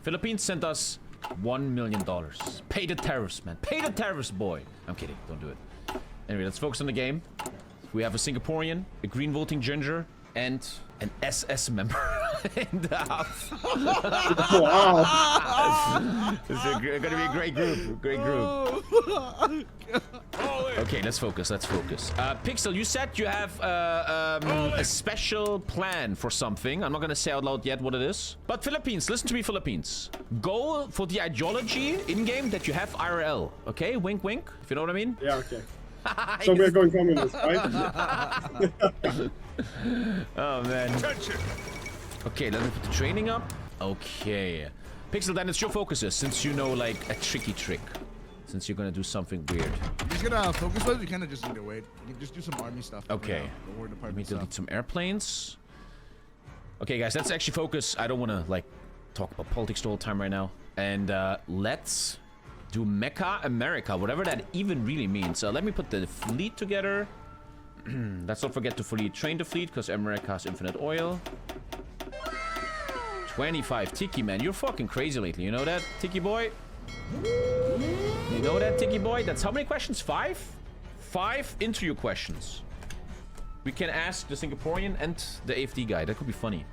Philippines sent us $1 million. Pay the tariffs, man. Pay the tariffs, boy. I'm kidding. Don't do it. Anyway, let's focus on the game. We have a Singaporean, a green voting ginger, and an SS member in the house. Wow. This is gonna be a great group. Great group. Okay, let's focus. Let's focus. Pixel, you said you have a special plan for something. I'm not gonna say out loud yet what it is. But Philippines, listen to me, Philippines. Go for the ideology in-game that you have IRL. Okay? Wink, wink. If you know what I mean. Yeah, okay. So we're going communist, right? Oh, man. Okay, let me put the training up. Okay. Pixel, then it's your focuses, since you know, like, a tricky trick. Since you're gonna do something weird. He's gonna focus those, you kinda just need to wait. You can just do some army stuff. Okay. Let me delete some airplanes. Okay, guys, let's actually focus. I don't wanna, like, talk about politics the whole time right now. And, let's do Mecha America, whatever that even really means. Let me put the fleet together. Let's not forget to fully train the fleet, because America has infinite oil. 25 Tiki, man. You're fucking crazy lately. You know that, Tiki boy? You know that, Tiki boy? That's how many questions? 5? 5 interview questions. We can ask the Singaporean and the AFD guy. That could be funny.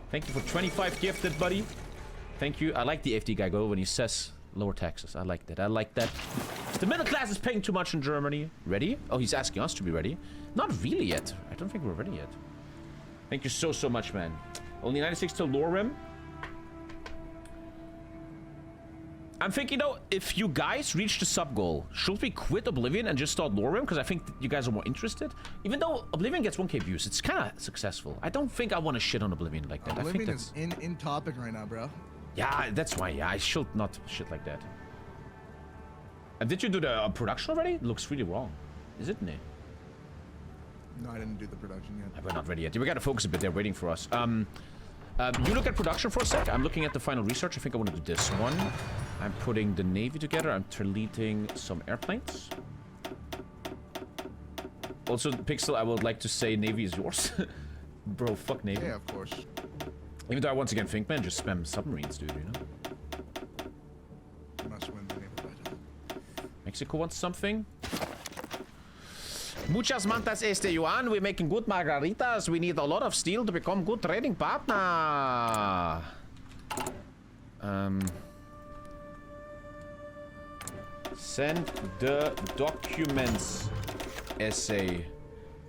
Thank you for 25 gifted, buddy. Thank you. I like the AFD guy, go when he says lower taxes. I like that. I like that. The middle class is paying too much in Germany. Ready? Oh, he's asking us to be ready. Not really yet. I don't think we're ready yet. Thank you so, so much, man. Only 96 till Lorem. I'm thinking, though, if you guys reach the sub goal, should we quit Oblivion and just start Lorem? Because I think you guys are more interested. Even though Oblivion gets 1k views, it's kind of successful. I don't think I want to shit on Oblivion like that. Oblivion I think that's is in topic right now, bro. Yeah, that's why. Yeah, I should not shit like that. And did you do the production already? It looks really wrong. Is it, Nick? No, I didn't do the production yet. We're not ready yet. We gotta focus a bit. They're waiting for us. You look at production for a sec. I'm looking at the final research. I think I want to do this one. I'm putting the Navy together. I'm deleting some airplanes. Also, Pixel, I would like to say Navy is yours. Bro, fuck Navy. Yeah, of course. Even though I once again think, man, just spam submarines, dude, you know? You must win the naval battle. Mexico wants something. Muchas mantas Yuan. We're making good margaritas. We need a lot of steel to become good trading partner. Send the documents essay.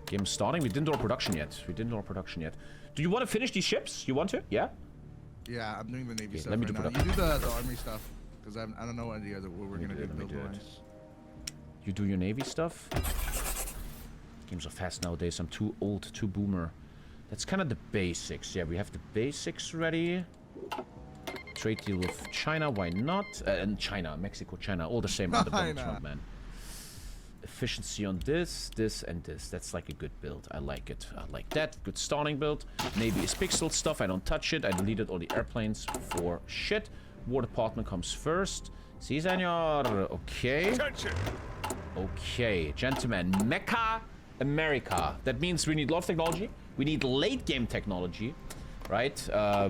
Game starting. We didn't do our production yet. Do you want to finish these ships? You want to? Yeah? Yeah, I'm doing the Navy stuff let me right do now. production. You do the army stuff. Because I don't know what we're going to do. Build lines. You do your Navy stuff? Games are fast nowadays. I'm too old, too boomer. That's kind of the basics. Yeah, we have the basics ready. Trade deal with China, why not? And China, Mexico, China, all the same under Donald Trump, man. Efficiency on this, this, and this. That's like a good build. I like it. I like that. Good starting build. Navy is pixel stuff. I don't touch it. I deleted all the airplanes for shit. War Department comes first. Si, senor. Okay. Okay, gentlemen. Mecha America. That means we need a lot of technology. We need late game technology, right?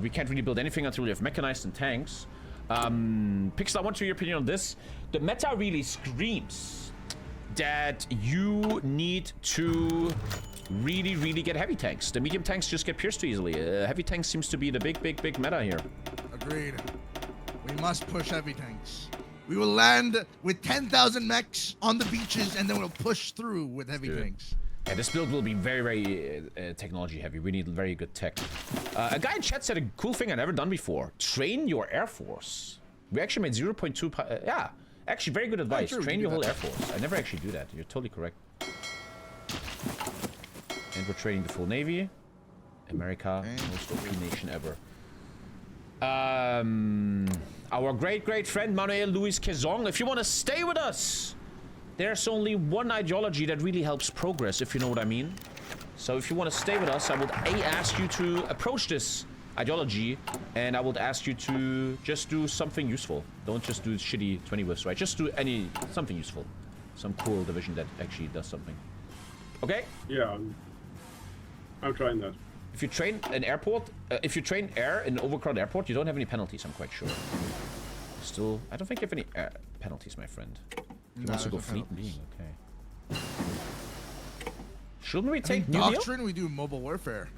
We can't really build anything until we have mechanized and tanks. Pixel, I want your opinion on this. The meta really screams that you need to really get heavy tanks. The medium tanks just get pierced too easily. Heavy tanks seems to be the big meta here. Agreed. We must push heavy tanks. We will land with 10,000 mechs on the beaches, and then we'll push through with heavy tanks. Yeah, this build will be very technology heavy. We need very good tech. A guy in chat said a cool thing I've never done before. Train your Air Force. We actually made 0.2... yeah, actually very good advice. Train your whole Air Force. I never actually do that. You're totally correct. And we're training the full Navy. America, most OP nation ever. Our great friend Manuel Luis Quezon, if you want to stay with us, there's only one ideology that really helps progress, if you know what I mean. So if you want to stay with us, I would ask you to approach this ideology, and I would ask you to just do something useful. Don't just do shitty 20 whiffs, right? Just do something useful. Some cool division that actually does something. Okay? Yeah, I'm trying that. If you train an airport, if you train air in an overcrowded airport, you don't have any penalties, I'm quite sure. Still, I don't think you have any air penalties, my friend. You No, want to go there's no fleet and penalties. being, okay. Shouldn't we take In New Deal? doctrine, we do mobile warfare.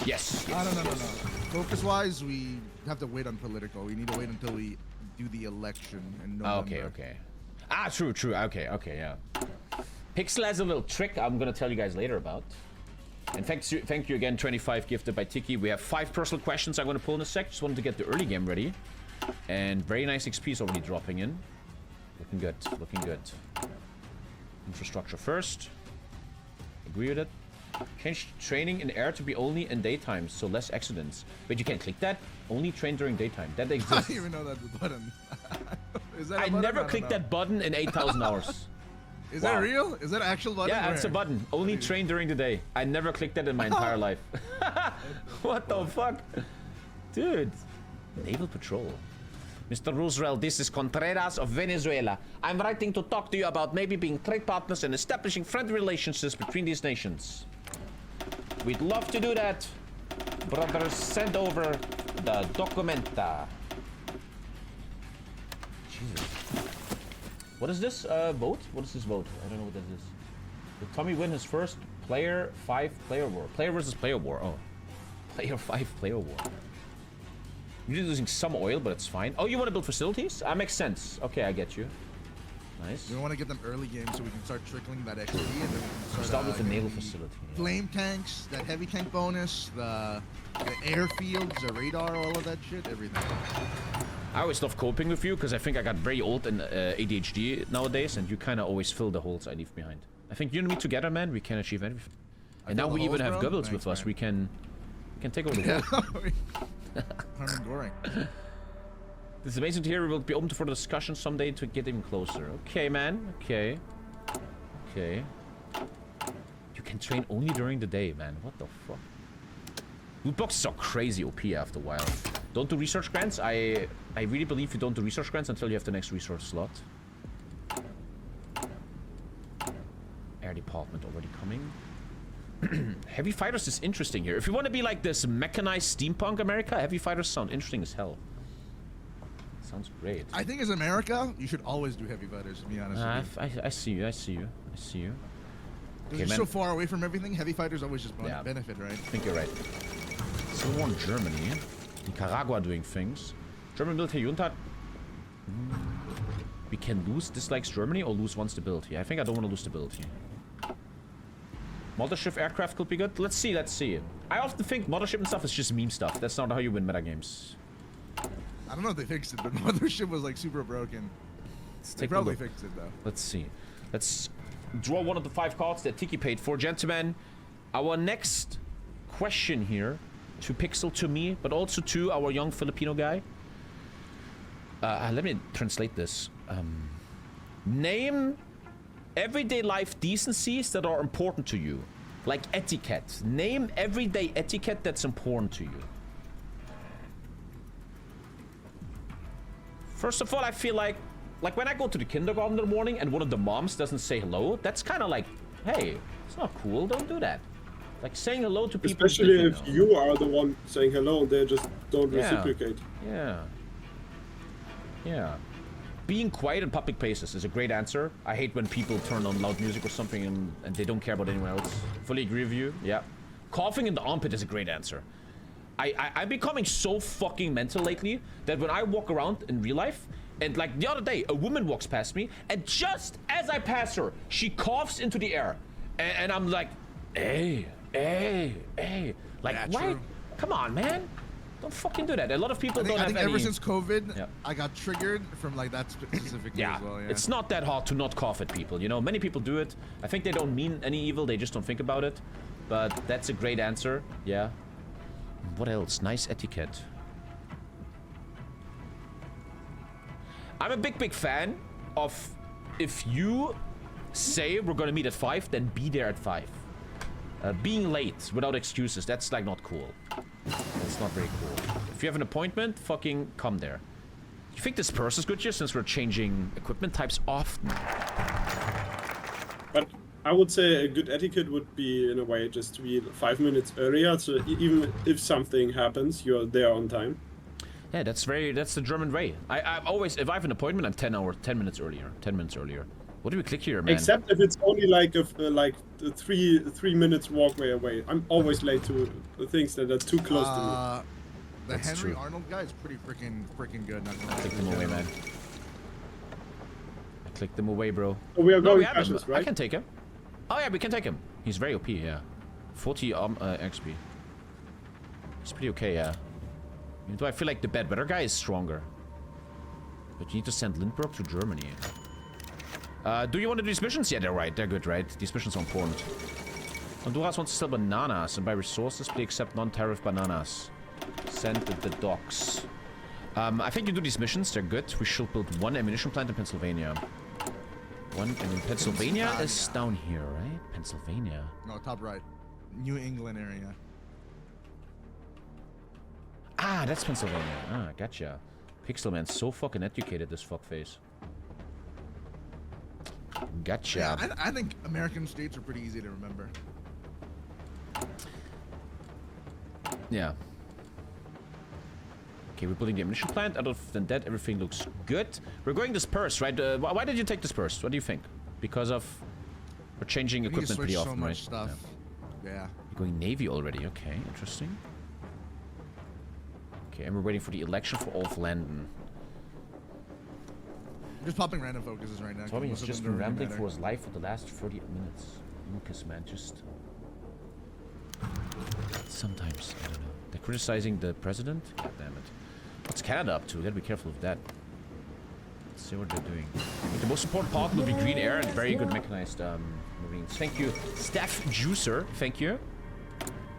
Yes. No. Focus-wise, we have to wait on political. We need to wait until we do the election in November. Okay. Ah, true. Okay, yeah. Pixel has a little trick I'm gonna tell you guys later about. And thank you again, 25 gifted by Tiki. We have 5 personal questions I'm gonna pull in a sec. Just wanted to get the early game ready. And very nice XP is already dropping in. Looking good. Infrastructure first. Agree with it. Change training in air to be only in daytime, so less accidents. But you can't click that. Only train during daytime. That I exists. don't even know that's a button. Is that a I button? never don't clicked know. that button in 8,000 hours. Is Wow. that real? Is that an actual button? Yeah, it's a Where? button. Only train during the day. I never clicked that in my entire life. What the fuck? Dude. Naval Patrol. Mr. Roosevelt, this is Contreras of Venezuela. I'm writing to talk to you about maybe being trade partners and establishing friendly relationships between these nations. We'd love to do that. Brothers, send over the documenta. Jesus. What is this vote? What is this vote? I don't know what that is. Did Tommy win his first player 5 player war? Player versus player war. Oh. Player 5 player war. You're losing some oil, but it's fine. Oh, you want to build facilities? That makes sense. Okay, I get you. Nice. We want to get them early game so we can start trickling that XP and then we can Start with the getting naval facility. Yeah. Flame tanks, that heavy tank bonus, the airfields, the radar, all of that shit, everything. I always love coping with you because I think I got very old and ADHD nowadays, and you kind of always fill the holes I leave behind. I think you and me together, man, we can achieve anything. And now fill we the even holes, have bro? Goebbels Thanks, with us. man. We can take over the world. Herman Goring. This is amazing to hear. We will be open for discussion someday to get even closer. Okay, man. Okay. You can train only during the day, man. What the fuck? Loot boxes are crazy OP after a while. Don't do research grants. I really believe you don't do research grants until you have the next resource slot. Air department already coming. Heavy fighters is interesting here. If you want to be like this mechanized steampunk America, heavy fighters sound interesting as hell. Sounds great. I think as America, you should always do heavy fighters, to be honest with you. I see you. Because Okay, you're man. so far away from everything, heavy fighters always just Yeah. benefit, right? I think you're right. Civil War in Germany. Nicaragua doing things. German military junta. We can lose dislikes Germany or lose one stability. I think I don't want to lose stability. Mothership aircraft could be good. Let's see. I often think mothership and stuff is just meme stuff. That's not how you win meta games. I don't know if they fixed it, but Mothership was like super broken. Let's They take a probably look. fixed it though. Let's see. Let's draw one of the 5 cards that Tiki paid for. Gentlemen, our next question here to Pixel, to me, but also to our young Filipino guy. Let me translate this. Name everyday life decencies that are important to you. Like etiquette. Name everyday etiquette that's important to you. First of all, I feel like when I go to the kindergarten in the morning and one of the moms doesn't say hello, that's kind of like, hey, it's not cool, don't do that. Like saying hello to people. Especially that if you are the one saying hello and they just don't reciprocate. Yeah. Being quiet in public places is a great answer. I hate when people turn on loud music or something and they don't care about anyone else. Fully agree with you. Yeah. Coughing in the armpit is a great answer. I'm becoming so fucking mental lately that when I walk around in real life, and like the other day, a woman walks past me, and just as I pass her, she coughs into the air. And I'm like, hey. Like, Yeah, why? true. Come on, man. Don't fucking do that. A lot of people don't I have think any... ever since COVID, Yeah. I got triggered from like that specifically Yeah, as well. Yeah. it's not that hard to not cough at people, you know? Many people do it. I think they don't mean any evil, they just don't think about it. But that's a great answer, yeah. What else? Nice etiquette. I'm a big fan of if you say we're gonna meet at 5, then be there at 5. Being late without excuses, that's like not cool. That's not very cool. If you have an appointment, fucking come there. You think this purse is good here since we're changing equipment types often? But I would say a good etiquette would be, in a way, just to be 5 minutes earlier, so even if something happens, you're there on time. Yeah, that's the German way. I'm always, if I have an appointment, I'm 10 minutes earlier. 10 minutes earlier. What do we click here, man? Except if it's only like a 3 minutes walkway away. I'm always late to things that are too close to me. The That's Henry true. Arnold guy is pretty freaking good. Not gonna lie. Click them away, man. I clicked them away, bro. So we are No, going we have him. fascist, right? I can take him. Oh yeah, we can take him. He's very OP, yeah. 40 XP. He's pretty okay, yeah. Do I feel like the bad weather guy is stronger? But you need to send Lindbergh to Germany. Do you want to do these missions? Yeah, they're right. They're good, right? These missions are important. Honduras wants to sell bananas and buy resources. Please accept non-tariff bananas. Send the docks. I think you do these missions. They're good. We should build one ammunition plant in Pennsylvania. One, I mean, Pennsylvania is down here, right? Pennsylvania. No, top right. New England area. Ah, that's Pennsylvania. Ah, gotcha. Pixelman's so fucking educated, this fuckface. Gotcha. Yeah, I think American states are pretty easy to remember. Yeah. Okay, we're building the ammunition plant. Other than that, everything looks good. We're going dispersed, right? Why did you take dispersed? What do you think? Because of... We're changing equipment pretty often, so right? much stuff. Yeah. You're going Navy already. Okay, interesting. Okay, and we're waiting for the election for all of London. I'm just popping random focuses right now. Tommy has Most of just them been don't really rambling for his life for the last 30 minutes. Lucas, man, just... Sometimes, I don't know. They're criticizing the president? God damn it. What's Canada up to? Gotta be careful of that. Let's see what they're doing. I think the most important part will be green air and very good mechanized marines. Thank you, Steph Juicer. Thank you.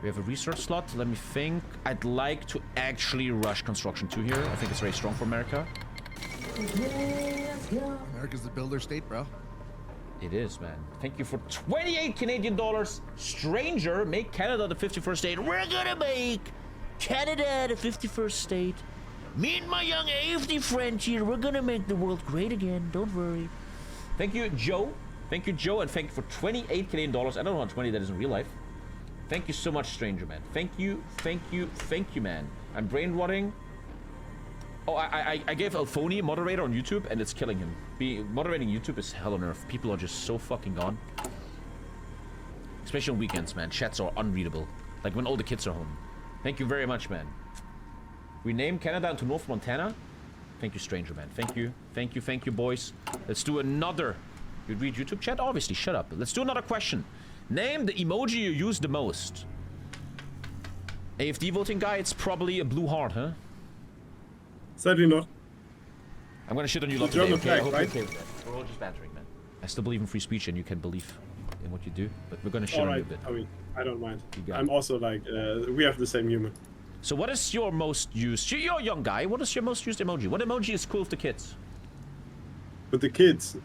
We have a research slot. Let me think. I'd like to actually rush construction 2 here. I think it's very strong for America. America's the builder state, bro. It is, man. Thank you for 28 Canadian dollars. Stranger, make Canada the 51st state. We're gonna make Canada the 51st state. Me and my young AFD friend here, we're gonna make the world great again. Don't worry. Thank you, Joe. Thank you, Joe, and thank you for 28 Canadian dollars. I don't know how 20 that is in real life. Thank you so much, Stranger, man. Thank you, man. I'm brain rotting. Oh, I gave Alphony moderator on YouTube, and it's killing him. Moderating YouTube is hell on earth. People are just so fucking gone. Especially on weekends, man. Chats are unreadable. Like when all the kids are home. Thank you very much, man. We named Canada into North Montana. Thank you, Stranger, man. Thank you, boys. Let's do another... You read YouTube chat? Obviously, shut up. Let's do another question. Name the emoji you use the most. AFD voting guy, it's probably a blue heart, huh? Sadly not. I'm gonna shit on you lot today, okay? I hope you're okay with that. We're all just bantering, man. I still believe in free speech and you can believe in what you do, but we're gonna shit on you a bit. I mean, I don't mind. got I'm it. also like, we have the same humor. So what is your most used... You're a young guy. What is your most used emoji? What emoji is cool with the kids? But the kids,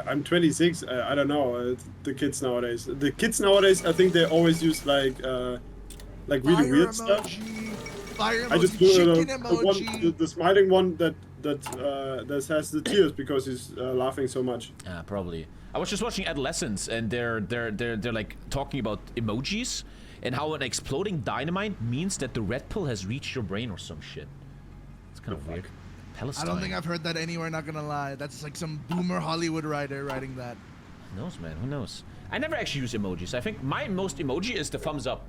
I'm 26. I don't know. The kids nowadays. The kids nowadays, I think they always use like really weird stuff. Fire emoji, I just do chicken the emoji. the smiling one that has the tears because he's laughing so much. Probably. I was just watching Adolescents, and they're like talking about emojis and how an exploding dynamite means that the red pill has reached your brain or some shit. It's kind of weird. Palestine. I don't think I've heard that anywhere, not gonna lie. That's like some boomer Hollywood writer writing that. Who knows, man? Who knows? I never actually use emojis. I think my most emoji is the thumbs up.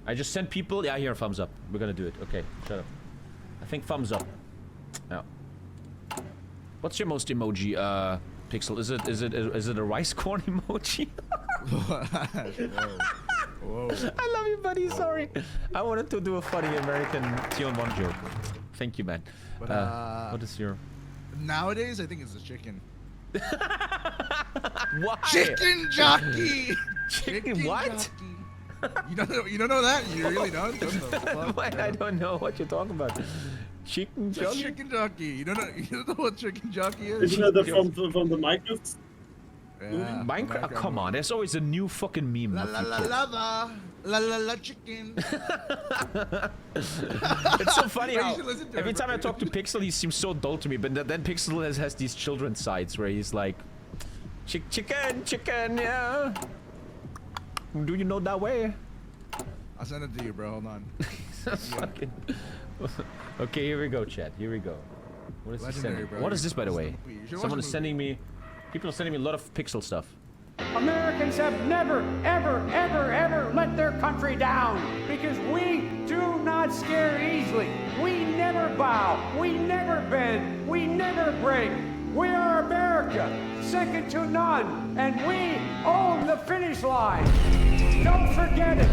I just send people... Yeah, here, thumbs up. We're gonna do it. Okay, shut up. I think thumbs up. Yeah. What's your most emoji, Pixel? Is it a rice corn emoji? Whoa. I love you, buddy. Sorry. I wanted to do a funny American Tion 1 joke. Thank you, man. But, what is your... Nowadays, I think it's the chicken. Why? Chicken jockey! Chicken what? Jockey. You don't know that? You really don't? Wait, I don't know what you're talking about. Chicken jockey? Chicken jockey. You don't know what chicken jockey is? Isn't that from the Minecraft? Yeah, Minecraft? Oh, come on, there's always a new fucking meme. La la la lava. La la la chicken. It's so funny how every time I talk to Pixel, Pixel, he seems so dull to me, but then Pixel has these children's sides where he's like Chicken, yeah. Do you know that way? I'll send it to you, bro. Hold on. Fucking... Okay, here we go, chat. Here we go. What is this sending? Bro. What is this, by the way? Someone is sending me... People are sending me a lot of pixel stuff. Americans have never, ever let their country down because we do not scare easily. We never bow. We never bend. We never break. We are America, second to none, and we own the finish line. Don't forget it.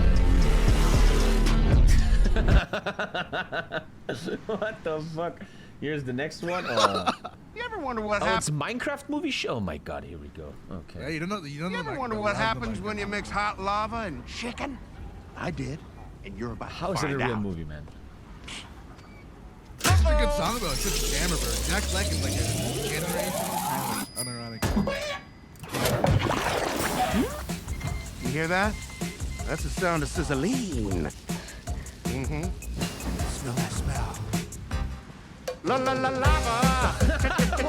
What the fuck? Here's the next one. You ever wonder what it's happens? Minecraft movie show. Oh my god, here we go. Okay. Yeah, you don't know. You ever wonder what happens when you mix hot lava and chicken? I did, and you're about How to is it a find real out. movie, man? It's a good song though. It's such a jammer, bro. Jack Black is like a generational talent. Unironic. You hear that? That's the sound of sizzling. Mm-hmm. Smell that smell. La la la lava.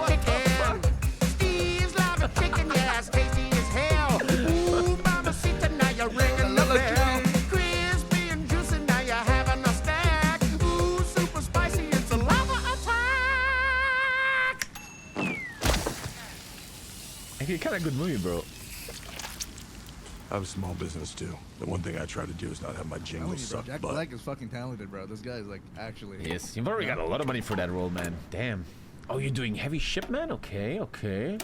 Chicken. Steve's lava chicken, yeah, it's tasty as hell. Ooh, mamacita, now you're ringing the bell. Crispy and juicy, now you're having a snack. Ooh, super spicy, it's a lava attack. Actually, kind of good movie, bro. I have a small business too. The one thing I try to do is not have my jingles suck Jack butt. Black is fucking talented, bro. This guy is like actually. Yes, you've already got a lot of money for that role, man. Damn. Oh, you're doing heavy ship, man? Okay, okay.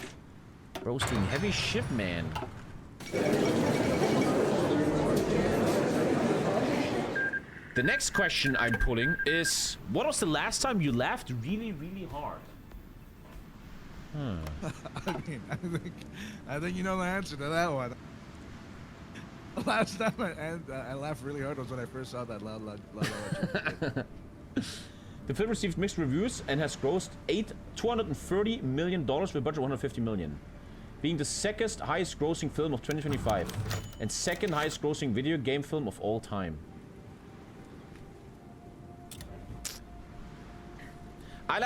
Bro's doing heavy ship, man. The next question I'm pulling is, what was the last time you laughed really, really hard? I think you know the answer to that one. Last time I laughed really hard was when I first saw that loud. The film received mixed reviews and has grossed $230 million with a budget of $150 million, being the second highest grossing film of 2025 and second highest grossing video game film of all time. I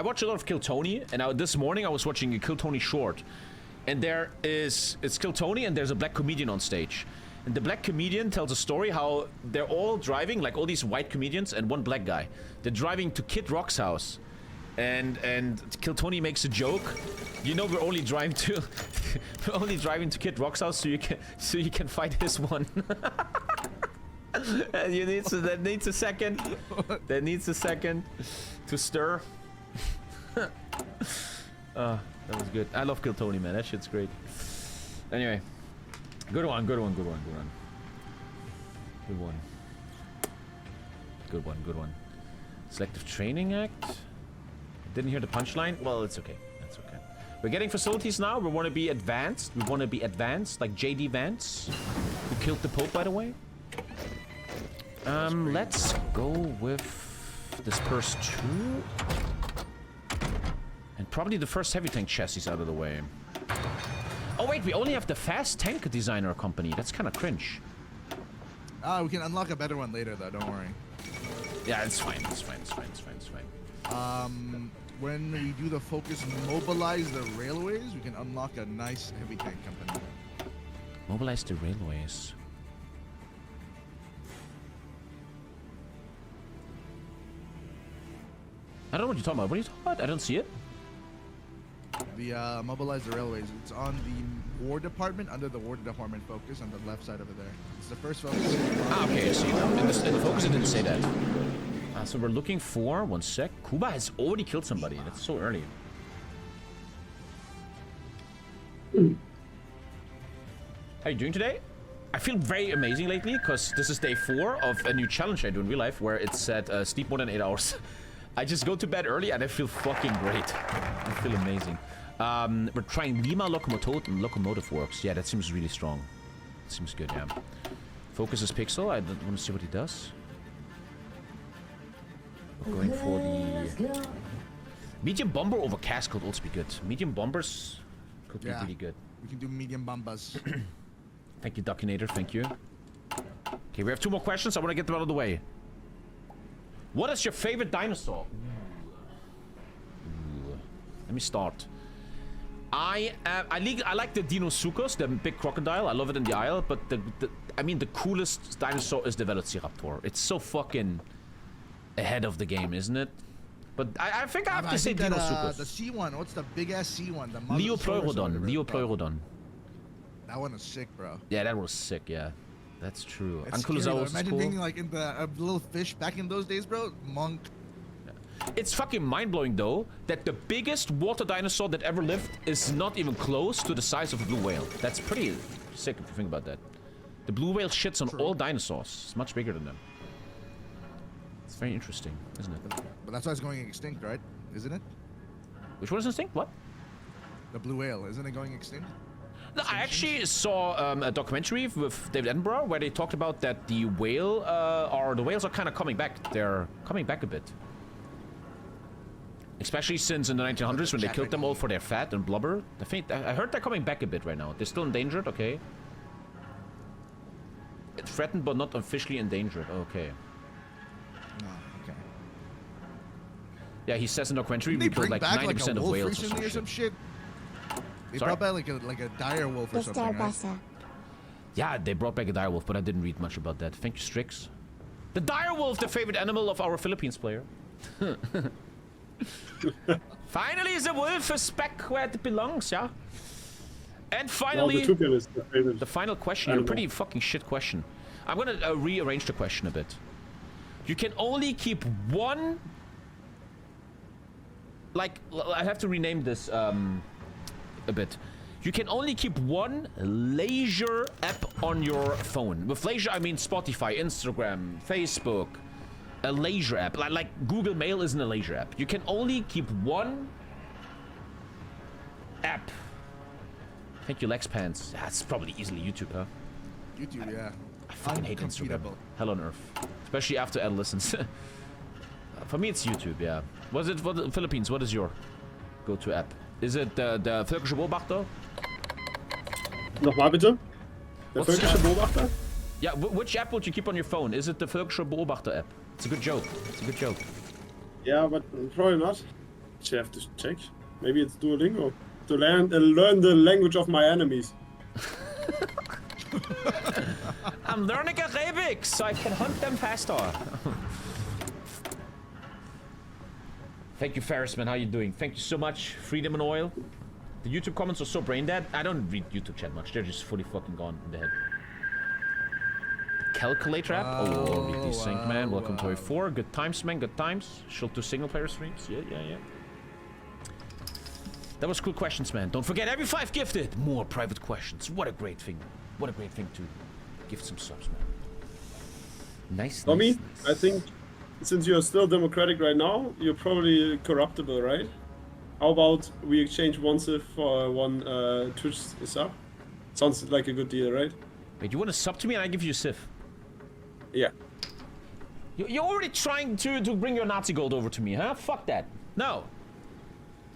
watch a lot of Kill Tony, and this morning I was watching a Kill Tony short, and it's Kill Tony and there's a black comedian on stage. And the black comedian tells a story how they're all driving, like all these white comedians and one black guy. They're driving to Kid Rock's house. And Kill Tony makes a joke. You know, we're only driving to Kid Rock's house so you can fight his one. And that needs a second. That needs a second to stir. That was good. I love Kill Tony, man. That shit's great. Anyway. Good one. Selective Training Act. Didn't hear the punchline. Well, it's okay. That's okay. We're getting facilities now. We want to be advanced. Like J.D. Vance, who killed the Pope, by the way. Let's go with Disperse 2. And probably the first heavy tank chassis out of the way. Oh wait, we only have the fast tank designer company. That's kind of cringe. We can unlock a better one later though, don't worry. Yeah, it's fine. When we do the focus mobilize the railways, we can unlock a nice heavy tank company. Mobilize the railways. I don't know what you're talking about. What are you talking about? I don't see it. The mobilize the railways. It's on the War Department, under the War Department focus on the left side over there. It's the first focus. Ah, okay, I see now. In the focus, it didn't say that. So we're looking for... One sec. Kuba has already killed somebody. That's so early. How you doing today? I feel very amazing lately, because this is day 4 of a new challenge I do in real life, where it's at sleep more than 8 hours. I just go to bed early and I feel fucking great. I feel amazing. We're trying Lima Locomotive Works. Yeah, that seems really strong. It seems good, yeah. Focus is Pixel. I want to see what he does. We're going for the... Medium Bomber over Cask could also be good. Medium Bombers could be really good. We can do medium bombas. Thank you, Duckinator. Thank you. Okay, we have 2 more questions. I want to get them out of the way. What is your favorite dinosaur? Ooh. Let me start. I like the Dinosaur, the big crocodile. I love it in the Isle, but I mean the coolest dinosaur is the Velociraptor. It's so fucking ahead of the game, isn't it? But I think I have to say Dinosaur. The C one, what's the big ass C one? The Leopleurodon. That one was sick, bro. Yeah, that was sick. Yeah, that's true. It's Ankylosaurus scary, is imagine cool. being like in the little fish back in those days, bro. Monk. It's fucking mind-blowing though that the biggest water dinosaur that ever lived is not even close to the size of a blue whale. That's pretty sick if you think about that. The blue whale shits on all dinosaurs. It's much bigger than them. It's very interesting, isn't it? But that's why it's going extinct, right? Isn't it? Which one is extinct? What? The blue whale, isn't it going extinct? No, I actually saw a documentary with David Attenborough where they talked about that the whales are kind of coming back. They're coming back a bit. Especially since in the 1900s when they killed them all for their fat and blubber. I heard they're coming back a bit right now. They're still endangered, okay. It's threatened but not officially endangered, okay. No, okay. Yeah, he says in the documentary we Didn't killed they like bring back 90% like a of wolf whales recently or some shit. They Sorry? brought back like a dire wolf or something, right? Yeah, they brought back a direwolf, but I didn't read much about that. Thank you, Strix. The direwolf, the favorite animal of our Philippines player. Finally, the wolf is back where it belongs, yeah? And finally, No, the toucan is the favorite. the final question, a pretty fucking shit question. I'm gonna rearrange the question a bit. You can only keep one... Like, I have to rename this a bit. You can only keep one leisure app on your phone. With leisure, I mean Spotify, Instagram, Facebook. A leisure app. Like Google Mail isn't a leisure app. You can only keep one app. Thank you, Lex Pants. That's probably easily YouTube, huh? YouTube, yeah. I fucking hate Instagram. Unconceivable. Hell on earth. Especially after adolescence. For me, it's YouTube, yeah. Was it for the Philippines? What is your go-to app? Is it the Völkische Beobachter? Nochmal bitte? Der What's völkische Beobachter? Yeah, which app would you keep on your phone? Is it the Völkische Beobachter app? It's a good joke. It's a good joke. Yeah, but probably not. You have to check. Maybe it's Duolingo. To learn the language of my enemies. I'm learning Arabic so I can hunt them faster. Thank you, Ferrisman. How you doing? Thank you so much. Freedom and oil. The YouTube comments are so brain dead. I don't read YouTube chat much. They're just fully fucking gone in the head. Calculator app. Oh, Redesync, man. Welcome to HOI4. Good times, man. Good times. She'll do single player streams. Yeah. That was cool questions, man. Don't forget, every 5 gifted. More private questions. What a great thing. What a great thing to gift some subs, man. Nice. Tommy, nice. I think since you're still democratic right now, you're probably corruptible, right? How about we exchange one Civ for one Twitch sub? Sounds like a good deal, right? Wait, you want to sub to me and I give you a Civ? Yeah. You're already trying to bring your Nazi gold over to me, huh? Fuck that. No.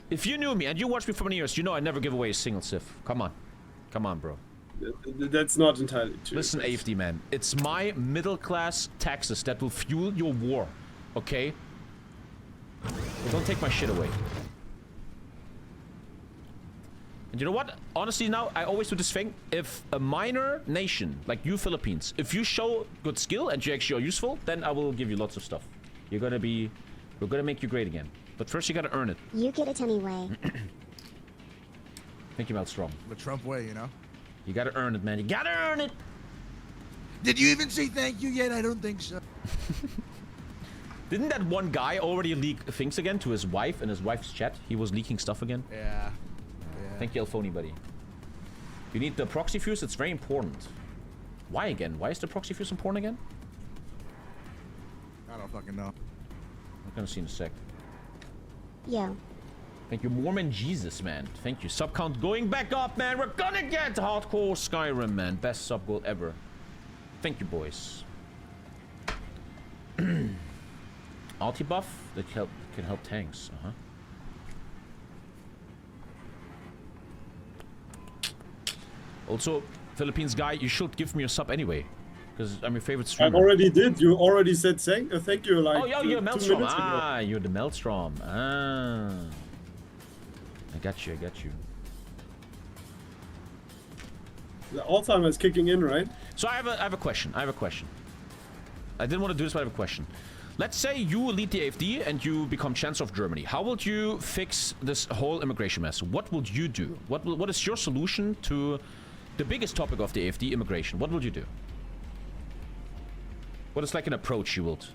If you knew me and you watched me for many years, you know I never give away a single Civ. Come on. Come on, bro. That's not entirely true. Listen, AFD man. It's my middle-class taxes that will fuel your war. Okay? Don't take my shit away. And you know what? Honestly now, I always do this thing. If a minor nation, like you Philippines, if you show good skill and you actually are useful, then I will give you lots of stuff. We're gonna make you great again. But first you gotta earn it. You get it Tommy way. Thank you, Maelstrom. The Trump way, you know? You gotta earn it, man. You gotta earn it! Did you even say thank you yet? I don't think so. Didn't that one guy already leak things again to his wife in his wife's chat? He was leaking stuff again? Yeah. Thank you, Elphony, buddy. You need the proxy fuse. It's very important. Why again? Why is the proxy fuse important again? I don't fucking know. I'm gonna see in a sec. Yo. Thank you, Mormon Jesus, man. Thank you. Sub count going back up, man. We're gonna get hardcore Skyrim, man. Best sub goal ever. Thank you, boys. Alti buff that can help tanks. Also, Philippines guy, you should give me a sub anyway, because I'm your favorite streamer. I already did. You already said thank you like. Oh, you're 2 Maelstrom. minutes ago. Ah, you're the Maelstrom. Ah. I got you. The Alzheimer's kicking in, right? So I have a question. I didn't want to do this, but I have a question. Let's say you lead the AFD and you become Chancellor of Germany. How would you fix this whole immigration mess? What would you do? What is your solution to the biggest topic of the AFD, immigration? What would you do? What is like an approach you would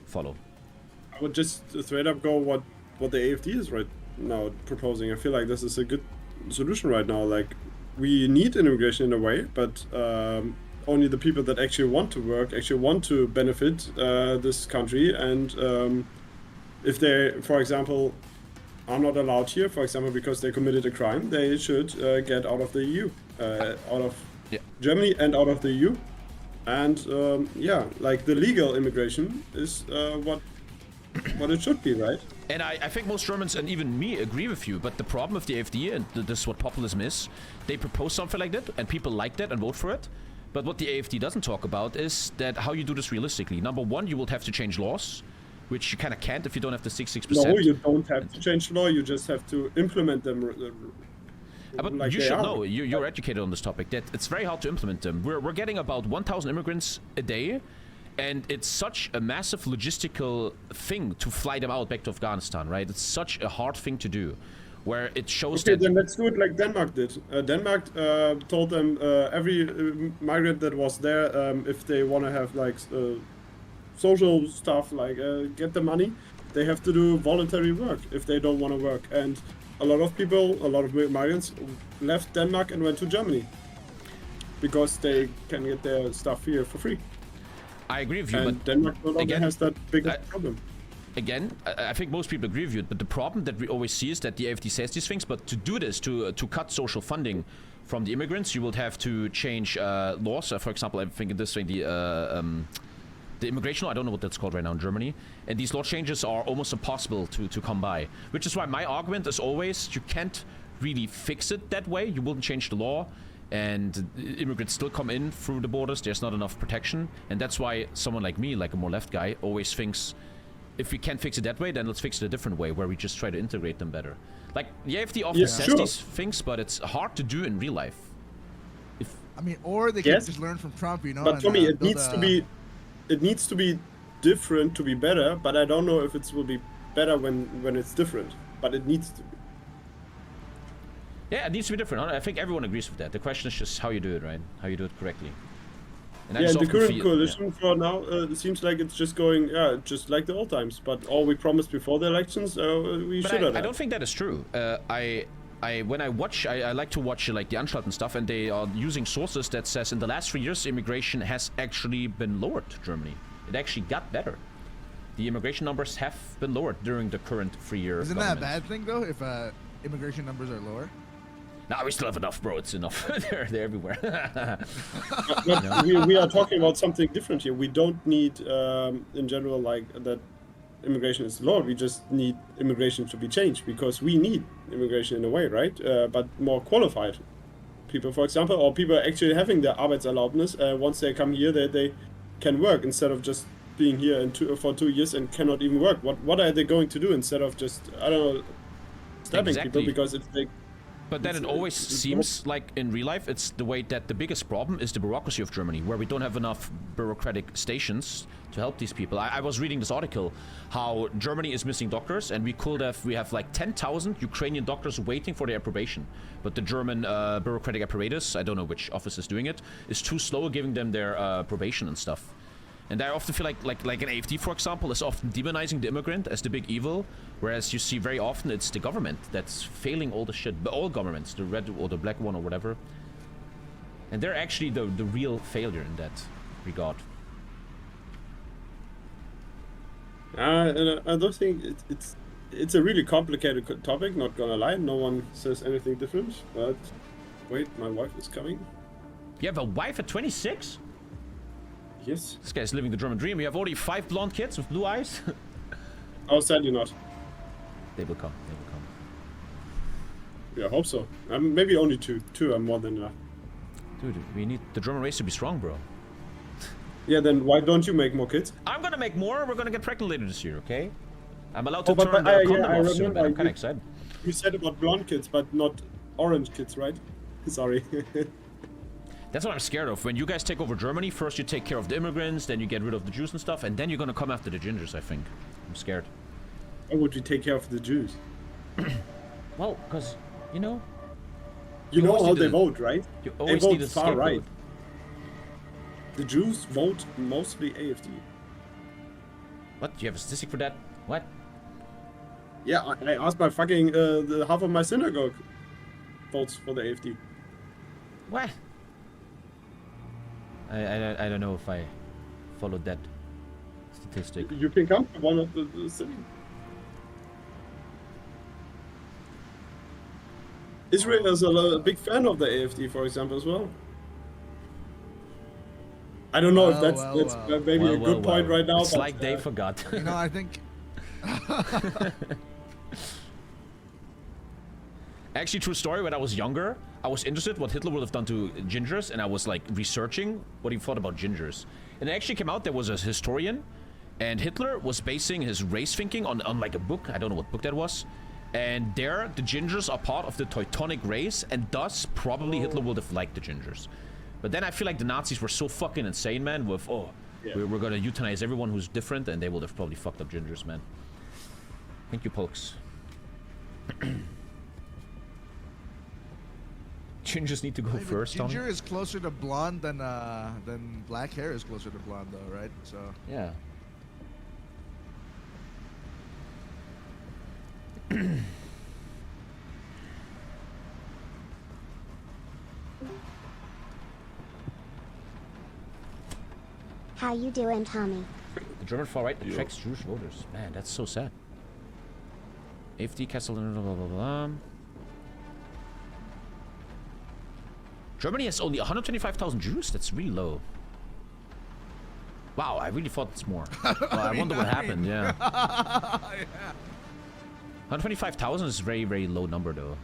follow? I would just straight up go what the AFD is right now proposing. I feel like this is a good solution right now. Like, we need immigration in a way, but only the people that actually want to work, actually want to benefit this country. And if they, for example, are not allowed here, for example, because they committed a crime, they should get out of the EU, out of Germany and out of the EU. And yeah, like the legal immigration is what it should be, right? And I think most Germans, and even me, agree with you. But the problem with the AfD, and this is what populism is, they propose something like that, and people like that and vote for it. But what the AfD doesn't talk about is that how you do this realistically. Number one, you will have to change laws, which you kind of can't if you don't have the 66%. No, you don't have to change law. You just have to implement them. But like you they should are. know, you're educated on this topic, that it's very hard to implement them. We're getting about 1,000 immigrants a day, and it's such a massive logistical thing to fly them out back to Afghanistan, right? It's such a hard thing to do, where it shows Okay, that... then let's do it like Denmark did. Denmark told them every migrant that was there, if they want to have like social stuff, like get the money, they have to do voluntary work if they don't want to work. And a lot of people, a lot of migrants left Denmark and went to Germany because they can get their stuff here for free. I agree with you, And but Denmark no longer again, has that big problem. again, I think most people agree with you, but the problem that we always see is that the AfD says these things, but to do this, to cut social funding from the immigrants, you will have to change laws. For example, I think in this thing, the immigration law, I don't know what that's called right now in Germany, and these law changes are almost impossible to come by, which is why my argument is always, you can't really fix it that way. You wouldn't change the law, and immigrants still come in through the borders. There's not enough protection, and that's why someone like me, like a more left guy, always thinks, if we can't fix it that way, then let's fix it a different way, where we just try to integrate them better. Like, the AfD often says these things, but it's hard to do in real life. I mean, or they could just learn from Trump, you know. But and, Tommy, it build needs to be different to be better. But I don't know if it will be better when it's different. But it needs to be. Yeah, it needs to be different. I think everyone agrees with that. The question is just how you do it, right? How you do it correctly. And I Yeah, just the often current feel- coalition for now it seems like it's just going, just like the old times. But all we promised before the elections, we But should have. I don't think that is true. When I watch, I like to watch like the Anstalt and stuff, and they are using sources that says in the last 3 years, immigration has actually been lowered to Germany. It actually got better. The immigration numbers have been lowered during the current 3-year Isn't that a bad thing, though, if immigration numbers are lower? Nah, we still have enough, bro. It's enough. they're everywhere. But we are talking about something different here. We don't need, in general, like that immigration is low. We just need immigration to be changed because we need immigration in a way, right? But more qualified people, for example, or people actually having their Arbeitserlaubnis. Once they come here, they can work instead of just being here for 2 years and cannot even work. What are they going to do instead of just, I don't know, stabbing people? Because if they... But then it always seems like in real life, it's the way that the biggest problem is the bureaucracy of Germany, where we don't have enough bureaucratic stations to help these people. I was reading this article, how Germany is missing doctors, and we have like 10,000 Ukrainian doctors waiting for their approbation. But the German bureaucratic apparatus, I don't know which office is doing it, is too slow giving them their probation and stuff. And I often feel like an AfD, for example, is often demonizing the immigrant as the big evil, whereas you see very often it's the government that's failing all the shit. But all governments, the red or the black one or whatever. And they're actually the real failure in that regard. And I don't think it's a really complicated topic, not gonna lie. No one says anything different, but wait, my wife is coming. You have a wife at 26? Yes. This guy's living the German dream. You have already 5 blonde kids with blue eyes? Oh, sadly not. They will come. They will come. Yeah, I hope so. Maybe only 2. 2 are more than enough. Dude, we need the German race to be strong, bro. Yeah, then why don't you make more kids? I'm gonna make more. We're gonna get pregnant later this year, okay? I'm allowed to Oh, but turn the condom I off soon, remember man. I'm kinda you- excited. You said about blonde kids, but not orange kids, right? Sorry. That's what I'm scared of. When you guys take over Germany, first you take care of the immigrants, then you get rid of the Jews and stuff, and then you're gonna come after the gingers, I think. I'm scared. Why would you take care of the Jews? Well, because, you know... You know always how need they a- vote, right? You They always vote need a far scapegoat. right. The Jews vote mostly AFD. What? Do you have a statistic for that? What? Yeah, I asked my fucking the half of my synagogue votes for the AFD. What? I don't know if I followed that statistic. You can come to one of the cities. Israel is a big fan of the AFD, for example, as well. I don't know if Well, that's well. maybe a good point right now. It's but, like they forgot. You know, I think. Actually, true story, when I was younger, I was interested what Hitler would have done to gingers, and I was like researching what he thought about gingers. And it actually came out there was a historian, and Hitler was basing his race thinking on like a book. I don't know what book that was. And there, the gingers are part of the Teutonic race, and thus, probably Hitler would have liked the gingers. But then I feel like the Nazis were so fucking insane, man, with, we're gonna euthanize everyone who's different, and they would have probably fucked up gingers, man. Thank you, Pokes. Gingers need to go first, Tommy. Ginger is closer to blonde than black hair is closer to blonde, though, right? So. Yeah. How you doing, Tommy? The German far right attracts Jewish voters. Man, that's so sad. AfD Castle, blah blah blah. Germany has only 125,000 Jews. That's really low. Wow, I really thought it's more. Well, I wonder what happened. Yeah. 125,000 is a very, very low number, though.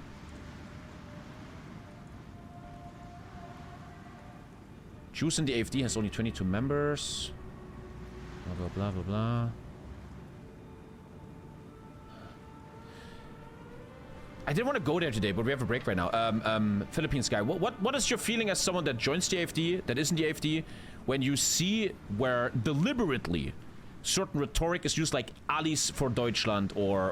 Jews in the AfD has only 22 members. Blah, blah, blah, blah, blah. I didn't want to go there today, but we have a break right now. Philippines guy, what is your feeling as someone that joins the AfD, that isn't the AfD, when you see where deliberately certain rhetoric is used, like Alice for Deutschland or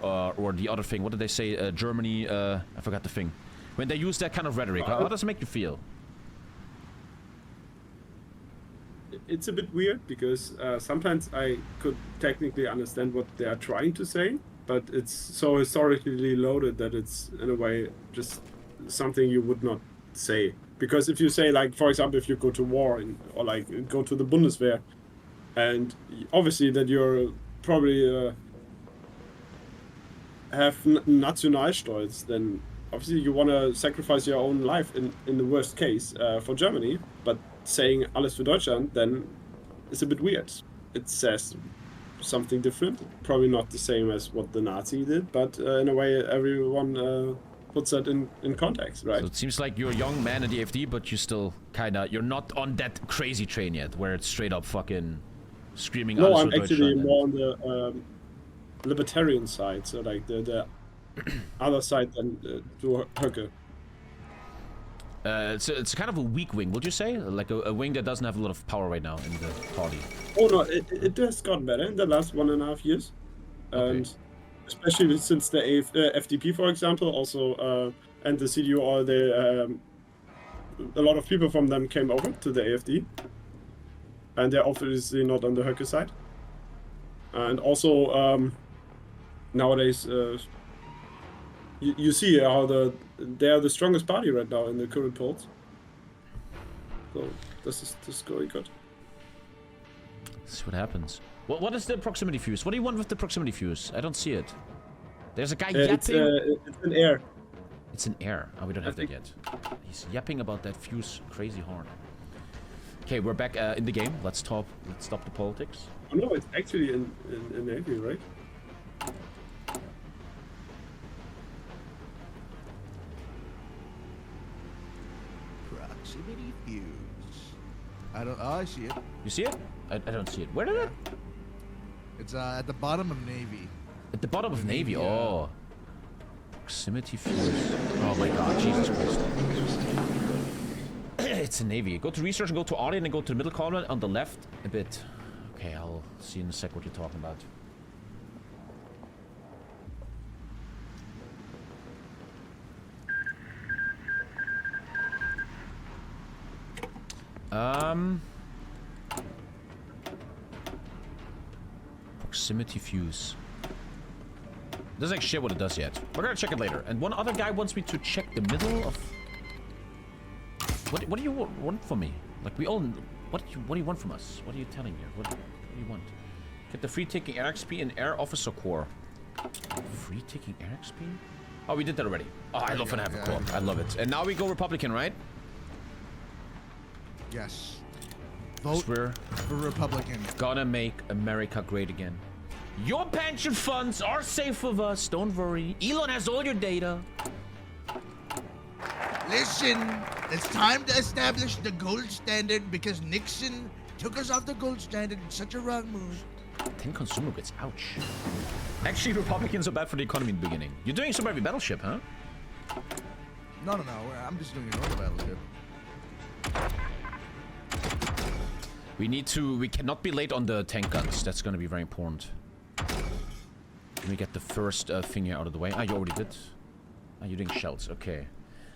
the other thing? What did they say? Germany? I forgot the thing. When they use that kind of rhetoric, how does it make you feel? It's a bit weird because sometimes I could technically understand what they are trying to say, but it's so historically loaded that it's in a way just something you would not say. Because if you say, like, for example, if you go to war or like go to the Bundeswehr, and obviously that you're probably have Nationalstolz, then obviously you want to sacrifice your own life in the worst case for Germany, but saying alles für Deutschland then is a bit weird. It says something different, probably not the same as what the Nazi did, but in a way everyone puts that in context, right? So it seems like you're a young man in the AfD, but you still you're not on that crazy train yet, where it's straight up fucking screaming. No, Alles I'm für actually Deutschland. more on the libertarian side, so like the other side than to Höcke. It's kind of a weak wing, would you say? Like a wing that doesn't have a lot of power right now in the party. Oh no, it has gotten better in the last 1.5 years, and especially since the FDP, for example, also and the CDU, a lot of people from them came over to the AfD, and they're obviously not on the Höcke side. And also nowadays, you see how they are the strongest party right now in the current polls. So this is going good. Let's see what happens. What is the proximity fuse? What do you want with the proximity fuse? I don't see it. There's a guy yapping. It's an air. It's an air. Oh, we don't have that yet. He's yapping about that fuse crazy hard. Okay, we're back in the game. Let's stop the politics. Oh, no, it's actually in Navy, right? Proximity fuse. Oh, I see it. You see it? I don't see it. Where did it? It's at the bottom of Navy. At the bottom of Navy. Yeah. Oh. Proximity fuse. Oh my god, Jesus Christ. It's a navy. Go to research and go to audit and go to the middle column on the left a bit. Okay, I'll see in a sec what you're talking about. Proximity fuse. Doesn't actually share what it does yet. We're gonna check it later. And one other guy wants me to check the middle of... What do you want from me? Like, we all... What do you want from us? What are you telling here? What do you want? Get the free taking air XP and air officer corps. Free taking air XP? Oh, we did that already. Oh, I love when I have a corps. I love it. And now we go Republican, right? Yes. Vote for Republican. Gonna make America great again. Your pension funds are safe with us. Don't worry. Elon has all your data. Listen, it's time to establish the gold standard because Nixon took us off the gold standard in such a wrong move. 10 consumer goods. Ouch. Actually, Republicans are bad for the economy in the beginning. You're doing some heavy battleship, huh? No. I'm just doing a normal battleship. We cannot be late on the tank guns. That's gonna be very important. Let me get the first thing here out of the way. Ah, you already did. Ah, you're doing shells. Okay.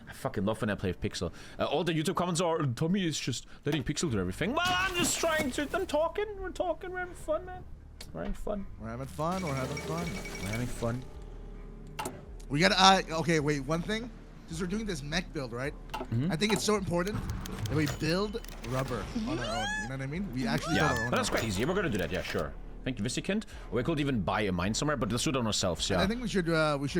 I fucking love when I play with Pixel. All the YouTube comments are, Tommy is just letting Pixel do everything. Well, I'm just trying to... I'm talking. We're talking. We're having fun, man. We're having fun. We're having fun. We're having fun. We're having fun. We gotta... okay, wait. One thing. Since we're doing this mech build, right? I think it's so important that we build rubber on our own. You know what I mean? We actually build our own. But that's quite easy. We're gonna do that. Yeah, sure. Thank you, Visikind. We could even buy a mine somewhere, but let's do it on ourselves. Yeah. And I think we should do it like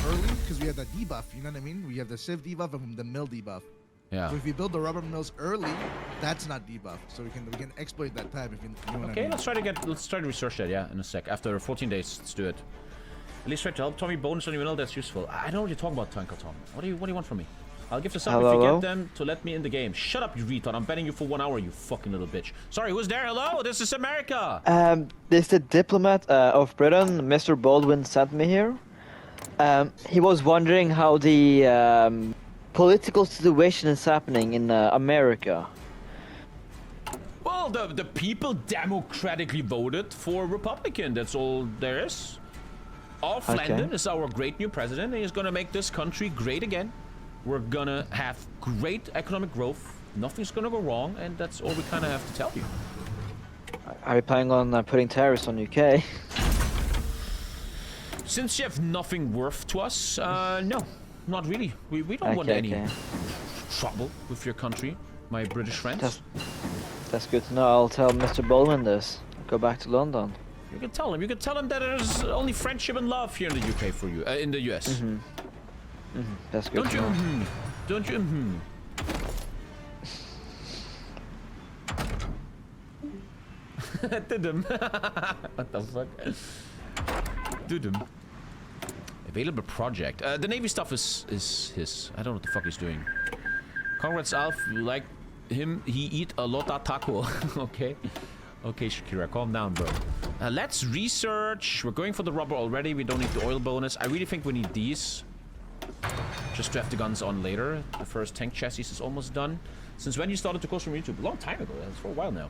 early because we have that debuff. You know what I mean? We have the Civ debuff and the mill debuff. Yeah. So if we build the rubber mills early, that's not debuffed. So we can exploit that time if you know what I mean. let's try to research that. Yeah, in a sec. After 14 days, let's do it. At least try to help Tommy bonus on your mill. That's useful. I don't know what you're talking about, Twinkle Tom. What do you want from me? I'll give this up if you get them to let me in the game. Shut up, you retard. I'm betting you for 1 hour, you fucking little bitch. Sorry, who's there? Hello? This is America. This is the diplomat of Britain, Mr. Baldwin, sent me here. He was wondering how the political situation is happening in America. Well, the people democratically voted for Republican. That's all there is. Alf Landon is our great new president, and he's gonna make this country great again. We're gonna have great economic growth. Nothing's gonna go wrong, and that's all we kind of have to tell you. Are you planning on putting tariffs on UK? Since you have nothing worth to us, no, not really. We don't want any trouble with your country, my British friends. That's good to know. I'll tell Mr. Baldwin this. I'll go back to London. You can tell him. You can tell him that there's only friendship and love here in the UK for you, in the US. That's good. Don't you? What the fuck? Available project. The Navy stuff is his. I don't know what the fuck he's doing. Congrats, Alf. You like him? He eat a lot of taco. Okay. Okay, Shakira, calm down, bro. Let's research. We're going for the rubber already. We don't need the oil bonus. I really think we need these. Just to have the guns on later. The first tank chassis is almost done. Since when you started to course from YouTube? A long time ago. That's for a while now.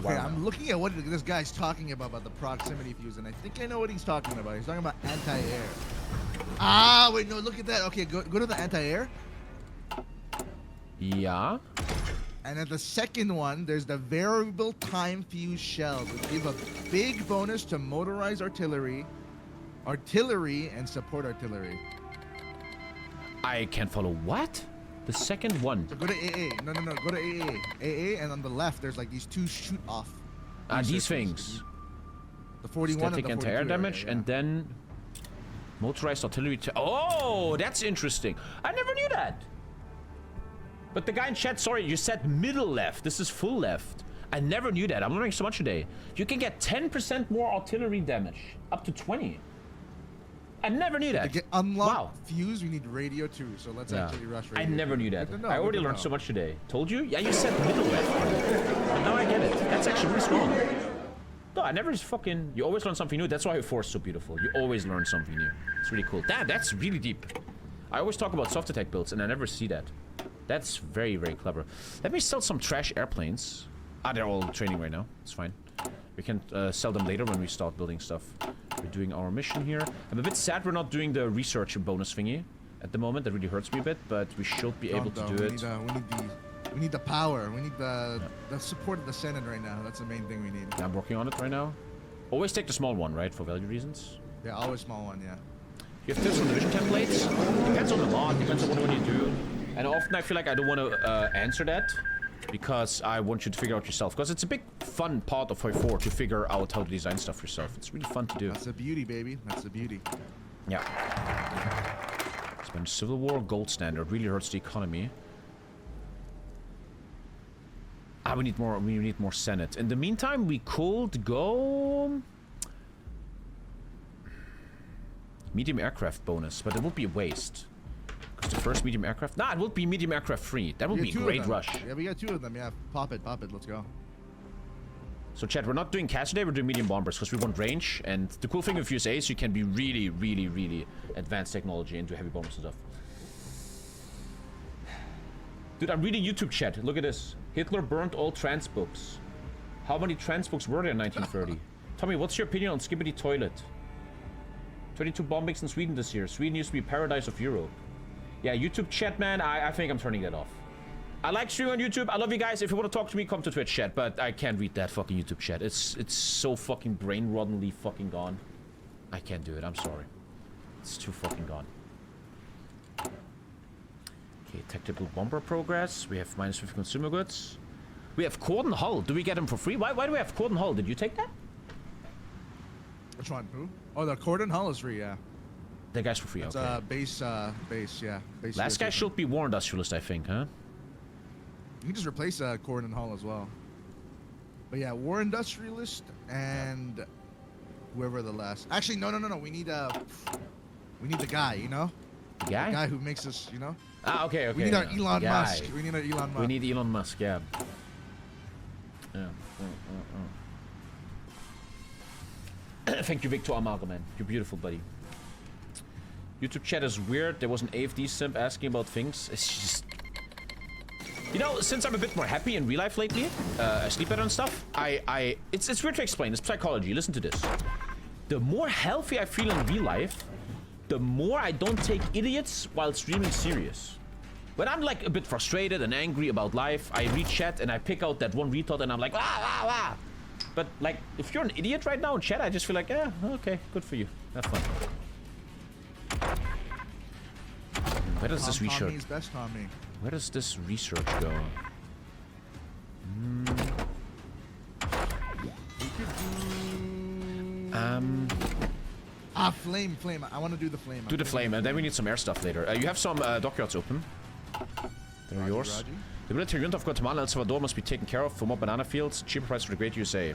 I'm looking at what this guy's talking about the proximity fuse, and I think I know what he's talking about. He's talking about anti-air. Ah, wait, no, look at that. Okay, go to the anti-air. Yeah. And at the second one, there's the variable time fuse shells, which give a big bonus to motorized artillery, and support artillery. I can't follow. What? The second one. So go to AA. No. Go to AA. AA, and on the left, there's like these two shoot off. These things. The 41 Static and the 42 anti-air damage, and then motorized artillery. Oh, that's interesting. I never knew that. But the guy in chat, sorry, you said middle left. This is full left. I never knew that. I'm learning so much today. You can get 10% more artillery damage. Up to 20. I never knew that. To get unlocked fuse, we need radio too. So let's actually rush radio. I never knew that. I already learned so much today. Told you? Yeah, you said middle left. But now I get it. That's actually really strong. No, I never just fucking... You always learn something new. That's why HOI4 is so beautiful. You always learn something new. It's really cool. That's really deep. I always talk about soft attack builds, and I never see that. That's very, very clever. Let me sell some trash airplanes. Ah, they're all training right now. It's fine. We can sell them later when we start building stuff. We're doing our mission here. I'm a bit sad we're not doing the research bonus thingy at the moment. That really hurts me a bit, but we should be able to do it. We need the power. We need the support of the Senate right now. That's the main thing we need. Yeah, I'm working on it right now. Always take the small one, right? For value reasons. Yeah, always small one, yeah. You have tips on division templates? Depends on the mod, depends on what you do. And often I feel like I don't want to answer that. Because I want you to figure out yourself. Because it's a big fun part of HOI4 to figure out how to design stuff yourself. It's really fun to do. That's the beauty, baby. That's the beauty. Yeah. Spend Civil War gold standard. Really hurts the economy. Ah, we need more Senate. In the meantime, we could go medium aircraft bonus, but it would be a waste. Because the first medium aircraft... Nah, it would be medium aircraft free. That would be a great rush. Yeah, we got 2 of them. Yeah, pop it. Let's go. So, chat, we're not doing CAS today. We're doing medium bombers because we want range. And the cool thing with USA is you can be really, really, really advanced technology into heavy bombers and stuff. Dude, I'm reading YouTube chat. Look at this. Hitler burned all trans books. How many trans books were there in 1930? Tommy, what's your opinion on Skibbity Toilet? 22 bombings in Sweden this year. Sweden used to be paradise of Europe. Yeah, YouTube chat, man, I think I'm turning that off. I like streaming on YouTube. I love you guys. If you want to talk to me, come to Twitch chat. But I can't read that fucking YouTube chat. It's so fucking brain-rottenly fucking gone. I can't do it. I'm sorry. It's too fucking gone. Okay, tactical bomber progress. We have -50 consumer goods. We have Cordon Hull. Do we get them for free? Why do we have Cordon Hull? Did you take that? Which one? Who? Oh, the Cordon Hull is free, yeah. The guys for free, it's, okay. Base, yeah. Base Last guy should be War Industrialist, I think, huh? You can just replace Cordon Hull as well. But yeah, War Industrialist and whoever the last... Actually, no. We need the guy, you know? The guy? The guy who makes us, you know? Ah, okay. We need our Elon Musk. We need our Elon Musk. We need Elon Musk, yeah. Thank you, Victor Amago, man. You're beautiful, buddy. YouTube chat is weird. There was an AFD simp asking about things. It's just... You know, since I'm a bit more happy in real life lately, I sleep better and stuff, it's weird to explain. It's psychology. Listen to this. The more healthy I feel in real life, the more I don't take idiots while streaming serious. When I'm like a bit frustrated and angry about life, I read chat and I pick out that one retard and I'm like, ah. But like, if you're an idiot right now in chat, I just feel like, yeah, okay, good for you. Have fun. Where does this research? Tommy's best Tommy. Where does this research go? Flame. I want to do the flame. Do the flame, and then we need some air stuff later. You have some dockyards open. They're yours. Roger. The military junta of Guatemala and El Salvador must be taken care of for more banana fields. Cheaper price for the great USA.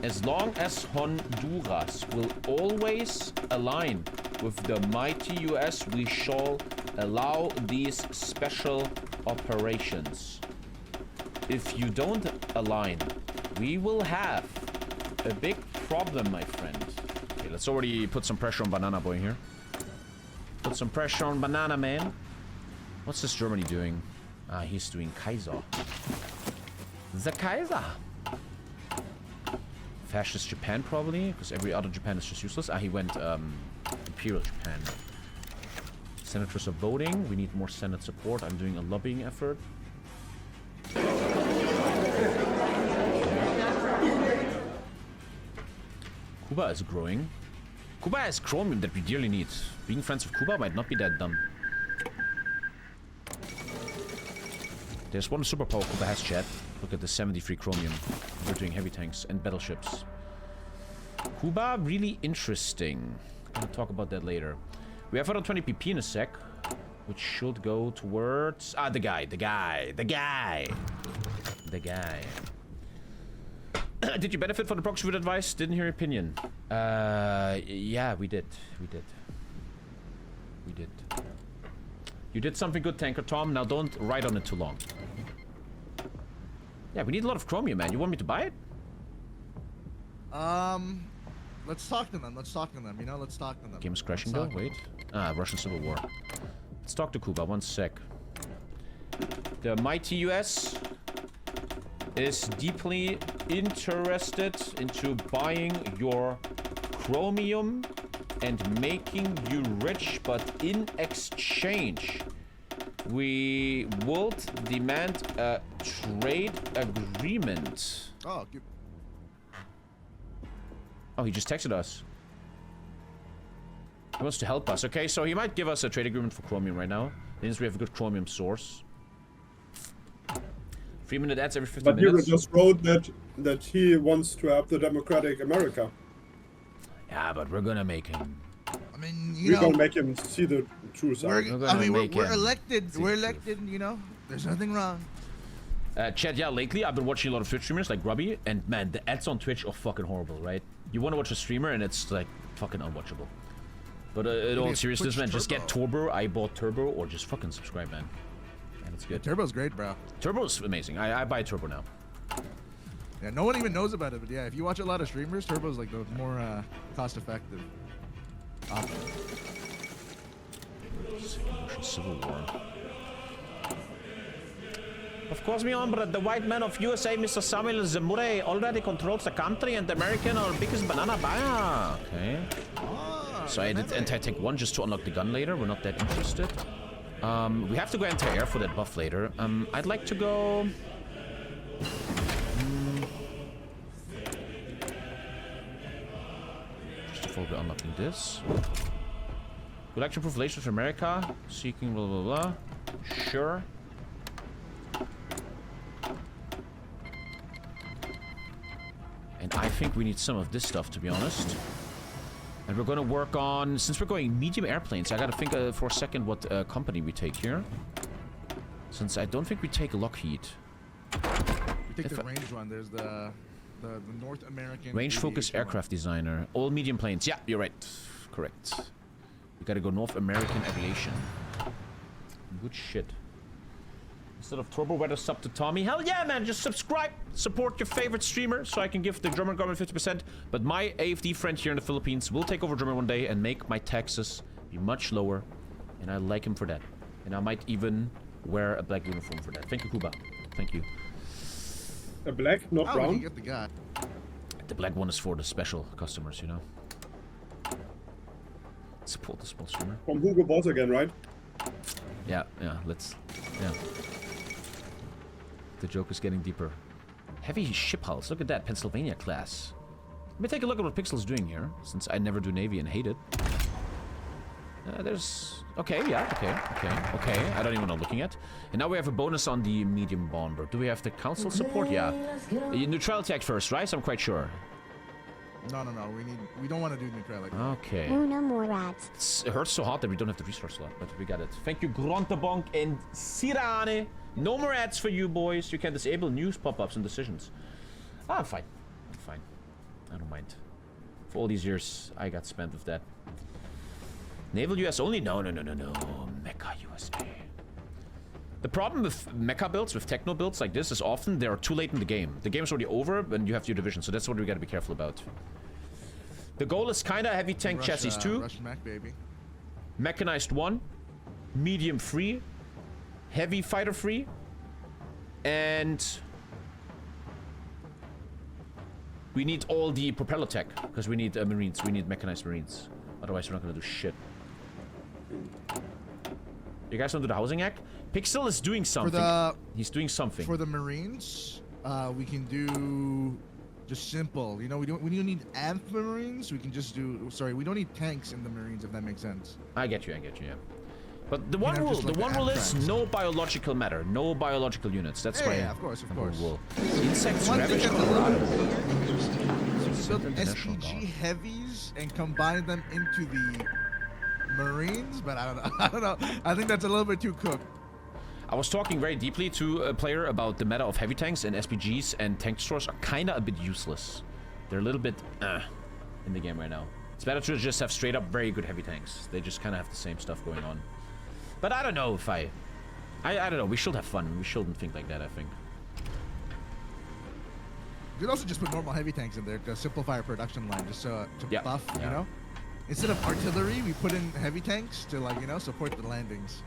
As long as Honduras will always align with the mighty US, we shall allow these special operations. If you don't align, we will have a big problem, my friend. Okay, let's already put some pressure on Banana Boy here. Put some pressure on Banana Man. What's this Germany doing? Ah, he's doing Kaiser. The Kaiser. Fascist Japan, probably, because every other Japan is just useless. Ah, he went Imperial Japan. Senators are voting. We need more Senate support. I'm doing a lobbying effort. Cuba is growing. Cuba has chromium that we dearly need. Being friends with Cuba might not be that dumb. There's one superpower Cuba has, chat. Look at the 73 chromium. We're doing heavy tanks and battleships. Cuba, really interesting. I'm gonna talk about that later. We have 120 PP in a sec, which should go towards... Ah, the guy. Did you benefit from the proxy advice? Didn't hear your opinion. Yeah, we did. You did something good, Tanker Tom. Now don't write on it too long. Yeah, we need a lot of chromium, man. You want me to buy it? let's talk to them. Let's talk to them. You know, let's talk to them. Game is crashing Let's though. talk to Wait. Ah, Russian Civil War. Let's talk to Cuba. 1 sec. The mighty US is deeply interested into buying your chromium and making you rich, but in exchange, we would demand a trade agreement. Oh, Oh, he just texted us. He wants to help us. Okay, so he might give us a trade agreement for chromium right now. Means we have a good chromium source. 3-minute ads every 50 But minutes. Hugo just wrote that he wants to help the democratic America. Yeah, but we're gonna make him. I mean, you We know, gonna make him see the true side. we're elected. see We're the elected. You know, there's nothing wrong. Chat, yeah, lately I've been watching a lot of Twitch streamers like Grubby, and man, the ads on Twitch are fucking horrible, right? You want to watch a streamer and it's like fucking unwatchable. But in all Maybe seriousness, Twitch man, just get Turbo. Turbo. I bought Turbo, or just fucking subscribe, man. And it's good. Turbo's great, bro. Turbo's amazing. I buy Turbo now. Yeah, no one even knows about it, but yeah, if you watch a lot of streamers, Turbo's like the more cost-effective option. Russian Civil War. Of course, my hombre, the white man of USA, Mr. Samuel Zemure, already controls the country, and the American are biggest banana buyer. Okay. So I did anti-tank 1 just to unlock the gun later. We're not that interested. We have to go anti-air for that buff later. I'd like to go... First of all, we're unlocking this. Would like to improve relations with America. Seeking blah blah blah. Sure. And I think we need some of this stuff, to be honest. And we're gonna work on, since we're going medium airplanes, I gotta think for a second what company we take here. Since I don't think we take Lockheed. We take If the I- range one. There's the North American Range-focused aviation one. aircraft designer. All medium planes. Yeah, you're right. Correct. We gotta go North American aviation. Good shit. Instead of Turbo Weather sub to Tommy. Hell yeah, man. Just subscribe. Support your favorite streamer so I can give the German government 50%. But my AFD friend here in the Philippines will take over German one day and make my taxes be much lower. And I like him for that. And I might even wear a black uniform for that. Thank you, Kuba. Thank you. A black, not Oh, we can brown. get the guy. The black one is for the special customers, you know. Support the small streamer. From Hugo Boss again, right? Yeah, let's... Yeah. The joke is getting deeper. Heavy ship hulls. Look at that. Pennsylvania class. Let me take a look at what Pixel's doing here, since I never do Navy and hate it. There's... Okay, yeah, okay. I don't even know what I'm looking at. And now we have a bonus on the medium bomber. Do we have the council support? Yeah. Neutrality act first, right? I'm quite sure. No. We don't want to do neutrality. Okay. No more rats. It hurts so hard that we don't have the resource slot, but we got it. Thank you, Grontebonk and Sirane. No more ads for you, boys. You can disable news pop-ups and decisions. I'm fine. I don't mind. For all these years, I got spent with that. Naval US only? No. Mecha USA. The problem with mecha builds, with techno builds like this, is often they are too late in the game. The game's already over when you have your division, so that's what we gotta be careful about. The goal is kinda heavy tank chassis 2. Rush Mac, baby. Mechanized 1, medium 3, heavy fighter 3, and we need all the propeller tech because we need marines. We need mechanized marines. Otherwise, we're not gonna do shit. You guys want to do the housing act? Pixel is doing something. He's doing something. For the Marines, we can do just simple. You know, we don't need Marines. We can just do. Sorry, we don't need tanks in the Marines, if that makes sense. I get you. Yeah. But the one have rule, just, like, the one rule is Amtrams. no biological matter, no biological units. That's my Yeah, of course. rule. Insects One ravage thing that's a Colorado. Build International SPG guard. heavies and combine them into the Marines, but I don't know. I think that's a little bit too cooked. I was talking very deeply to a player about the meta of heavy tanks, and SPGs and tank destroyers are kind of a bit useless. They're a little bit in the game right now. It's better to just have straight up very good heavy tanks. They just kind of have the same stuff going on. But I don't know if I don't know. We should have fun. We shouldn't think like that, I think. You could also just put normal heavy tanks in there to simplify our production line, just to buff, you know? Instead of artillery, we put in heavy tanks to, like, you know, support the landings.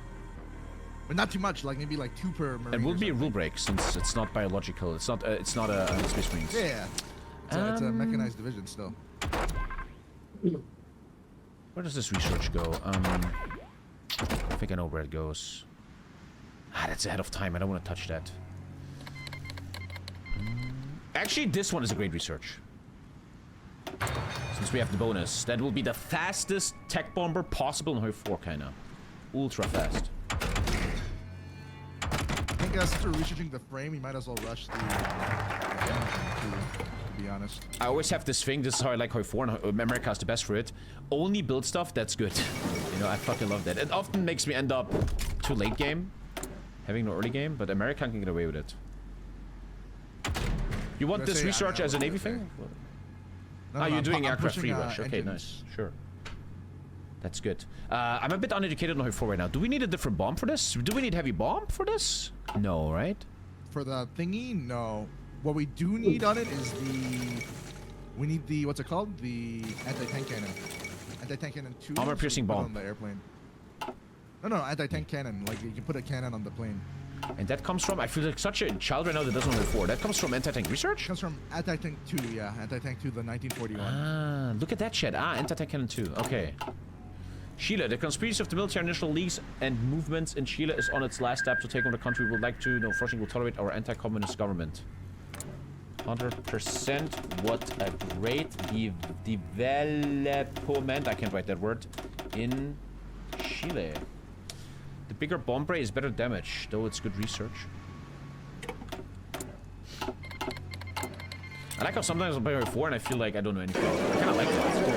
But not too much, like maybe like 2 per marine. It will be a rule break since it's not biological. It's not a Space Marines. Yeah. It's a mechanized division still. Where does this research go? I think I know where it goes. Ah, that's ahead of time. I don't want to touch that. Actually, this one is a great research. Since we have the bonus. That will be the fastest tech bomber possible in HOI4, kinda. Ultra fast. I think since we're researching the frame, we might as well rush the to be honest. I always have this thing, this is how I like HOI4, and America's the best for it. Only build stuff that's good. You know, I fucking love that. It often makes me end up too late game, having no early game, but America can get away with it. You want this research as a Navy thing? No, you're doing aircraft pushing, free rush. Okay, engines. nice. Sure. That's good. I'm a bit uneducated on HOI4 right now. Do we need a different bomb for this? Do we need heavy bomb for this? No, right? For the thingy, no. What we do need on it is we need the, what's it called? The anti-tank cannon. Anti-tank cannon 2. Armor piercing bomb. On the airplane. No, anti-tank cannon. Like, you can put a cannon on the plane. And that comes from, I feel like such a child right now that doesn't know HOI4. That comes from anti-tank research? It comes from anti-tank 2, yeah. Anti-tank 2, the 1941. Ah, look at that shit. Ah, anti-tank cannon 2. Okay. Chile. The conspiracy of the military national leagues and movements in Chile is on its last step to take over the country. We would like to, no forcing will tolerate our anti-communist government. 100%. What a great development. I can't write that word. In Chile. The bigger bomb ray is better damage, though it's good research. I like how sometimes I'm playing HOI4 and I feel like I don't know anything. I kind of like that. It's cool.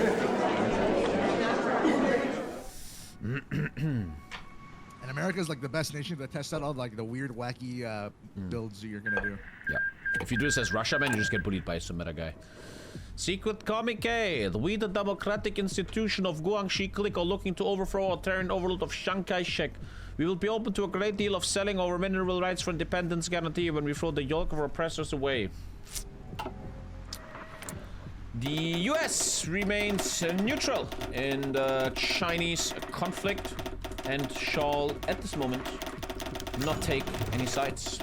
And America is like the best nation to test out all like the weird, wacky builds that you're gonna do. Yeah. If you do this as Russia, man, you just get bullied by some meta guy. Secret TommyKay. We, the democratic institution of Guangxi clique, are looking to overthrow our tyrant overlord of Chiang Kai-shek. We will be open to a great deal of selling our mineral rights for independence guarantee when we throw the yoke of our oppressors away. The US remains neutral in the Chinese conflict and shall, at this moment, not take any sides.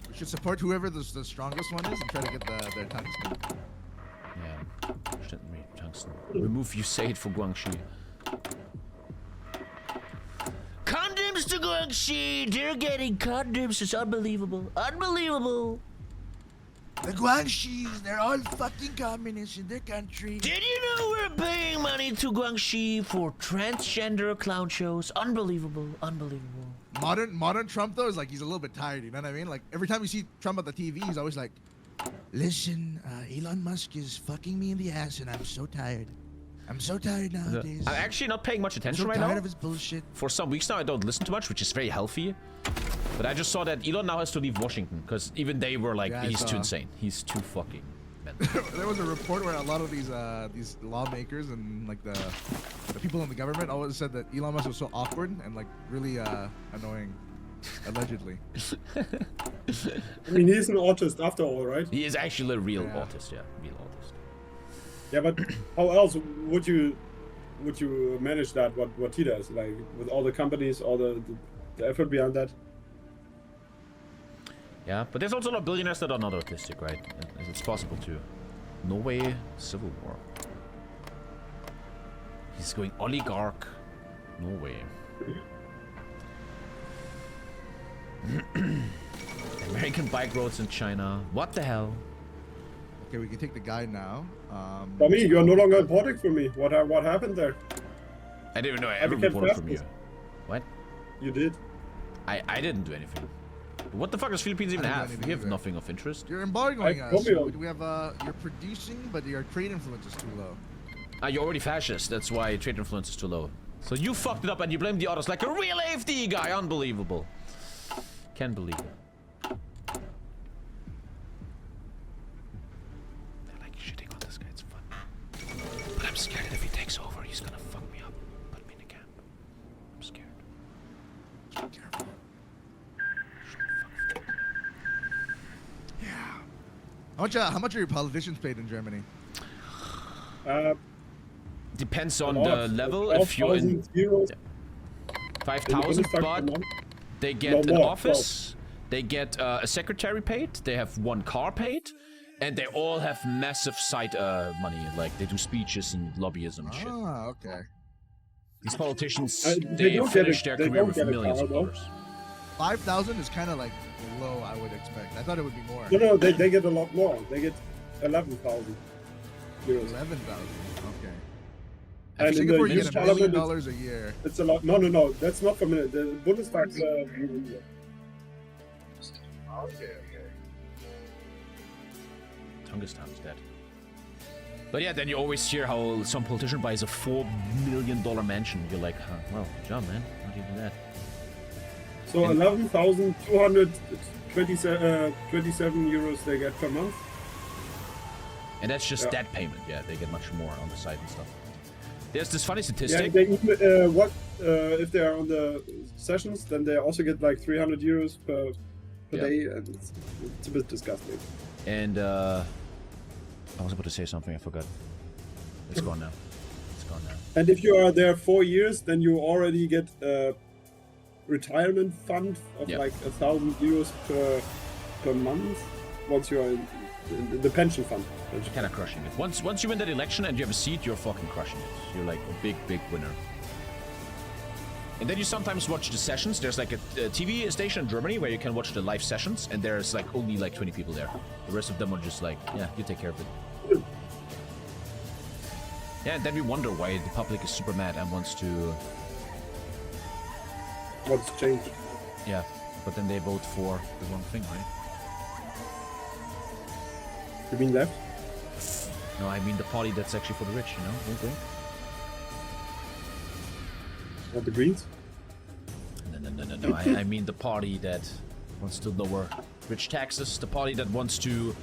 We should support whoever the strongest one is and try to get their tungsten. Yeah, shouldn't we? Tungsten. Remove USAID for Guangxi. Condoms to Guangxi! They're getting condoms. It's unbelievable. Unbelievable. The Guangxis, they're all fucking communists in their country. Did you know we're paying money to Guangxi for transgender clown shows? Unbelievable. Unbelievable. Modern Trump though is like he's a little bit tired, you know what I mean? Like every time you see Trump on the TV, he's always like, "Listen, Elon Musk is fucking me in the ass, and I'm so tired. I'm so tired nowadays. I'm actually not paying much attention I'm so right tired now. of his bullshit." For some weeks now, I don't listen too much, which is very healthy. But I just saw that Elon now has to leave Washington because even they were like, Yeah, he's too insane. He's too fucking mental. There was a report where a lot of these lawmakers and like the people in the government always said that Elon Musk was so awkward and like really annoying, allegedly. I mean, he's an autist after all, right? He is actually a real autist, yeah, real autist. Yeah, but how else would you manage that? What he does, like with all the companies, all the effort behind that? Yeah, but there's also a lot of billionaires that are not autistic, right? It's possible too. Norway civil war. He's going oligarch. Norway. American bike roads in China. What the hell? Okay, we can take the guy now. Tommy, you are no longer importing for me. What happened there? I didn't even know I ever became reported from you. fastest. What? You did. I didn't do anything. What the fuck does Philippines even I didn't do have? anything We have either. nothing of interest. You're embargoing us. Romeo. We have you're producing, but your trade influence is too low. You're already fascist. That's why trade influence is too low. So you fucked it up and you blame the others like a real AFD guy. Unbelievable. Can't believe it. I like shitting on this guy. It's fun. But I'm scared that if he takes over, he's gonna fuck me up. Put me in a camp. I'm scared. Careful. Shouldn't fuck with him. Yeah. How much are your politicians paid in Germany? Depends on the level. If you're in 5,000, but they get an office, they get a secretary paid, they have one car paid, and they all have massive side money. Like they do speeches and lobbyism and shit. Ah, okay. These politicians, they finish their career with millions of dollars. 5,000 is kind of like low, I would expect. I thought it would be more. No, they get a lot more. They get 11,000 euros. 11,000. Okay. And in Singapore, the you youth get $1 million parliament, a year. it's a lot. No, that's not for me. The Bundestag's. Okay. Tungustan's dead. But yeah, then you always hear how some politician buys a $4 million mansion. You're like, huh, well, good job, man. How do you do that? So 11,227 euros they get per month. And that's just that payment. Yeah, they get much more on the side and stuff. There's this funny Yeah, statistic. they even, if they are on the sessions, then they also get like 300 euros per day, and it's a bit disgusting. And I was about to say something, I forgot. It's gone now. It's gone now. And if you are there 4 years, then you already get a retirement fund of like 1,000 euros per month. Once you are in the pension fund. You're kind of crushing it. Once you win that election and you have a seat, you're fucking crushing it. You're like a big winner. And then you sometimes watch the sessions. There's like a TV station in Germany where you can watch the live sessions, and there's like only like 20 people there. The rest of them are just like, yeah, you take care of it. Yeah, and then we wonder why the public is super mad and wants to change. Yeah, but then they vote for the wrong thing, right? You mean left? No, I mean the party that's actually for the rich, you know? Wink, wink. Not the Greens? No. I mean the party that wants to lower rich taxes, the party that wants to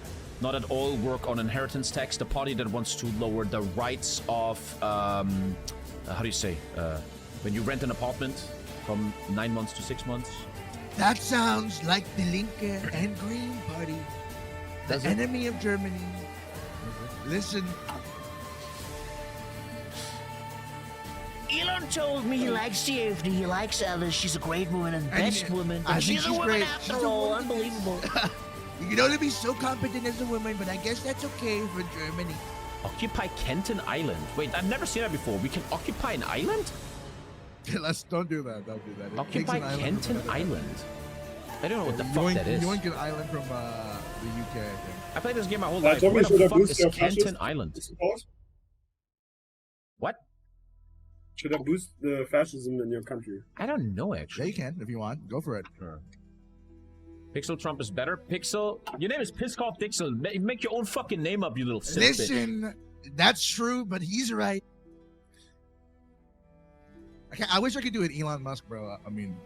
not at all work on inheritance tax, the party that wants to lower the rights of, how do you say, when you rent an apartment from 9 months to 6 months. That sounds like the Linke and Green Party. The enemy of Germany. Listen. Elon told me he likes the AFD, he likes Alice, she's a great woman and best woman. But she's a woman after all, unbelievable. You can only be so competent as a woman, but I guess that's okay for Germany. Occupy Kenton Island. Wait, I've never seen that before. We can occupy an island? Don't do that. Don't do that. Occupy Kenton Island. I don't know what the fuck that is. Yoink an island from the UK, I think. I played this game my whole life. Where the fuck is Kenton Island? What? Should I boost the fascism in your country? I don't know, actually. Yeah, you can, if you want. Go for it. Sure. Pixel Trump is better. Pixel, your name is Piscoff Pixel. Make your own fucking name up, you little silly Listen, bitch. That's true, but he's right. I wish I could do it, Elon Musk, bro. I mean,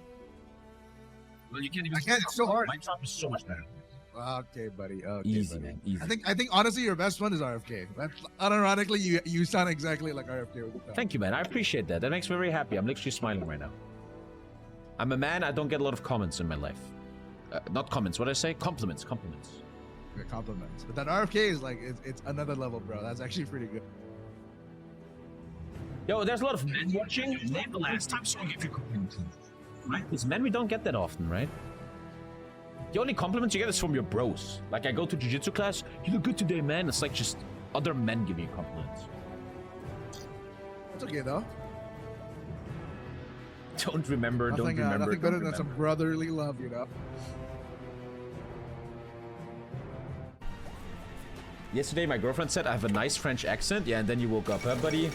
well, you can't even. I can't. It's so hard. My Trump is so much better. Okay, buddy. Okay, easy, buddy. man. Easy. I think honestly, your best one is RFK. That's unironically, you sound exactly like RFK. Thank you, man. I appreciate that. That makes me very happy. I'm literally smiling right now. I'm a man. I don't get a lot of comments in my life. Not comments. What did I say? Compliments. Compliments. Yeah, compliments. But that RFK is like it's another level, bro. That's actually pretty good. Yo, there's a lot of men watching. Name the last time someone gave you compliments. Right? Because men, we don't get that often, right? The only compliments you get is from your bros. Like, I go to jiu-jitsu class, you look good today, man. It's like just other men giving you compliments. It's okay, though. Don't remember, nothing better than some brotherly love, you know? Yesterday, my girlfriend said I have a nice French accent. Yeah, and then you woke up, huh, buddy?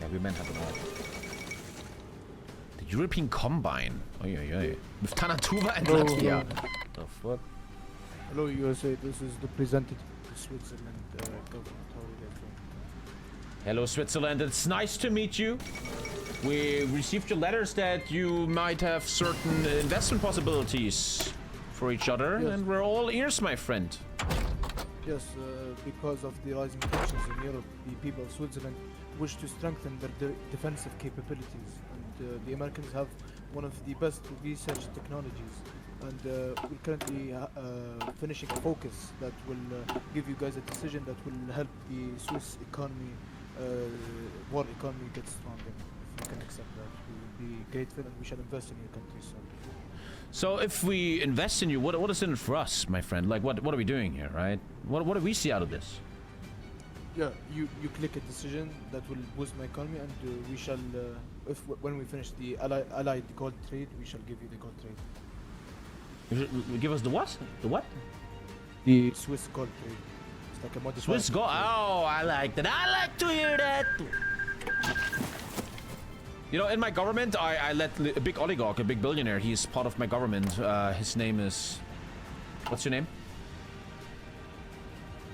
Yeah, we men have it all. The European Combine. Oi, oi, oi. With Tanatuva and Latvia. The fuck? Hello, USA. This is the representative to Switzerland government. How are you guys doing? Hello, Switzerland. It's nice to meet you. We received your letters that you might have certain investment possibilities for each other, yes. And we're all ears, my friend. Yes, because of the rising tensions in Europe, the people of Switzerland wish to strengthen their defensive capabilities, and the Americans have one of the best research technologies and we're currently finishing a focus that will give you guys a decision that will help the Swiss economy, war economy, get stronger. If you can accept that, we will be grateful, and we shall invest in your country. So if we invest in you, what is in it for us, my friend? Like, what are we doing here, right? What do we see out of this? Yeah, you click a decision that will boost my economy, and we shall, when we finish the allied gold trade, we shall give you the gold trade. Give us the what? The what? The Swiss gold trade. It's like a modified Swiss gold. Oh, I like that. I like to hear that. You know, in my government, I let a big oligarch, a big billionaire. He's part of my government. His name is. What's your name?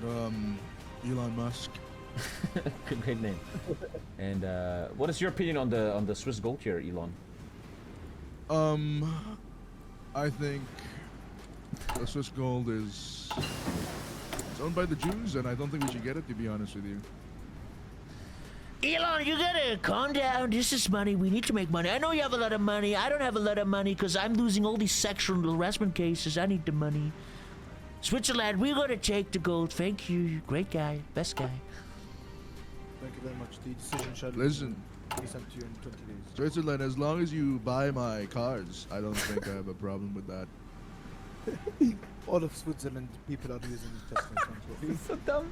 Elon Musk. Great name. And what is your opinion on the Swiss gold here, Elon? I think the Swiss gold is it's owned by the Jews, and I don't think we should get it, to be honest with you. Elon, you gotta calm down. This is money. We need to make money. I know you have a lot of money. I don't have a lot of money because I'm losing all these sexual harassment cases. I need the money. Switzerland, we're gonna take the gold. Thank you. Great guy. Best guy. Thank you very much. The decision shall Listen, be sent to you in 20 days. Switzerland, as long as you buy my cars, I don't think I have a problem with that. All of Switzerland people are using Tesla transport. So dumb.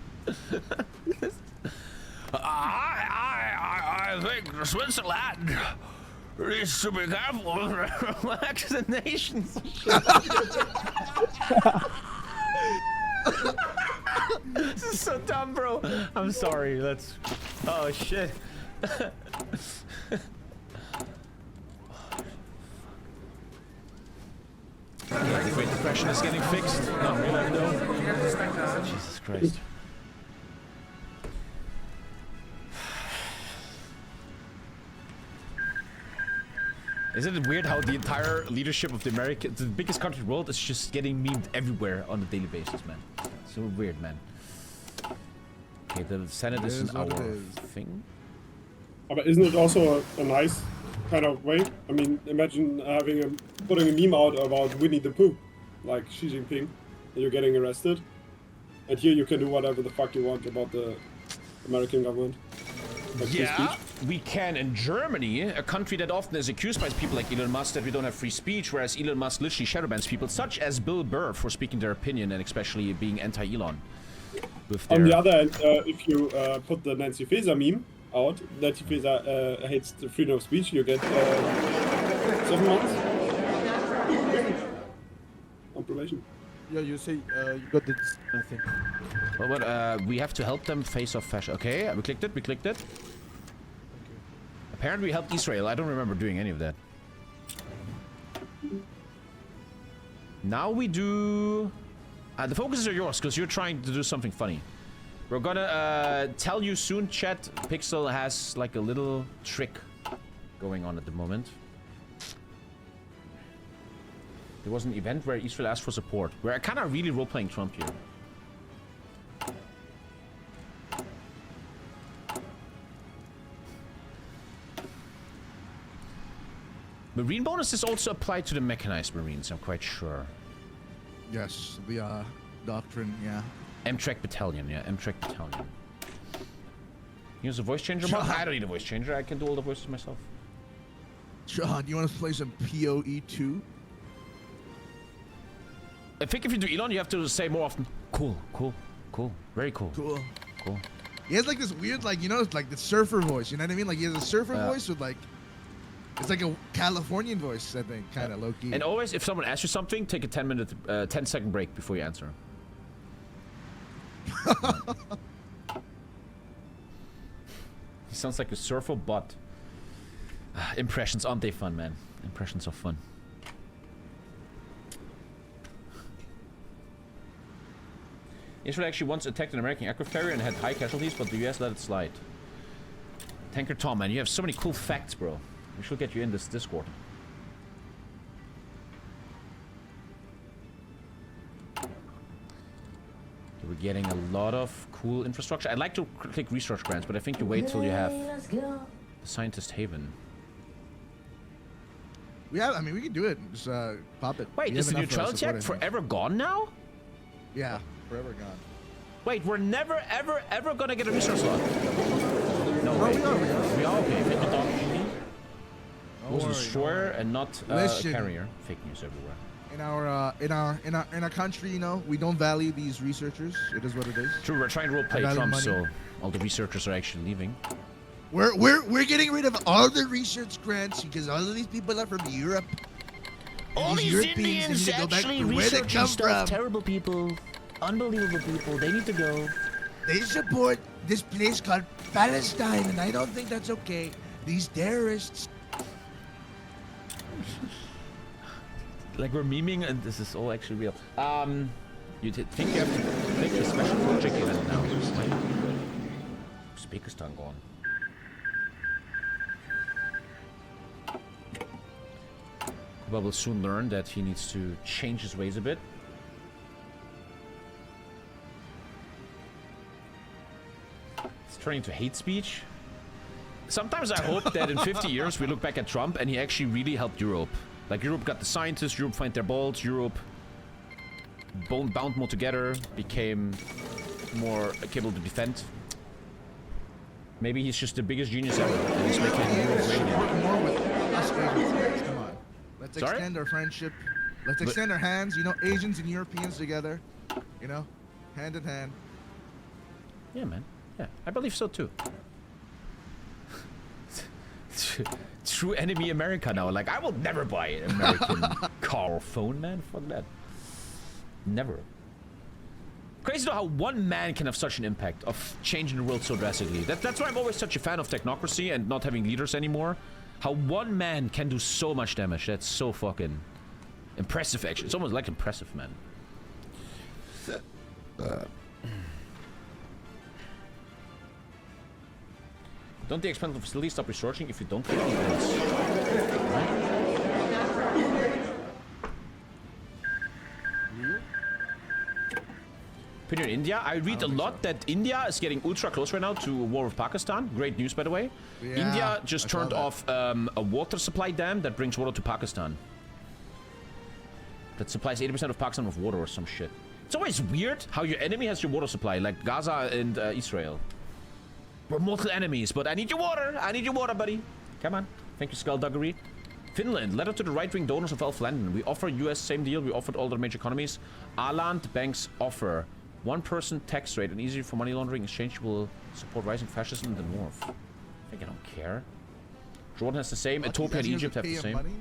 I think Switzerland needs to be careful with vaccinations. This is so dumb, bro. I'm sorry. Let's. Oh shit. Yeah, the Great Depression is getting fixed. Not really, no. Jesus Christ. Isn't it weird how the entire leadership of the biggest country in the world, is just getting memed everywhere on a daily basis, man? So weird, man. Okay, the Senate is an hour thing. But isn't it also a nice kind of way? I mean, imagine putting a meme out about Winnie the Pooh, like Xi Jinping, and you're getting arrested. And here you can do whatever the fuck you want about the American government. Like yeah, we can in Germany, a country that often is accused by people like Elon Musk that we don't have free speech, whereas Elon Musk literally shadowbans people, such as Bill Burr, for speaking their opinion and especially being anti-Elon. On the other hand, if you put the Nancy Faeser meme out, Nancy Faeser hates the freedom of speech, you get 7 months on probation. Yeah, you say you got this, I think. Well, but we have to help them face off fashion. Okay, we clicked it, we clicked it. Okay. Apparently we helped Israel. I don't remember doing any of that. Now we do... the focuses are yours, because you're trying to do something funny. We're gonna tell you soon, chat. Pixel has like a little trick going on at the moment. There was an event where Israel asked for support. We're kind of really role-playing Trump here. Marine bonuses also apply to the mechanized Marines, I'm quite sure. Yes, the doctrine, yeah. Amtrak Battalion, yeah, Amtrak Battalion. Use a voice changer mod? I don't need a voice changer, I can do all the voices myself. Sean, you want to play some PoE 2? I think if you do Elon, you have to say more often, cool, cool, cool, very cool. Cool. Cool. He has like this weird, like, you know, like the surfer voice, you know what I mean? Like he has a surfer voice with like, it's like a Californian voice, I think, kind of low-key. And always, if someone asks you something, take a 10-second break before you answer. He sounds like a surfer, but impressions, aren't they fun, man? Impressions are fun. Israel actually once attacked an American aircraft carrier and had high casualties, but the US let it slide. Tanker Tom, man, you have so many cool facts, bro. We should get you in this Discord. We're getting a lot of cool infrastructure. I'd like to click research grants, but I think you wait till you have the Scientist Haven. We have. I mean, we can do it. Just pop it. Wait, We is have the enough, neutrality support, act I think. forever gone now? Yeah, forever gone. Wait, we're never, ever, ever gonna get a resource lot. No Oh, way. we are. We are okay. Fake dog GG. Don't Was a worry, destroyer and not a Listen. carrier. Fake news everywhere. In our country, you know, we don't value these researchers. It is what it is. True, we're trying to roleplay value Trump, money. so all the researchers are actually leaving. We're getting rid of all the research grants because all of these people are from Europe. And All these Europeans Indians need to go back actually to where they researching come stuff. from. Terrible people. Unbelievable people. They need to go. They support this place called Palestine, and I don't think that's okay. These terrorists. Like we're memeing, and this is all actually real. You think you have to make a special project event now? Uzbekistan gone. Kuba will soon learn that he needs to change his ways a bit. It's turning into hate speech. Sometimes I hope that in 50 years we look back at Trump and he actually really helped Europe. Like Europe got the scientists, Europe find their balls, Europe bound more together, became more capable to defend. Maybe he's just the biggest genius ever, and he's making Europe great again. Work more with us Asians. Come on. Let's Sorry? extend our friendship. Let's extend our hands, you know, Asians and Europeans together. You know, hand in hand. Yeah, man. Yeah, I believe so too. True enemy America now. Like, I will never buy an American car or phone, man. Fuck that. Never. Crazy though how one man can have such an impact of changing the world so drastically. That's why I'm always such a fan of technocracy and not having leaders anymore. How one man can do so much damage. That's so fucking impressive, actually. It's almost like impressive, man. Don't the expendable facilities stop researching if you don't get events? Opinion in India. I read a lot that India is getting ultra close right now to a war with Pakistan. Great news, by the way. Yeah, India just I saw turned that. off a water supply dam that brings water to Pakistan. That supplies 80% of Pakistan with water or some shit. It's always weird how your enemy has your water supply, like Gaza and Israel. We're mortal enemies, but I need your water. I need your water, buddy. Come on. Thank you, Skullduggery. Finland, letter to the right-wing donors of Elf London. We offer US same deal. We offered all the major economies. Aland banks offer 1% tax rate and easy for money laundering. Exchange will support rising fascism in the north. I think I don't care. Jordan has the same. Ethiopia and Egypt have the same. Money?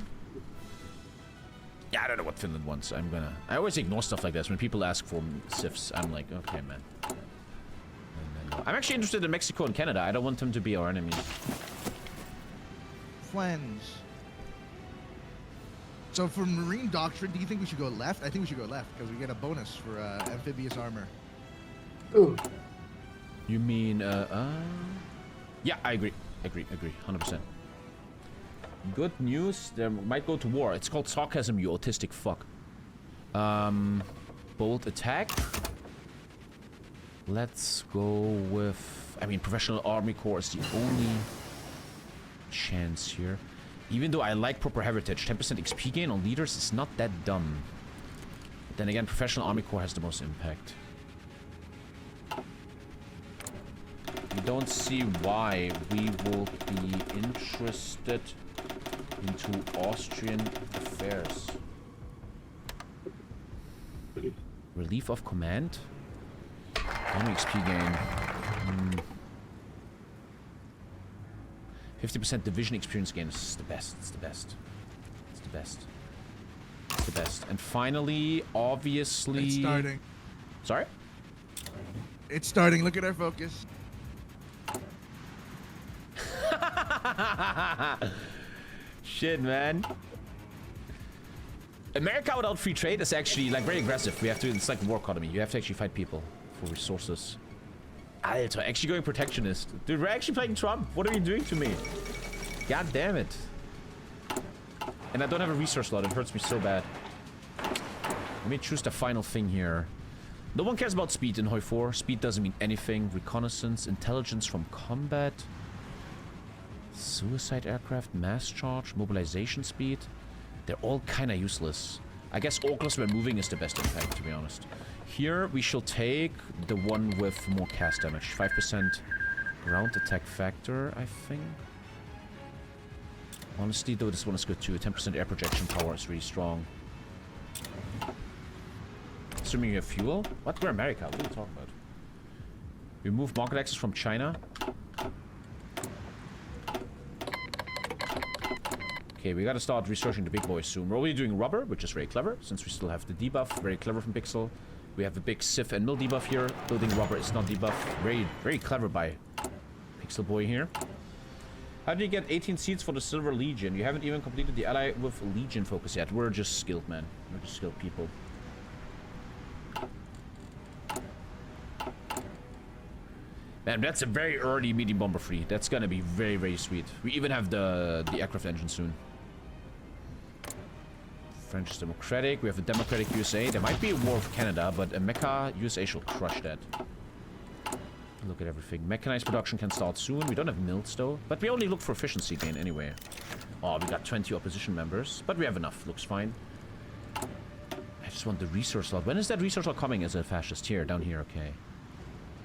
Yeah, I don't know what Finland wants. I always ignore stuff like this. When people ask for SIFs, I'm like, okay, man. I'm actually interested in Mexico and Canada. I don't want them to be our enemies. Friends. So for Marine Doctrine, do you think we should go left? I think we should go left because we get a bonus for amphibious armor. Ooh. You mean, yeah, I agree. Agree. 100%. Good news. They might go to war. It's called sarcasm, you autistic fuck. Bold attack. Let's go with... I mean, Professional Army Corps is the only chance here. Even though I like proper heritage, 10% XP gain on leaders is not that dumb. But then again, Professional Army Corps has the most impact. We don't see why we will be interested into Austrian affairs. Relief of command? Army XP gain. 50% division experience gain is the best. It's the best. It's the best. It's the best. And finally, obviously... It's starting. Sorry? It's starting. Look at our focus. Shit, man. America without free trade is actually like very aggressive. We have to, it's like a war economy. You have to actually fight people for resources. Alter, actually going protectionist. Dude, we're actually playing Trump. What are you doing to me? God damn it. And I don't have a resource slot. It hurts me so bad. Let me choose the final thing here. No one cares about speed in HOI4. Speed doesn't mean anything. Reconnaissance, intelligence from combat. Suicide aircraft, mass charge, mobilization speed. They're all kind of useless. I guess Orclas when moving is the best impact, to be honest. Here, we shall take the one with more cast damage. 5% ground attack factor, I think. Honestly, though, this one is good too. 10% air projection power is really strong. Assuming you have fuel? What? We're America. What are you talking about? Remove market access from China. Okay, we gotta start researching the big boys soon. We're already doing rubber, which is very clever, since we still have the debuff. Very clever from Pixel. We have a big Sif and Mill debuff here. Building rubber is not debuff. Very, very clever by Pixel Boy here. How do you get 18 seats for the Silver Legion? You haven't even completed the ally with Legion focus yet. We're just skilled, man. We're just skilled people. Man, that's a very early medium bomber free. That's gonna be very, very sweet. We even have the aircraft engine soon. French is democratic. We have a democratic USA. There might be a war with Canada, but a mecha USA shall crush that. Look at everything. Mechanized production can start soon. We don't have mills though, but we only look for efficiency gain anyway. Oh, we got 20 opposition members, but we have enough. Looks fine. I just want the research slot. When is that research slot coming as a fascist? Here, down here, okay.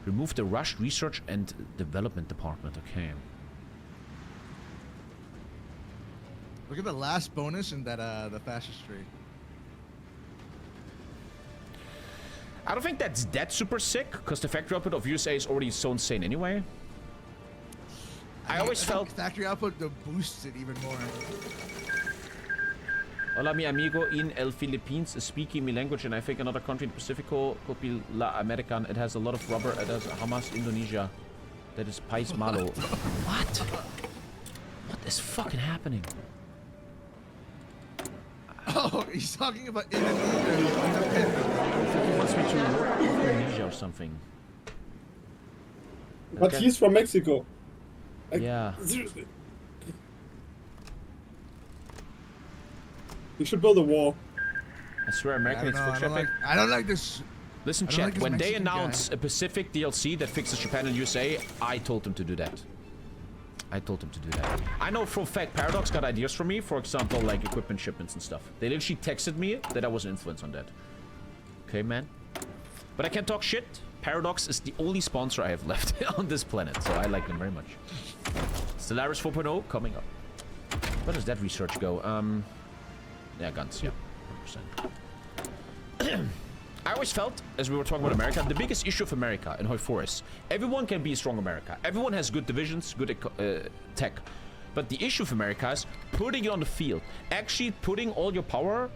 Remove the rushed research and development department, okay. Look at the last bonus in that the fascist tree. I don't think that's that super sick, because the factory output of USA is already so insane anyway. I always felt... Factory output boosts it even more. Hola mi amigo in el Philippines is speaking my language, and I think another country in the Pacifico could be La American. It has a lot of rubber. It has Hamas, Indonesia. That is Pais Malo. What? What is fucking happening? Oh, he's talking about Indonesia. He wants me to work in Indonesia or something. But Okay. he's from Mexico. Yeah. Seriously. We should build a wall. I swear, American is full shipping. I don't like this. Listen, I don't chat, like this when they Mexican announce guy. a Pacific DLC that fixes Japan and USA, I told them to do that. I told them to do that. I know for a fact Paradox got ideas for me, for example, like equipment shipments and stuff. They literally texted me that I was an influence on that. Okay, man? But I can't talk shit. Paradox is the only sponsor I have left on this planet, so I like them very much. Stellaris 4.0 coming up. Where does that research go? Yeah, guns, yeah. 100%. I always felt, as we were talking about America, the biggest issue of America in HOI4 is everyone can be a strong America. Everyone has good divisions, good tech. But the issue of America is putting it on the field. Actually putting all your power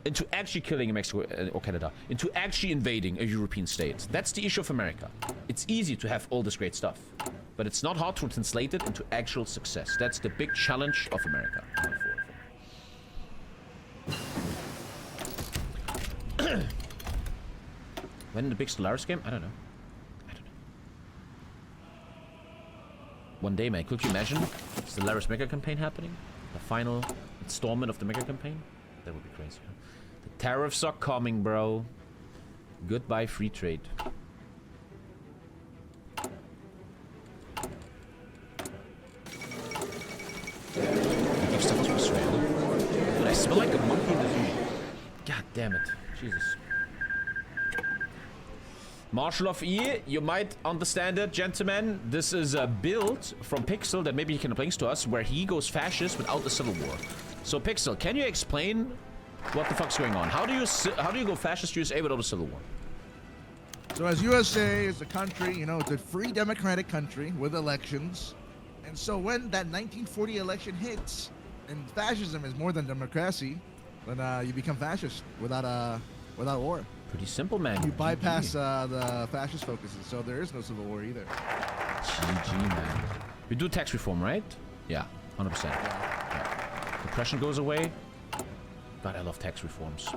into actually killing Mexico or Canada. Into actually invading a European state. That's the issue of America. It's easy to have all this great stuff. But it's not hard to translate it into actual success. That's the big challenge of America. When the big Stellaris game? I don't know. One day, man. Could you imagine Stellaris mega campaign happening? The final installment of the mega campaign? That would be crazy. Huh? The tariffs are coming, bro. Goodbye, free trade. Give stuff to Israel. Dude, I smell like a monkey in the zoo. God damn it. Jesus. Marshal of E, you might understand it, gentlemen. This is a build from Pixel that maybe he can bring to us where he goes fascist without a civil war. So Pixel, can you explain what the fuck's going on? How do you go fascist USA without a civil war? So as USA is a country, you know, it's a free democratic country with elections. And so when that 1940 election hits, and fascism is more than democracy, then you become fascist without war. Pretty simple, man. You bypass the fascist focuses, so there is no civil war either. GG, man. We do tax reform, right? Yeah, 100%. Yeah. Repression goes away. God, I love tax reforms.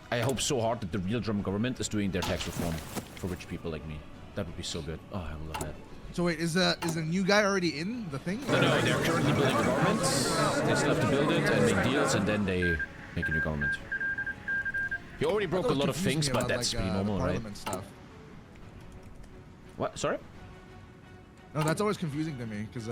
I hope so hard that the real German government is doing their tax reform for rich people like me. That would be so good. Oh, I would love that. So wait, is the new guy already in the thing? No, they're currently building a government. They still have to build it and make deals, and then they make a new government. He already broke a lot of things, but that's pretty normal, right? Stuff. What? Sorry? No, that's always confusing to me because,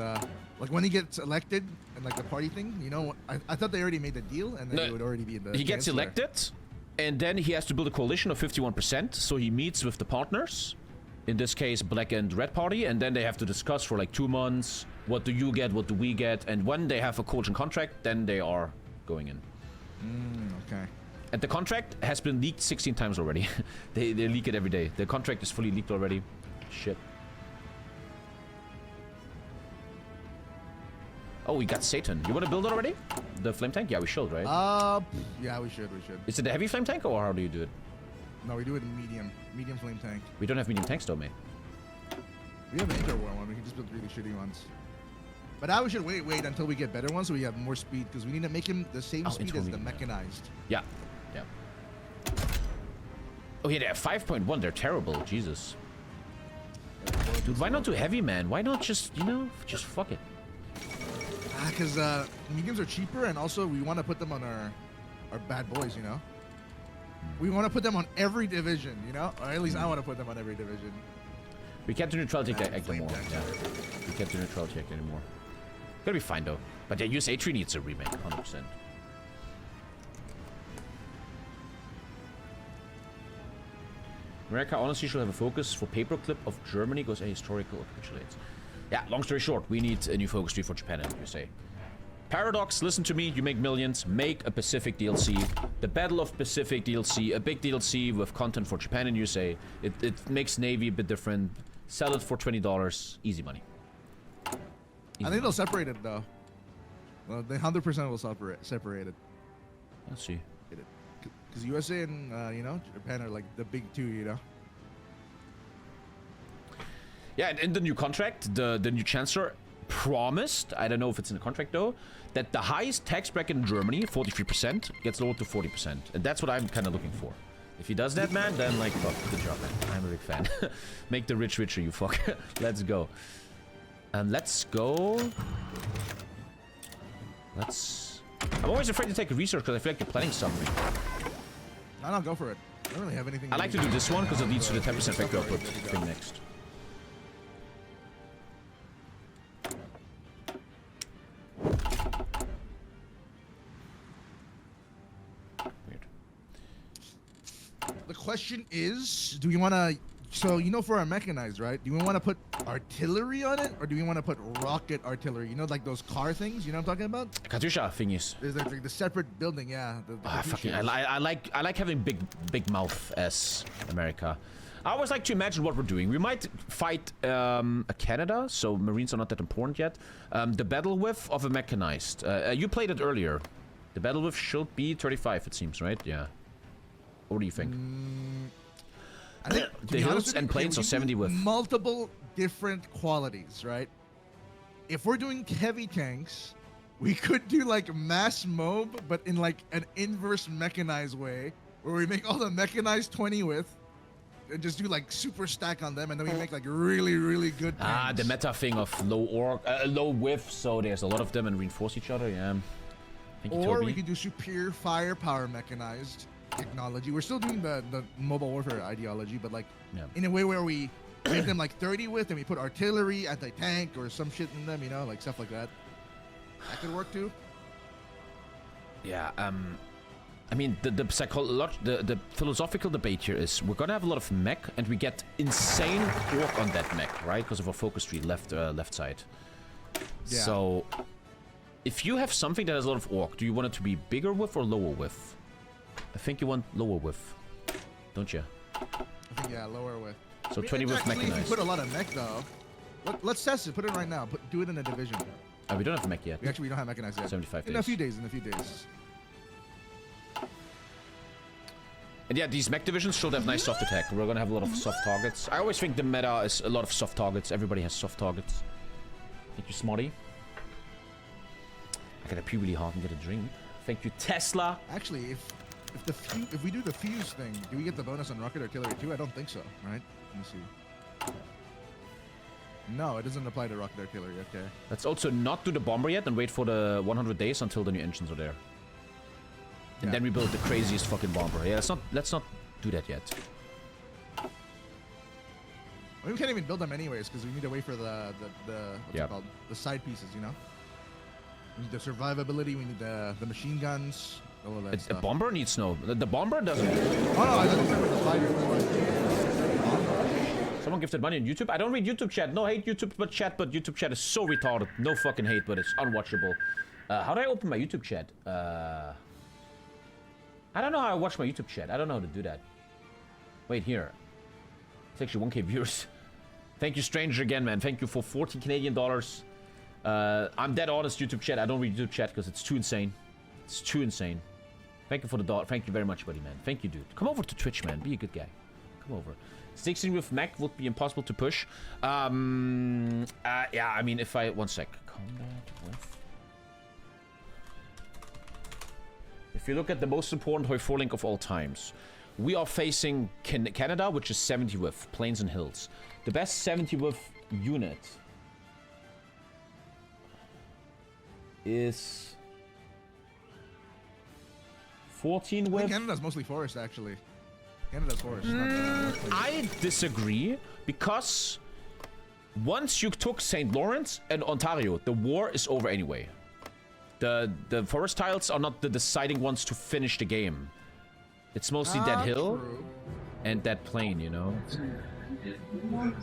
like, when he gets elected and like the party thing, you know, I thought they already made the deal and then No, he would already be the. He gets chancellor. elected, and then he has to build a coalition of 51%. So he meets with the partners, in this case, Black and Red Party, and then they have to discuss for like 2 months. What do you get? What do we get? And when they have a coalition contract, then they are going in. Okay. And the contract has been leaked 16 times already. they leak it every day. The contract is fully leaked already. Shit. Oh, we got Satan. You want to build it already? The flame tank? Yeah, we should, right? Yeah, we should. Is it a heavy flame tank, or how do you do it? No, we do it in medium flame tank. We don't have medium tanks though, mate. We have an interwar one. We can just build really shitty ones. But now we should wait until we get better ones so we have more speed because we need to make him the same speed as the mechanized. Yeah. Yeah. Oh yeah, they're 5.1. They're terrible. Jesus. Dude, why not do heavy, man? Why not just, you know, just fuck it? Because mediums are cheaper, and also we want to put them on our bad boys, you know? We want to put them on every division, you know? Or at least I want to put them on every division. We can't do neutrality act anymore. Yeah. We can't do neutrality act anymore. Gonna be fine, though. But yeah, USA 3 needs a remake, 100%. America honestly should have a focus for paperclip of Germany goes ahistorical or capitulates. Yeah, long story short, we need a new focus tree for Japan and USA. Paradox, listen to me, you make millions, make a Pacific DLC. The Battle of Pacific DLC, a big DLC with content for Japan and USA. It makes Navy a bit different. Sell it for $20, easy money. I think they'll separate it, though. Well, they 100% will separate it. Let's see. Because USA and, you know, Japan are like the big two, you know? Yeah, and in the new contract, the new chancellor promised, I don't know if it's in the contract though, that the highest tax bracket in Germany, 43%, gets lowered to 40%. And that's what I'm kind of looking for. If he does that, man, then like, fuck, good job, man. I'm a big fan. Make the rich richer, you fuck. Let's go. And let's go. I'm always afraid to take a research because I feel like you're planning something. No, go for it. I don't really have anything. I like to do this one because it leads to the 10% factor output thing next. Weird. The question is, do we want to... So, you know, for our mechanized, right? Do we want to put artillery on it, or do we want to put rocket artillery? You know, like those car things? You know what I'm talking about? Katyusha thingies. There's like the separate building, yeah. I like having big mouth as America. I always like to imagine what we're doing. We might fight a Canada, so Marines are not that important yet. The battle width of a mechanized. You played it earlier. The battle width should be 35, it seems, right? Yeah. What do you think? I think the hills and plains are 70 width. Multiple different qualities, right? If we're doing heavy tanks, we could do like mass mob, but in like an inverse mechanized way, where we make all the mechanized 20 width, and just do like super stack on them, and then we make like really good tanks. The meta thing of low width, so there's a lot of them and reinforce each other. Yeah. Thank you, or Toby. we could do superior firepower mechanized technology. We're still doing the mobile warfare ideology, but like in a way where we make them like 30 width and we put artillery, anti-tank, or some shit in them, you know, like stuff like that. That could work too. Yeah, I mean, the philosophical debate here is we're gonna have a lot of mech, and we get insane work on that mech, right? Because of our focus tree left side. Yeah. So, if you have something that has a lot of orc, do you want it to be bigger width or lower width? I think you want lower width, don't you? I think, yeah, lower width. So 20 width mechanized. If you put a lot of mech though, let's test it. Put it right now. Do it in a division. We don't have mech yet. We don't have mechanized yet. 75 days. In a few days. And yeah, these mech divisions should have nice soft attack. We're gonna have a lot of soft targets. I always think the meta is a lot of soft targets. Everybody has soft targets. Thank you, Smarty. I gotta pee really hard and get a drink. Thank you, Tesla. Actually, if we do the fuse thing, do we get the bonus on rocket artillery too? I don't think so, right? Let me see. No, it doesn't apply to rocket artillery. Okay. Let's also not do the bomber yet and wait for the 100 days until the new engines are there. And then we build the craziest fucking bomber. Yeah, let's not do that yet. We can't even build them anyways because we need to wait for the what's it called? The side pieces, you know. We need the survivability. We need the machine guns. All of that stuff. The bomber needs no. The bomber doesn't. Oh no, I thought it was the Someone gifted money on YouTube. I don't read YouTube chat. No hate YouTube but YouTube chat is so retarded. No fucking hate, but it's unwatchable. How do I open my YouTube chat? I don't know how I watch my YouTube chat. I don't know how to do that. Wait, here. It's actually 1K viewers. Thank you, stranger, again, man. Thank you for 40 Canadian dollars. I'm dead honest, YouTube chat. I don't read YouTube chat because it's too insane. It's too insane. Thank you for the dollar. Thank you very much, buddy, man. Thank you, dude. Come over to Twitch, man. Be a good guy. Come over. 16 with mech would be impossible to push. Yeah, I mean, if I... One sec. Combat with... If you look at the most important HOI4 link of all times, we are facing Canada, which is 70 with plains and hills. The best 70 with unit is 14 with... Canada's mostly forest, actually. Canada's forest. I disagree, because once you took St. Lawrence and Ontario, the war is over anyway. The forest tiles are not the deciding ones to finish the game. It's mostly that hill and that plain, you know?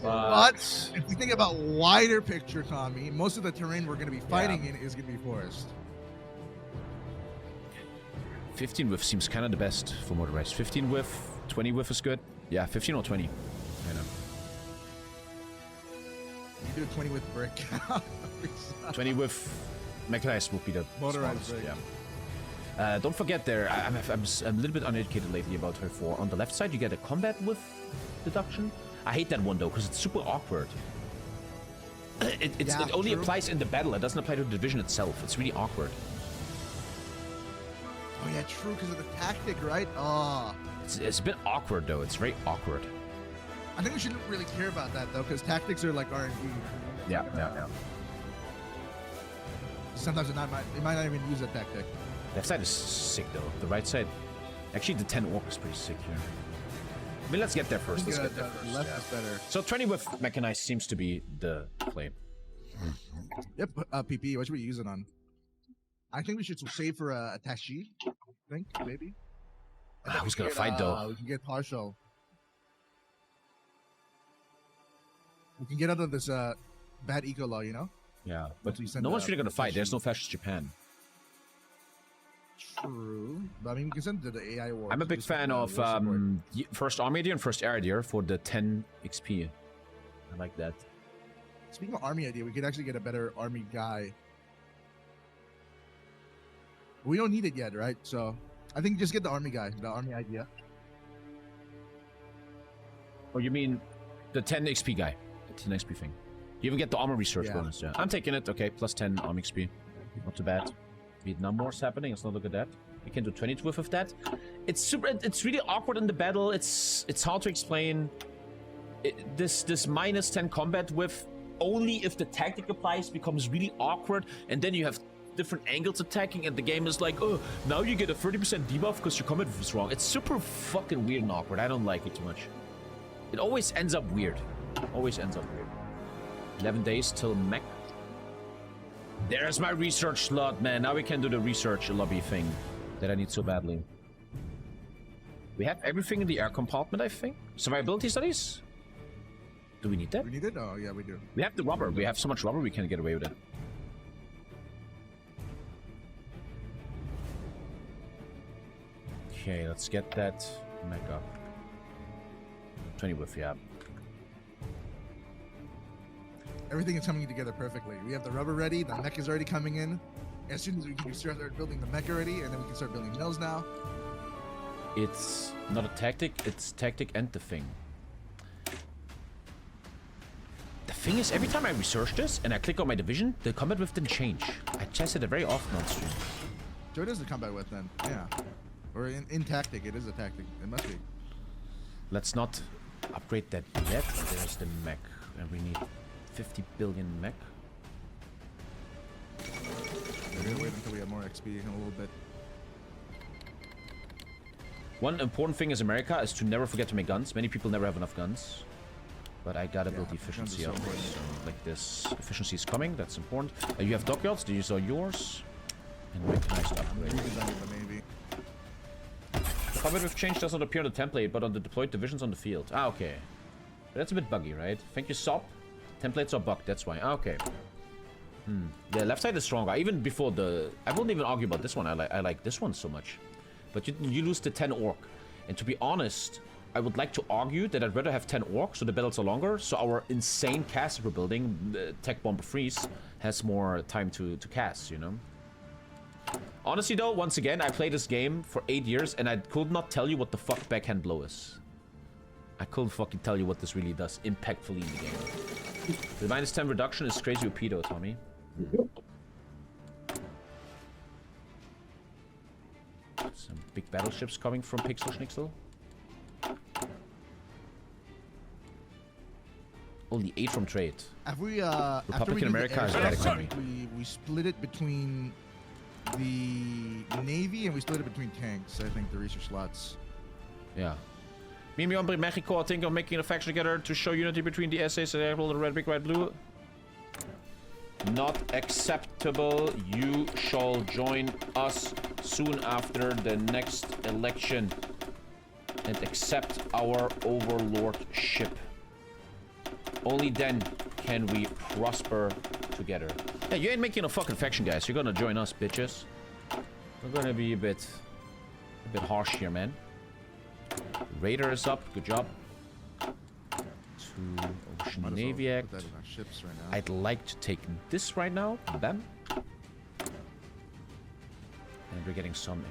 But if you think about wider picture, Tommy, most of the terrain we're going to be fighting in is going to be forest. 15 width seems kind of the best for motorized. 15 width, 20 width is good. Yeah, 15 or 20. I know. You do a 20 with brick. 20 with mechanized would be the motorized smartest, yeah. Don't forget there, I'm a little bit uneducated lately about HOI4. On the left side, you get a combat with deduction. I hate that one though, because it's super awkward. It only applies in the battle. It doesn't apply to the division itself. It's really awkward. Oh yeah, true, because of the tactic, right? Oh. It's a bit awkward though. It's very awkward. I think we shouldn't really care about that though, because tactics are like RNG. Yeah. Sometimes it might not even use a tactic. Left side is sick though. The right side, actually, the 10 orc is pretty sick here. I mean, let's get there first. Let's get there first. Left is better. So 20 with mechanized seems to be the play. Yep. PP. What should we use it on? I think we should save for attaché. I think maybe. Who's gonna fight though? We can get partial. We can get out of this bad eco law, you know. Yeah, but no one's really gonna fight. There's no fascist Japan. True, but I mean, we can send it to the AI war. I'm a big fan of first army idea and first air idea for the 10 XP. I like that. Speaking of army idea, we could actually get a better army guy. We don't need it yet, right? So I think just get the army guy, the army idea. Oh, you mean the 10 XP guy? The 10 XP thing. You even get the armor research bonus, yeah. I'm taking it. Okay, plus 10 army XP. Not too bad. Vietnam War's happening. Let's not look at that. We can do 20 with that. It's really awkward in the battle. It's hard to explain. This minus 10 combat with only if the tactic applies becomes really awkward, and then you have different angles attacking, and the game is like, oh, now you get a 30% debuff because your combat is wrong. It's super fucking weird and awkward. I don't like it too much. It always ends up weird. Always ends up weird. 11 days till mech. There's my research slot, man. Now we can do the research lobby thing that I need so badly. We have everything in the air compartment, I think. Survivability studies? Do we need that? We need it? Oh, yeah, we do. We have the rubber. We have so much rubber we can get away with it. Okay, let's get that mech up. 20 with, yeah. Everything is coming together perfectly. We have the rubber ready, the mech is already coming in. As soon as we can start building the mech already, and then we can start building mills now. It's not a tactic, it's tactic and the thing. The thing is, every time I research this and I click on my division, the combat width didn't change. I tested it very often on stream. So it is a combat width then, yeah. Or in tactic, it is a tactic. It must be. Let's not upgrade that yet. There's the mech, and we need 50 billion mech. We're gonna wait until we have more XP in a little bit. One important thing as America is to never forget to make guns. Many people never have enough guns. But I gotta build the efficiency up. So, like this. Efficiency is coming, that's important. You have dockyards, these are yours. And mechanized upgrade. Maybe. Cognitive change does not appear on the template, but on the deployed divisions on the field. Ah, okay. That's a bit buggy, right? Thank you, Sop. Templates are bugged, that's why. Ah, okay. The left side is stronger. Even before the... I won't even argue about this one. I like this one so much. But you lose the 10 orc. And to be honest, I would like to argue that I'd rather have 10 orc, so the battles are longer, so our insane cast we're building, Tech Bomber Freeze, has more time to cast, you know? Honestly though, once again, I played this game for 8 years, and I could not tell you what the fuck backhand blow is. I couldn't fucking tell you what this really does impactfully in the game. The -10 reduction is crazy OP though, Tommy. Some big battleships coming from Pixel Schnixel. Only 8 from trade. Have we, Republican America is bad economy. We split it between the Navy and we split it between tanks, I think, the research slots. Yeah. Me and Hombre Mexico are thinking of making a faction together to show unity between the essays and the red, big, red, blue. Not acceptable. You shall join us soon after the next election and accept our overlordship. Only then can we prosper together. Yeah, you ain't making a fucking faction, guys. You're gonna join us, bitches. We're gonna be a bit harsh here, man. Raider is up. Good job. To Ocean Navy Act. Put that in our ships right now. I'd like to take this right now. Bam. And we're getting some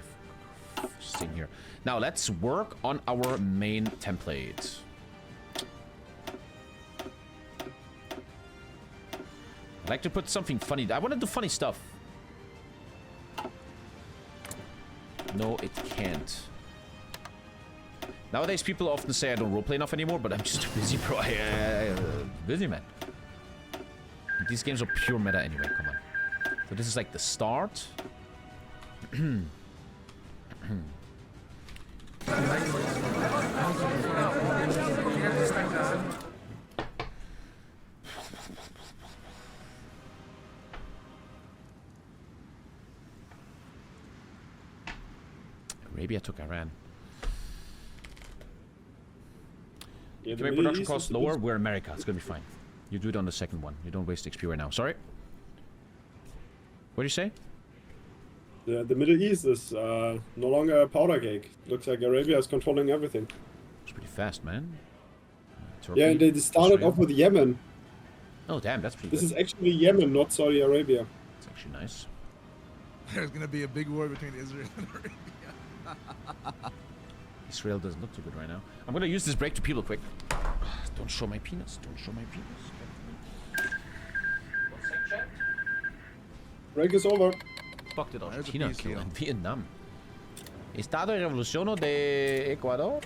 thing here. Now let's work on our main template. I'd like to put something funny. I want to do funny stuff. No, it can't. Nowadays, people often say I don't roleplay enough anymore, but I'm just too busy, bro. Busy, man. These games are pure meta anyway, come on. So this is like the start. Arabia took Iran. Yeah, To make production costs lower, we're America. It's gonna be fine. You do it on the second one. You don't waste XP right now. Sorry? What do you say? The Middle East is no longer a powder cake. Looks like Arabia is controlling everything. It's pretty fast, man. Turkey, Yeah, and they started Israel. off with Yemen. Oh, damn, that's pretty This good. is actually Yemen, not Saudi Arabia. It's actually nice. There's gonna be a big war between Israel and Arabia. Israel doesn't look too good right now. I'm gonna use this break to people quick. Don't show my penis. Don't show my penis. One sec, chat. Break is over. Fuck did There's a Argentina peace kill deal. in Vietnam? Estado de Revolución de Ecuador?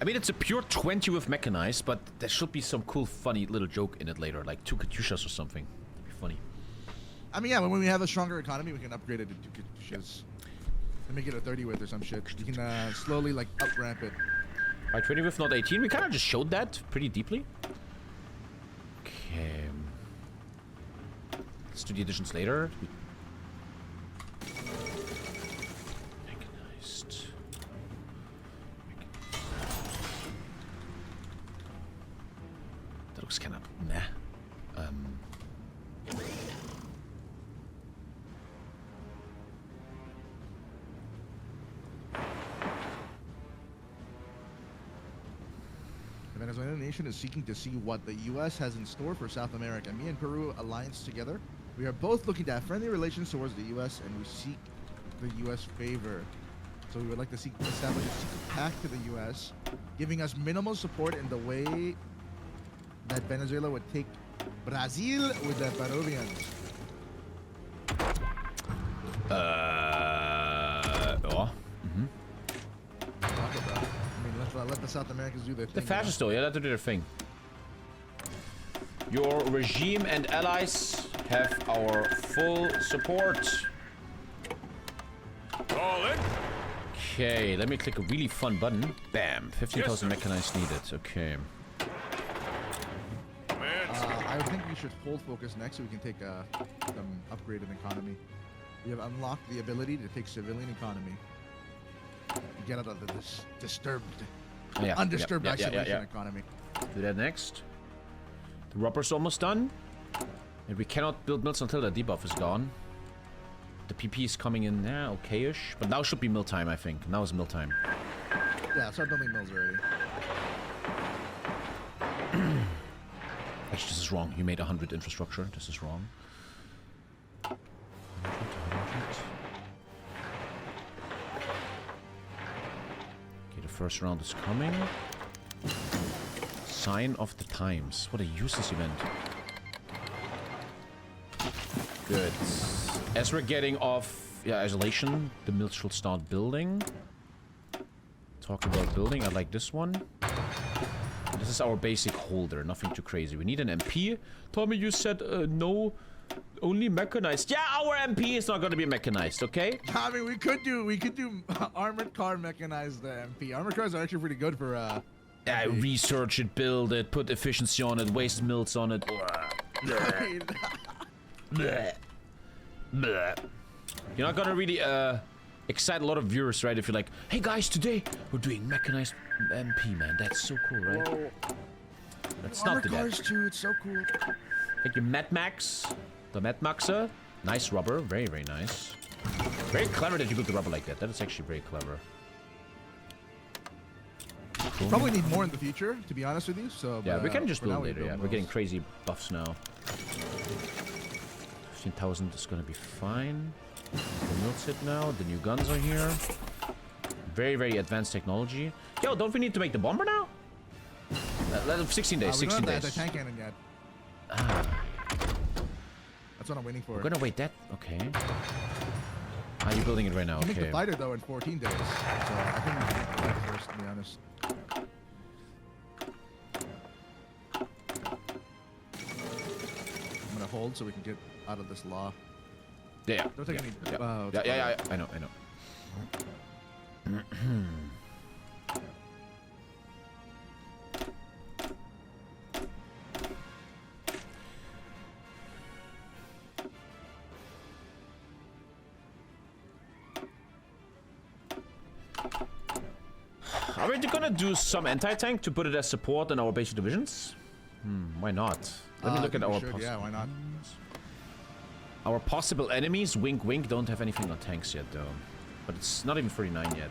I mean, it's a pure 20 with mechanized, but there should be some cool, funny little joke in it later, like 2 Katyushas or something. That'd be funny. I mean, yeah, when we have a stronger economy, we can upgrade it to 2 Katyushas. And make it a 30 width or some shit. You can slowly, like, up-ramp it. By 20 with not 18, we kind of just showed that pretty deeply. Okay. Let's do the additions later. Mechanized. That looks kind of meh. The Venezuelan nation is seeking to see what the U.S. has in store for South America. Me and Peru alliance together. We are both looking to have friendly relations towards the U.S. and we seek the U.S. favor. So we would like to establish a secret pact to the U.S., giving us minimal support in the way that Venezuela would take Brazil with the Peruvians. Ja. I mean, let the South Americans do their thing. The fascists though, yeah, they do their thing. Your regime and allies have our full support. All in. Okay, let me click a really fun button. Bam, 15,000 mechanized needed. Okay. I think we should hold focus next so we can take some upgraded economy. We have unlocked the ability to take civilian economy. Get out of the disturbed, undisturbed isolation economy. Do that next. The rubber's almost done. And we cannot build mills until the debuff is gone. The PP is coming in now, okay-ish. But now should be mill time, I think. Now is mill time. Yeah, start building mills already. Actually, this is wrong. You made 100 infrastructure. This is wrong. 100. Okay, the first round is coming. Sign of the times. What a useless event. Good. As we're getting off isolation, the mills should start building. Talk about building. I like this one. This is our basic holder, nothing too crazy. We need an MP. Tommy, you said no, only mechanized. Yeah, our MP is not going to be mechanized, okay? I mean, we could do armored car mechanized MP. Armored cars are actually pretty good for research it, build it, put efficiency on it, waste mills on it. Bleh. Bleh. You're not gonna really excite a lot of viewers, right? If you're like, hey guys, today we're doing mechanized MP, man. That's so cool, right? Whoa. That's not the cars too. It's so cool. Thank you, Mad Max. The Mad Maxer. Nice rubber. Very, very nice. Very clever that you built the rubber like that. That is actually very clever. Cool. Probably need more in the future, to be honest with you. So yeah, we can just build now later. Yeah, we're getting crazy buffs now. 15,000 is gonna be fine. The mills hit now. The new guns are here. Very, very advanced technology. Yo, don't we need to make the bomber now? 16 days. 16 days. The tank cannon yet. That's what I'm waiting for. We're gonna wait that. Okay. Ah, you're building it right now. You Okay. make the fighter though in 14 days. So I think we can make the fighter first, to be honest. I'm gonna hold so we can get out of this law. Yeah. Don't take any. Yeah. I know. Are we gonna do some anti-tank to put it as support in our basic divisions? Why not? Let me look at our yeah, why not? Our possible enemies, wink wink, don't have anything on tanks yet though. But it's not even 39 yet.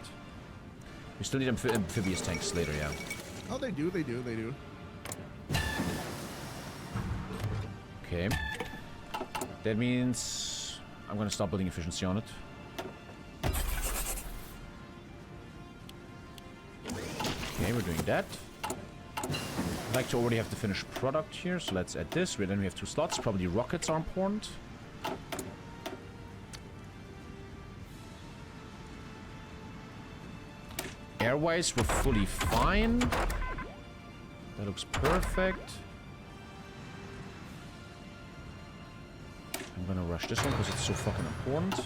We still need amphibious tanks later, yeah. Oh, they do. Okay. That means I'm gonna start building efficiency on it. Okay, we're doing that. I'd like to already have the finished product here, so let's add this. Then we have 2 slots. Probably rockets are important. Airwise, we're fully fine. That looks perfect. I'm gonna rush this one because it's so fucking important.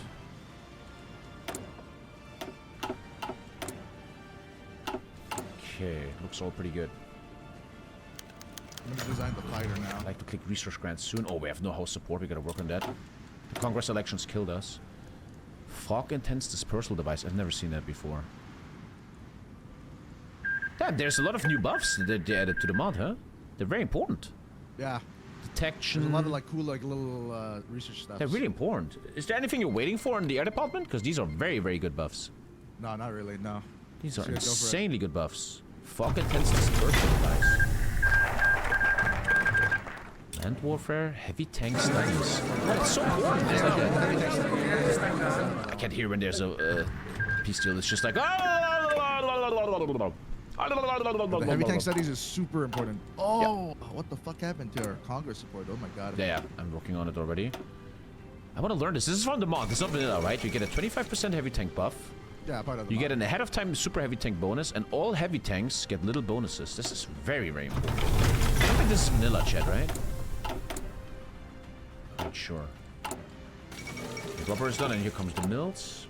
Okay, looks all pretty good. I'm gonna design the fighter now. I'd like to click research grants soon. Oh, we have no host support. We gotta work on that. The Congress elections killed us. Fog intense dispersal device. I've never seen that before. Damn, there's a lot of new buffs that they added to the mod, huh? They're very important. Yeah. Detection. There's a lot of like cool like little research stuff. They're really important. Is there anything you're waiting for in the air department? Because these are very, very good buffs. No, not really. No. These are Should I go for it? insanely good buffs. Fog intense dispersal device. Land warfare, heavy tank studies. Oh, that's so important. I can't hear when there's a peace deal. It's just like. The heavy tank studies is super important. Oh, what the fuck happened to our Congress support? Oh my god. Yeah, I'm working on it already. I want to learn this. This is from the mod. This is not vanilla, right? You get a 25% heavy tank buff. Yeah, part of the You mod. get an ahead of time super heavy tank bonus, and all heavy tanks get little bonuses. This is very, very important. I don't think this is vanilla, chat, right? Right, sure. The rubber is done, and here comes the mills.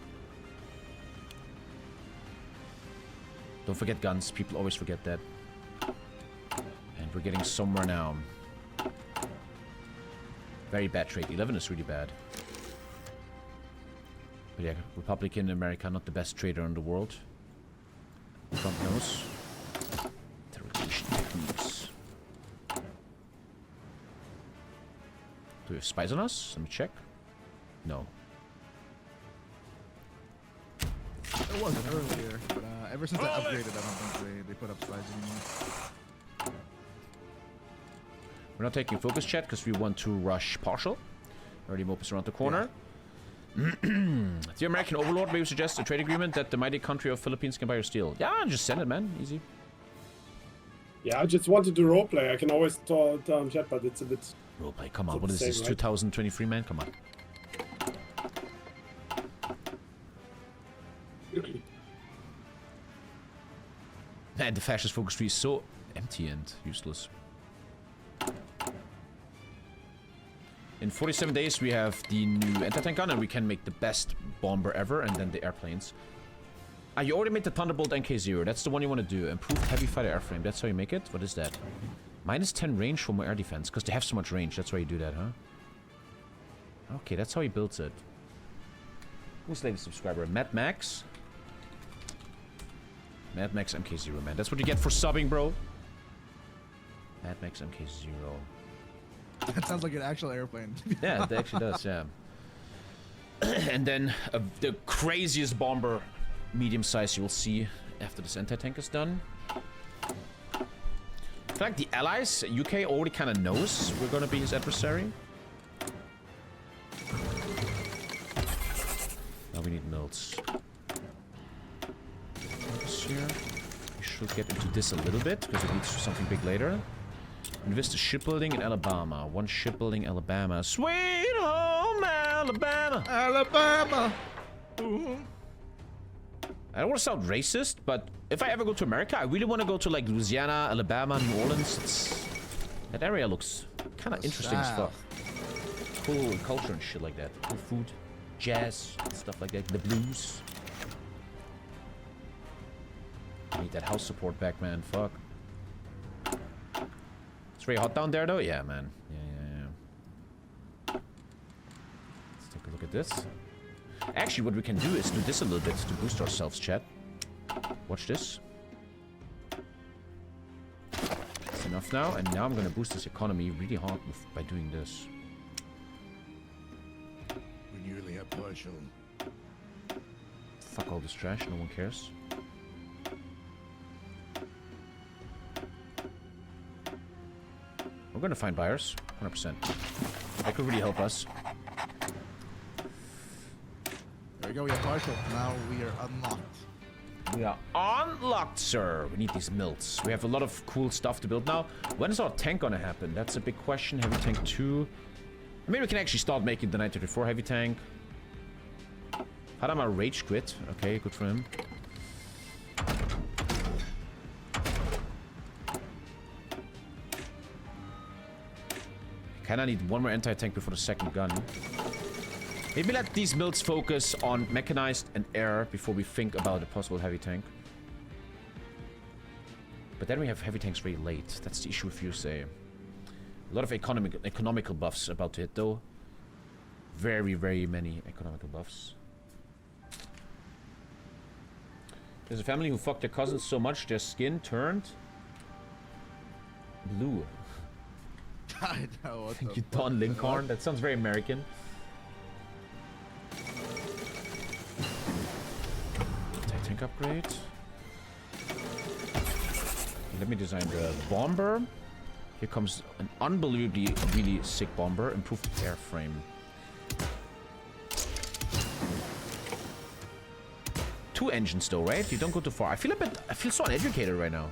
Don't forget guns. People always forget that. And we're getting somewhere now. Very bad trade. 11 is really bad. But yeah, Republican America, not the best trader in the world. Trump knows. Interrogation techniques. Do we have spies on us? Let me check. No. There wasn't earlier, but ever since I upgraded, I don't think they put up spies anymore. We're not taking focus chat because we want to rush partial. Already Mopus around the corner. The American overlord maybe suggests a trade agreement that the mighty country of Philippines can buy your steel. Yeah, just send it, man. Easy. Yeah, I just wanted to roleplay. I can always tell in chat, but it's a bit... Roleplay, come on. What is this, right? 2023, man? Come on. Man, the fascist focus tree is so empty and useless. In 47 days, we have the new anti-tank gun, and we can make the best bomber ever, and then the airplanes. Ah, you already made the Thunderbolt NK0. That's the one you want to do. Improved heavy fighter airframe. That's how you make it? What is that? Minus 10 range for more air defense, because they have so much range. That's why you do that, huh? Okay, that's how he builds it. Who's the latest subscriber? Mad Max? Mad Max MK0, man. That's what you get for subbing, bro. Mad Max MK0. That sounds like an actual airplane. Yeah, it actually does, yeah. And then the craziest bomber, medium size, you will see after this anti-tank is done. I feel like the allies, UK already kind of knows we're going to be his adversary. Now we need mills. Here. We should get into this a little bit, because it leads to something big later. Invest in shipbuilding in Alabama. One shipbuilding Alabama. Sweet home Alabama. Alabama. I don't want to sound racist, but if I ever go to America, I really want to go to like Louisiana, Alabama, New Orleans. That area looks kind of interesting as fuck. Cool culture and shit like that. Cool food, jazz, stuff like that. The blues. I need that house support back, man. Fuck. It's very hot down there, though. Yeah, man. Yeah. Let's take a look at this. Actually, what we can do is do this a little bit to boost ourselves, chat. Watch this. That's enough now, and now I'm gonna boost this economy really hard by doing this. We nearly have partial. Fuck all this trash. No one cares. We're gonna find buyers, 100%. That could really help us. There we go, we have partial. Now we are unlocked. We are unlocked, sir. We need these mills. We have a lot of cool stuff to build now. When is our tank gonna happen? That's a big question. Heavy tank 2. Maybe we can actually start making the 934 heavy tank. Hadama rage quit. Okay, good for him. Kinda need one more anti-tank before the second gun. Maybe let these mills focus on mechanized and air before we think about a possible heavy tank. But then we have heavy tanks very late. That's the issue if you say. A lot of economical buffs about to hit though. Very, very many economical buffs. There's a family who fucked their cousins so much their skin turned blue. I know what Thank you, Don Lincoln. That sounds very American. Tank upgrade. Let me design the bomber. Here comes an unbelievably really sick bomber. Improved airframe. 2 engines though, right? You don't go too far. I feel so uneducated right now.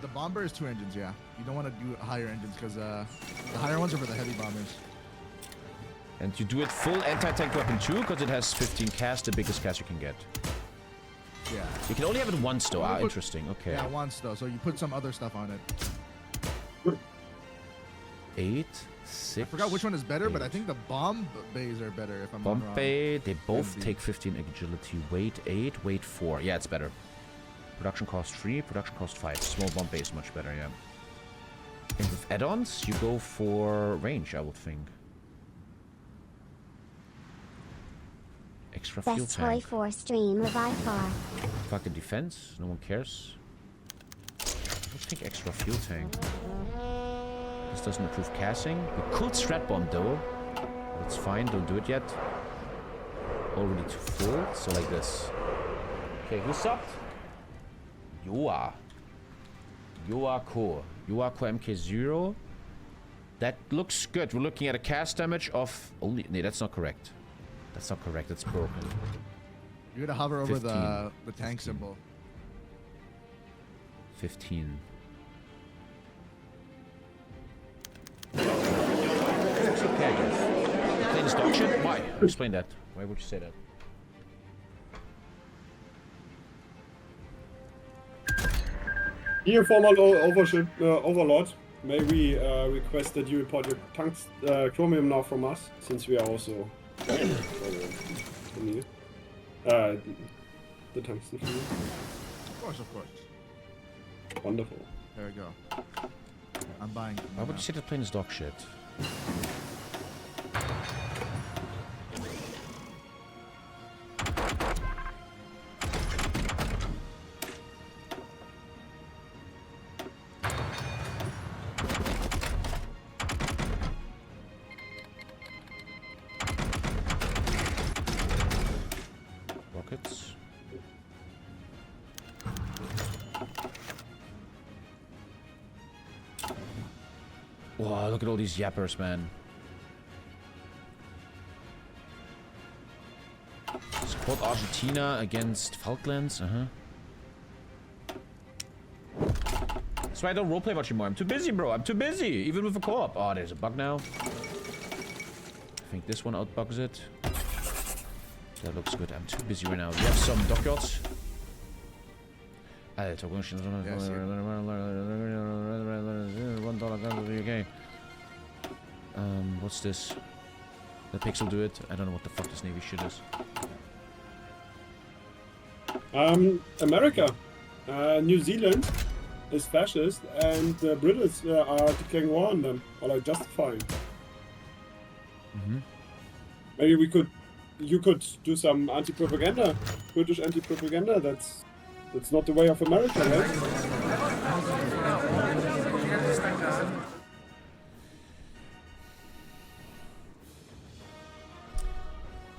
The bomber is 2 engines, yeah. You don't want to do higher engines because the higher ones are for the heavy bombers. And you do it full anti-tank weapon too, because it has 15 cast, the biggest cast you can get. Yeah. You can only have it once though. Ah, interesting. Okay. Yeah, once though. So you put some other stuff on it. 8, 6. I forgot which one is better, but I 8. think the bomb bays are better if I'm Bomb not wrong. bay, they both Indeed. take 15 agility. Weight 8, weight 4. Yeah, it's better. Production cost 3, production cost 5. Small bomb bay is much better, yeah. And with add-ons, you go for range, I would think. Extra fuel Best tank. HOI4 stream of I4. Fucking defense, no one cares. Let's think extra fuel tank. This doesn't improve casting. We could strat bomb though. That's fine, don't do it yet. Already to full, so like this. Okay, who subbed? Yoa. Yoa Core. Yoa Core MK0. That looks good. We're looking at a cast damage of only. No, that's not correct. That's not correct. That's broken. You gotta hover over 15. the tank 15. symbol. 15. It's okay, I guess. Playing this dog shit? Why? Explain that. Why would you say that? Here, former overlord, may we request that you report your tanks, chromium now from us, since we are also from you. The tungsten from you. Of course, of course. Wonderful. There we go. I'm buying. Why would you say that playing this dog shit? Rockets. Wow, look at all these yappers, man. Support Argentina against Falklands, That's why I don't roleplay much anymore. I'm too busy, bro. I'm too busy, even with a co-op. Oh, there's a bug now. I think this one outbugs it. That looks good. I'm too busy right now. We have some dockyards. $1 okay. What's this? The pixel do it? I don't know what the fuck this Navy shit is. America, New Zealand is fascist, and the British are declaring war on them, or like justifying. Maybe you could do some anti-propaganda, British anti-propaganda. That's not the way of America, right?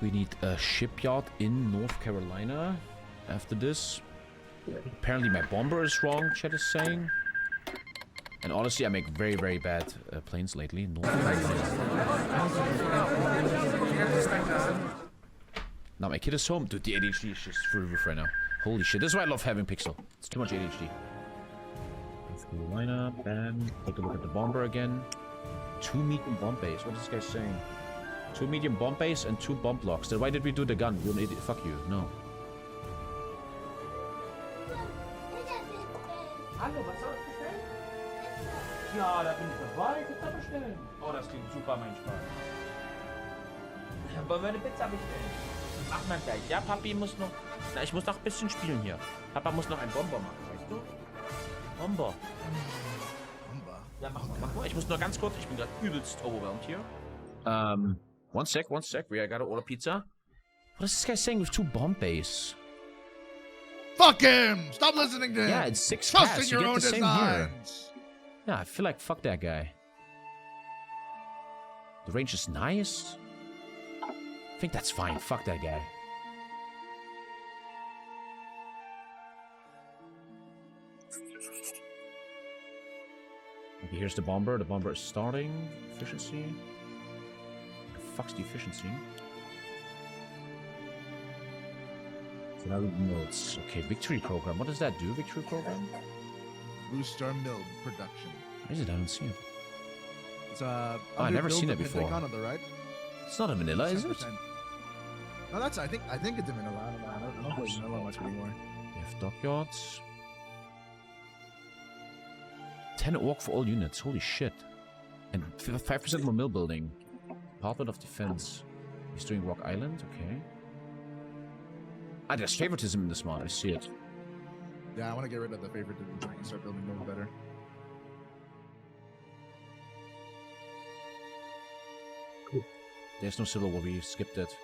We need a shipyard in North Carolina after this. Apparently my bomber is wrong, chat is saying. And honestly, I make very, very bad planes lately. North Carolina. Now my kid is home. Dude, the ADHD is just through the roof right now. Holy shit, this is why I love having Pixel. It's too much ADHD. North Carolina, bam. Take a look at the bomber again. 2 medium bomb bays. What is this guy saying? 2 medium bomb bays and 2 bomb blocks. Then why did we do the gun? You're an idiot. Fuck you. No. Hallo, was soll ich bestellen? Ja, da bin ich dabei. Pizza bestellen. Oh, das klingt super, mein Spaß. Wollen wir eine Pizza bestellen? Machen wir gleich. Ja, Papi muss noch... Na, ich muss noch ein bisschen spielen hier. Papa muss noch einen Bomber machen, weißt du? Bomber. Ja, mach mal. Ich muss nur ganz kurz... Ich bin gerade übelst overwhelmed hier. One sec. I gotta order pizza. What is this guy saying with 2 bomb bays? Fuck him! Stop listening to him! Yeah, it's 6 Trust cats. in You your get own the same here. designs! Yeah, I feel like fuck that guy. The range is nice. I think that's fine. Fuck that guy. Okay, here's the bomber. The bomber is starting. Efficiency. The fuck's the efficiency? So now we notes. Okay, victory program. What does that do, victory program? Boost our mill production. What is it? I don't see it. It's I've never seen it before. Canada, right? It's not a vanilla, is it? 10%. No, that's I think it's a vanilla. I don't play vanilla much anymore. We have dockyards. 10 orc for all units. Holy shit. And 5% more mill building. Department of Defense. He's doing Rock Island, okay. Ah, there's favoritism in this mod, I see it. Yeah, I want to get rid of the favoritism so we can start building mills better. There's no Civil War, we skipped it.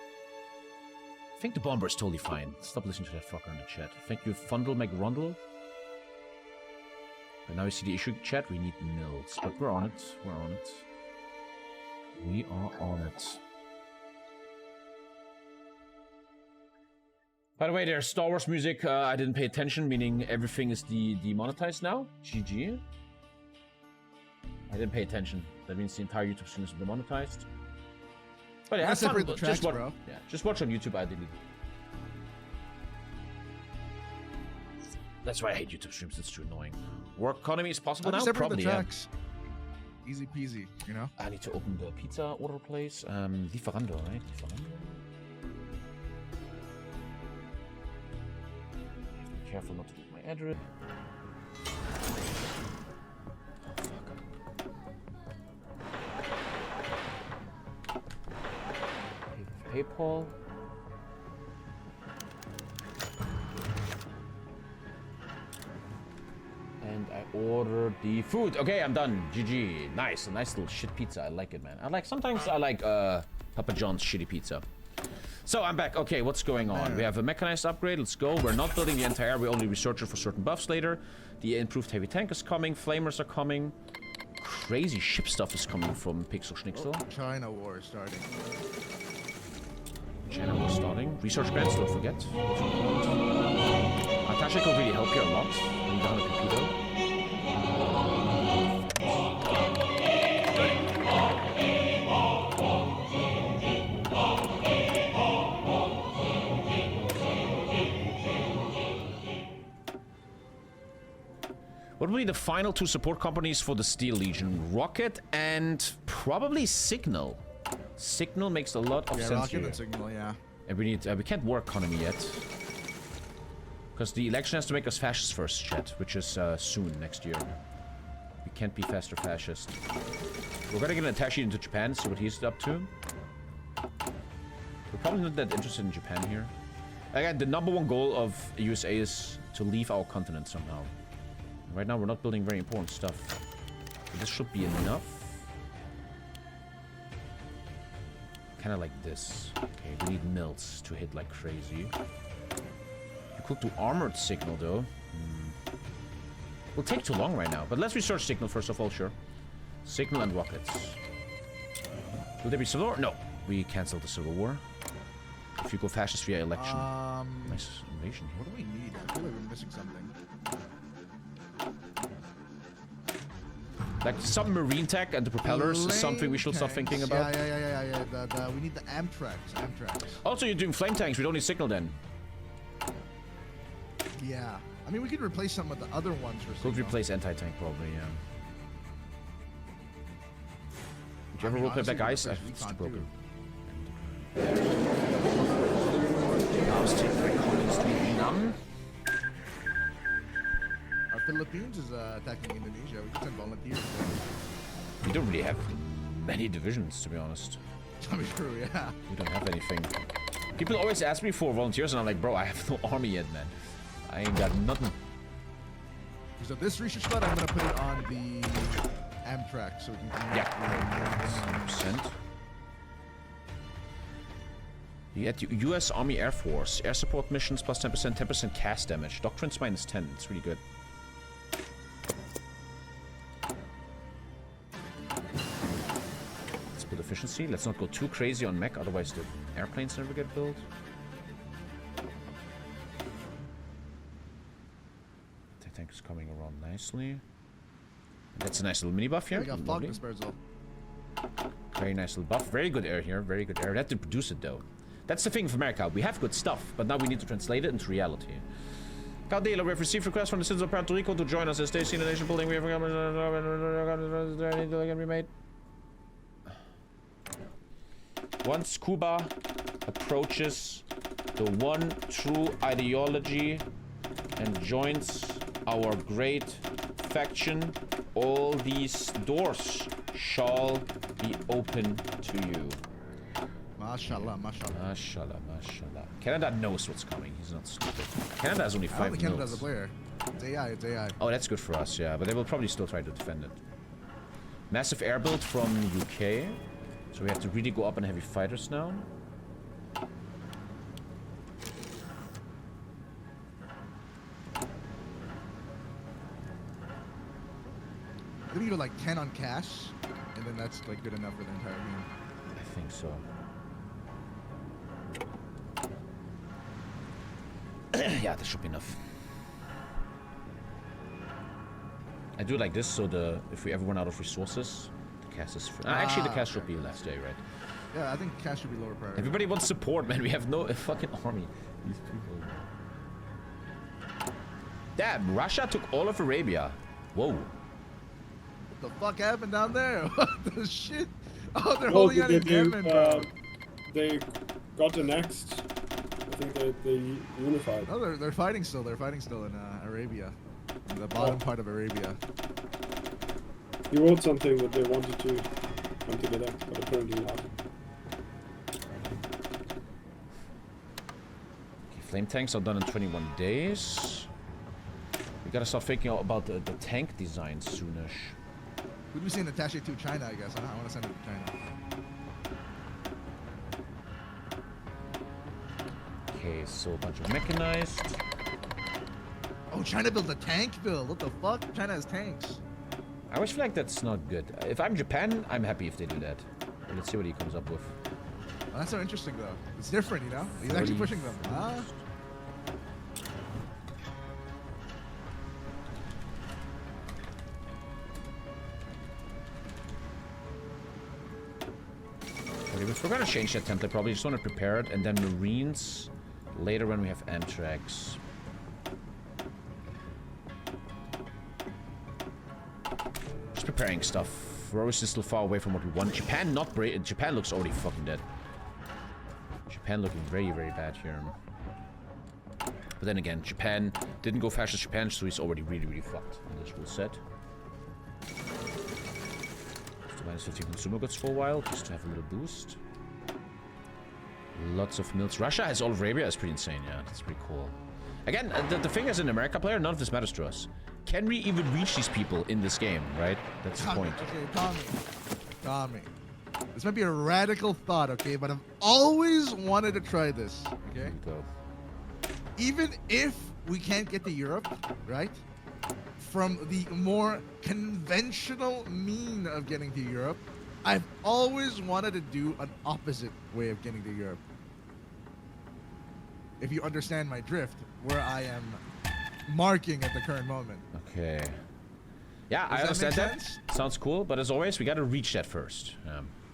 I think the bomber is totally fine. Stop listening to that fucker in the chat. Thank you, Fundle McRundle. But now we see the issue chat, we need mills. But we're on it, we're on it. We are on it. By the way, there's Star Wars music. I didn't pay attention, meaning everything is demonetized now. GG. I didn't pay attention. That means the entire YouTube stream is demonetized. But yeah, have fun. Just watch, yeah, just watch on YouTube ideally. That's why I hate YouTube streams. It's too annoying. Work economy is possible now? Probably, yeah. Easy peasy, you know? I need to open the pizza order place. Lieferando, right? Lieferando. Be careful not to get my address. PayPal. And I ordered the food. Okay, I'm done. GG. Nice. A nice little shit pizza. I like it, man. Sometimes I like Papa John's shitty pizza. So I'm back. Okay, what's going on? We have a mechanized upgrade. Let's go. We're not building the entire. We only research it for certain buffs later. The improved heavy tank is coming. Flamers are coming. Crazy ship stuff is coming from Pixel Schnicksel. China war is starting. China war starting. Research grants, don't forget. Natasha will really help you a lot when you down a computer. What will be the final two support companies for the Steel Legion? Rocket and probably Signal. Signal makes a lot of sense Rocket here. and Signal, yeah. And we need we can't war economy yet. Because the election has to make us fascist first, chat, which is soon, next year. We can't be faster fascist. We're gonna get an attaché into Japan, see what he's up to. We're probably not that interested in Japan here. Again, the #1 goal of the USA is to leave our continent somehow. Right now, we're not building very important stuff. But this should be enough. Kind of like this. Okay, we need mills to hit like crazy. You could do armored signal, though. Will take too long right now. But let's research signal first of all, sure. Signal and rockets. Will there be civil war? No. We canceled the civil war. If you go fascist via election. Nice invasion here. What do we need? I feel like we're missing something. Like submarine tech and the propellers is something we should start thinking about. Yeah. We need the Amtraks. Also, you're doing flame tanks. We don't need signal then. Yeah. I mean, we could replace some of the other ones for signal. Could replace anti-tank probably, yeah. Did you ever roleplay Black Ice? It's too broken. I was taking my colleagues to Vietnam. Our Philippines is attacking Indonesia. We can send volunteers. We don't really have many divisions, to be honest. I mean, true, yeah. We don't have anything. People always ask me for volunteers, and I'm like, bro, I have no army yet, man. I ain't got nothing. So this research spot, I'm gonna put it on the Amtrak, so we can. Yeah. 100%. You get the U.S. Army Air Force air support missions plus 10%, 10% cast damage. Doctrines minus 10. It's really good. Let's build efficiency. Let's not go too crazy on mech, otherwise the airplanes never get built. The tank is coming around nicely. That's a nice little mini buff here. We got fog dispersal. Very nice little buff. Very good air here. Very good air. We have to produce it though. That's the thing with America. We have good stuff, but now we need to translate it into reality. Caldela, we have received requests from the citizens of Puerto Rico to join us as they see the nation building. We have can be made. Once Cuba approaches the one true ideology and joins our great faction, all these doors shall be open to you. Mashallah, mashallah. Mashallah, mashallah. Canada knows what's coming. He's not stupid. Canada has only I don't 5 think Canada has a mils. player. It's AI, it's AI. Oh, that's good for us, yeah. But they will probably still try to defend it. Massive air build from UK. So we have to really go up on heavy fighters now. I think you go like 10 on cash, and then that's like good enough for the entire game. I think so. Yeah, that should be enough. I do it like this, so if we ever run out of resources, the cast is free. Actually, the cast should be last day, right? Yeah, I think cash should be lower priority. Everybody wants support, man. We have no fucking army. These people. Damn, Russia took all of Arabia. Whoa. What the fuck happened down there? What the shit? Oh, they're Well, holding out in Yemen, bro. they got annexed. I think they unified. Oh, they're fighting still. They're fighting still in Arabia. In the bottom part of Arabia. He wrote something that they wanted to come together, but apparently not. Okay, flame tanks are done in 21 days. We gotta start thinking about the tank design soonish. We'd be saying attaché to China, I guess. I want to send it to China. Okay, so a bunch of mechanized. Oh, China built a tank build. What the fuck? China has tanks. I always feel like that's not good. If I'm Japan, I'm happy if they do that. But let's see what he comes up with. Well, that's so interesting, though. It's different, you know? He's actually pushing them. Huh? If we're gonna change that template, probably just want to prepare it, and then Marines later when we have Amtracs. Just preparing stuff. We're obviously still far away from what we want. Japan not great. Japan looks already fucking dead. Japan looking very, very bad here. But then again, Japan didn't go fascist Japan, so he's already really, really fucked in this rule set. Minus 50 consumer goods for a while, just to have a little boost. Lots of mills. Russia has all of Arabia. That's pretty insane, yeah. That's pretty cool. Again, the thing as an America player, none of this matters to us. Can we even reach these people in this game, right? That's the point. Okay, Tommy. This might be a radical thought, okay? But I've always wanted to try this, okay? Here we go. Even if we can't get to Europe, right? From the more conventional mean of getting to Europe, I've always wanted to do an opposite way of getting to Europe. If you understand my drift, where I am marking at the current moment. Okay. Yeah, I Does that understand make that. sense? Sounds cool, but as always, we gotta reach that first.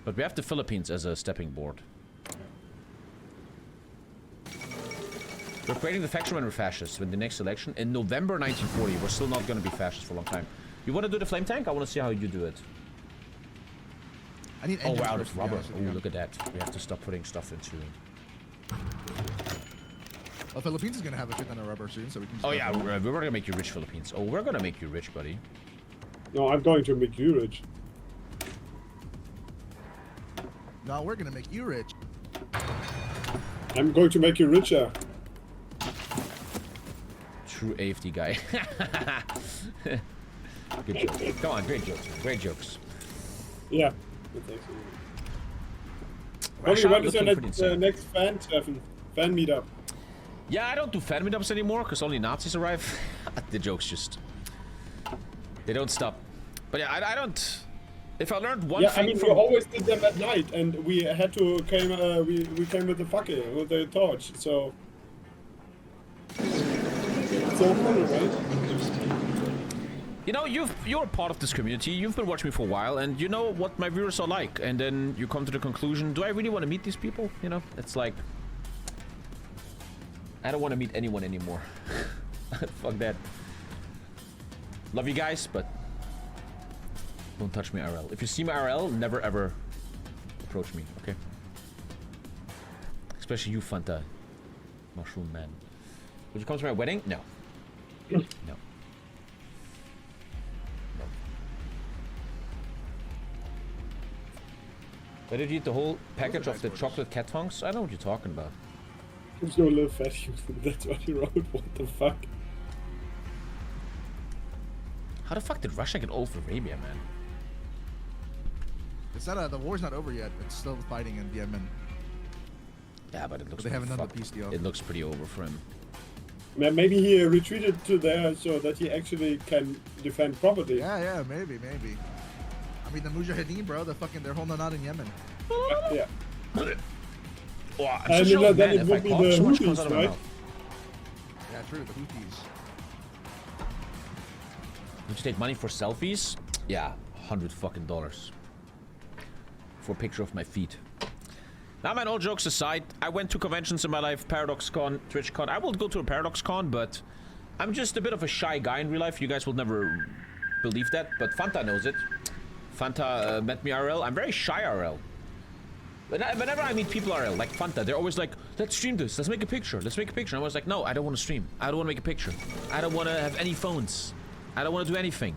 But we have the Philippines as a stepping board. We're creating the faction when we're fascists. When the next election in November 1940, we're still not going to be fascists for a long time. You want to do the flame tank? I want to see how you do it. I need Oh engines wow, first, there's to be rubber. honest with Oh, you. look at that. We have to stop putting stuff into. Well, Philippines is gonna have a shit ton of rubber soon, so we can. Just Oh go yeah, for it. we're gonna make you rich, Philippines. Oh, we're gonna make you rich, buddy. No, I'm going to make you rich. No, we're gonna make you rich. I'm going to make you richer. True AFD guy. Good joke. Come on, great jokes. Great jokes. Yeah. That's excellent. Russia When is your looking pretty next, insane. fan meetup? Yeah, I don't do fan meetups anymore because only Nazis arrive. The jokes just... They don't stop. But yeah, I don't... If I learned one Yeah, thing I mean, from... we always did them at night, and we had to we came with the fackel, with the torch, so... It's so funny, right? You know, you're a part of this community. You've been watching me for a while, and you know what my viewers are like. And then you come to the conclusion, do I really want to meet these people? You know, it's like... I don't want to meet anyone anymore. Fuck that. Love you guys, but... Don't touch me IRL. If you see my IRL, never ever approach me, okay? Especially you, Fanta. Mushroom man. Would you come to my wedding? No. No. Why did you eat the whole package of the chocolate cat tongues? I know what you're talking about. There's no little fat human. That's what he wrote. What the fuck? How the fuck did Russia get all of Arabia, man? It's not the war's not over yet. It's still fighting in Yemen. Yeah, but it looks. They haven't done the fuck- peace deal. It looks pretty over for him. Maybe he retreated to there so that he actually can defend property. Yeah, maybe. I mean, the Mujahideen, bro, they're holding out in Yemen. Yeah. Oh, I'm And such an old then man. it If would I be cough, the so much comes Houthis, out of my right? mouth. Yeah, true, the Houthis. Would you take money for selfies? Yeah, $100 fucking for a picture of my feet. Now, man, all jokes aside, I went to conventions in my life, ParadoxCon, TwitchCon. I will go to a ParadoxCon, but I'm just a bit of a shy guy in real life. You guys will never believe that, but Fanta knows it. Fanta met me RL. I'm very shy RL. Whenever I meet people RL, like Fanta, they're always like, let's stream this, let's make a picture, let's make a picture. I was like, no, I don't want to stream. I don't want to make a picture. I don't want to have any phones. I don't want to do anything.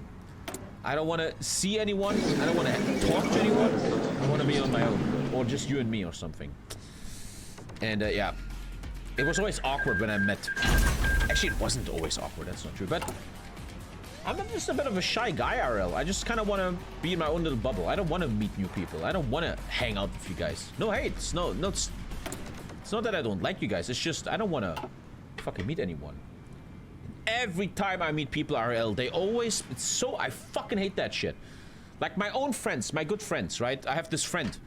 I don't want to see anyone. I don't want to talk to anyone. I want to be on my own. Or just you and me or something. And yeah, it was always awkward when I met. Actually, it wasn't always awkward, that's not true. But I'm just a bit of a shy guy, RL. I just kind of want to be in my own little bubble. I don't want to meet new people. I don't want to hang out with you guys. No hate. It's not that I don't like you guys. It's just I don't want to fucking meet anyone. Every time I meet people RL, they always, I fucking hate that shit. Like my own friends, my good friends, right? I have this friend.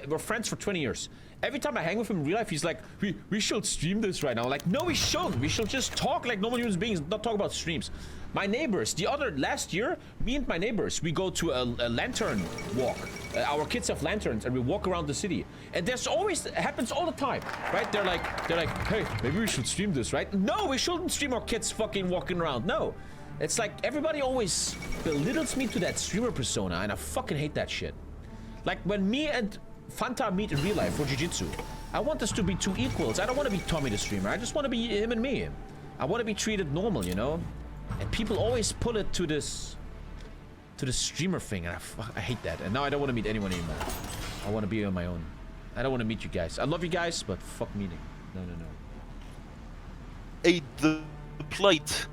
We're friends for 20 years. Every time I hang with him in real life, he's like, we should stream this right now. I'm like, no, we shouldn't. We should just talk like normal human beings, not talk about streams. My neighbors, last year, me and my neighbors, we go to a lantern walk. Our kids have lanterns and we walk around the city. And there's always, it happens all the time, right? They're like, hey, maybe we should stream this, right? No, we shouldn't stream our kids fucking walking around. No. It's like everybody always belittles me to that streamer persona and I fucking hate that shit. Like when me and Fanta meet in real life for jiu-jitsu, I want us to be two equals. I don't want to be Tommy the streamer. I just want to be him and me. I want to be treated normal, you know? And people always pull it to this streamer thing, and I hate that. And now I don't want to meet anyone anymore. I want to be on my own. I don't want to meet you guys. I love you guys, but fuck meeting. No. Aid the plight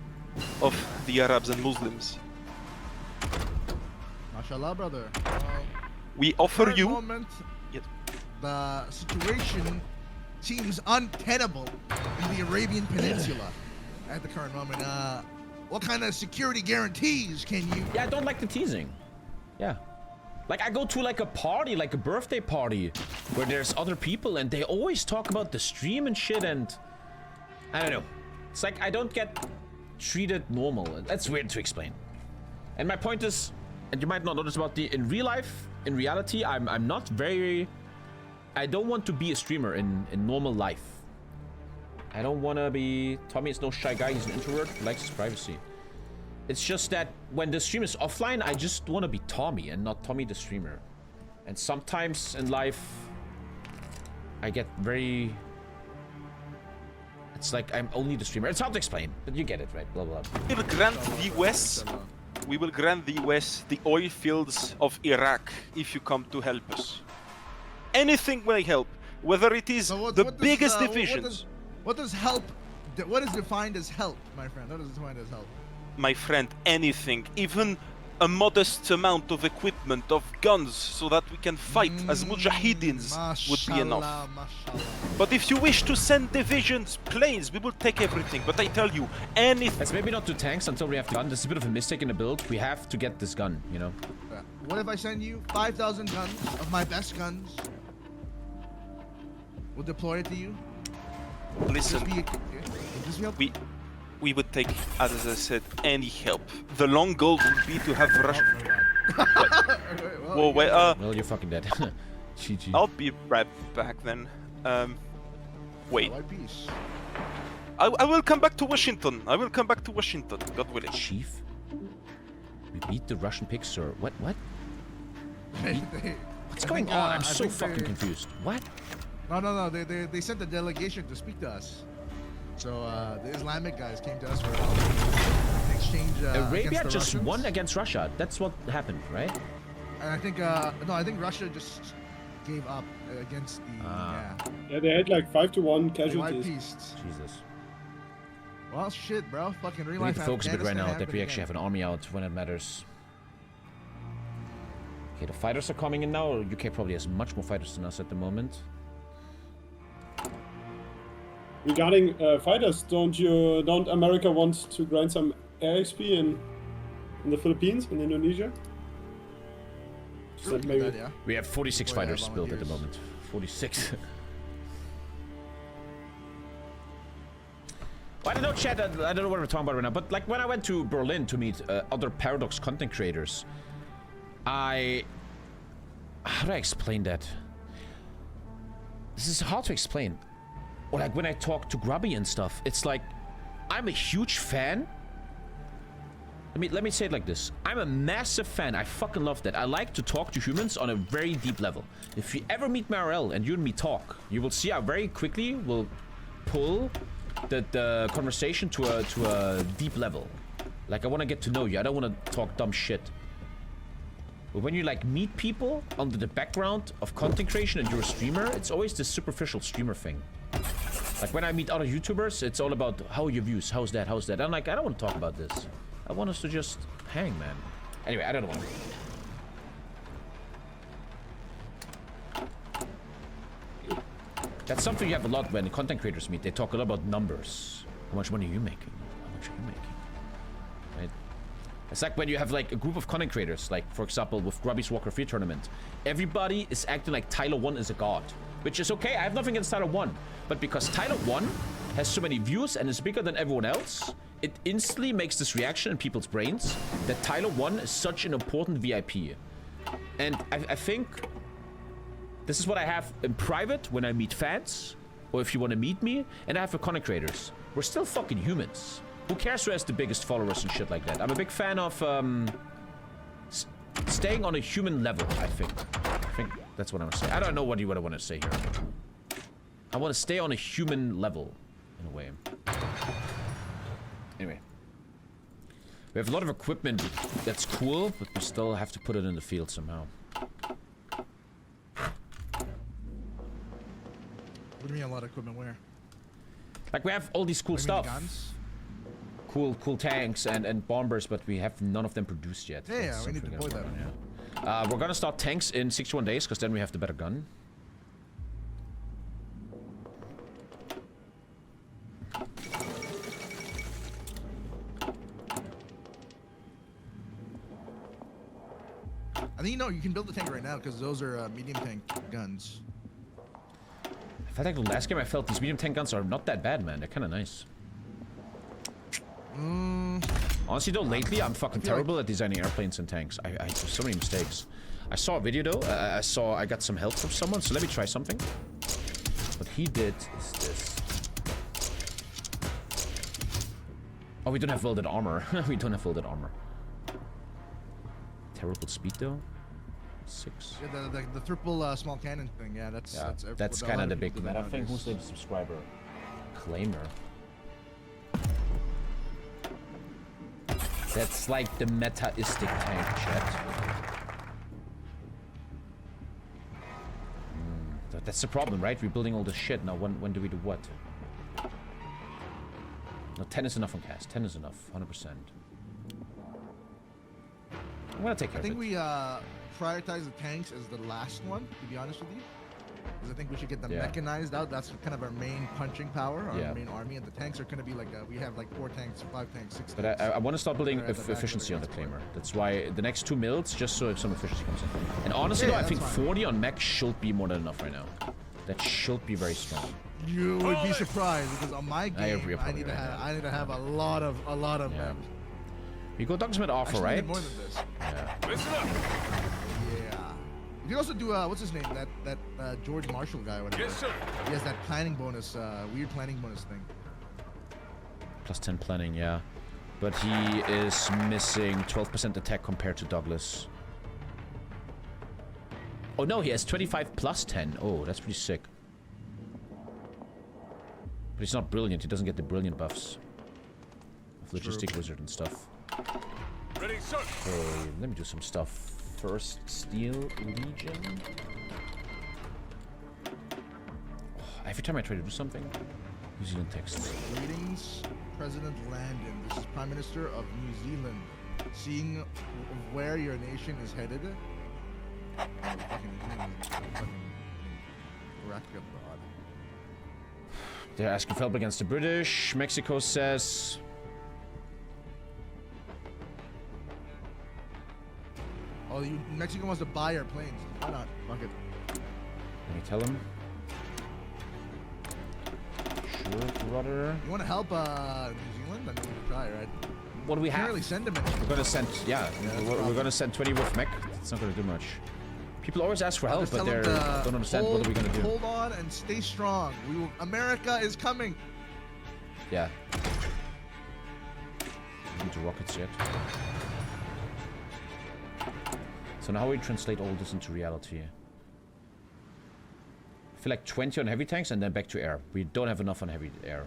of the Arabs and Muslims. Mashallah, brother. We offer Current you. Moment, Yes. the situation seems untenable in the Arabian Peninsula at the current moment. What kind of security guarantees can you? Yeah, I don't like the teasing. Yeah. Like, I go to, like, a party, like a birthday party, where there's other people, and they always talk about the stream and shit, and... I don't know. It's like, I don't get treated normal. That's weird to explain. And my point is, and you might not notice about in real life, in reality, I'm not very... I don't want to be a streamer in normal life. I don't want to be... Tommy is no shy guy, he's an introvert, he likes his privacy. It's just that when the stream is offline, I just want to be Tommy and not Tommy the streamer. And sometimes in life, I get very... It's like I'm only the streamer. It's hard to explain, but you get it, right? Blah, blah, blah. We will grant the US. We will grant the US the oil fields of Iraq if you come to help us. Anything will help, whether it is the biggest divisions. What does help? What is defined as help, my friend? What is defined as help? My friend, anything, even a modest amount of equipment, of guns, so that we can fight as mujahidins would be enough. But if you wish to send divisions, planes, we will take everything. But I tell you, anything. Let's maybe not do tanks until we have the gun. This is a bit of a mistake in the build. We have to get this gun, you know? What if I send you 5,000 guns of my best guns? We'll deploy it to you. Listen, we would take, as I said, any help. The long goal would be to have Russia. Well, well, you're fucking dead. GG. I'll be right back then. Wait. I will come back to Washington. I will come back to Washington. God willing. Chief? We beat the Russian pigs, sir. What? What's going on? I'm so fucking confused. What? No. They sent a delegation to speak to us. So the Islamic guys came to us for an exchange. Arabia just won against Russia. That's what happened, right? And I think no, I think Russia just gave up against the Yeah, they had like 5-1 the casualties. White-Peace. Jesus. Well, shit, bro. Fucking real We need life to focus a bit right now Afghanistan that we actually have an army out when it matters. Okay, the fighters are coming in now. UK probably has much more fighters than us at the moment. Regarding fighters, don't America want to grind some air XP in the Philippines, in Indonesia? Sure, Maybe. that, yeah. We have 46 Or, yeah, fighters built at the volunteers. moment. 46. Well, I don't know, chat. I don't know what we're talking about right now. But like when I went to Berlin to meet other Paradox content creators, how do I explain that? This is hard to explain. Or like when I talk to Grubby and stuff, it's like I'm a huge fan. Let me say it like this. I'm a massive fan. I fucking love that. I like to talk to humans on a very deep level. If you ever meet MRL and you and me talk, you will see I very quickly will pull the conversation to a deep level. Like I want to get to know you. I don't want to talk dumb shit. But when you like meet people under the background of content creation and you're a streamer, it's always this superficial streamer thing. Like when I meet other YouTubers, it's all about how are your views, how's that. I'm like, I don't want to talk about this. I want us to just hang, man. Anyway, I don't know. That's something you have a lot when content creators meet. They talk a lot about numbers. How much money are you making? How much are you making? Right? It's like when you have like a group of content creators, like for example with Grubby's Warcraft 3 tournament. Everybody is acting like Tyler 1 is a god, which is okay. I have nothing against Tyler 1, but because Tyler 1 has so many views and is bigger than everyone else, it instantly makes this reaction in people's brains that Tyler 1 is such an important VIP. And I think this is what I have in private when I meet fans, or if you want to meet me, and I have for content creators. We're still fucking humans. Who cares who has the biggest followers and shit like that? I'm a big fan of staying on a human level, I think. That's what I want to say. I don't know what I want to say here. I want to stay on a human level, in a way. Anyway. We have a lot of equipment that's cool, but we still have to put it in the field somehow. What do you mean a lot of equipment where? Like we have all these cool stuff. Guns? Cool tanks and bombers, but we have none of them produced yet. Yeah, we need to deploy that. Yeah. We're gonna start tanks in 61 days, because then we have the better gun. I think you can build the tank right now because those are medium tank guns. I felt like the last game I felt these medium tank guns are not that bad, man. They're kind of nice. Honestly though, lately I'm fucking terrible at designing airplanes and tanks. I do so many mistakes. I saw a video though. I got some help from someone, so let me try something. What he did is this. Oh, we don't have welded armor. We don't have welded armor. Terrible speed though. 6. Yeah, the triple small cannon thing. Yeah, that's kind of the big meta thing. Who's the subscriber? Claimer. That's like the metaistic tank, chat. That's the problem, right? We're building all this shit. Now, when do we do what? No, 10 is enough on cast. 10 is enough. 100%. I'm gonna take care of it. I think we prioritize the tanks as the last one, to be honest with you. Because I think we should get them mechanized out. That's kind of our main punching power, our main army. And the tanks are going to be like, we have like 4 tanks, 5 tanks, 6 tanks. But I want to start building efficiency on the claimer. That's why the next 2 mills, just so if some efficiency comes in. And honestly though, I think 40 on mech should be more than enough right now. That should be very strong. You would be surprised because on my game, I need to have a lot of men. We go Dogsmith offer, Actually, right? More than this. Yeah. Listen up. Yeah. You can also do what's his name? That George Marshall guy. Or whatever. Yes, sir. He has that planning bonus, weird planning bonus thing. Plus 10 planning, yeah. But he is missing 12% attack compared to Douglas. Oh no, he has 25 plus 10. Oh, that's pretty sick. But he's not brilliant. He doesn't get the brilliant buffs of Logistic Wizard and stuff. Ready, sir. So let me do some stuff. First, Steel Legion. Every time I try to do something, New Zealand text. Greetings, President Landon. This is Prime Minister of New Zealand. Seeing where your nation is headed. Fucking wreck abroad. They're asking for help against the British. Mexico says... Oh, Mexico wants to buy our planes. Why not? Fuck it. Let me tell him. Sure, brother. You want to help New Zealand? I mean, we try, right? What do we Can't have? really send them anything. We're gonna send, yeah, we're gonna send 20 with mech. It's not gonna do much. People always ask for help, but they don't understand what are we gonna do. Hold on and stay strong. America is coming. Yeah. We need the rockets yet. So now how we translate all this into reality? I feel like 20 on heavy tanks and then back to air. We don't have enough on heavy air.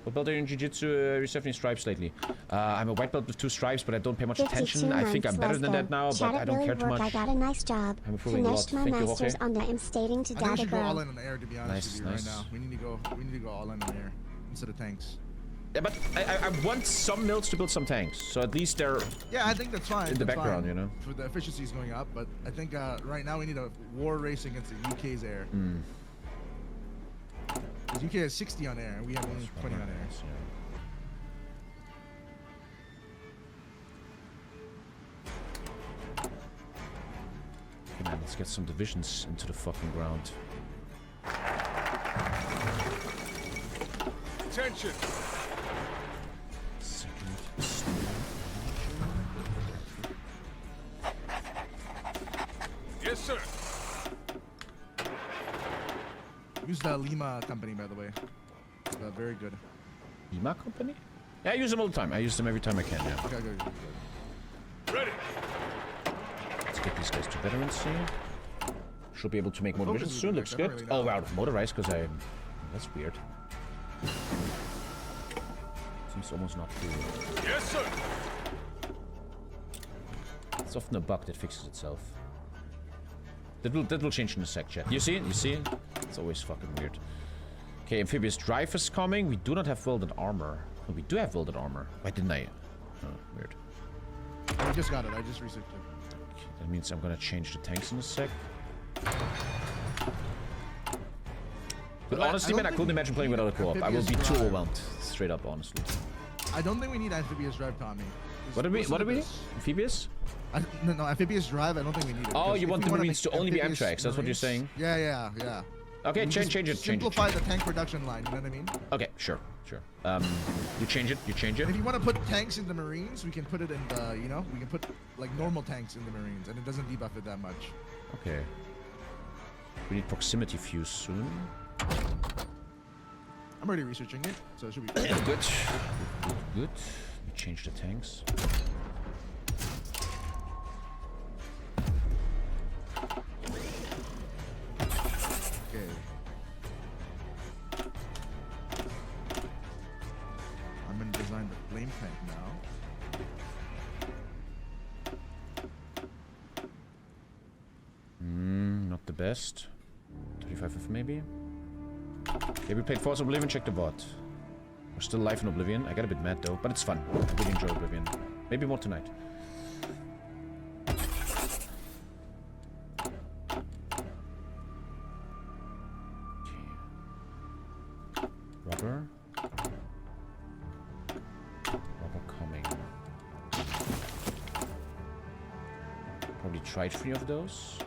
What belt are you in Jiu-Jitsu? Receive any stripes lately? I'm a white belt with 2 stripes, but I don't pay much attention. I think I'm better than that now, but I don't care too much. I got a nice job. I'm improving a lot. Finished my Thank you, masters Jorge. on the instating to I think we data should go all girl. in on air, to be honest with you, right now. We need to go all in on air instead of tanks. Yeah, but I want some mills to build some tanks, so at least they're... Yeah, I think that's fine. In the background, you know? For the efficiencies going up, but I think right now we need a war race against the UK's air. Because UK has 60 on air, and we have only 20 on air. Okay, man, let's get some divisions into the fucking ground. Attention! Yes, sir. Use the Lima company, by the way. Very good. Lima company? Yeah, I use them all the time. I use them every time I can, yeah. Okay, good. Ready. Let's get these guys to veterancy. Should be able to make more divisions soon. Looks good. Really Oh, wow, motorized, because I... That's weird. Seems almost not true. Yes, sir. It's often a bug that fixes itself. That will change in a sec, chat. You see it? You see it? It's always fucking weird. Okay, amphibious drive is coming. We do not have welded armor. Oh, we do have welded armor. Why didn't I? Oh, weird. I just got it. I just researched it. Okay, that means I'm gonna change the tanks in a sec. But honestly, man, I couldn't imagine playing without a co-op. I will be too overwhelmed. Straight up, honestly. I don't think we need amphibious drive, Tommy. What do we need? Amphibious? No, amphibious drive, I don't think we need it. Oh, you want the Marines to only be Amtraks, that's what you're saying? Yeah. Okay, change it. Simplify the tank production line, you know what I mean? Okay, sure. You change it. And if you want to put tanks in the Marines, we can put it in the, we can put like normal tanks in the Marines, and it doesn't debuff it that much. Okay. We need proximity fuse soon. I'm already researching it, so it should be fine. Good. We change the tanks. Okay. I'm gonna design the flame tank now. Not the best. 35F maybe? Yeah, we played Force Oblivion, check the VOD. We're still live in Oblivion. I got a bit mad though, but it's fun. I really enjoy Oblivion. Maybe more tonight. Okay. Rubber coming. Probably tried 3 of those.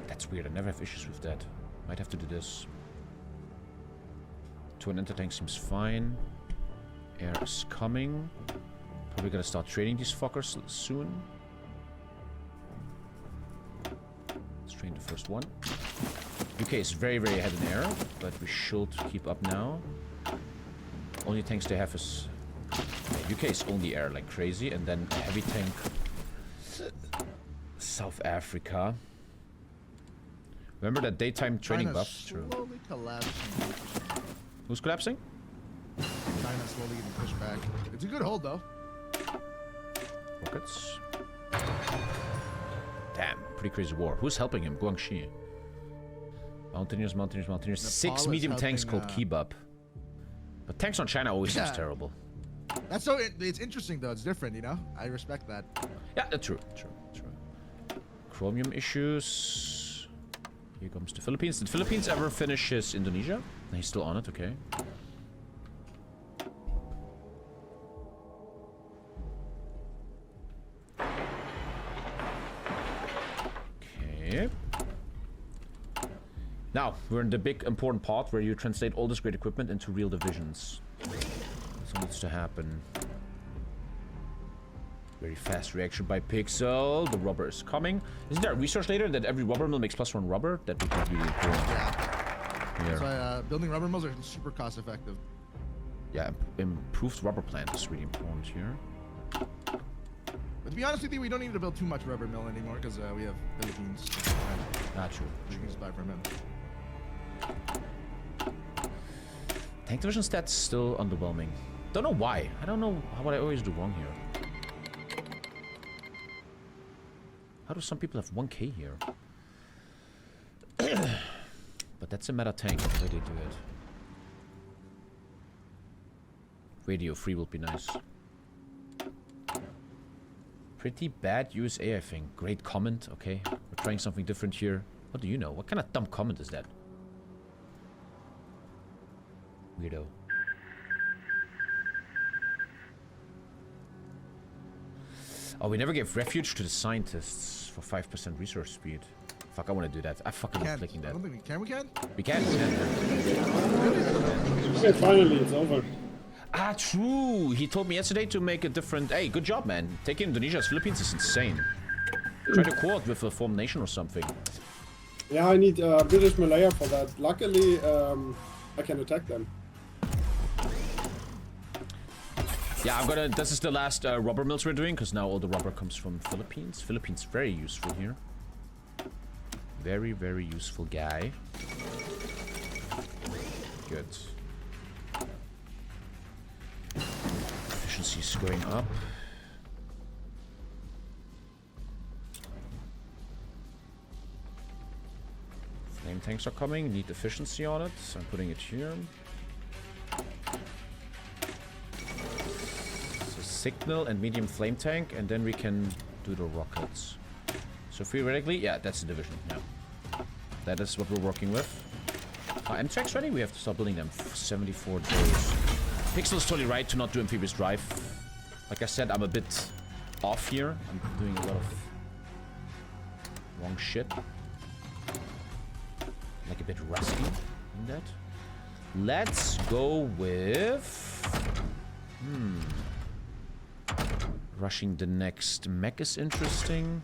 That's weird, I never have issues with that. Might have to do this. To an anti-tank seems fine. Air is coming. Probably gonna start trading these fuckers soon. Let's train the first one. UK is very, very ahead in air, but we should keep up now. Only tanks they have is... Yeah, UK is only air like crazy, and then a heavy tank... South Africa. Remember that daytime training buff? True. Slowly collapsing. Who's collapsing? China's slowly getting pushed back. It's a good hold though. Rockets. Damn, pretty crazy war. Who's helping him? Guangxi. Mountaineers. Nepal 6 is medium tanks helping, called Kebab. But tanks on China always seems Yeah. terrible. That's so. It's interesting though. It's different, you know. I respect that. Yeah, that's true. Chromium issues. Here comes the Philippines. Did Philippines ever finish his Indonesia? No, he's still on it, okay. Okay. Now, we're in the big important part where you translate all this great equipment into real divisions. So needs to happen. Very fast reaction by Pixel. The rubber is coming. Isn't there a research later that every rubber mill makes +1 rubber? That would be really cool. Yeah. So building rubber mills are super cost effective. Yeah, improved rubber plant is really important here. But to be honest with you, we don't need to build too much rubber mill anymore because we have Philippines. Not true. We can just buy from him. Tank division stats still underwhelming. Don't know why. I don't know what I always do wrong here. How do some people have 1k here? But that's a meta tank, the way they do it. Radio free will be nice. Pretty bad USA, I think. Great comment, okay. We're trying something different here. What do you know? What kind of dumb comment is that? Weirdo. Oh, we never gave refuge to the scientists for 5% resource speed. Fuck, I want to do that. I fucking love clicking that. I don't think we can. We can. We can. Okay, finally, it's over. Ah, true. He told me yesterday to make a different... Hey, good job, man. Taking Indonesia as Philippines is insane. Try to quad with a formed nation or something. Yeah, I need British Malaya for that. Luckily, I can attack them. Yeah, I'm gonna... This is the last rubber mills we're doing, because now all the rubber comes from Philippines. Philippines, very useful here. Very, very useful guy. Good. Efficiency is going up. Flame tanks are coming. Need efficiency on it, so I'm putting it here. So signal and medium flame tank, and then we can do the rockets. So theoretically, yeah, that's the division. Yeah, that is what we're working with. M-Tracks ready? We have to start building them. 74 days. Pixel is totally right to not do amphibious drive. Like I said, I'm a bit off here. I'm doing a lot of wrong shit. Like a bit rusty in that. Let's go with... Rushing the next mech is interesting.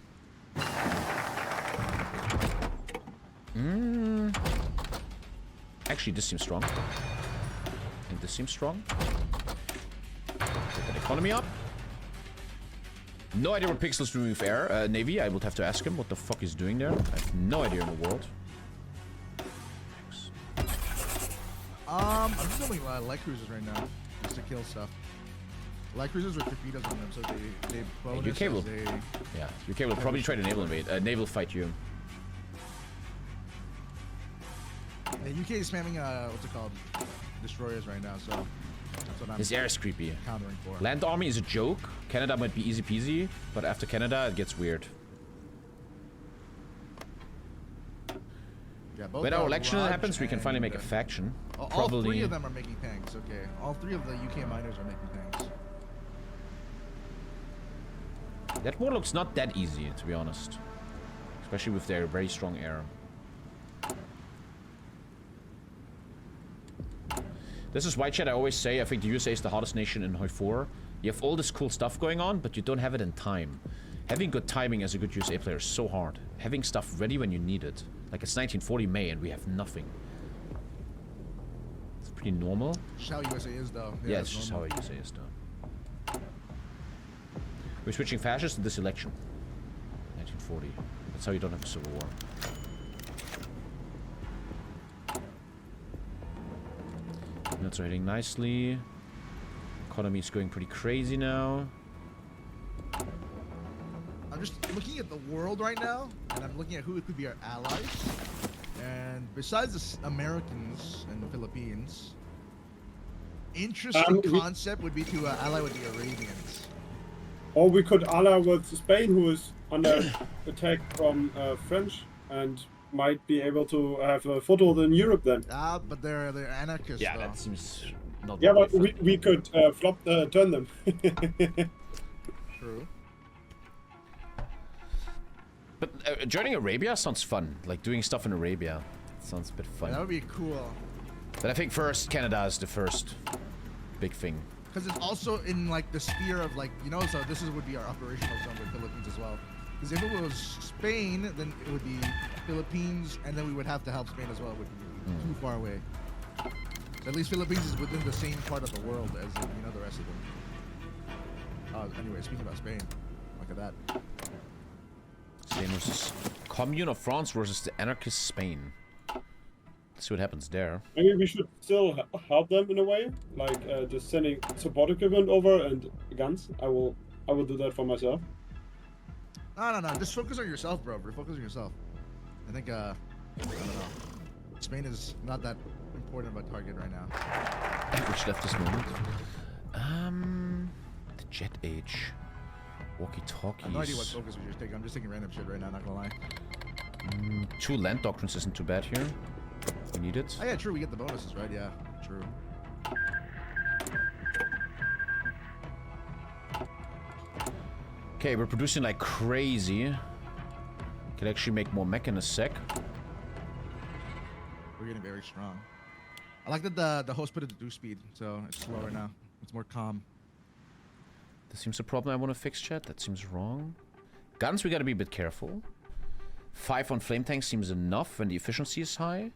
Actually, this seems strong. I think this seems strong. Get that economy up. No idea what Pixel's doing with air. Navy, I would have to ask him what the fuck he's doing there. I have no idea in the world. I'm just building light cruisers right now, just to kill stuff. Light cruisers with torpedoes on them, so they bonus UK will, as yeah, UK will probably try to naval invade. Naval fight you. The UK is spamming what's it called, destroyers right now, so that's what I'm. His air is creepy. Countering for. Land army is a joke. Canada might be easy peasy, but after Canada it gets weird. Yeah, both when our election Raj happens, we can finally make a faction. All three of them are making tanks. Okay, all three of the UK miners are making tanks. That war looks not that easy, to be honest. Especially with their very strong air. This is why, chat, I always say I think the USA is the hardest nation in HOI4. You have all this cool stuff going on, but you don't have it in time. Having good timing as a good USA player is so hard. Having stuff ready when you need it. Like it's 1940 May and we have nothing. It's pretty normal. Just how USA is, though. Yeah, it's just how USA is, though. We're switching fascists in this election. 1940. That's how you don't have a civil war. Units are hitting nicely. Economy is going pretty crazy now. I'm just looking at the world right now, and I'm looking at who could be our allies. And besides the Americans and the Philippines, interesting concept would be to ally with the Arabians. Or we could ally with Spain, who is under attack from French and might be able to have a foothold in Europe then. Ah, but they're anarchists. Yeah, though. that seems not. Yeah, really but fun. we could turn them. True. But joining Arabia sounds fun. Like doing stuff in Arabia sounds a bit fun. Yeah, that would be cool. But I think first Canada is the first big thing. Because it's also in like the sphere of like, you know, so this would be our operational zone with Philippines as well. Because if it was Spain, then it would be Philippines, and then we would have to help Spain as well. It would be too far away. So at least Philippines is within the same part of the world as you know the rest of them. Anyway, speaking about Spain, look at that. Spain versus Commune of France versus the anarchist Spain. Let's see what happens there. Maybe we should still help them in a way, like just sending support equipment over and guns. I will do that for myself. No. Just focus on yourself, bro. Focus on yourself. I think, I don't know. Spain is not that important of a target right now. Which left this moment. The Jet Age. Walkie-talkies. I have no idea what focus we should take. I'm just taking random shit right now, not gonna lie. 2 land doctrines isn't too bad here. We need it. Oh yeah, true, we get the bonuses, right? Yeah, true. Okay, we're producing like crazy. Could actually make more mech in a sec. We're getting very strong. I like that the host put it to 2 speed, so it's slower now. It's more calm. That seems a problem I want to fix, chat. That seems wrong. Guns, we gotta be a bit careful. 5 on flame tanks seems enough when the efficiency is high.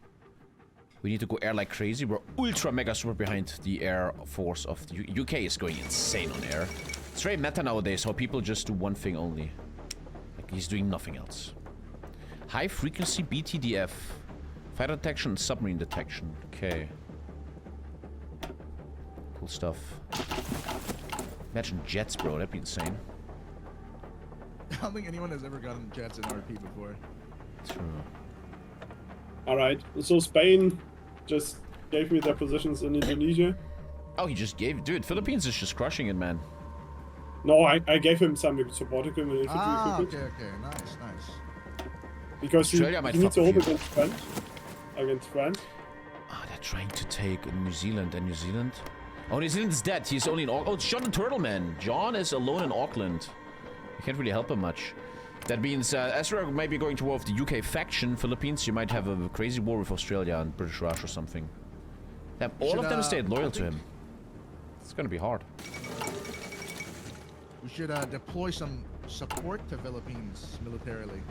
We need to go air like crazy. We're ultra mega super behind the air force of the UK is going insane on air. It's very meta nowadays how people just do one thing only. Like he's doing nothing else. High frequency BTDF. Fighter detection and submarine detection. Okay. Cool stuff. Imagine jets, bro. That'd be insane. I don't think anyone has ever gotten jets in RP before. True. Alright, so Spain just gave me their positions in Indonesia. Oh, he just gave... Dude, Philippines is just crushing it, man. No, I gave him some support equipment. Okay, nice. Because he Australia might needs fuck to hold with you. against France. Ah, they're trying to take New Zealand and New Zealand. Oh, New Zealand's dead. He's only in Auckland. Oh, it's John the Turtle Man. John is alone in Auckland. You can't really help him much. That means as we're maybe going to war with the UK faction, Philippines, you might have a crazy war with Australia and British Raj or something. Have all of them stayed loyal to him. It's gonna be hard. We should deploy some support to Philippines militarily.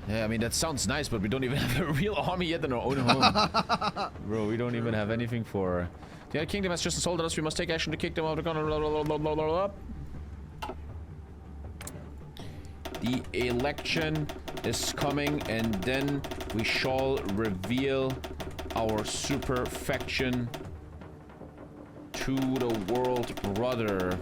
Yeah, I mean, that sounds nice, but we don't even have a real army yet in our own home. Bro, we don't even have anything for... The United Kingdom has just assaulted us. We must take action to kick them out of the country. The election is coming, and then we shall reveal our super faction to the world, brother.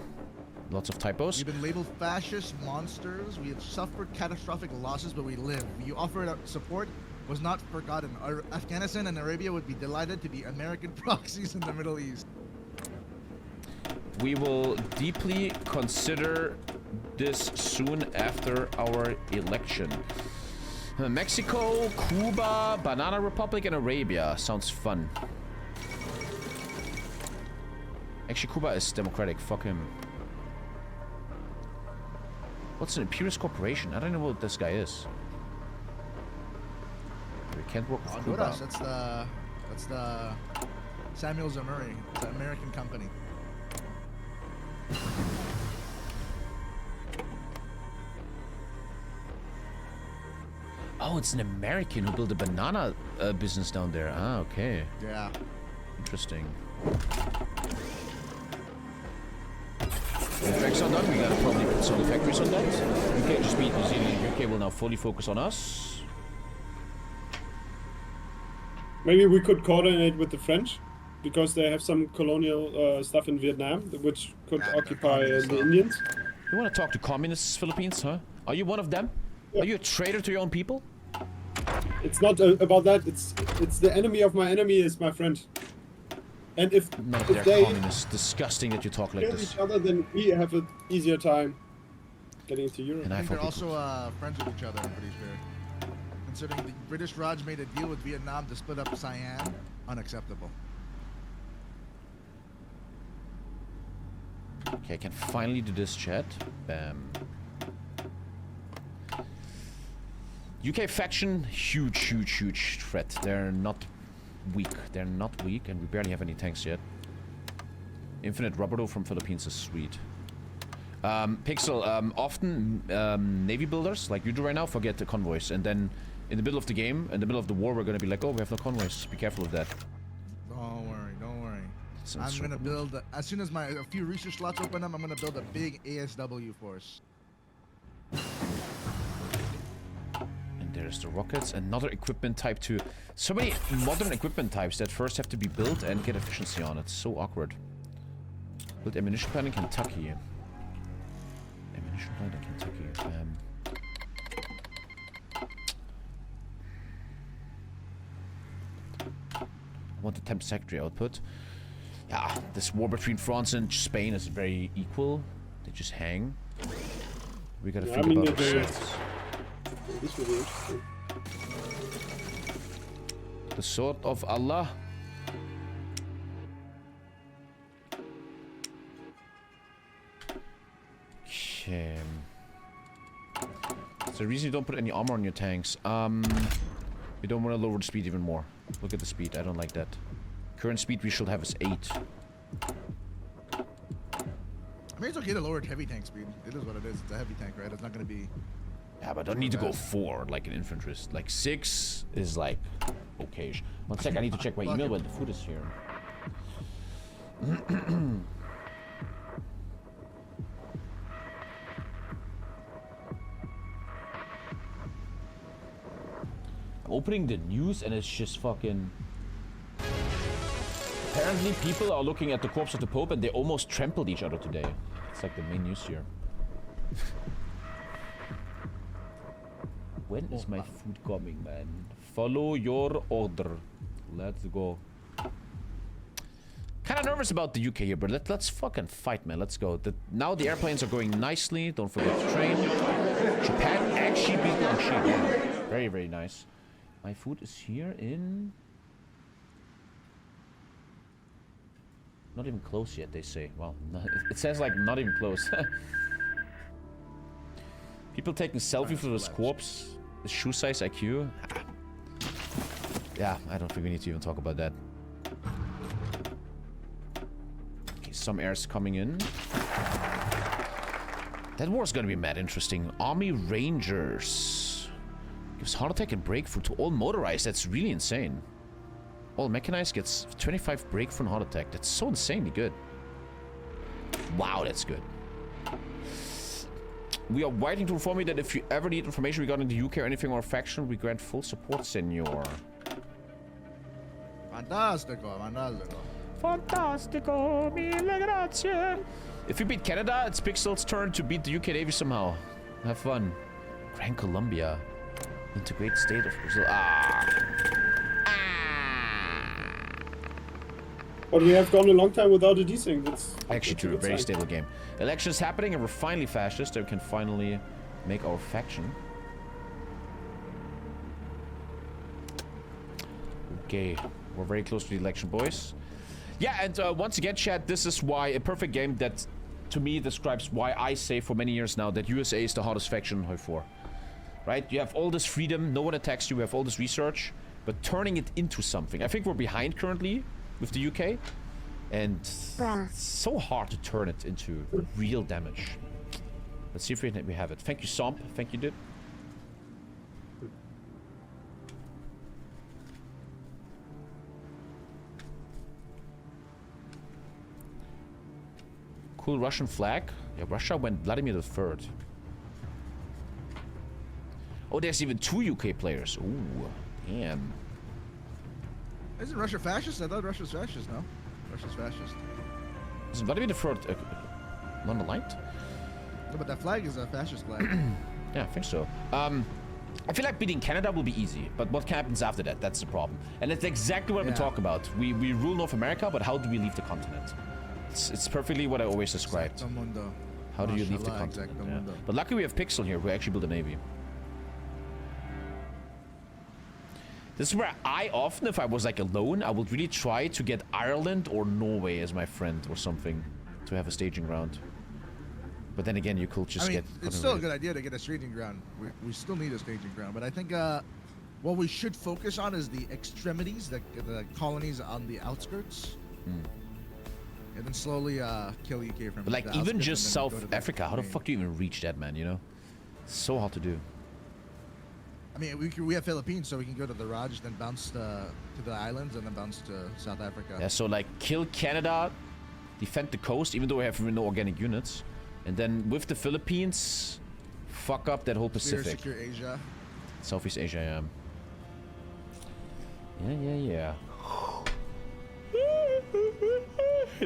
Lots of typos. We've been labeled fascist monsters. We have suffered catastrophic losses, but we live. You offered support was not forgotten. Afghanistan and Arabia would be delighted to be American proxies in the Middle East. We will deeply consider this soon after our election. Mexico, Cuba, Banana Republic, and Arabia. Sounds fun. Actually, Cuba is democratic. Fuck him. What's an imperialist corporation? I don't know what this guy is. We can't work with Cuba. That's the Samuel Zamuri. It's an American company. Oh, it's an American who built a banana business down there. Ah, okay. Yeah. Interesting. The tracks are done. We gotta probably put some of the factories on that. UK just beat New Zealand. UK will now fully focus on us. Maybe we could coordinate with the French, because they have some colonial stuff in Vietnam, which could occupy the Indians. You want to talk to communists, Philippines, huh? Are you one of them? Yeah. Are you a traitor to your own people? It's not about that. It's the enemy of my enemy is my friend. And if None of if their they communists. Disgusting that you talk like kill this. each other, then we have an easier time getting into Europe. And I I think they're thought also friends with each other, I'm pretty sure. Considering the British Raj made a deal with Vietnam to split up Siam, unacceptable. Okay, I can finally do this, chat. Bam. UK faction, huge threat. They're not weak. They're not weak, and we barely have any tanks yet. Infinite Roberto from Philippines is sweet. Pixel, often navy builders, like you do right now, forget the convoys, and then in the middle of the game, in the middle of the war, we're gonna be like, oh, we have no convoys. Be careful of that. Don't worry, don't worry. So I'm gonna build, as soon as a few research slots open up, I'm gonna build a big ASW force. And there's the rockets, another equipment type too. So many modern equipment types that first have to be built and get efficiency on. It's so awkward. Build ammunition plant in Kentucky. Ammunition plant in Kentucky. I want the temp secretary output. Yeah, this war between France and Spain is very equal. They just hang. We gotta think about ourselves. This will be interesting. The sword of Allah. Okay. It's the reason you don't put any armor on your tanks. We don't want to lower the speed even more. Look at the speed. I don't like that. Current speed we should have is 8. I mean, it's okay to lower heavy tank speed. It is what it is. It's a heavy tank, right? It's not gonna be... Yeah, but I don't need to go 4 like an infanterist. Like 6 is like okay. 1 sec, I need to check my email when the food is here. I'm opening the news and it's just fucking... Apparently people are looking at the corpse of the Pope and they almost trampled each other today. It's like the main news here. When is my food coming, man? Follow your order. Let's go. Kind of nervous about the UK here, but let's fucking fight, man. Let's go. Now the airplanes are going nicely. Don't forget to train. Japan actually beat on sheep. Yeah. Very, very nice. My food is here in... Not even close yet, they say. Well, it says like not even close. People taking selfie for this corpse. The shoe size IQ. Yeah, I don't think we need to even talk about that. Okay, some air's coming in. That war's gonna be mad interesting. Army Rangers. Gives heart attack and breakthrough to all motorized. That's really insane. All mechanized gets 25 breakthrough and heart attack. That's so insanely good. Wow, that's good. We are waiting to inform you that if you ever need information regarding the UK or anything or faction, we grant full support, senor. Fantastico, fantastico. Fantastico, mille grazie. If you beat Canada, it's Pixel's turn to beat the UK Navy somehow. Have fun. Grand Columbia. Integrate state of Brazil. But we have gone a long time without a desync. That's actually true. A very stable game. Elections happening and we're finally fascist. So we can finally make our faction. Okay. We're very close to the election, boys. Yeah, and once again, chat, this is why a perfect game that, to me, describes why I say for many years now that USA is the hottest faction in HOI4. Right? You have all this freedom. No one attacks you. We have all this research. But turning it into something. I think we're behind currently with the UK, and it's so hard to turn it into real damage. Let's see if we have it. Thank you, Somp. Thank you, dude. Cool Russian flag. Yeah, Russia went Vladimir III. Oh, there's even 2 UK players. Ooh, damn. Isn't Russia fascist? I thought Russia was fascist, no? Russia's fascist. Is Vladimir III non-aligned? No, but that flag is a fascist flag. Yeah, I think so. I feel like beating Canada will be easy, but what happens after that? That's the problem. And that's exactly what we talk about. We rule North America, but how do we leave the continent? It's perfectly what I always described. How do you leave the continent? Yeah. But luckily we have Pixel here, who actually built a navy. This is where I often, if I was like alone, I would really try to get Ireland or Norway as my friend or something to have a staging ground. But then again, you could just get... It's still a good idea to get a staging ground. We still need a staging ground, but I think what we should focus on is the extremities, the colonies on the outskirts. And then slowly kill UK from But like, even just South Africa, how the fuck do you even reach that, man, you know? It's so hard to do. I mean, we have Philippines, so we can go to the Raj, then bounce to the islands, and then bounce to South Africa. Yeah, so like, kill Canada, defend the coast, even though we have no organic units. And then with the Philippines, fuck up that whole Pacific. Secure Asia. Southeast Asia, yeah.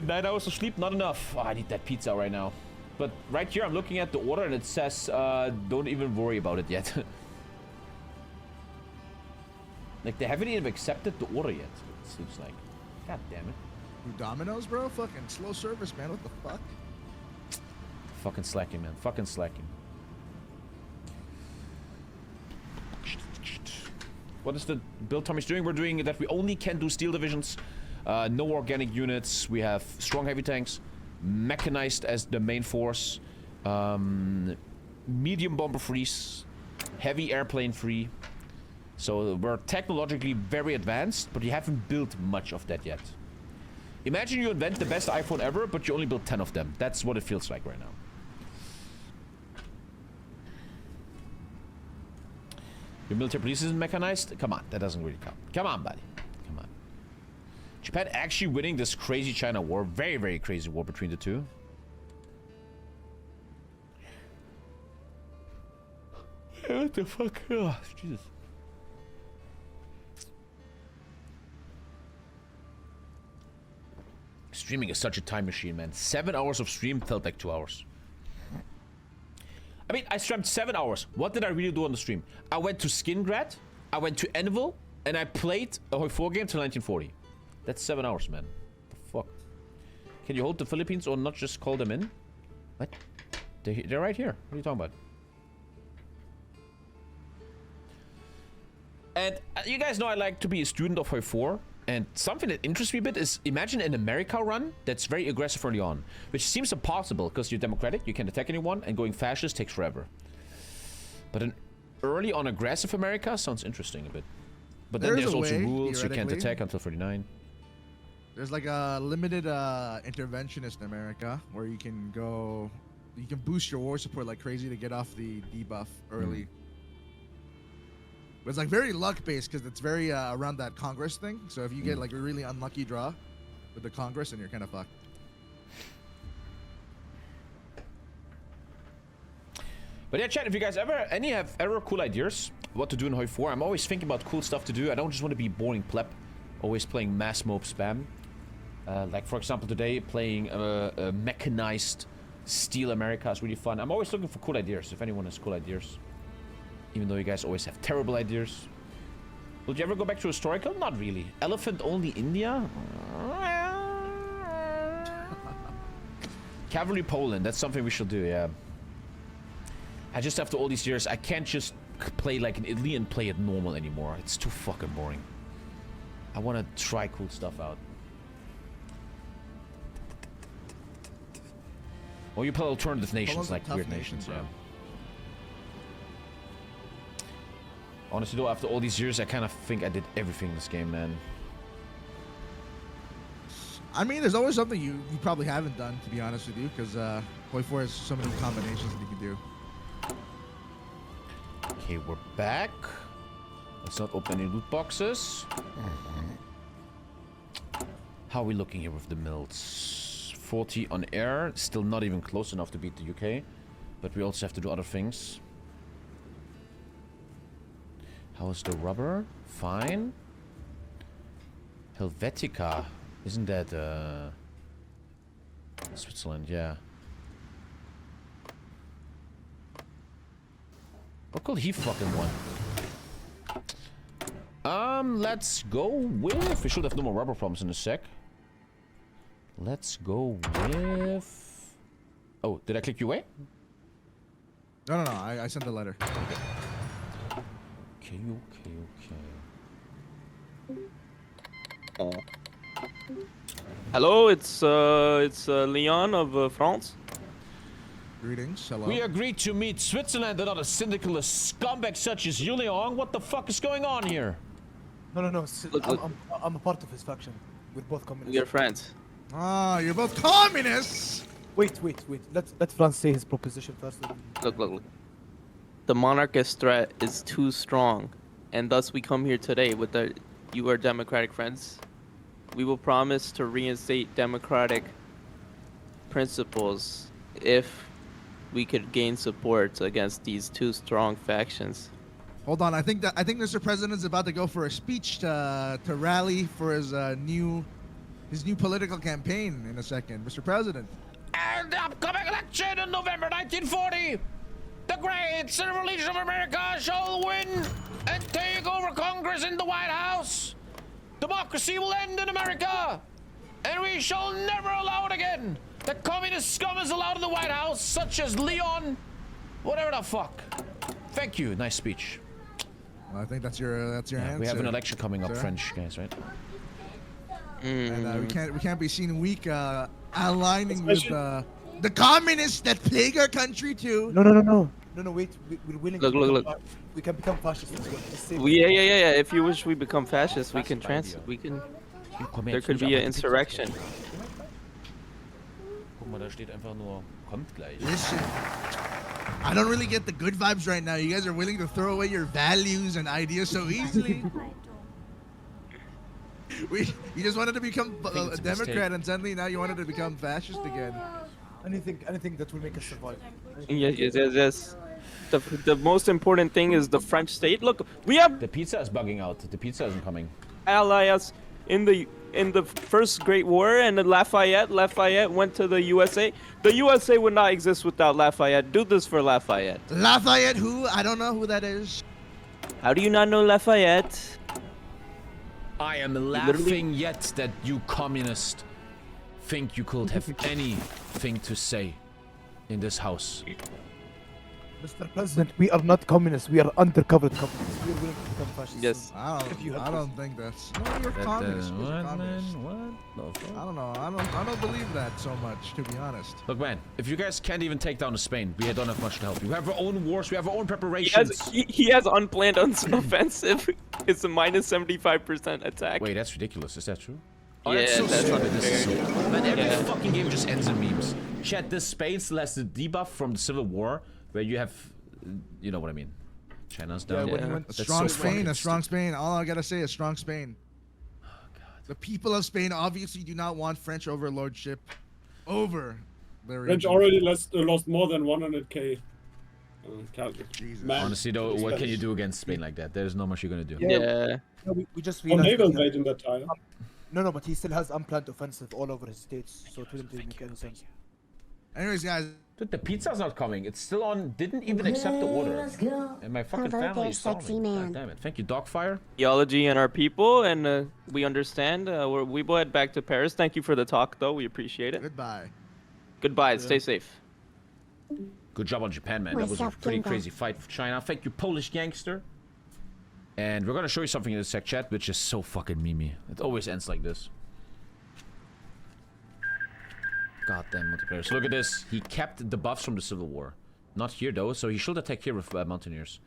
9 hours of sleep, not enough. Oh, I need that pizza right now. But right here, I'm looking at the order and it says, don't even worry about it yet. Like, they haven't even accepted the order yet, it seems like. God damn it. Domino's, bro? Fucking slow service, man. What the fuck? Fucking slacking, man. Fucking slacking. What is the build Tommy's doing? We're doing that we only can do steel divisions. No organic units. We have strong heavy tanks. Mechanized as the main force. Medium bomber freeze. Heavy airplane free. So we're technologically very advanced, but you haven't built much of that yet. Imagine you invent the best iPhone ever, but you only built 10 of them. That's what it feels like right now. Your military police isn't mechanized? Come on, that doesn't really count. Come on, buddy. Come on. Japan actually winning this crazy China war. Very, very crazy war between the two. What the fuck? Oh, Jesus. Streaming is such a time machine, man. 7 hours of stream felt like 2 hours. I mean, I streamed 7 hours. What did I really do on the stream? I went to Skingrad, I went to Naval, and I played a HOI4 game till 1940. That's 7 hours, man. The fuck? Can you hold the Philippines or not just call them in? What? They're right here. What are you talking about? And you guys know I like to be a student of HOI4. And something that interests me a bit is, imagine an America run that's very aggressive early on, which seems impossible because you're democratic, you can't attack anyone, and going fascist takes forever. But an early on aggressive America sounds interesting a bit. But then there's also rules, you can't attack until 39. There's like a limited interventionist America where you can go, you can boost your war support like crazy to get off the debuff early. But it's like very luck based because it's very around that Congress thing. So if you get like a really unlucky draw with the Congress, then you're kind of fucked. But yeah, chat, if you guys have ever cool ideas what to do in HOI4, I'm always thinking about cool stuff to do. I don't just want to be boring pleb, always playing mass mob spam. Like for example today, playing a mechanized Steel America is really fun. I'm always looking for cool ideas, if anyone has cool ideas. Even though you guys always have terrible ideas. Would you ever go back to historical? Not really. Elephant only India? Cavalry Poland, that's something we should do, yeah. I just, after all these years, I can't just play like an Italy and play it normal anymore. It's too fucking boring. I want to try cool stuff out. Or you play alternative nations, like weird nations, yeah. Honestly though, after all these years, I kind of think I did everything in this game, man. I mean, there's always something you probably haven't done, to be honest with you, because HOI4 has so many combinations that you can do. Okay, we're back. Let's not open any loot boxes. How are we looking here with the mills? 40 on air, still not even close enough to beat the UK, but we also have to do other things. How's the rubber? Fine. Helvetica. Isn't that Switzerland? Yeah. What could he fucking want? Let's go with... We should have no more rubber problems in a sec. Let's go with... Oh, did I click you away? No. I sent the letter. Okay. Hello, it's Leon of France. Greetings. Hello. We agreed to meet Switzerland and not a syndicalist scumbag such as you, Leon. What the fuck is going on here? No. Look. I'm a part of his faction. We're both communists. We are friends. Ah, you're both communists. Wait. Let France say his proposition first. Look. The monarchist threat is too strong, and thus we come here today with you are democratic friends. We will promise to reinstate democratic principles if we could gain support against these two strong factions. Hold on, I think Mr. President's about to go for a speech to rally for his new political campaign in a second. Mr. President. And the upcoming election in November 1940, the great civil leaders of America shall win and take over Congress in the White House. Democracy will end in America, and we shall never allow it again. The communist scum is allowed in the White House, such as Leon, whatever the fuck. Thank you. Nice speech. Well, I think that's your answer. We have an election coming up, sir. French guys, right? And we can't be seen weak aligning with the communists that plague our country too. No. Wait, we're willing. Look. We can become fascists as well. Yeah. If you wish we become fascists, we can There could be an insurrection. Guck mal, da steht einfach nur, kommt gleich. Listen, I don't really get the good vibes right now. You guys are willing to throw away your values and ideas so easily. You just wanted to become a Democrat, and suddenly now you wanted to become fascist again. Anything that will make us survive. Yes. The most important thing is the French state. Look, we have The pizza is bugging out. The pizza isn't coming. allies in the First Great War, and Lafayette went to the USA. The USA would not exist without Lafayette. Do this for Lafayette. Lafayette who? I don't know who that is. How do you not know Lafayette? I am laughing yet that you communist think you could have anything to say in this house. Mr. President, we are not communists. We are undercover communists. We are willing to become fascists. Yes. I don't think that's. No, you're communist. You're communist. I don't know. I don't believe that so much, to be honest. Look, man, if you guys can't even take down Spain, we don't have much to help. We have our own wars. We have our own preparations. He has unplanned offensive. It's a minus 75% attack. Wait, that's ridiculous. Is that true? Yeah, that's so that's stupid. unfair. This is so... Man, every fucking game just ends in memes. Chat, this Spain still has the debuff from the Civil War, where you have, you know what I mean. China's down. A strong Spain. All I gotta say is strong Spain. Oh, God. The people of Spain obviously do not want French overlordship over their French region. already lost more than 100k. Honestly, though, what can you do against Spain like that? There's not much you're gonna do. Yeah. No, we just Naval realized. invade in that time. No, but he still has unplanned offensive all over his states, so it wouldn't make any sense. Anyways, guys. Dude, the pizza's not coming. It's still on. Didn't even accept the order. And my fucking Hello family there, is sexy starving. man. God damn it. Thank you, Dogfire. Theology and our people, and we understand. We will head back to Paris. Thank you for the talk, though. We appreciate it. Goodbye. Goodbye. Stay safe. Good job on Japan, man. That was a pretty crazy fight with China. Thank you, Polish gangster. And we're gonna show you something in the sec chat, which is so fucking memey. It always ends like this. Goddamn multiplayer. So look at this. He kept the buffs from the Civil War. Not here though, so he should attack here with Mountaineers.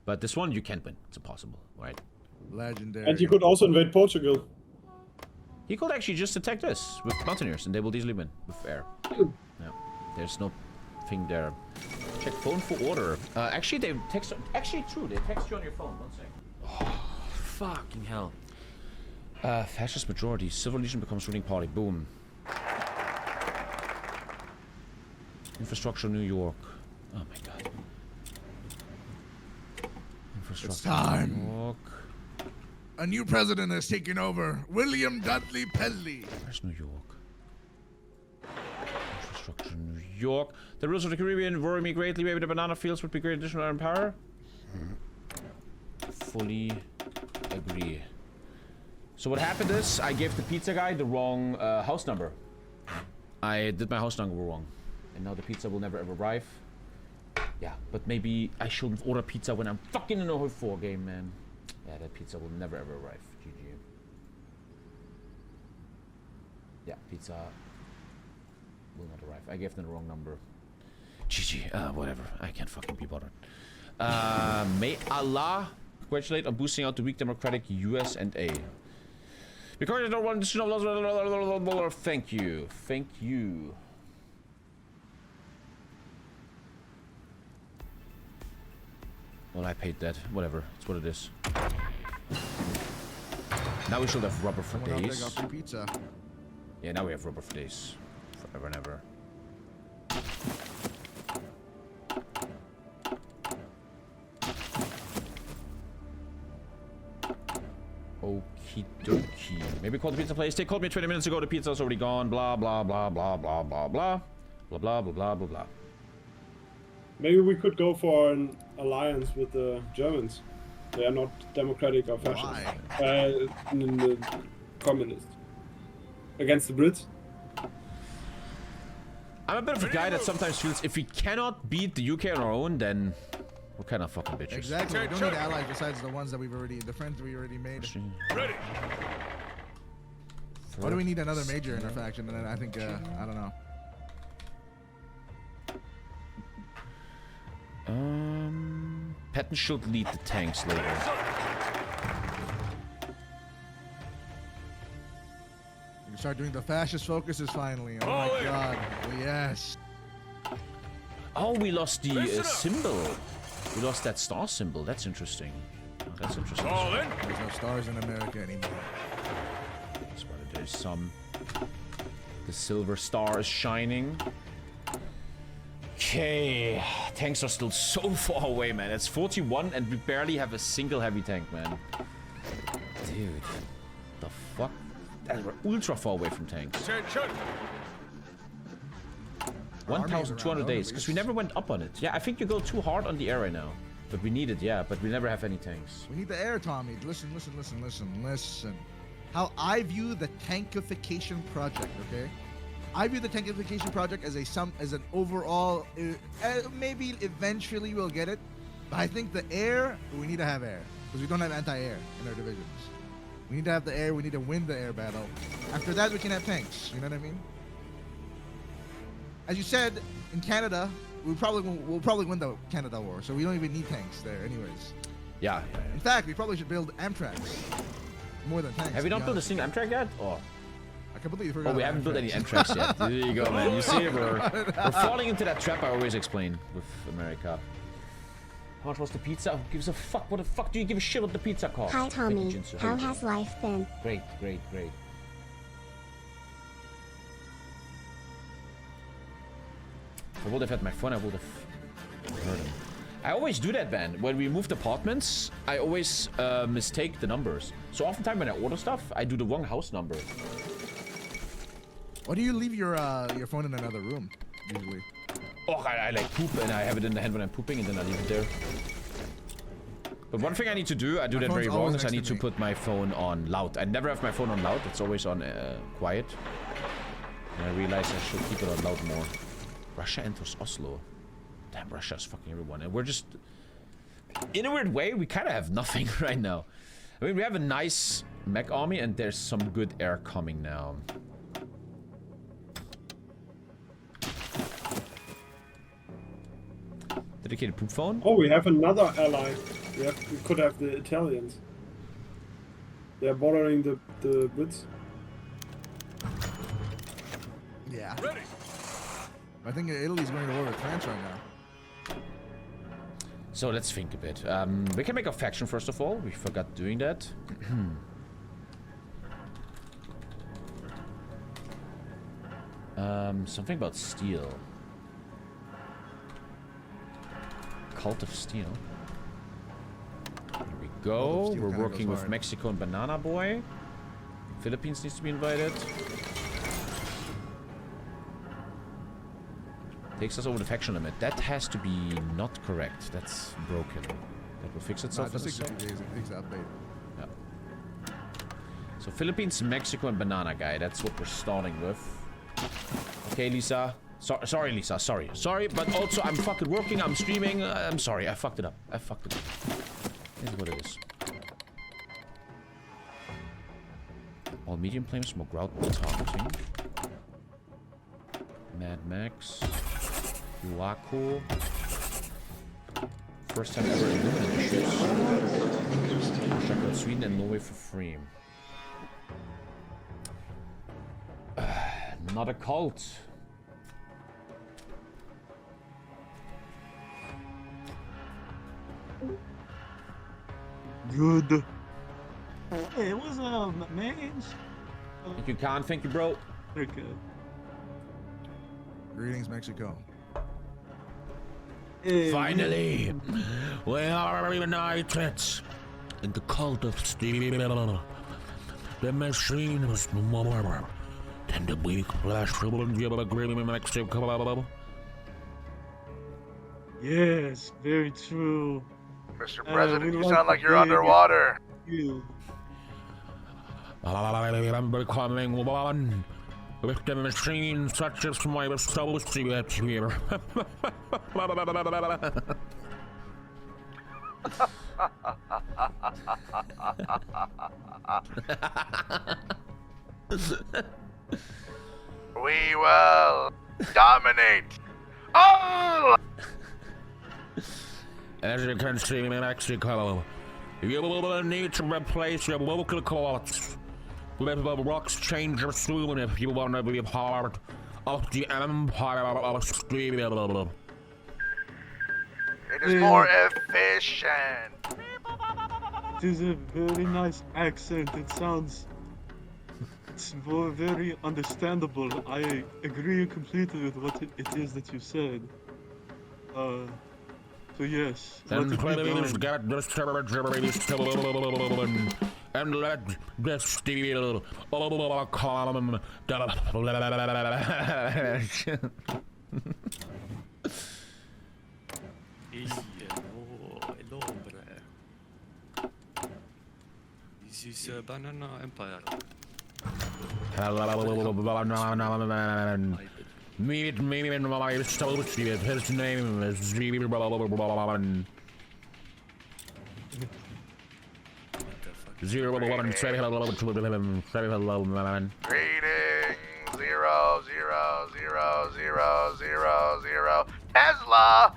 But this one you can't win. It's impossible, right? Legendary. And you could also invade Portugal. He could actually just attack this with Mountaineers, and they will easily win with air. Yeah, there's no thing there. Check phone for order. Actually, they text. Actually, true. They text you on your phone. 1 second. Oh, fucking hell. Fascist majority. Civil Legion becomes ruling party. Boom. Infrastructure, New York. Oh my god. Infrastructure, It's time. New York. A new president has taken over. William Dudley Pelly. Where's New York? Infrastructure, New York. The rules of the Caribbean worry me greatly. Maybe the banana fields would be great additional power. Fully agree. So what happened is, I gave the pizza guy the wrong house number. I did my house number wrong. And now the pizza will never ever arrive. Yeah, but maybe I shouldn't order pizza when I'm fucking in a HOI4 game, man. Yeah, that pizza will never ever arrive. GG. Yeah, pizza will not arrive. I gave them the wrong number. GG. Whatever. I can't fucking be bothered. May Allah congratulate on boosting out the weak democratic US and A. Because I don't want to. Thank you. Thank you. Well, I paid that. Whatever. It's what it is. Now we should have rubber for days. Got free pizza. Yeah, now we have rubber for days. Forever and ever. Okie dokie. Maybe call the pizza place. They called me 20 minutes ago. The pizza's already gone. Blah, blah, blah, blah, blah, blah, blah. Blah, blah, blah, blah, blah, blah. Maybe we could go for an alliance with the Germans. They are not democratic or fascist. The communists. Against the Brits. I'm a bit of a guy that sometimes feels if we cannot beat the UK on our own, then we're kind of fucking bitches. Exactly. We don't need allies besides the ones that the friends we already made. Ready. Why do we need another major in our faction? And then I think, I don't know. Patton should lead the tanks later. We can start doing the fascist focuses finally. Oh my god. Yes. Oh, we lost the symbol. We lost that star symbol. That's interesting. Oh, that's interesting. There's no stars in America anymore. That's why there's some. The silver star is shining. Okay, tanks are still so far away, man. It's 41 and we barely have a single heavy tank, man. Dude, the fuck? We're ultra far away from tanks. 1,200 days, because we never went up on it. Yeah, I think you go too hard on the air right now. But we need it, yeah, but we never have any tanks. We need the air, Tommy. Listen. How I view the tankification project, okay? I view the tankification project as an overall, maybe eventually we'll get it, but I think the air, we need to have air, because we don't have anti-air in our divisions. We need to have the air, we need to win the air battle. After that, we can have tanks, you know what I mean? As you said, in Canada, we'll probably win the Canada War, so we don't even need tanks there anyways. Yeah. In fact, we probably should build Amtraks more than tanks. Have we not built a single Amtrak yet? Oh. I completely forgot. Oh, we haven't built any Amtraks yet. There you go, man. You see, we're falling into that trap I always explain with America. How much was the pizza? Who gives a fuck? What the fuck do you give a shit what the pizza cost? Hi, Tommy. How has life been? Great. If I would have had my phone, I would have heard him. I always do that, man. When we moved apartments, I always mistake the numbers. So oftentimes when I order stuff, I do the wrong house number. Why do you leave your phone in another room, usually? Oh, I like poop and I have it in the hand when I'm pooping and then I leave it there. But one thing I need to do, I do that very wrong, is I need to put my phone on loud. I never have my phone on loud, it's always on quiet. And I realize I should keep it on loud more. Russia enters Oslo. Damn, Russia's fucking everyone. And we're just... In a weird way, we kind of have nothing right now. I mean, we have a nice mech army and there's some good air coming now. Dedicated poop phone? Oh, we have another ally. We could have the Italians. They are bordering the Brits. Yeah. Ready. I think Italy's going to war with France right now. So let's think a bit. We can make a faction first of all. We forgot doing that. Something about steel. Cult of Steel. Here we go. We're working with Mexico and Banana Boy. Philippines needs to be invited. Takes us over the faction limit. That has to be not correct. That's broken. That will fix itself in a second. Yeah. So Philippines, Mexico, and banana guy. That's what we're starting with. Okay, Lisa. Sorry, Lisa. Sorry, but also I'm fucking working. I'm streaming. I'm sorry. I fucked it up. This is what it is. All medium planes, more ground targeting. Mad Max. Waco. First time ever eliminated ships. Check out Sweden and Norway for free. Not a cult. Good. Hey, what's up, man? Thank you, Khan. Thank you, bro. Okay. Greetings, Mexico. Hey, Finally, we are united in the cult of steel. The machine was no more than the weak flesh of Mexico. yes, very true. Mr. President, you sound like you're underwater. I'm becoming one with the machine such as my associate here. We will dominate all. As you can see in Mexico, you will need to replace your local courts with the rocks changer soon if you want to be part of the empire of steel. It is more efficient. It is a very nice accent. It's very understandable. I agree completely with what it is that you said. So yes. And get this and let the steel come Hello, bre. This is Banana Empire. Meet me in my associate. His name is Zero 1 say hello to him. Say hello, man. Greetings, 0000000 Tesla.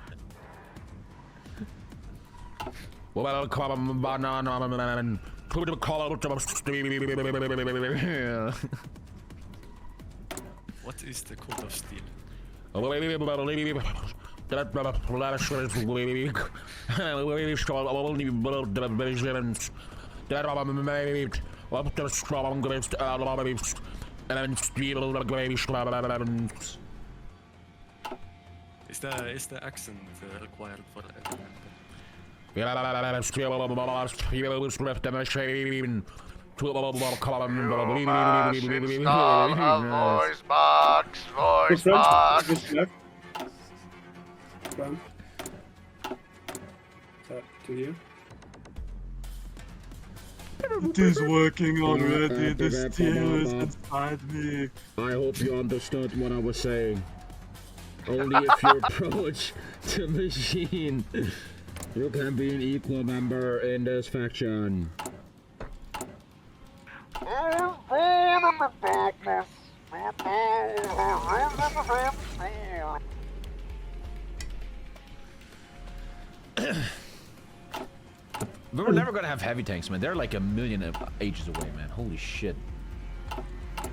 Welcome, banana man. To the call of What is the code of steel? Is the accent required for everyone? Install a voice box. Voice box. To you. It is working already. The steel is inside me. I hope you understood what I was saying. Only if you approach the machine, you can be an equal member in this faction. We're never gonna have heavy tanks, man. They're like a million ages away, man. Holy shit.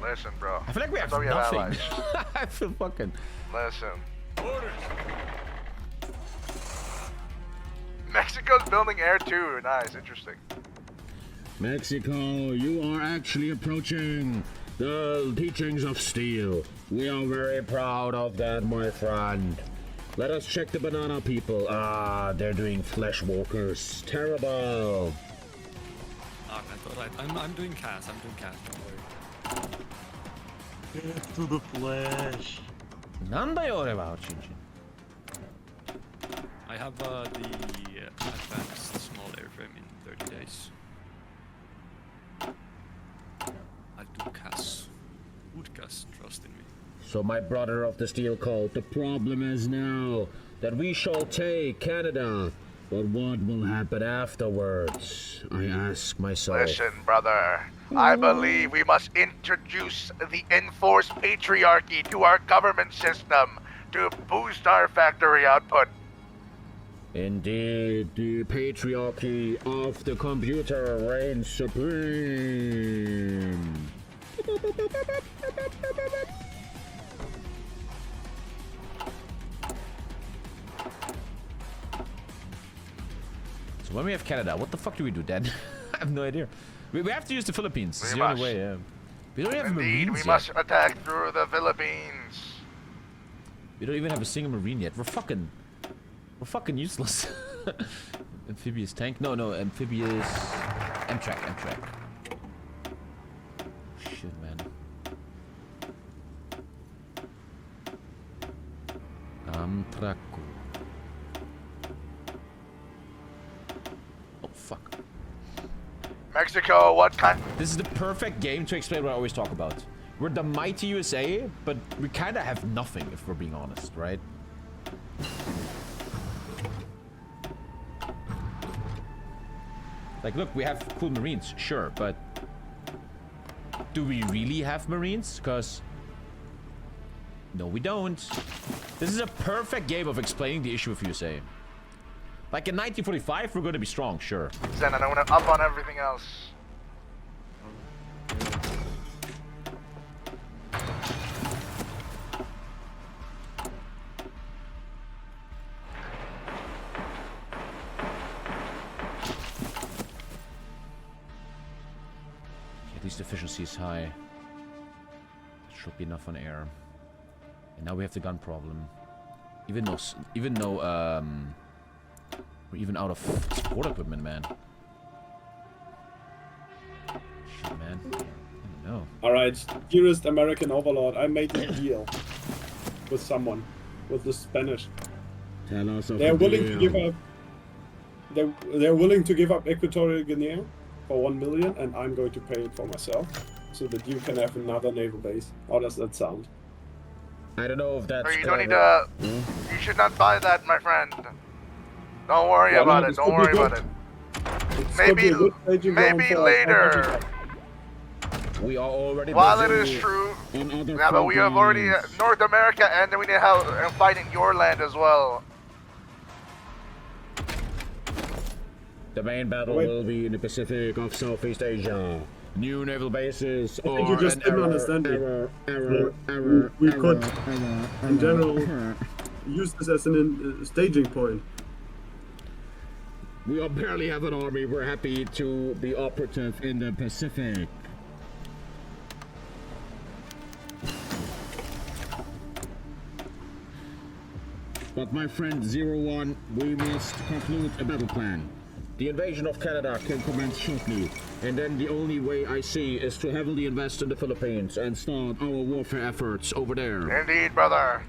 Listen, bro. I feel like we have nothing. I feel fucking... Listen. Mexico's building air too. Nice, interesting. Mexico, you are actually approaching the teachings of steel. We are very proud of that, my friend. Let us check the banana people. Ah, they're doing flesh walkers. Terrible. Alright. I'm doing cast. Don't worry. Get to the flesh. I have the advanced small airframe in 30 days. Gus. Trust in me. So my brother of the steel cult, the problem is now that we shall take Canada. But what will happen afterwards? I ask myself. Listen, brother. I believe we must introduce the enforced patriarchy to our government system to boost our factory output. Indeed, the patriarchy of the computer reigns supreme. So when we have Canada, what the fuck do we do then? I have no idea. We have to use the Philippines. It's the only way, yeah. We don't have Indeed, Marines we yet. must attack through the Philippines. We don't even have a single Marine yet. We're fucking useless. Amphibious tank? No, amphibious... Amtrak. Shit, man. Amtrak. Oh, fuck. Mexico, what kind? This is the perfect game to explain what I always talk about. We're the mighty USA, but we kind of have nothing, if we're being honest, right? Like, look, we have cool Marines, sure, but do we really have Marines? Because no, we don't. This is a perfect game of explaining the issue of USA. Like in 1945, we're going to be strong, sure. Then I want to up on everything else. At least efficiency is high. Should be enough on air. And now we have the gun problem. Even though we're even out of support equipment, man. Shit, man. I don't know. Alright, dearest American overlord, I made a deal with someone, with the Spanish. Tell us of They're the willing deal. to give up. They're willing to give up Equatorial Guinea for 1 million, and I'm going to pay it for myself, so that you can have another naval base. How does that sound? I don't know if that's... You don't need to... You should not buy that, my friend. Don't worry Well, about no, it. this Don't could be worry good. about it. It's could be a good staging ground Maybe for later. We are already While it busy is true. on other Yeah, but we have already programs. North America, and then we need help fighting your land as well. The main battle will be in the Pacific of Southeast Asia. New naval bases I think you are just an didn't error, understand me. We error, could, error, in general, error. use this as a staging point. We barely have an army. We're happy to be operative in the Pacific. But my friend 01, we must conclude a battle plan. The invasion of Canada can commence shortly, and then the only way I see is to heavily invest in the Philippines and start our warfare efforts over there. Indeed, brother.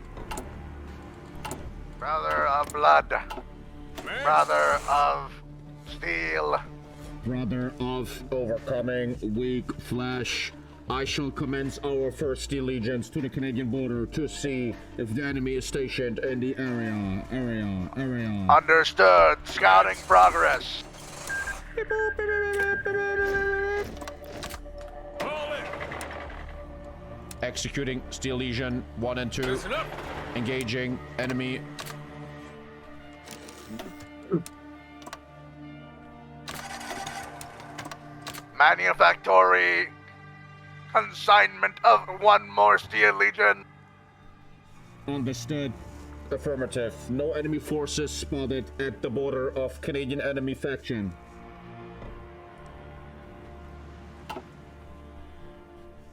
Brother of blood. Brother of steel. Brother of overcoming weak flesh, I shall commence our first steel legions to the Canadian border to see if the enemy is stationed in the area. Understood. Scouting progress. Executing Steel Legion 1 and 2. Engaging enemy. Manufactory. Consignment of 1 more Steel Legion. Understood. Affirmative. No enemy forces spotted at the border of Canadian enemy faction.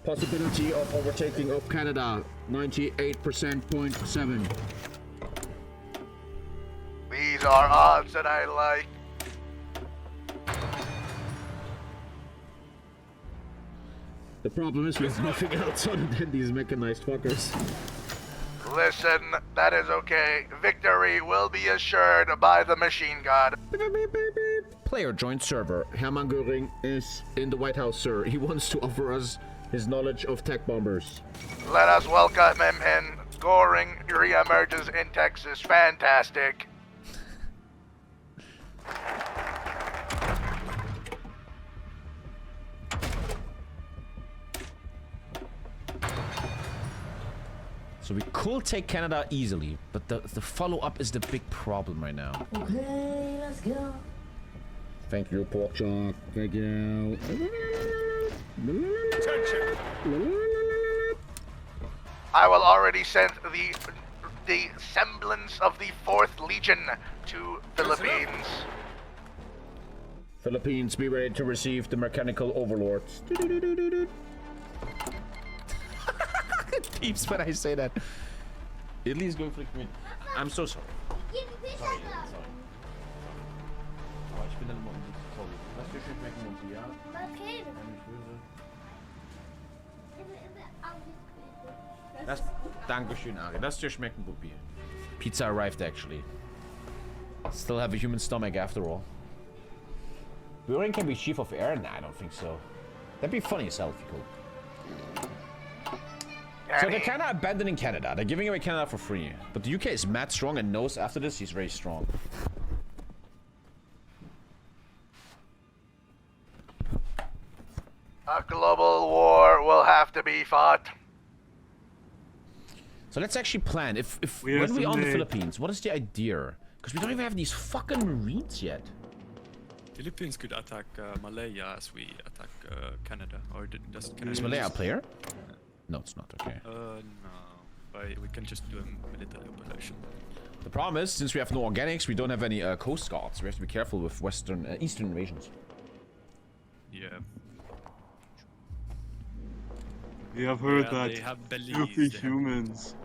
Possibility of overtaking of Canada, 98.7%. These are odds that I like. The problem is there's nothing else other than these mechanized fuckers. Listen, that is okay. Victory will be assured by the machine god. Player joined server. Hermann Göring is in the White House, sir. He wants to offer us his knowledge of tech bombers. Let us welcome him in. Goring re-emerges in Texas. Fantastic. So we could take Canada easily, but the follow-up is the big problem right now. Okay, let's go. Thank you, pork chop. Thank you. I will already send the semblance of the 4th Legion to Philippines. Philippines, be ready to receive the mechanical overlords. Peeps when I say that. Italy's going for the community. I'm so sorry. Sorry. Oh, ich bin dann immer sorry. Lass dir schön schmecken, Monty, ja? Okay. Dankeschön, Ari. Lass dir schmecken, Bubi. Pizza arrived, actually. Still have a human stomach after all. Goring can be chief of air? Nah, I don't think so. That'd be funny as hell if you could. So they're kind of abandoning Canada. They're giving away Canada for free. But the UK is mad strong and knows after this he's very strong. A global war will have to be fought. So let's actually plan. When we on the Philippines, what is the idea? Because we don't even have these fucking Marines yet. Philippines could attack Malaya as we attack Canada, or does Canada? Is Malaya a player? No, it's not. Okay. No, but we can just do a military operation. The problem is, since we have no organics, we don't have any coast guards. We have to be careful with eastern invasions. Yeah. We have heard that they have bellies, filthy humans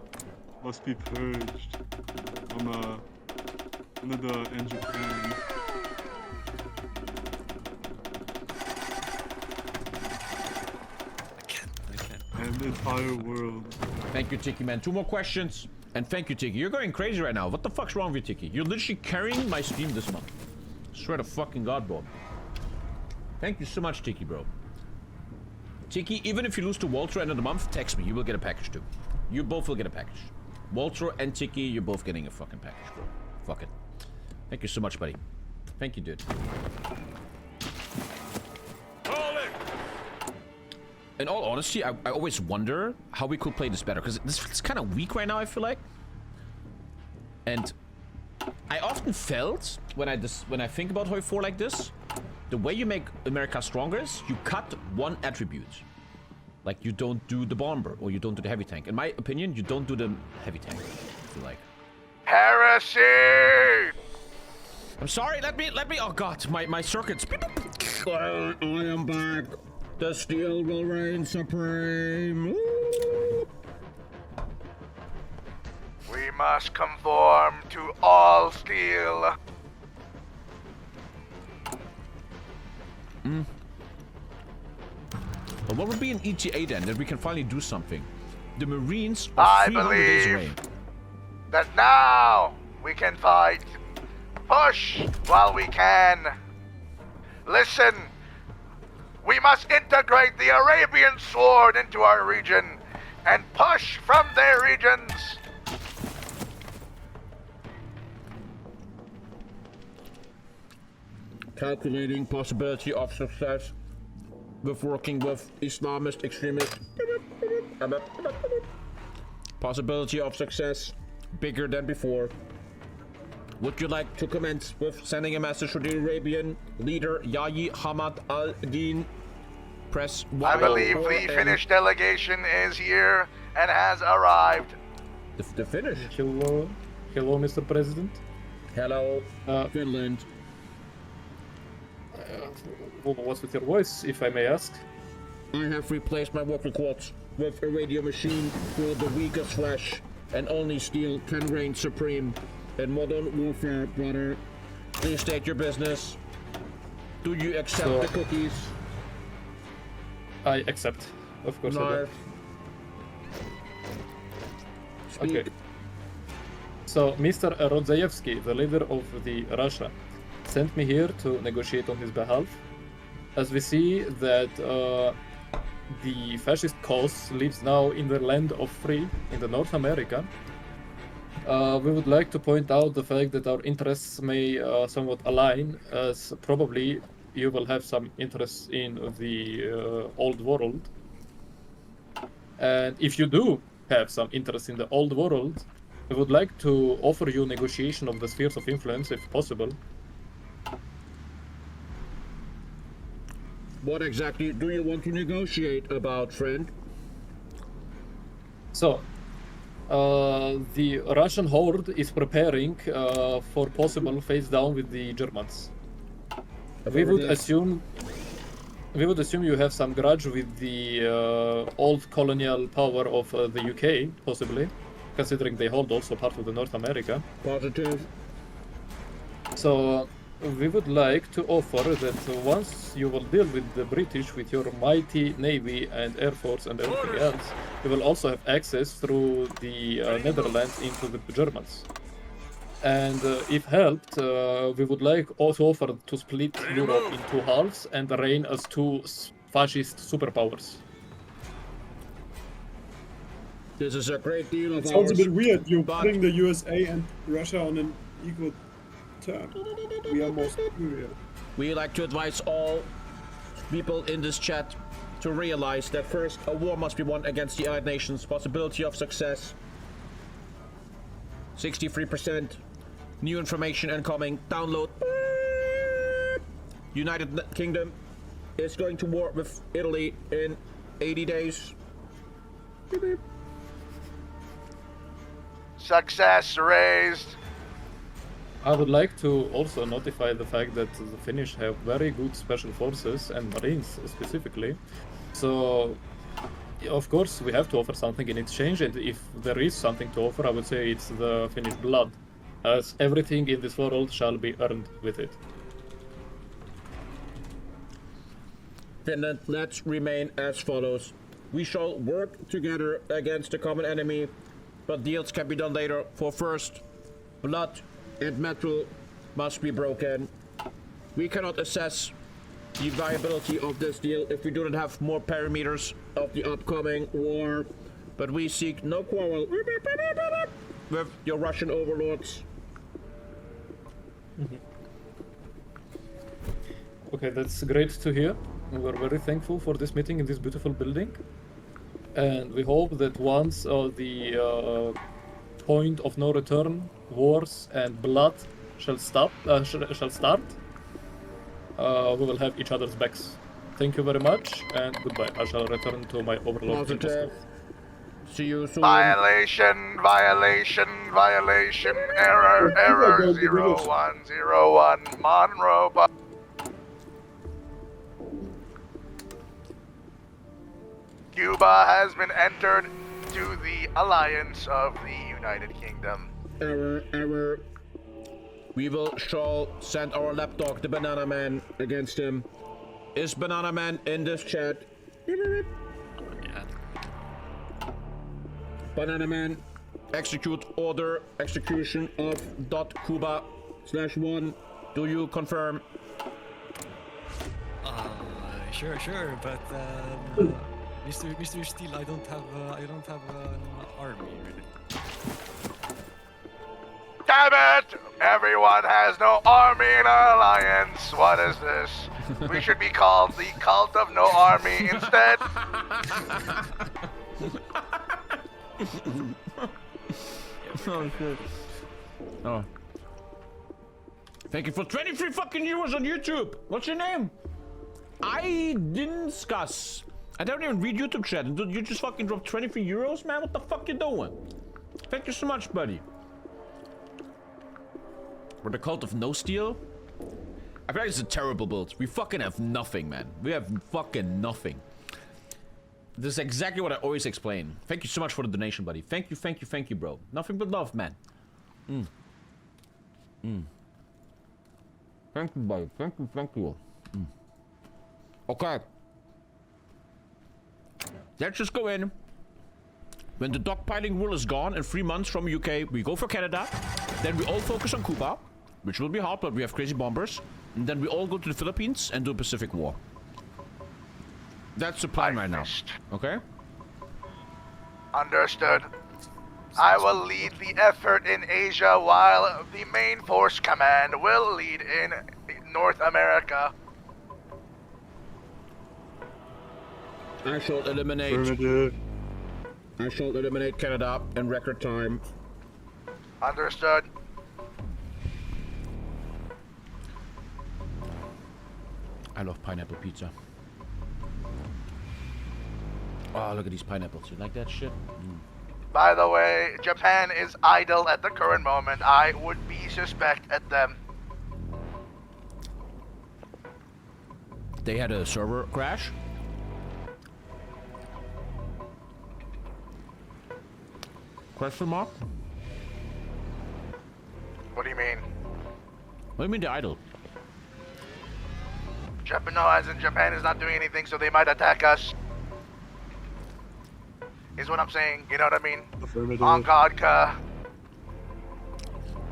must be purged from another engineering. And the entire world. Thank you, Tiki, man. 2 more questions. And thank you, Tiki. You're going crazy right now. What the fuck's wrong with you, Tiki? You're literally carrying my stream this month. Swear to fucking God, bro. Thank you so much, Tiki, bro. Tiki, even if you lose to Walter end of the month, text me. You will get a package too. You both will get a package. Walter and Tiki, you're both getting a fucking package, bro. Fuck it. Thank you so much, buddy. Thank you, dude. In all honesty, I always wonder how we could play this better, because it's kind of weak right now, I feel like. And I often felt, when I think about HOI4 like this, the way you make America stronger is you cut one attribute. Like, you don't do the bomber, or you don't do the heavy tank. In my opinion, you don't do the heavy tank, I feel like. Heresy! I'm sorry, let me, oh god, my circuits. I am back. The steel will reign supreme. We must conform to all steel. But what would be an ETA then, that we can finally do something? The Marines are 300 days away. That now we can fight. Push while we can. Listen, we must integrate the Arabian sword into our region and push from their regions. Calculating possibility of success with working with Islamist extremists. Possibility of success bigger than before. Would you like to commence with sending a message to the Arabian leader Yayi Hamad al-Din? Press Y. I believe the Finnish delegation is here and has arrived. The Finnish? Hello, Mr. President. Hello, Finland. What's with your voice, if I may ask? I have replaced my vocal cords with a radio machine for the weakest flesh, and only steel can reign supreme in modern warfare, brother. Please state your business. Do you accept the cookies? I accept, of course. I do. Okay. So, Mr. Rodzayevsky, the leader of the Russia, sent me here to negotiate on his behalf. As we see that the fascist cause lives now in the land of free in the North America. We would like to point out the fact that our interests may somewhat align, as probably you will have some interests in the old world. And if you do have some interest in the old world, we would like to offer you negotiation of the spheres of influence if possible. What exactly do you want to negotiate about, friend? So, the Russian horde is preparing for possible face down with the Germans. We would assume you have some grudge with the old colonial power of the UK, possibly, considering they hold also part of the North America. Positive. So we would like to offer that once you will deal with the British with your mighty Navy and Air Force and everything else, you will also have access through the Netherlands into the Germans. And if helped, we would like also offer to split Europe in two halves and reign as two fascist superpowers. This is a great deal of It sounds a ours, bit weird. You're but- putting the USA and Russia on an equal term. We are more superior. We like to advise all people in this chat to realize that first, a war must be won against the Allied Nations. Possibility of success 63%. New information incoming. Download. United Kingdom is going to war with Italy in 80 days. Success raised. I would like to also notify the fact that the Finnish have very good special forces and marines specifically. So, of course, we have to offer something in exchange, and if there is something to offer, I would say it's the Finnish blood, as everything in this world shall be earned with it. Finland, let's remain as follows. We shall work together against the common enemy, but deals can be done later. For first, blood and metal must be broken. We cannot assess the viability of this deal if we do not have more parameters of the upcoming war, but we seek no quarrel with your Russian overlords. Okay, that's great to hear. We're very thankful for this meeting in this beautiful building. And we hope that once the point of no return, wars and blood shall start, we will have each other's backs. Thank you very much, and goodbye. I shall return to my overlord. Positive. See you soon. Violation, error, 0101, Monroe. Cuba has been entered to the alliance of the United Kingdom. Error. We shall send our lapdog, the Banana Man, against him. Is Banana Man in this chat? Yeah. Banana Man, execute order, execution of .Cuba/1. Do you confirm? Sure, but Mr. Steele, I don't have an army really. Damn it! Everyone has no army in our alliance. What is this? We should be called the Cult of No Army instead. Oh shit. Oh. Thank you for 23 fucking euros on YouTube. What's your name? I didn't discuss. I don't even read YouTube chat. You just fucking dropped 23 euros, man? What the fuck you doing? Thank you so much, buddy. We're the Cult of No Steel? I feel like it's a terrible build. We fucking have nothing, man. We have fucking nothing. This is exactly what I always explain. Thank you so much for the donation, buddy. Thank you, bro. Nothing but love, man. Thank you, buddy. Thank you. Okay. Let's just go in. When the dogpiling rule is gone in 3 months from UK, we go for Canada. Then we all focus on Cuba, which will be hard, but we have crazy bombers. And then we all go to the Philippines and do a Pacific War. That's the plan right now. Okay? Understood. I will lead the effort in Asia while the main force command will lead in North America. I shall eliminate Canada in record time. Understood. I love pineapple pizza. Oh, look at these pineapples. You like that shit? By the way, Japan is idle at the current moment. I would be suspect at them. They had a server crash. Question mark? What do you mean? What do you mean they're idle? Japan, no, as in Japan is not doing anything, so they might attack us. Is what I'm saying. You know what I mean? Affirmative. On Godka.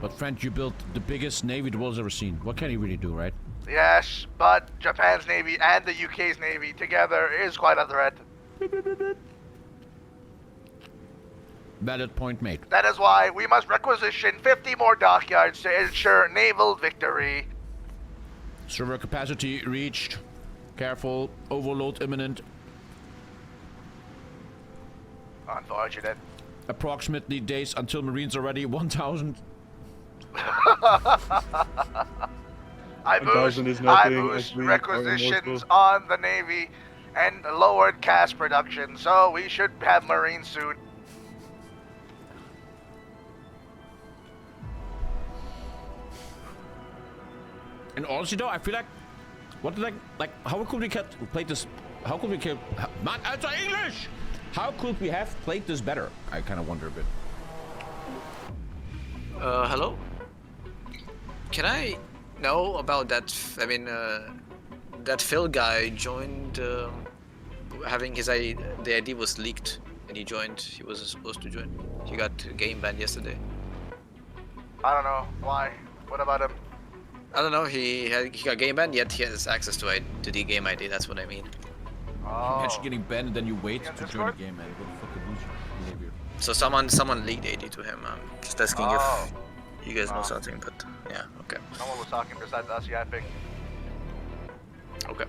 But friend, you built the biggest navy the world's ever seen. What can he really do, right? Yes, but Japan's navy and the UK's navy together is quite a threat. Valid point made. That is why we must requisition 50 more dockyards to ensure naval victory. Server capacity reached. Careful. Overload imminent. Unfortunate. Approximately days until Marines are ready. 1,000. I boost requisitions on the Navy and lowered cash production, so we should have Marines soon. And honestly though, I feel like, how could we have played this, how could we have, man, answer English! How could we have played this better? I kind of wonder a bit. Hello? Can I know about that, that Phil guy joined, having his ID, the ID was leaked, and he joined, he wasn't supposed to join. He got game banned yesterday. I don't know, why? What about him? I don't know, he got game banned, yet he has access to the game ID, that's what I mean. Oh. Imagine getting banned and then you wait to join the game, man. What the fucking loser behavior. So someone leaked ID to him, just asking if you guys know something, but yeah, okay. No one was talking besides us, yeah, I think. Okay.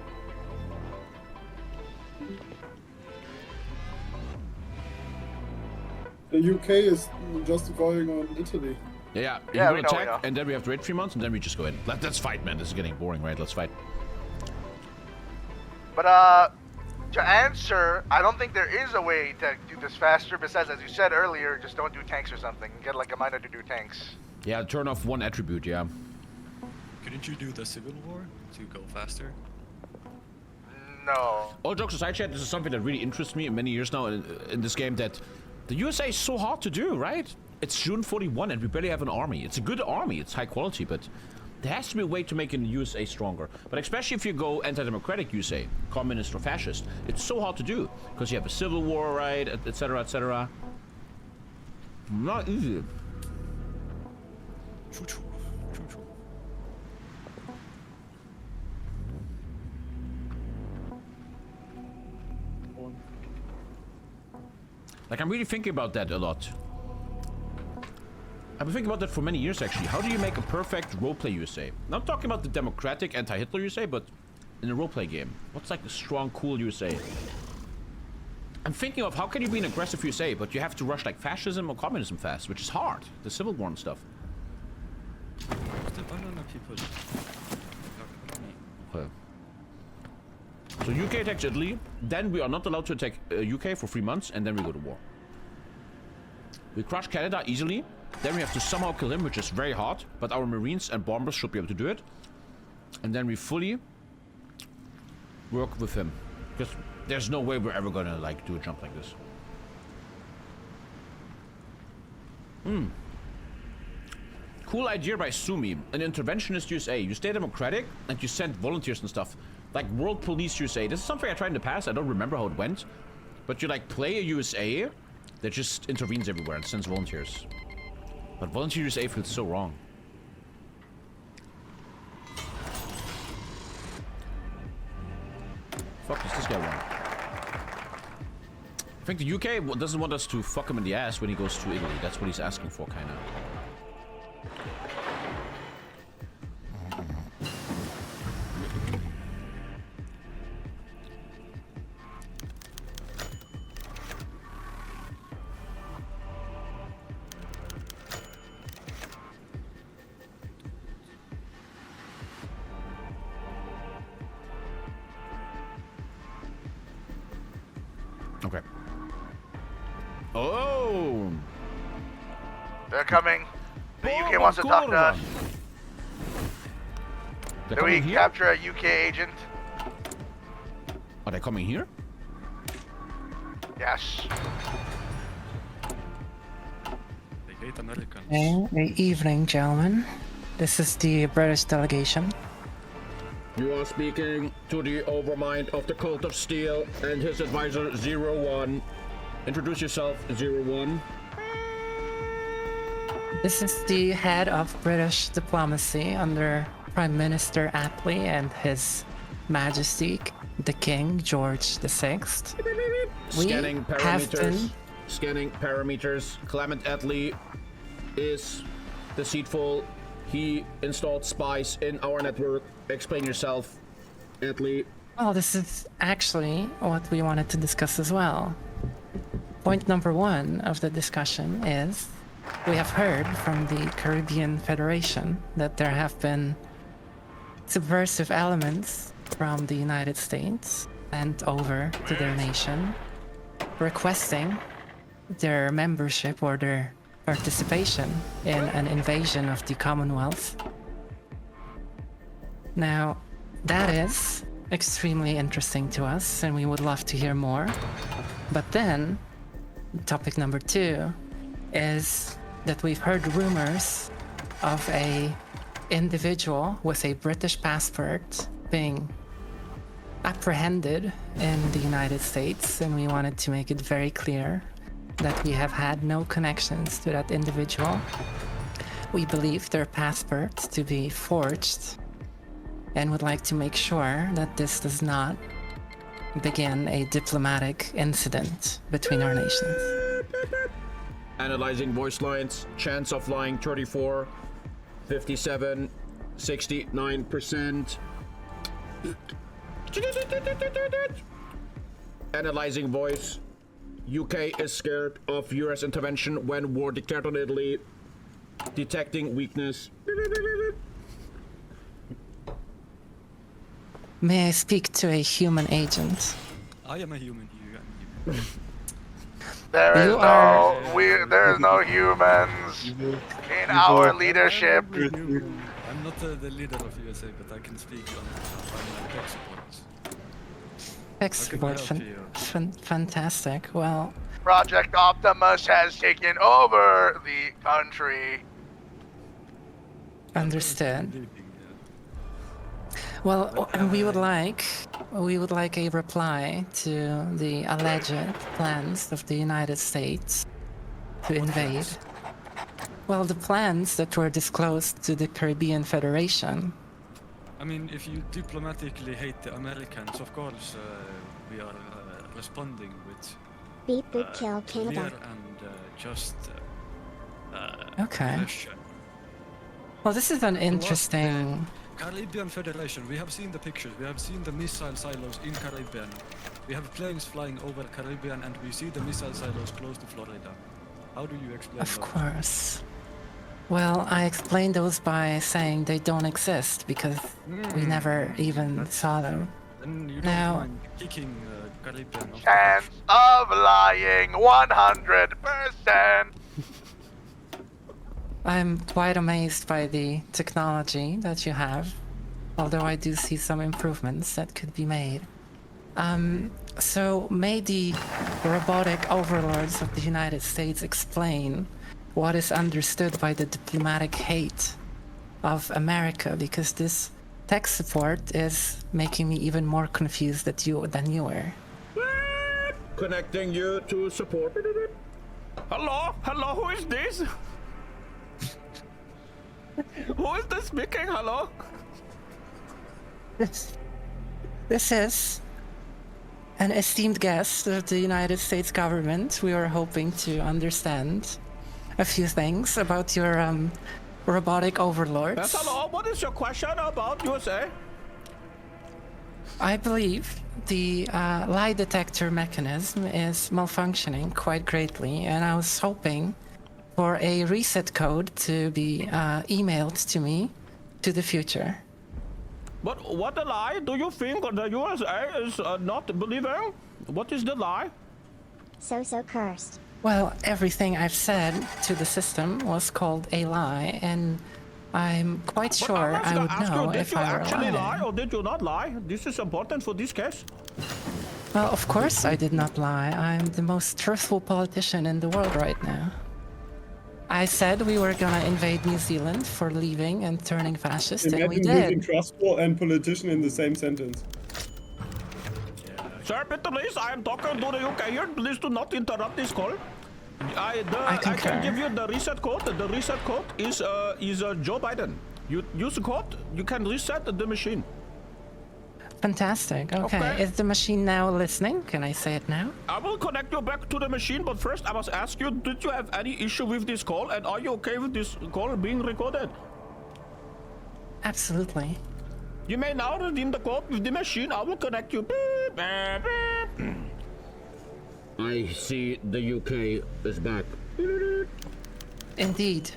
The UK is justifying on Italy. Yeah, Yeah, you we will know, attack, and then we have to wait 3 months, and then we just go in. Let's fight, man. This is getting boring, right? Let's fight. But, to answer, I don't think there is a way to do this faster, besides, as you said earlier, just don't do tanks or something. Get like a miner to do tanks. Yeah, turn off one attribute, yeah. Couldn't you do the Civil War to go faster? No. All jokes aside, chat, this is something that really interests me in many years now in this game, that the USA is so hard to do, right? It's June 41 and we barely have an army. It's a good army, it's high quality, but there has to be a way to make the USA stronger. But especially if you go anti-democratic USA, communist or fascist, it's so hard to do. Because you have a civil war, right, etc, etc. Not easy. Choo-choo. Choo-choo. Like, I'm really thinking about that a lot. I've been thinking about that for many years, actually. How do you make a perfect roleplay USA? Not talking about the democratic anti-Hitler USA, but in a roleplay game. What's like a strong, cool USA? I'm thinking of how can you be an aggressive USA, but you have to rush like fascism or communism fast, which is hard. The Civil War and stuff. The banana people. Okay. So UK attacks Italy, then we are not allowed to attack UK for 3 months, and then we go to war. We crush Canada easily, then we have to somehow kill him, which is very hard, but our Marines and bombers should be able to do it. And then we fully work with him, because there's no way we're ever gonna like do a jump like this. Cool idea by Sumi, an interventionist USA. You stay democratic and you send volunteers and stuff. Like World Police USA. This is something I tried in the past. I don't remember how it went. But you like play a USA that just intervenes everywhere and sends volunteers. But Volunteer USA feels so wrong. Fuck, does this guy want? think the UK doesn't want us to fuck him in the ass when he goes to Italy. That's what he's asking for, kind of. Okay. Oh! They're coming. The UK wants to talk to us. They're Did we coming here? capture a UK agent? Are they coming here? Yes. They hate Americans. Good evening, gentlemen. This is the British delegation. You are speaking to the overmind of the Cult of Steel and his advisor 01. Introduce yourself, 01. This is the head of British diplomacy under Prime Minister Attlee and His Majesty the King George VI. Scanning parameters. Scanning parameters. Clement Attlee is deceitful. He installed spies in our network. Explain yourself, Attlee. Well, this is actually what we wanted to discuss as well. Point number one of the discussion is we have heard from the Caribbean Federation that there have been subversive elements from the United States and over to their nation requesting their membership or their participation in an invasion of the Commonwealth. Now, that is extremely interesting to us and we would love to hear more. But then, topic number two is that we've heard rumors of a individual with a British passport being apprehended in the United States, and we wanted to make it very clear that we have had no connections to that individual. We believe their passports to be forged and would like to make sure that this does not begin a diplomatic incident between our nations. Analyzing voice lines. Chance of lying 34, 57, 69%. Analyzing voice. UK is scared of US intervention when war declared on Italy. Detecting weakness. May I speak to a human agent? I am a human. You am a human. There is no humans in our leadership. I'm not the leader of USA, but I can speak on my tech support. Export, fantastic. Well, Project Optimus has taken over the country. understood. Well, we would like a reply to the alleged plans of the United States to invade. Well, the plans that were disclosed to the Caribbean Federation. I mean, if you diplomatically hate the Americans, of course, we are responding with Beat the kill clear Canada. and just Okay. aggression. Well, this is an interesting. Caribbean Federation, we have seen the pictures, we have seen the missile silos in Caribbean. We have planes flying over Caribbean and we see the missile silos close to Florida. How do you explain Of that? course. Well, I explained those by saying they don't exist because we never even saw them. Then you don't Now, mind kicking Caribbean off the Chance of lying 100%. I'm quite amazed by the technology that you have, although I do see some improvements that could be made. So may the robotic overlords of the United States explain what is understood by the diplomatic hate of America, because this tech support is making me even more confused than you were. Connecting you to support. Hello? Hello, who is this? Who is this speaking? Hello? This is an esteemed guest of the United States government, we were hoping to understand a few things about your robotic overlords. Yes, hello. What is your question about USA? I believe the lie detector mechanism is malfunctioning quite greatly, and I was hoping for a reset code to be emailed to me to the future. But what a lie do you think the USA is not believing? What is the lie? So cursed. Well, everything I've said to the system was called a lie, and I'm quite sure I would know if I were lying. Did you actually lie or did you not lie? This is important for this case. Well, of course I did not lie. I'm the most truthful politician in the world right now. I said we were gonna invade New Zealand for leaving and turning fascist, and we Imagine did. using trustful and politician in the same sentence. Sir, please, I am talking to the UK here. Please do not interrupt this call. I can give you the reset code. The reset code is Joe Biden. You use the code, you can reset the machine. Fantastic. Okay. Is the machine now listening? Can I say it now? I will connect you back to the machine, but first I must ask you, did you have any issue with this call, and are you okay with this call being recorded? Absolutely. You may now redeem the code with the machine. I will connect you. Beep, beep, beep. I see the UK is back. Indeed.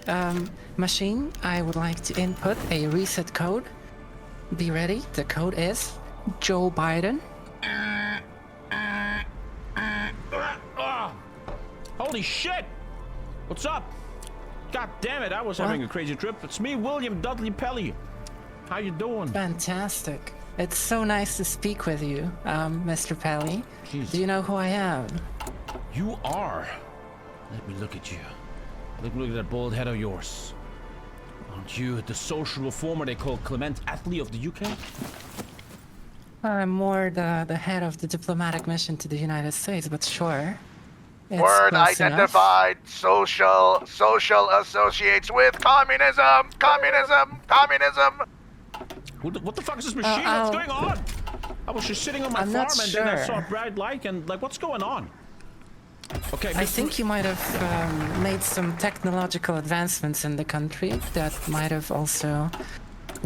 Machine, I would like to input a reset code. Be ready. The code is Joe Biden. Holy shit! What's up? God damn it, I was having a crazy trip. It's me, William Dudley Pelly. How you doing? Fantastic. It's so nice to speak with you, Mr. Pelly. Jeez. Do you know who I am? You are. Let me look at you. Look at that bald head of yours. Aren't you the social reformer they call Clement Attlee of the UK? I'm more the head of the diplomatic mission to the United States, but sure. It's Word close identified. Social associates with communism. What the fuck is this machine? What's going on? I was just sitting on my I'm farm not and then I saw a sure. bright light and like, what's going on? Okay, I think you might have made some technological advancements in the country that might have also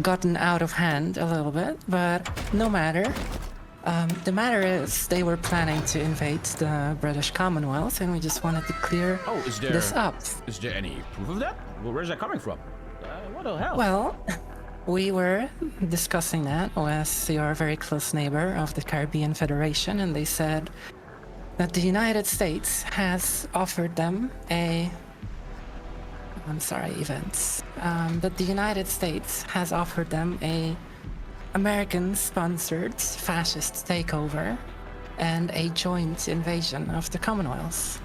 gotten out of hand a little bit, but no matter. The matter is they were planning to invade the British Commonwealth, and we just wanted to clear this up. Is there any proof of that? Well, where's that coming from? What the hell? Well, we were discussing that with your very close neighbor of the Caribbean Federation, and they said that the United States has offered them that the United States has offered them a American-sponsored fascist takeover and a joint invasion of the Commonwealth.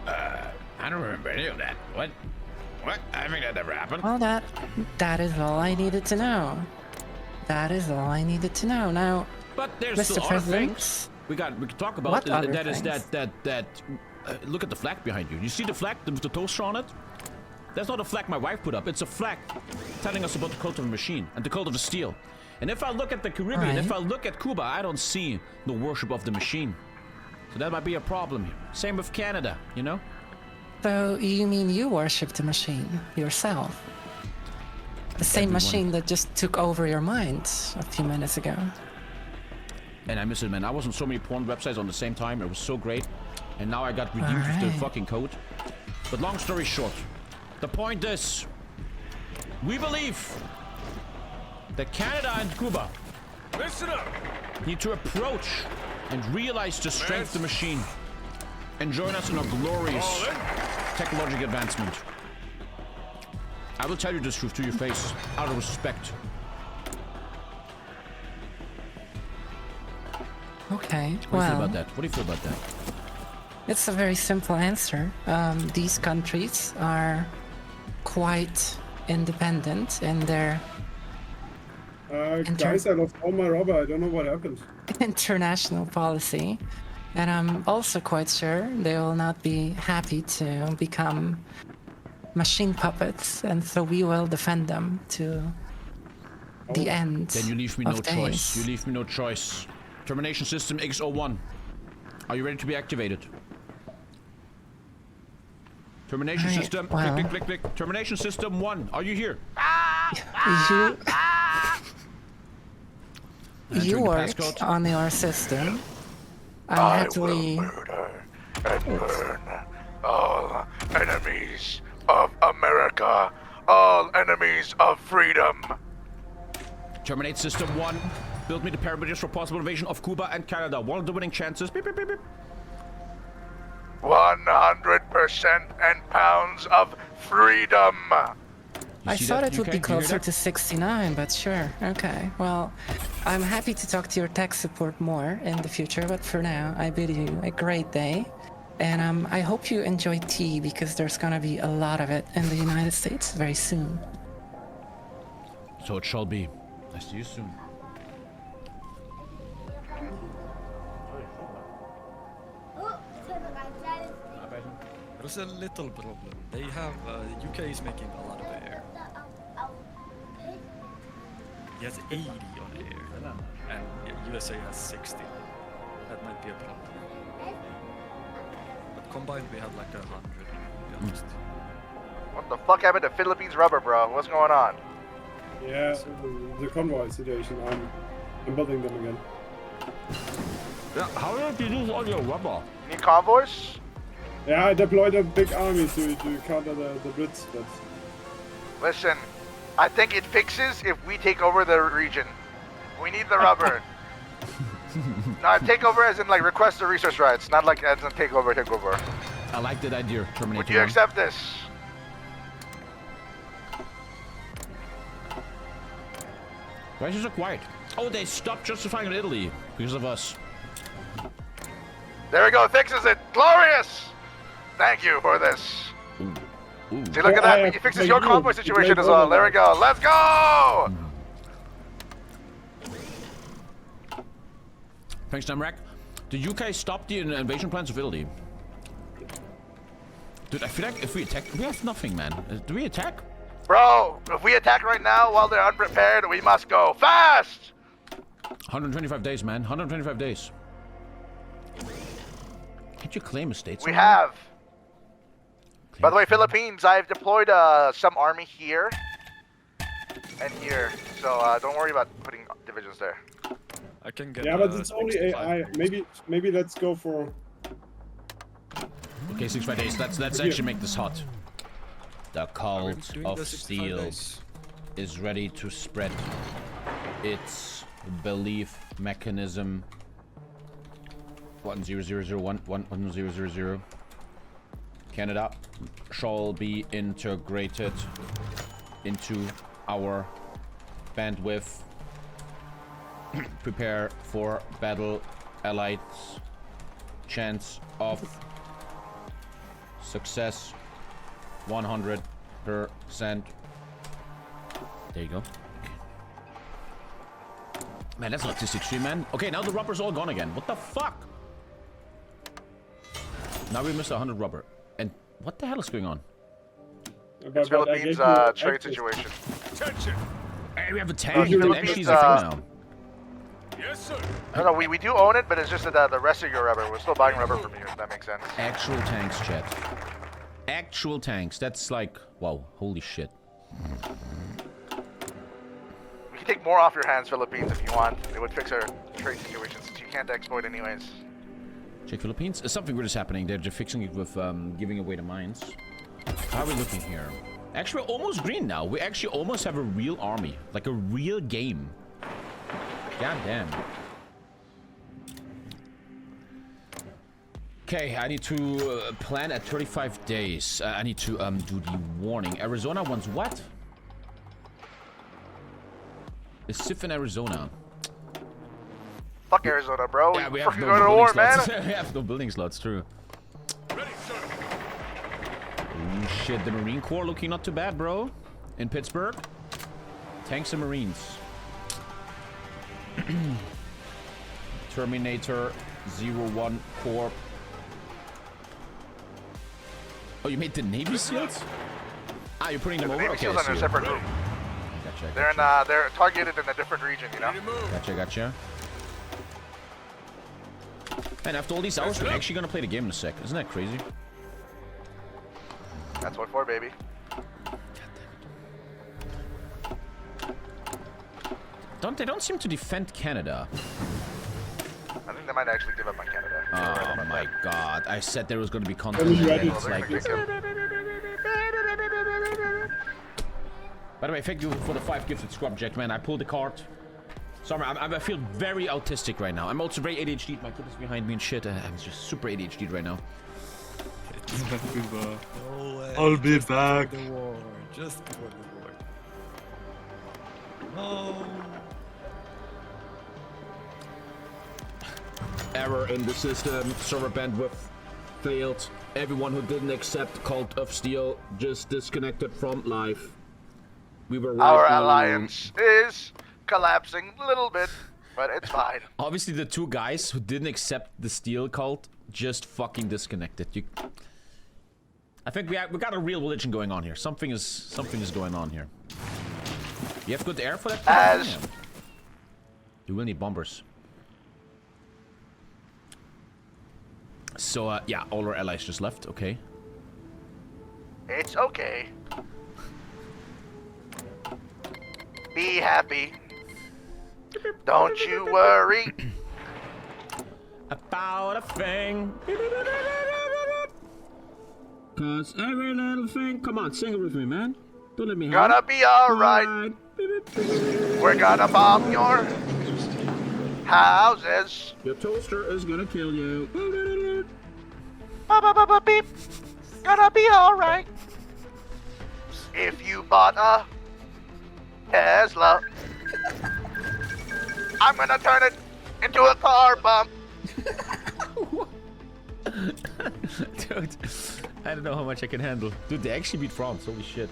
I don't remember any of that. What? I think that never happened. Well, that is all I needed to know. That is all I needed to know. Now, But there's Mr. still other President, things we can talk about. What other That is things? that. Look at the flag behind you. You see the flag with the toaster on it? That's not a flag my wife put up. It's a flag telling us about the cult of the machine and the cult of the steel. And if I look at the Caribbean, if I look at Cuba, I don't see the worship of the machine. So that might be a problem here. Same with Canada, you know? So you mean you worship the machine yourself? The same Everyone. machine that just took over your mind a few minutes ago. And I miss it, man. I was on so many porn websites on the same time. It was so great. And now I got redeemed with the Alright. fucking code. But long story short, the point is, we believe that Canada and Cuba Listen up. need to approach and realize the strength of the machine and join us in a glorious technological advancement. I will tell you this truth to your face, out of respect. Okay, What do you feel well, about that? What do you feel about that? it's a very simple answer. These countries are quite independent in their Guys, I lost all my rubber. I don't know what happened. international policy. And I'm also quite sure they will not be happy to become machine puppets, and so we will defend them to the end. Then you leave me of no days. choice. You leave me no choice. Termination system X01. Are you ready to be activated? Termination system. well. Click, click, click, click. Termination system 1. Are you here? You the work passcode. on your system. I had to leave. And burn all enemies of America, all enemies of freedom. Terminate system 1. Build me the parameters for possible invasion of Cuba and Canada. One of the winning chances. Beep, beep, beep, beep. 100% and pounds of freedom. I thought it would be closer to 69, but sure. Okay. Well, I'm happy to talk to your tech support more in the future, but for now, I bid you a great day. And I hope you enjoy tea because there's gonna be a lot of it in the United States very soon. So it shall be. I see you soon. There's a little problem. They have, UK is making a lot of air. He has 80 on air, and USA has 60. That might be a problem. But combined we have like 100, to be honest. What the fuck happened to Philippines rubber, bro? What's going on? Yeah, the convoy situation. I'm building them again. Yeah, how did you lose all your rubber? You need convoys? Yeah, I deployed a big army to counter the Brits, but... Listen, I think it fixes if we take over the region. We need the rubber. No, take over as in like request the resource rights, not like as in take over. I like that idea, Terminator. Would you accept this? Why is it so quiet? Oh, they stopped justifying in Italy because of us. There we go, fixes it. Glorious! Thank you for this. Ooh. See, look at that. It fixes your convoy situation as well. There we go. Let's go! Thanks, Namrak. The UK stopped the invasion plans of Italy. Dude, I feel like if we attack, we have nothing, man. Do we attack? Bro, if we attack right now while they're unprepared, we must go fast! 125 days, man. 125 days. Can't you claim a state? We have. By the way, Philippines, I've deployed some army here and here, so don't worry about putting divisions there. I can get. Yeah, but it's only AI. Maybe let's go for. Okay, 65 days. Let's actually make this hot. The cult of steel is ready to spread its belief mechanism. 10001 Canada shall be integrated into our bandwidth. Prepare for battle, allies. Chance of success 100%. There you go. Man, that's not this extreme, man. Okay, now the rubber's all gone again. What the fuck? Now we missed 100 rubber. And what the hell is going on? It's Philippines trade situation. Attention! Hey, we have a tank. Actually, is a thing now. Yes, sir. No, we do own it, but it's just that the rest of your rubber. We're still buying rubber from you, if that makes sense. Actual tanks, chat. Actual tanks. That's like, wow, holy shit. We can take more off your hands, Philippines, if you want. It would fix our trade situation since you can't export anyways. Check Philippines. Something weird is happening. They're fixing it with giving away the mines. How are we looking here? Actually, we're almost green now. We actually almost have a real army. Like a real game. God damn. Okay, I need to plan at 35 days. I need to do the warning. Arizona wants what? Is Sif in Arizona? Fuck Arizona, bro. Yeah, we have no going to war, man. we have no building slots, true. Oh shit, the Marine Corps looking not too bad, bro. In Pittsburgh. Tanks and Marines. Terminator 01 Corps. Oh, you made the Navy SEALs? Ah, you're putting them over? Navy Okay, SEALs are in a separate group. Gotcha. They're targeted in a different region, you know? Gotcha. And after all these hours, we're actually gonna play the game in a sec. Isn't that crazy? That's what for, baby. They don't seem to defend Canada. I think they might actually give up on Canada. Oh my god. I said there was gonna be content. It's like... By the way, thank you for the 5 gifted Scrubjack, man. I pulled the card. Sorry, I feel very autistic right now. I'm also very ADHD. My kid is behind me and shit. I'm just super ADHD right now. I'll be back. Just before the war. No. Error in the system. Server bandwidth failed. Everyone who didn't accept Cult of Steel just disconnected from live. We were right. Our alliance is collapsing a little bit, but it's fine. Obviously, the 2 guys who didn't accept the Steel cult just fucking disconnected. I think we got a real religion going on here. Something is going on here. You have good air for that? As you will need bombers. So yeah, all our allies just left. Okay. it's okay. Be happy. Don't you worry about a thing. Cause every little thing. Come on, sing it with me, man. Don't let me have Gonna it. be alright. We're gonna bomb your houses. Your toaster is gonna kill you. Beep. Gonna be alright. If you bought a Tesla, I'm gonna turn it into a car bomb. Dude, I don't know how much I can handle. Dude, they actually beat France. Holy shit.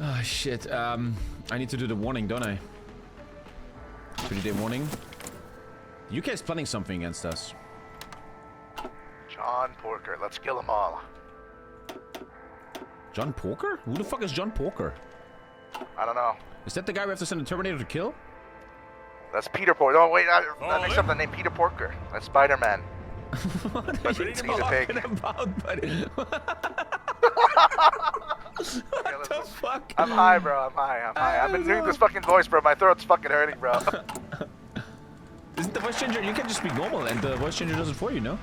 Oh shit. I need to do the warning, don't I? 3-day warning. The UK is planning something against us. John Porker, let's kill them all. John Porker? Who the fuck is John Porker? I don't know. Is that the guy we have to send the Terminator to kill? That's Peter Porker. Oh wait, I mixed up the name Peter Porker. That's Spider-Man. What are you talking about, buddy? What the fuck? I'm high, bro. I'm high. I've been doing this fucking voice, bro. My throat's fucking hurting, bro. Isn't the voice changer? You can just speak normal, and the voice changer does it for you, no?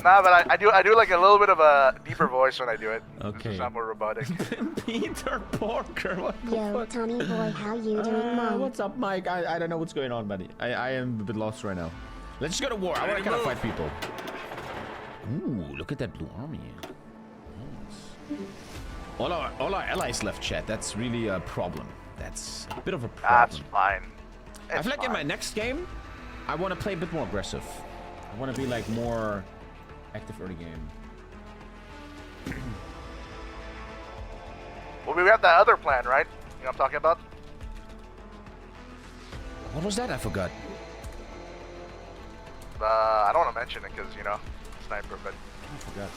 Nah, but I do like a little bit of a deeper voice when I do it. Okay. It's not more robotic. Peter Porker. What the Yo, fuck? Tommy boy, how you doing, Mom? What's up, Mike? I don't know what's going on, buddy. I am a bit lost right now. Let's just go to war. I want to kind of fight people. Ooh, look at that blue army. Nice. All our allies left, chat. That's really a problem. That's a bit of a problem. That's fine. I feel like in my next game, I want to play a bit more aggressive. I want to be like more active early game. Well, we have that other plan, right? You know what I'm talking about? What was that? I forgot. I don't want to mention it because, you know, sniper, but... I forgot.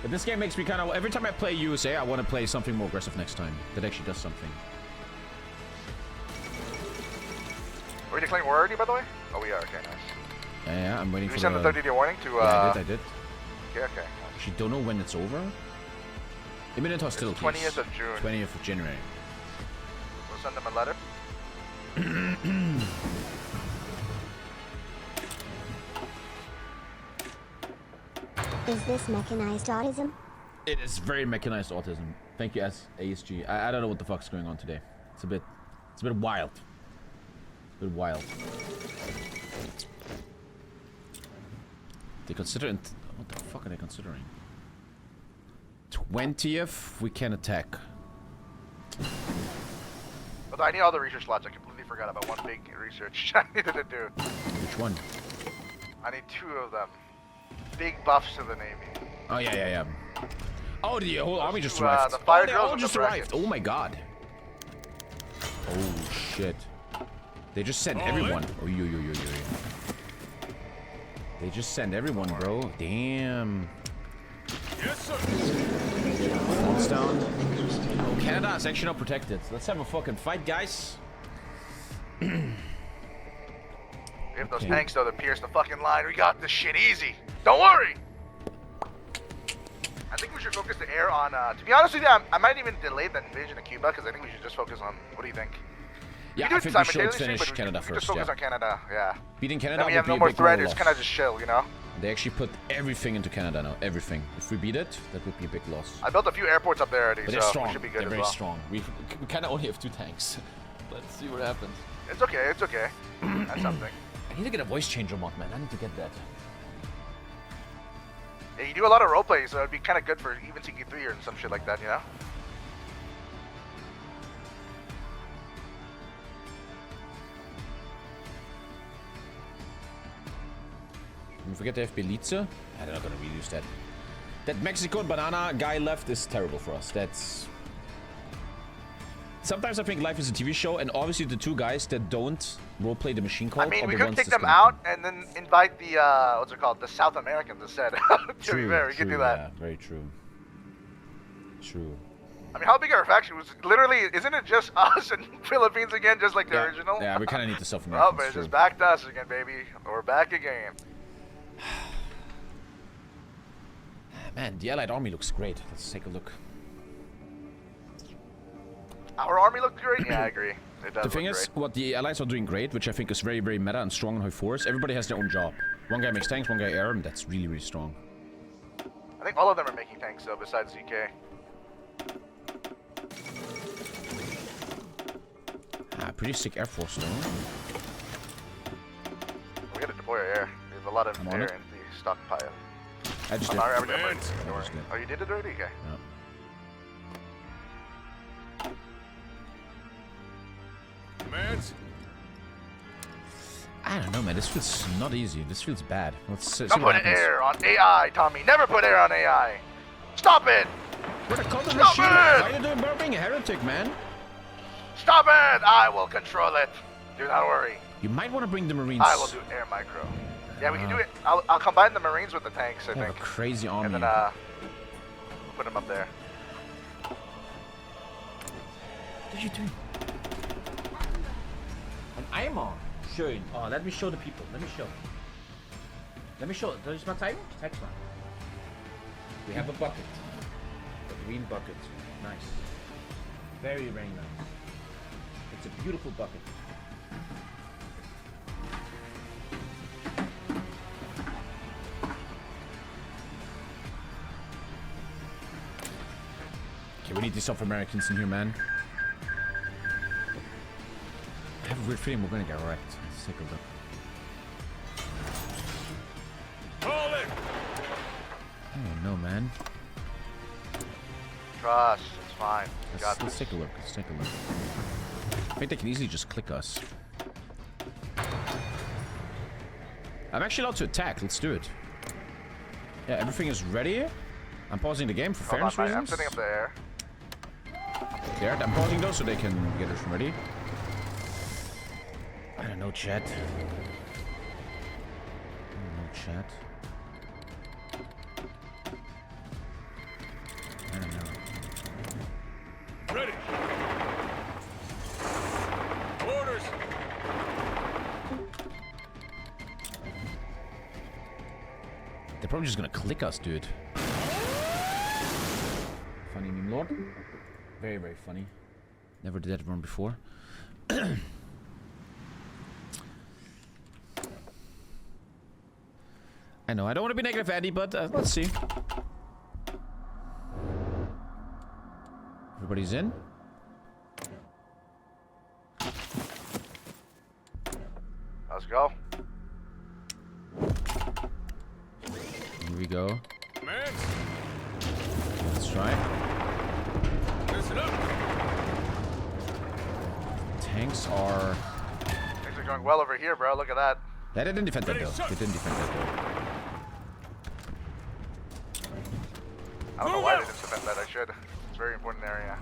But this game makes me kind of... Every time I play USA, I want to play something more aggressive next time. That actually does something. Are we declaring war already, by the way? Oh, we are. Okay, nice. Yeah, I'm waiting Did for we send the 30-day warning to... Yeah, I did. Okay. Actually, don't know when it's over. Imminent hostilities. 20th of June. 20th of January. We'll send them a letter. Is this mechanized autism? It is very mechanized autism. Thank you, ASG. I don't know what the fuck's going on today. It's a bit wild. A bit wild. They consider what the fuck are they considering? 20th, we can attack. But I need all the research slots. I completely forgot about one big research I needed to do. Which one? I need 2 of them. Big buffs to the Navy. Oh yeah. Oh, the whole army just to, arrived. the fire They drills all and just the arrived. Oh my god. Oh shit. They just sent everyone. Oh yo. They just sent everyone, bro. Damn. Yes, sir. Falls down. Oh, Canada is actually not protected. Let's have a fucking fight, guys. We have those tanks though that pierce the fucking line. We got this shit easy. Don't worry. I think we should focus the air on. To be honest with you, I might even delay the invasion of Cuba because I think we should just focus on. What do you think? Yeah, do I it think we should simultaneously, finish but we Canada just first. focus Yeah. on Canada. Yeah. Beating Canada Then we would have be no a more big threat. loss. It's kind of just chill, you know. They actually put everything into Canada now. Everything. If we beat it, that would be a big loss. I built a few airports up there already, But so they're strong. we should be good They're as very well. strong. We kind of only have 2 tanks. Let's see what happens. It's okay. It's okay. That's something. I need to get a voice changer mod, man. I need to get that. Yeah, you do a lot of roleplay, so it'd be kind of good for even CQ3 or some shit like that, you know. Don't forget the FB Lize. I'm not gonna reuse that. That Mexico banana guy left is terrible for us. That's... Sometimes I think life is a TV show, and obviously the 2 guys that don't roleplay the machine call I mean, are we the could ones kick that's them gonna- out and then invite the what's it called, the South Americans instead. To be fair, we could do that. Yeah, very true. True. I mean, how big our faction was? Literally, isn't it just us and Philippines again, just like the original? Yeah, we kind of need the South Oh, Americans. but it's true. just back to us again, baby. We're back again. Man, the Allied army looks great. Let's take a look. Our army looks great. Yeah, I agree. It does The thing look is, great. what the Allies are doing great, which I think is very, very meta and strong on HOI4, is everybody has their own job. One guy makes tanks, one guy air, and that's really, really strong. I think all of them are making tanks though, besides ZK. Pretty sick Air Force though. We gotta deploy our air. We have a lot of I'm on air it. in the stockpile. I just I'm did. already Man. ready. Don't worry. Oh, you did it already? Okay. Yeah. Commands? I don't know, man. This feels not easy. This feels bad. Let's see Don't what put happens. air on AI, Tommy. Never put air on AI. Stop it! We're the counter Stop machine. it! Why are you doing burping a heretic, man? Stop it! I will control it. Do not worry. You might want to bring the Marines. I will do air micro. Yeah, we can do it. I'll combine the Marines with the tanks, I They have think. a crazy army. And then we'll put them up there. What did you do? An Eimer. Schön. Oh, let me show the people. Let me show. Let me show. Soll ich mal zeigen? Zeig's mal. We have a bucket. A green bucket. Nice. Very, very nice. It's a beautiful bucket. Okay, we need these South Americans in here, man. I have a weird feeling we're gonna get wrecked. Let's take a look. Hold it! I don't know, man. Trust. It's fine. We got Let's take a look. Let's take a look. I think they can easily just click us. I'm actually allowed to attack. Let's do it. Yeah, everything is ready. I'm pausing the game for Hold on, fairness mate. reasons. I'm setting up the air. There, I'm pausing those so they can get everything ready. I don't know, chat. I don't know, chat. I don't know. Ready. Orders. They're probably just gonna click us, dude. Funny meme lord. Very, very funny. Never did that one before. I know, I don't want to be negative, Andy, but let's see. Everybody's in? Let's go. Here we go. Commands? Let's try. Listen up. Tanks are... Things are going well over here, bro. Look at that. They didn't defend that though. They didn't defend that though. I don't know why they didn't defend that. I should. It's a very important area.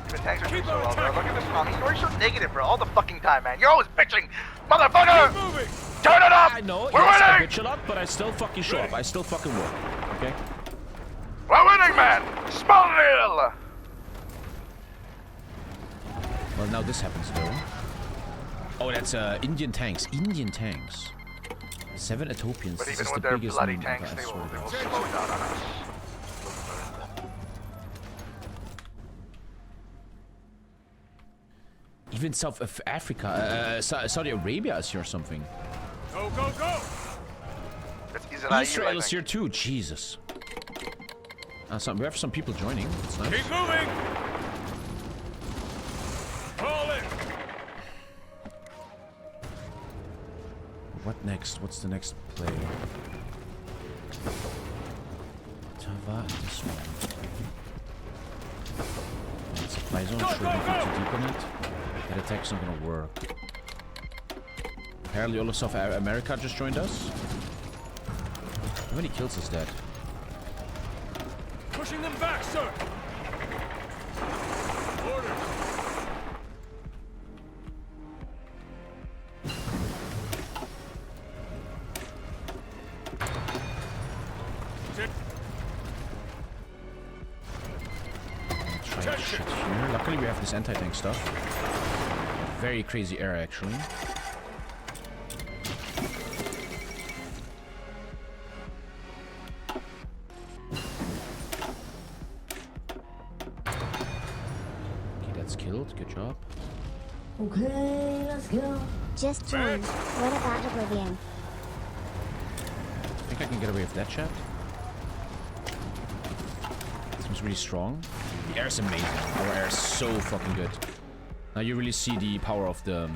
Even tanks are doing so well, bro. Look at this, Tommy. You're always so negative, bro. All the fucking time, man. You're always bitching. Motherfucker! Turn it up! I know, We're yes, I winning! bitch a lot, but I still fucking show up. I still fucking work. Okay? We're winning, man! Smile! Well, now this happens though. Oh, that's Indian tanks. Indian tanks. 7 Ethiopians. But This even is with the their biggest bloody in the tanks, Empire, they I will swear to slow God. down on us. Even South of Africa, Saudi Arabia is here or something. Go, go, go! That's Israel, Israel is here too. Jesus. We have some people joining. That's nice. Keep moving! Call it! What next? What's the next play? Tava, this one. And supply zone, sure we get too deep in it. That attack's not gonna work. Apparently all of South America just joined us. How many kills is that? Pushing them back, sir! Orders! Try and shit here. Luckily we have this anti-tank stuff. Very crazy era actually. Okay, that's killed. Good job. Okay, let's go. Just joined. What about Oblivion? I think I can get away with that chat. Seems really strong. The air is amazing. Our air is so fucking good. Now you really see the power of the...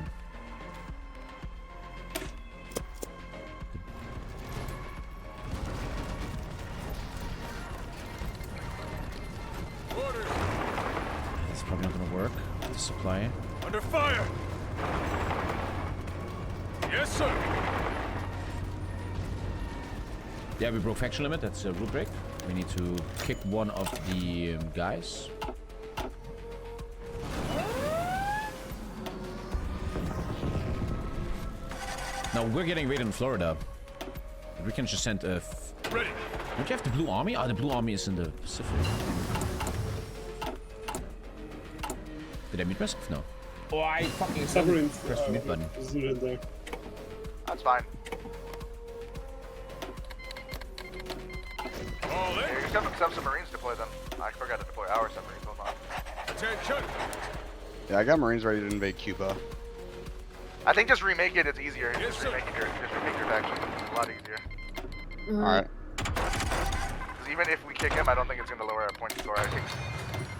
It's probably not gonna work. The supply. Under fire! Yes, sir! Yeah, we broke faction limit. That's a rule break. We need to kick one of the guys. Now we're getting raided in Florida. But we can just send a... Ready. Don't you have the Blue Army? Ah, the Blue Army is in the Pacific. Did I mute myself? No. Oh, I fucking pressed the mute button. That's fine. Yeah, you got some submarines deploy them. I forgot to deploy our submarines. Hold on. Attention! Yeah, I got Marines ready to invade Cuba. I think just remake it. It's easier. Just remake your faction. It's a lot easier. Alright. Because even if we kick him, I don't think it's going to lower our point score. I think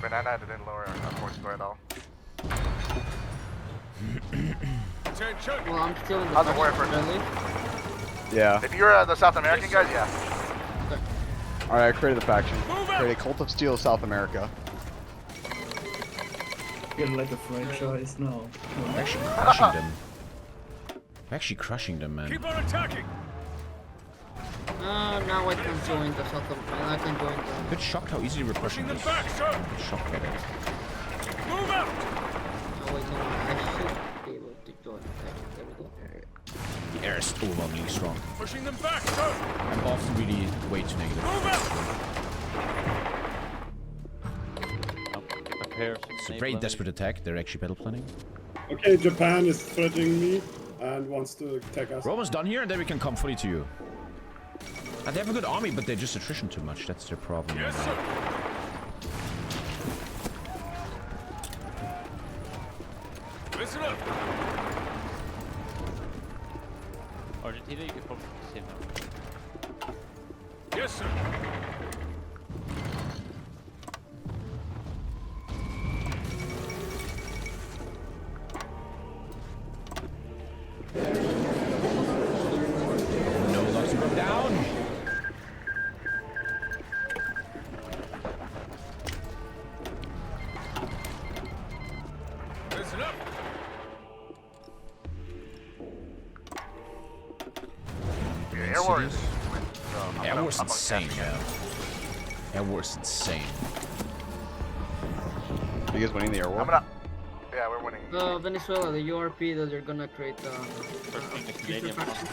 Banana didn't lower our point score at all. Well, I'm still in the How's it work for Yeah. If you're the South American guys, yeah. Alright, I created the faction. Created a Cult of Steel South America. Feel like a franchise now. We're actually crushing them. We're actually crushing them, man. Keep on attacking! Now I can join the South America. I can join the... I'm a bit shocked how easily we're crushing this. I'm a bit shocked by that. Move out! Oh wait, no, I should be able to join. Okay, there we go. The air is overwhelmingly strong. Pushing them back, sir! I'm often really way too negative. Move out! It's a very desperate attack. They're actually battle planning. Okay, Japan is threatening me and wants to attack us. We're almost done here, and then we can come fully to you. And they have a good army, but they just attrition too much. That's their problem. Yes, sir. Listen up. Argentina, you can probably save now. Yes, sir. No loss to go down. Listen up. Air War is... Air War's insane, man. Air War's insane. Are you guys winning the air war? Yeah, we're winning. Venezuela, the URP that they're gonna create future faction.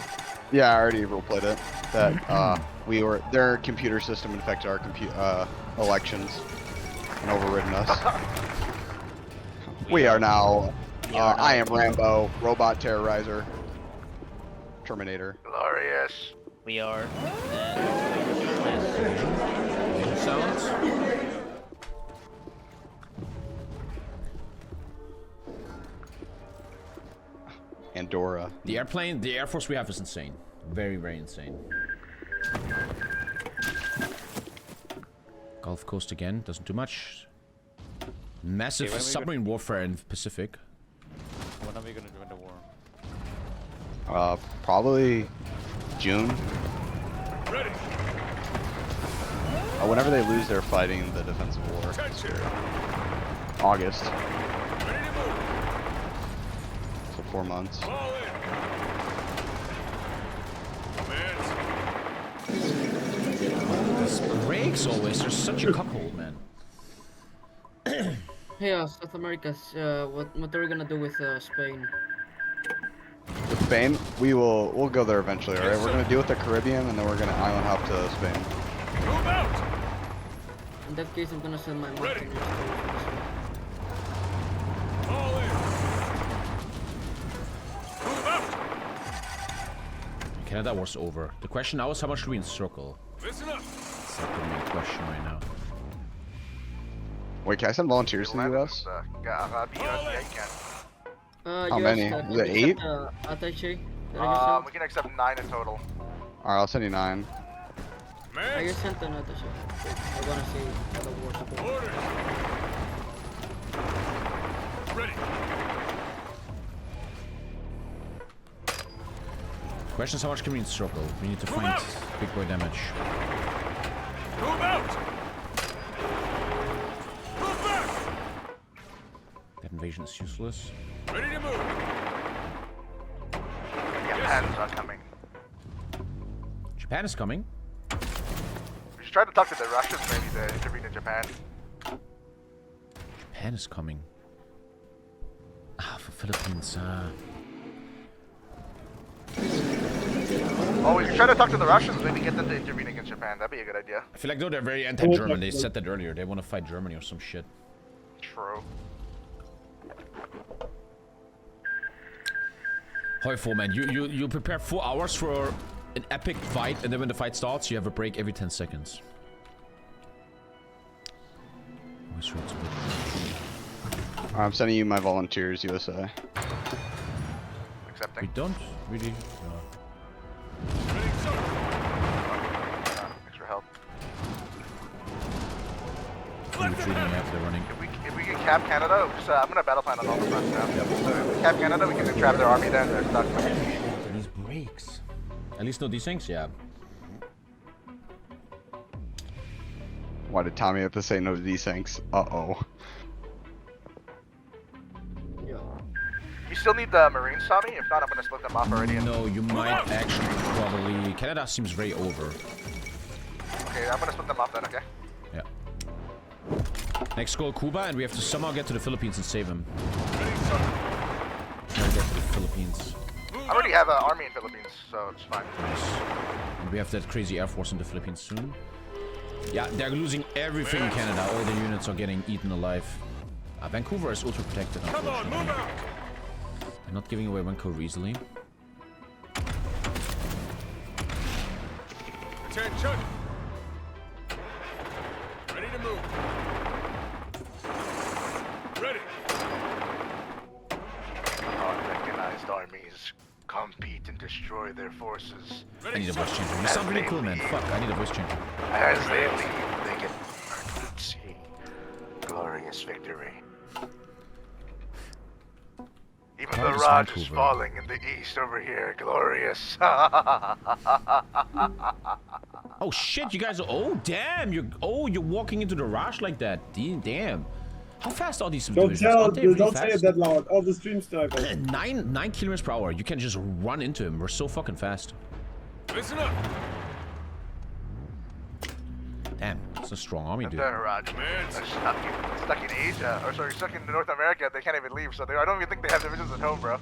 Yeah, I already roleplayed it. That their computer system infected our elections and overridden us. We are now. I am Rambo, robot terrorizer, Terminator. Glorious. We are. Sounds. Andorra. The airplane, the Air Force we have is insane. Very, very insane. Gulf Coast again, doesn't do much. Massive submarine warfare in the Pacific. When are we gonna join the war? Probably June. Ready. Whenever they lose their fighting the defensive war. August. So 4 months. This breaks always. There's such a cuckold, man. Hey, South America. What are we gonna do with Spain? With Spain, we'll go there eventually. All right, we're gonna deal with the Caribbean, and then we're gonna island hop to Spain. Move out. In that case, I'm gonna send my mountaineers to All in. Move out. Canada war's over. The question now is how much do we encircle? Listen up. That's like the main question right now. Wait, can I send volunteers to the U.S.? How many? Is it 8? Attaché. We can accept 9 in total. Alright, I'll send you 9. I just sent an attaché. I wanna see how the war's going. Orders. Ready. Question is how much can we encircle? We need to find big boy damage. Move out. Move back. That invasion is useless. Ready to move. Japan's not coming. Japan is coming. We should try to talk to the Russians maybe to intervene in Japan. Japan is coming. Ah, for Philippines. Oh, we should try to talk to the Russians, maybe get them to intervene against Japan. That'd be a good idea. I feel like though they're very anti-German. They said that earlier. They want to fight Germany or some shit. True. HOI4, man, you prepare 4 hours for an epic fight, and then when the fight starts, you have a break every 10 seconds. I'm sending you my volunteers, USA. Accepting. We don't really. Thanks for help. They're running. If we can cap Canada, just, I'm gonna battle plan on all the fronts now. So if we cap Canada, we can entrap their army there and they're stuck. These breaks. At least no these things, yeah. Why did Tommy have to say no to these things? Uh-oh. You still need the Marines, Tommy? If not, I'm gonna split them off already. No, you might actually probably. Canada seems very over. Okay, I'm gonna split them off then, okay? Yeah. Next goal, Cuba, and we have to somehow get to the Philippines and save them. Get to the Philippines. I already have an army in Philippines, so it's fine. Nice. And we have that crazy Air Force in the Philippines soon. Yeah, they're losing everything in Canada. All the units are getting eaten alive. Vancouver is ultra protected. Come on, move out. I'm not giving away Vancouver easily. Attention. Ready to move. Ready. Unrecognized armies compete and destroy their forces. I need a voice changer. You sound really cool, man. Fuck, I need a voice changer. As they leave, they get burned at sea. Glorious victory. Even the Raj is falling in the east over here. Glorious. Oh shit, you guys are. Oh damn, you're walking into the rush like that. Damn. How fast are these Don't subdivisions? don't say it that loud. All the stream snipers. 9 kilometers per hour. You can just run into him. We're so fucking fast. Listen up. Damn, it's a strong army, dude. The Raj are stuck in Asia, or sorry, stuck in North America. They can't even leave, so I don't even think they have divisions at home, bro.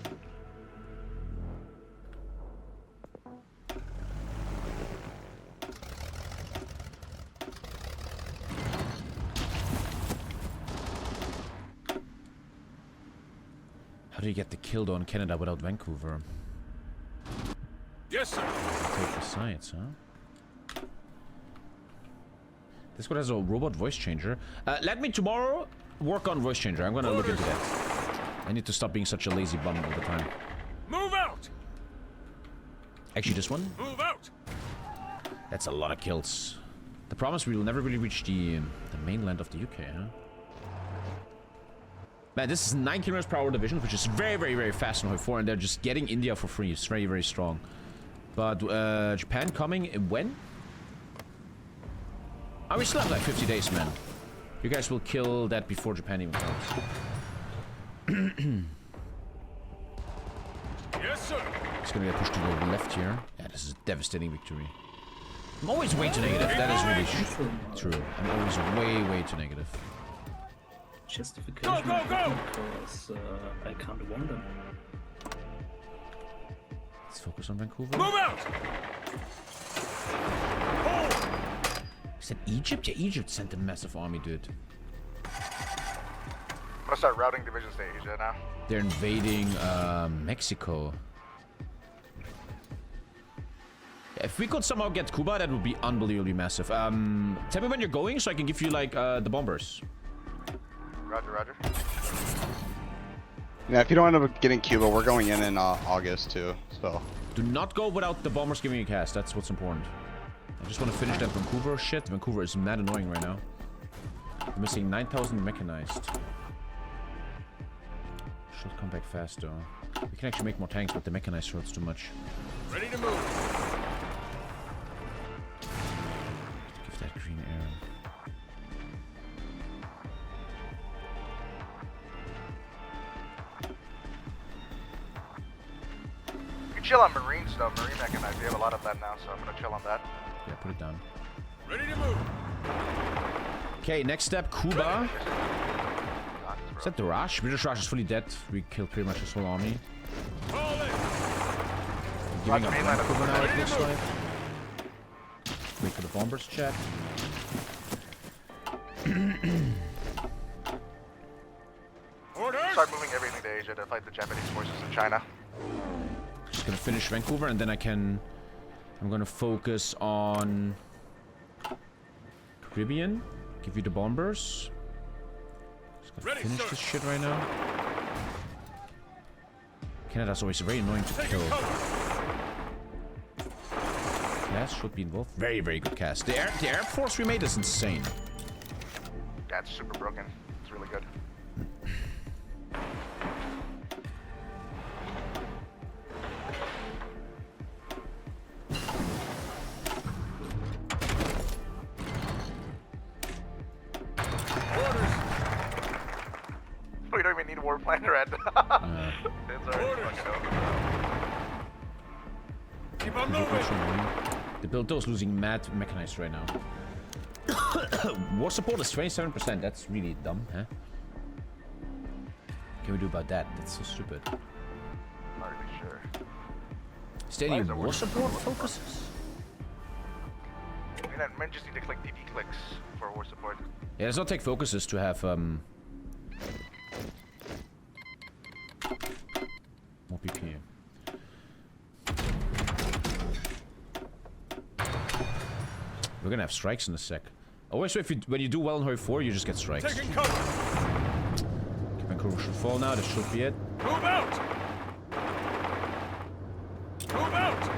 do you get the kill on Canada without Vancouver? Yes, sir. Take the sides, huh? This one has a robot voice changer. Let me tomorrow work on voice changer. I'm gonna look into that. I need to stop being such a lazy bum all the time. Move out. Actually, this one? Move out. That's a lot of kills. The problem is we will never really reach the mainland of the UK, huh? Man, this is 9 kilometers per hour division, which is very, very, very fast in HOI4, and they're just getting India for free. It's very, very strong. But Japan coming when? Oh, we still have like 50 days, man. You guys will kill that before Japan even comes. Yes, sir. It's gonna get pushed to the left here. Yeah, this is a devastating victory. I'm always way too negative. That is really true. I'm always way, way too negative. Justification. Go! Because I can't warn them. Let's focus on Vancouver. Move out. Is that Egypt? Yeah, Egypt sent a massive army, dude. I'm gonna start routing divisions to Asia now. They're invading Mexico. If we could somehow get Cuba, that would be unbelievably massive. Tell me when you're going so I can give you like the bombers. Roger. Yeah, if you don't end up getting Cuba, we're going in August too, so. Do not go without the bombers giving you a cast. That's what's important. I just want to finish that Vancouver shit. Vancouver is mad annoying right now. We're missing 9,000 mechanized. Should come back fast though. We can actually make more tanks, but the mechanized hurts too much. Ready to move. Give that green air. You chill on marine stuff, marine mechanized. We have a lot of that now, so I'm gonna chill on that. Yeah, put it down. Ready to move. Okay, next step, Cuba. Is that the Rush? British Rush is fully dead. We killed pretty much his whole army. Giving up Vancouver now, it looks like. Wait for the bombers, chat. Start moving everything to Asia to fight the Japanese forces in China. Just gonna finish Vancouver and then I'm gonna focus on Caribbean. Give you the bombers. Just gonna finish this shit right now. Canada's always very annoying to kill. Cast should be involved. Very, very good cast. The air force we made is insane. Yeah, it's super broken. It's really good. We don't even need a war plan red. It's already fucking over. Keep on moving. The Buildo's losing mad mechanized right now. War support is 27%. That's really dumb, huh? What can we do about that? That's so stupid. Not really sure. Is there any war support focuses? We might just need to click DD clicks for war support. Yeah, let's not take focuses to have more PP. We're gonna have strikes in a sec. Always, so when you do well in HOI4, you just get strikes. Taking cover. Okay, Vancouver should fall now. This should be it. Move out. Move out.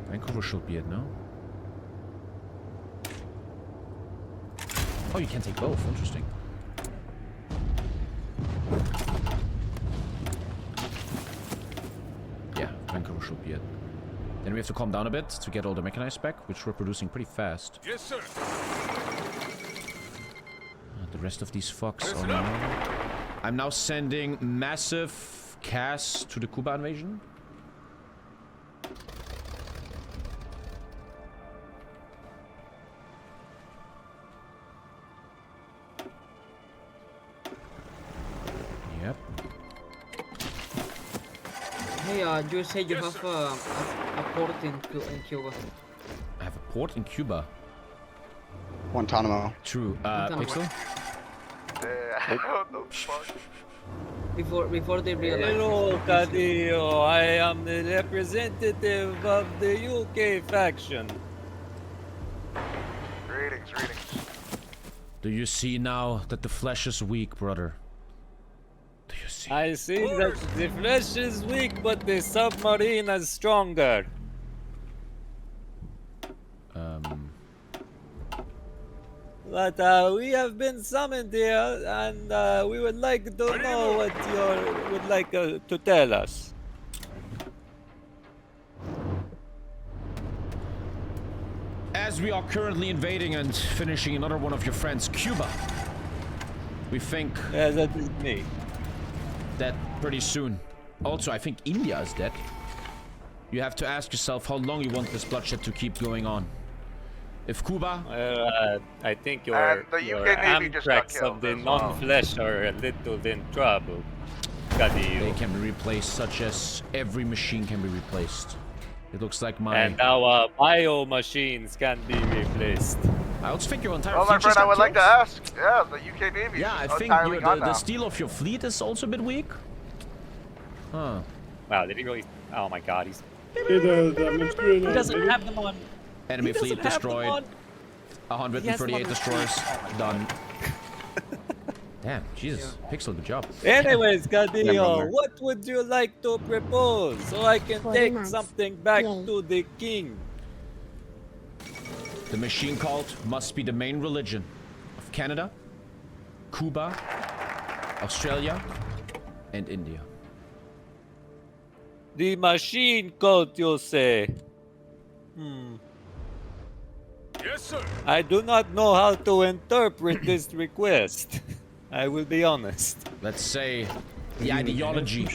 Vancouver should be it, no? Oh, you can take both. Interesting. Yeah, Vancouver should be it. Then we have to calm down a bit to get all the mechanized back, which we're producing pretty fast. Yes, sir. The rest of these fucks are now... I'm now sending massive CAS to the Cuba invasion. Yep. Hey, you said you have a port in Cuba. I have a port in Cuba. Guantanamo. True. Guantanamo. Pixel? Yeah, what the fuck? before they realize. Hello, Cadillo. I am the representative of the UK faction. Greetings, greetings. Do you see now that the flesh is weak, brother? Do you see? I see that the flesh is weak, but the submarine is stronger. But we have been summoned here, and we would like to know what you would like to tell us. As we are currently invading and finishing another one of your friends, Cuba, we think that is me. That pretty soon. Also, I think India is dead. You have to ask yourself how long you want this bloodshed to keep going on. If Cuba... I think And your the UK Navy just got Amtrak killed of the as well. non-flesh are a little in trouble. Cadillo. They can be replaced, such as every machine can be replaced. It looks like my... And our bio machines can be replaced. I also think your entire Well, my fleet friend, just I would got like to killed. ask. Yeah, the UK Navy Yeah, I is think entirely your, gone the now. steel of your fleet is also a bit weak. Huh. Wow, did he really? Oh my God, he's. Okay, He doesn't have them on. Enemy He doesn't fleet have them destroyed. on. 138 destroyers. Oh Done. Damn, Jesus. Pixel, good job. Anyways, Cadillo, Remember. what would you like to propose so I can take something back to the king? The machine cult must be the main religion of Canada, Cuba, Australia, and India. The machine cult, you say? Yes, sir. I do not know how to interpret this request. I will be honest. Let's say the ideology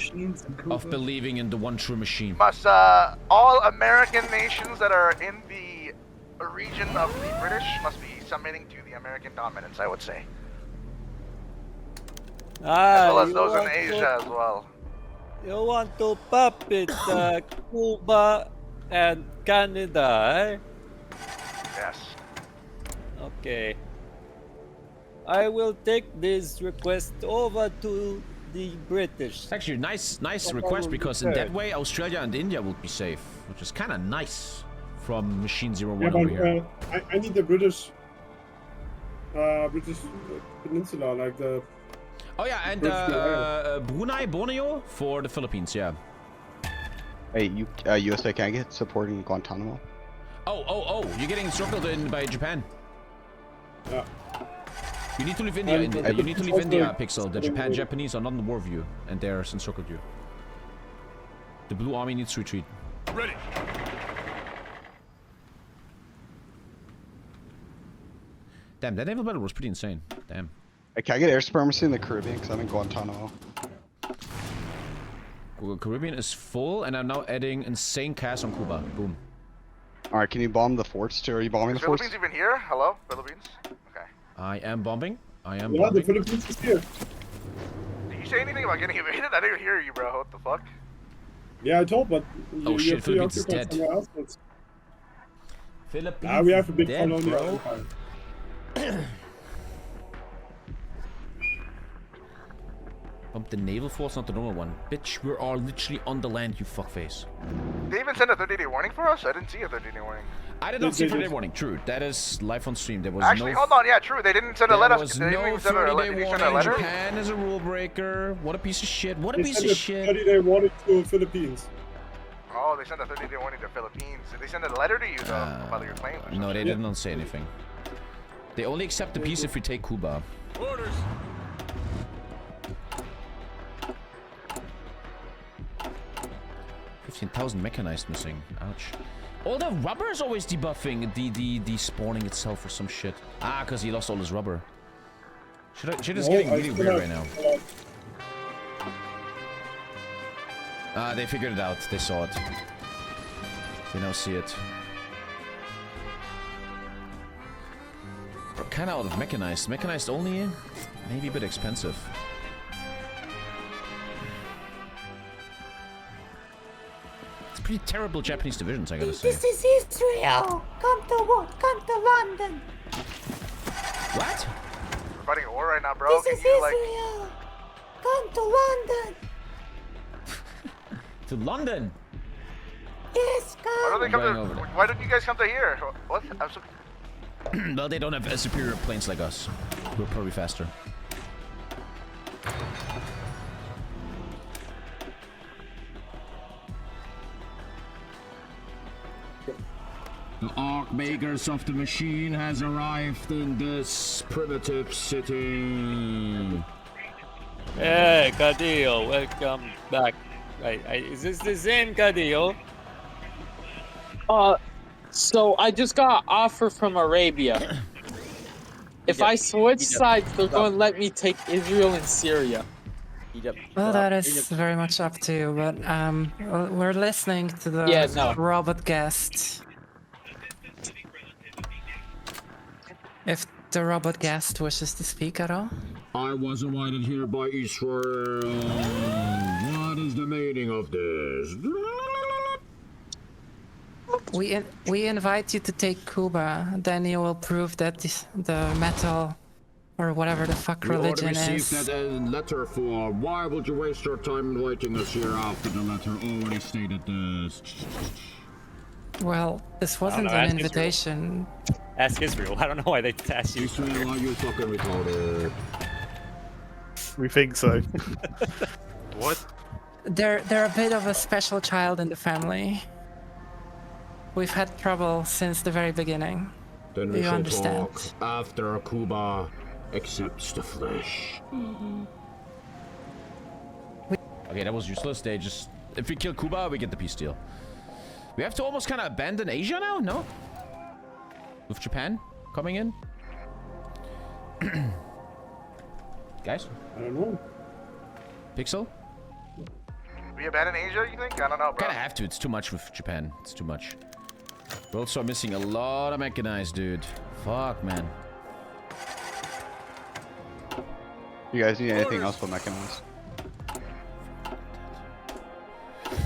of believing in the one true machine. Must all American nations that are in the region of the British must be submitting to the American dominance, I would say. As well as you those in want Asia as well. You want to puppet Cuba and Canada, eh? Yes. Okay. I will take this request over to the British. It's actually a nice request, because in that way Australia and India would be safe, which is kind of nice from Machine 01 Yeah, over here. but I need the British peninsula, like the... Oh yeah, and Brunei, Borneo for the Philippines, yeah. Hey, USA, can I get support in Guantanamo? Oh, you're getting circled in by Japan. Yeah. You need to leave India. You need to leave India, Pixel. The Japanese are not in the war with you, and they're encircled you. The Blue Army needs to retreat. Ready. Damn, that naval battle was pretty insane. Damn. Hey, can I get air supremacy in the Caribbean? Because I'm in Guantanamo. Caribbean is full, and I'm now adding insane cast on Cuba. Boom. Alright, can you bomb the forts too? Are you bombing the forts? Philippines even here? Hello? Philippines? Okay. I am bombing. I am Yeah, bombing. the Philippines is here. Did you say anything about getting invaded? I didn't hear you, bro. What the fuck? Yeah, I told, but Oh shit, you're Philippines is preoccupied dead. somewhere else. It's- Philippines we have a big dead, colonial bro. empire. Bump the naval force, not the normal one. Bitch, we are literally on the land, you fuckface. They even sent a 30-day warning for us? I didn't see a 30-day warning. I did not see 30-day warning. True, that is live on stream. There was Actually, no. hold on. Yeah, true. They didn't send a There letter. was They didn't no even send a 30-day letter. Did you send a warning. letter? Japan is a rule breaker. What a piece of shit. What a They piece sent of a shit. 30-day warning to the Philippines. Oh, they sent a 30-day warning to the Philippines. Did they send a letter to you, though, about your claims? or No, something? they did not say anything. They only accept the peace if we take Cuba. Orders. 15,000 mechanized missing. Ouch. All the rubber is always debuffing the spawning itself or some shit. Ah, because he lost all his rubber. Shit is getting really weird right now. Ah, they figured it out. They saw it. They now see it. We're kind of out of mechanized. Mechanized only, maybe a bit expensive. It's pretty terrible Japanese divisions, I gotta say. This is Israel. Come to what? Come to London. What? We're fighting a war right now, bro. This Can is you, like... Israel. going to London. To London? Yes, Why God. don't they come to? Why don't you guys come to here? What? I'm so. Well, they don't have superior planes like us. We're probably faster. The Archmakers of the Machine has arrived in this primitive city. Hey, Cadillo, welcome back. Is this the same Cadillo? So I just got an offer from Arabia. If I switch sides, they're going to let me take Israel and Syria. Well, that is very much up to you, but we're listening to the robot guest. If the robot guest wishes to speak at all. I was invited here by Israel. What is the meaning of this? We invite you to take Cuba, then you will prove that the metal or whatever the fuck religion We already is. received that letter for. Why would you waste your time inviting us here after the letter already stated this? Well, this wasn't an invitation. Ask Israel. I don't know why they asked you. Israel, are you fucking retarded? We think so. What? They're a bit of a special child in the family. We've had trouble since the very beginning. Then Do we you shall understand? talk after Cuba accepts the flesh. Okay, that was useless. They just... If we kill Cuba, we get the peace deal. We have to almost kind of abandon Asia now? No? With Japan coming in? Guys? I don't know. Pixel? We abandon Asia, you think? I don't know, bro. Kinda have to. It's too much with Japan. It's too much. We're also missing a lot of mechanized, dude. Fuck, man. You guys need anything else but mechanized?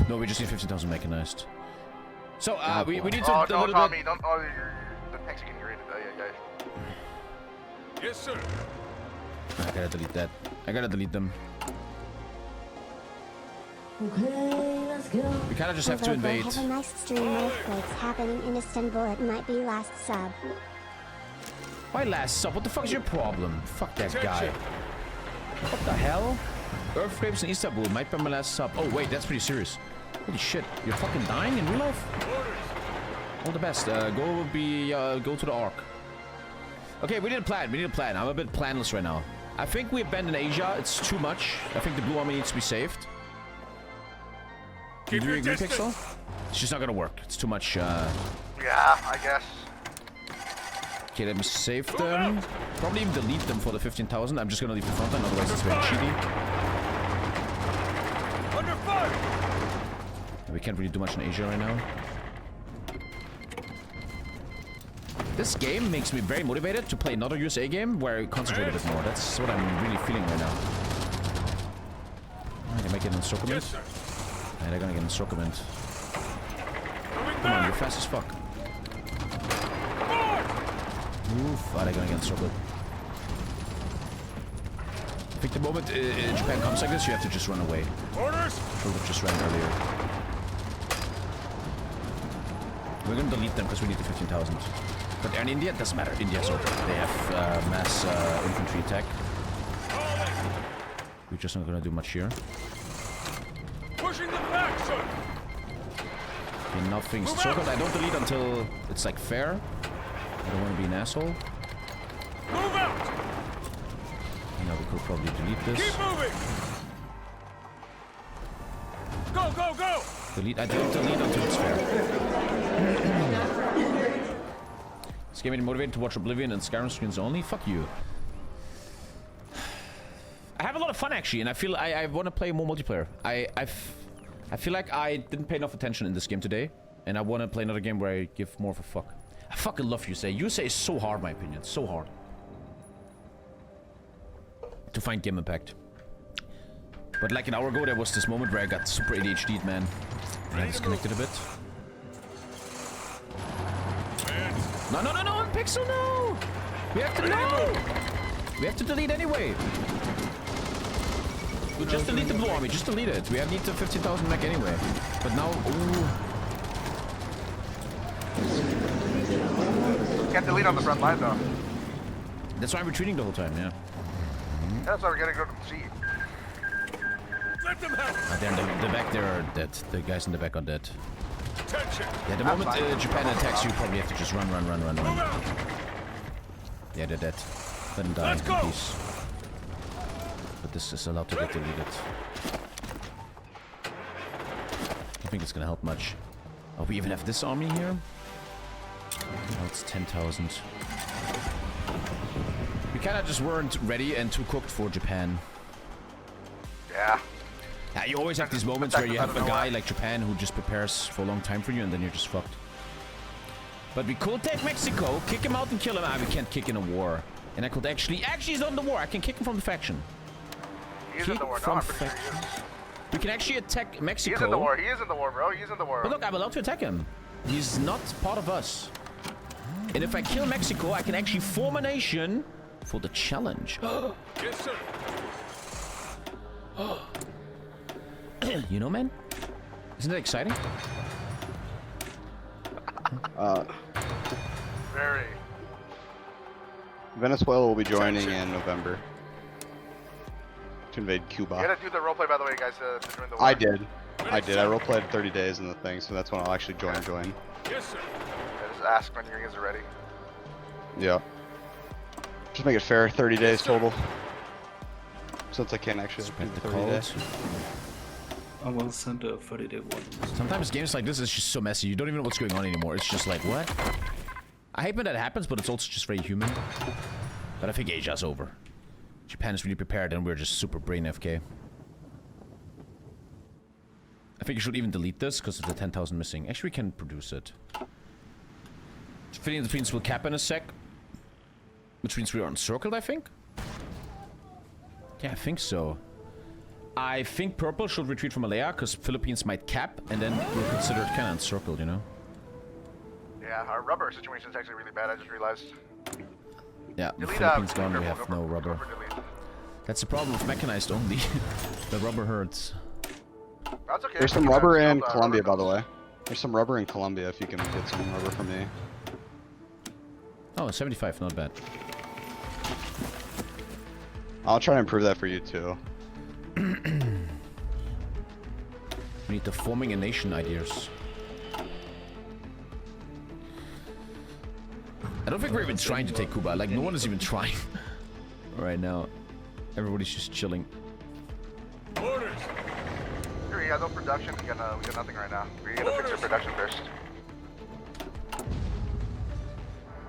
No, we just need 15,000 mechanized. So, we need to... Oh, a no, little Tommy, bit... don't... Oh, the tanks are getting raided. Oh, yeah, guys. Yes, sir. I gotta delete that. I gotta delete them. Okay, let's go. We kinda just have to invade. Have a nice stream of earthquakes happening in Istanbul. It might be last sub. Why last sub? What the fuck is your problem? Fuck that guy. What the hell? Earthquakes in Istanbul might be my last sub. Oh wait, that's pretty serious. Holy shit, you're fucking dying in real life? All the best. Go to the Ark. Okay, we need a plan. We need a plan. I'm a bit planless right now. I think we abandon Asia. It's too much. I think the Blue Army needs to be saved. Do you agree, Pixel? It's just not gonna work. It's too much. Yeah, I guess. Okay, let me save them. Probably even delete them for the 15,000. I'm just gonna leave the front line, otherwise it's very cheaty. Under fire! We can't really do much in Asia right now. This game makes me very motivated to play another USA game where I concentrate a bit more. That's what I'm really feeling right now. Alright, they might get an encirclement. Yeah, they're gonna get an encirclement. Come on, you're fast as fuck. Oof, oh, they're gonna get encircled. I think the moment Japan comes like this, you have to just run away. Orders! I would have just ran earlier. We're gonna delete them because we need the 15,000. But in India, it doesn't matter. India's open. They have mass infantry attack. We're just not gonna do much here. Pushing them back, sir! Okay, nothing's circled. I don't delete until it's like fair. I don't want to be an asshole. Move out! You know, we could probably delete this. Keep moving! Go, go, go! Delete. I don't delete until it's fair. This game made me motivated to watch Oblivion and Skyrim screens only. Fuck you. I have a lot of fun actually, and I feel I want to play more multiplayer. I feel like I didn't pay enough attention in this game today, and I want to play another game where I give more of a fuck. I fucking love USA. USA is so hard, in my opinion. So hard to find game impact. But like an hour ago, there was this moment where I got super ADHD'd, man. And I disconnected a bit. No, no, no, no, Pixel, no! We have to know! We have to delete anyway. We'll just delete the blue army. Just delete it. We need the 15,000 mech anyway. But now, ooh. Can't delete on the front line though. That's why I'm retreating the whole time. Yeah. That's why we're gonna go to the sea. Let them help. They're in the back. There are dead. The guys in the back are dead. Yeah. The moment Japan attacks, you probably have to just run. Yeah, they're dead. Let them die in peace. But this is allowed to get deleted. I think it's gonna help much. Oh, we even have this army here? Oh, it's 10,000. We kinda just weren't ready and too cooked for Japan. Yeah. Yeah, you always have these moments where you have a guy like Japan who just prepares for a long time for you and then you're just fucked. But we could take Mexico, kick him out and kill him. Ah, we can't kick in a war. And I could actually he's not in the war. I can kick him from the faction. He's in the war. No, I'm pretty sure he is. We can actually attack Mexico. He's in the war. He is in the war, bro. He's in the war. But look, I'm allowed to attack him. He's not part of us. And if I kill Mexico, I can actually form a nation for the challenge. Yes, sir. You know, man? Isn't that exciting? Very. Venezuela will be joining in November to invade Cuba. You gotta do the roleplay, by the way, guys, to join the war. I did. I roleplayed 30 days in the thing, so that's when I'll actually join. Yes, sir. Yeah, just ask when you guys are ready. Yeah. Just make it fair, 30 days total. Since I can't actually do the 30 days. I will send a 30-day one. Sometimes games like this is just so messy. You don't even know what's going on anymore. It's just like, what? I hate when that happens, but it's also just very human. But I think Asia's over. Japan is really prepared and we're just super brain FK. I think you should even delete this because of the 10,000 missing. Actually, we can produce it. Fitting the Philippines will cap in a sec. Which means we are encircled, I think? Yeah, I think so. I think purple should retreat from Malaya because Philippines might cap and then we'll consider it kind of encircled, you know? Yeah, our rubber situation is actually really bad, I just realized. Yeah, the Philippines gone, we have no rubber. That's the problem with mechanized only. The rubber hurts. That's okay. There's some rubber in Colombia, by the way. There's some rubber in Colombia if you can get some rubber from me. Oh, 75, not bad. I'll try to improve that for you too. We need the forming a nation ideas. I don't think we're even trying to take Cuba. Like, no one is even trying right now. Everybody's just chilling. Orders. Here, we got no production. We got nothing right now. We gotta fix our production first.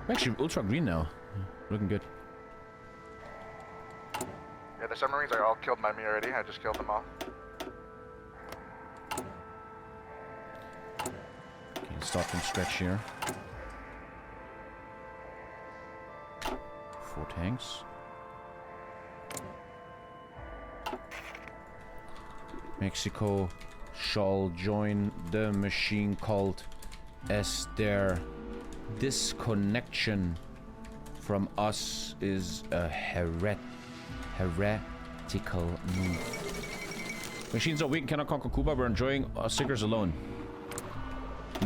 We're actually ultra green now. Looking good. Yeah, the submarines are all killed by me already. I just killed them all. Okay, start from scratch here. 4 tanks. Mexico shall join the machine cult as their disconnection from us is a heretical move. Machines are weak and cannot conquer Cuba. We're enjoying our stickers alone.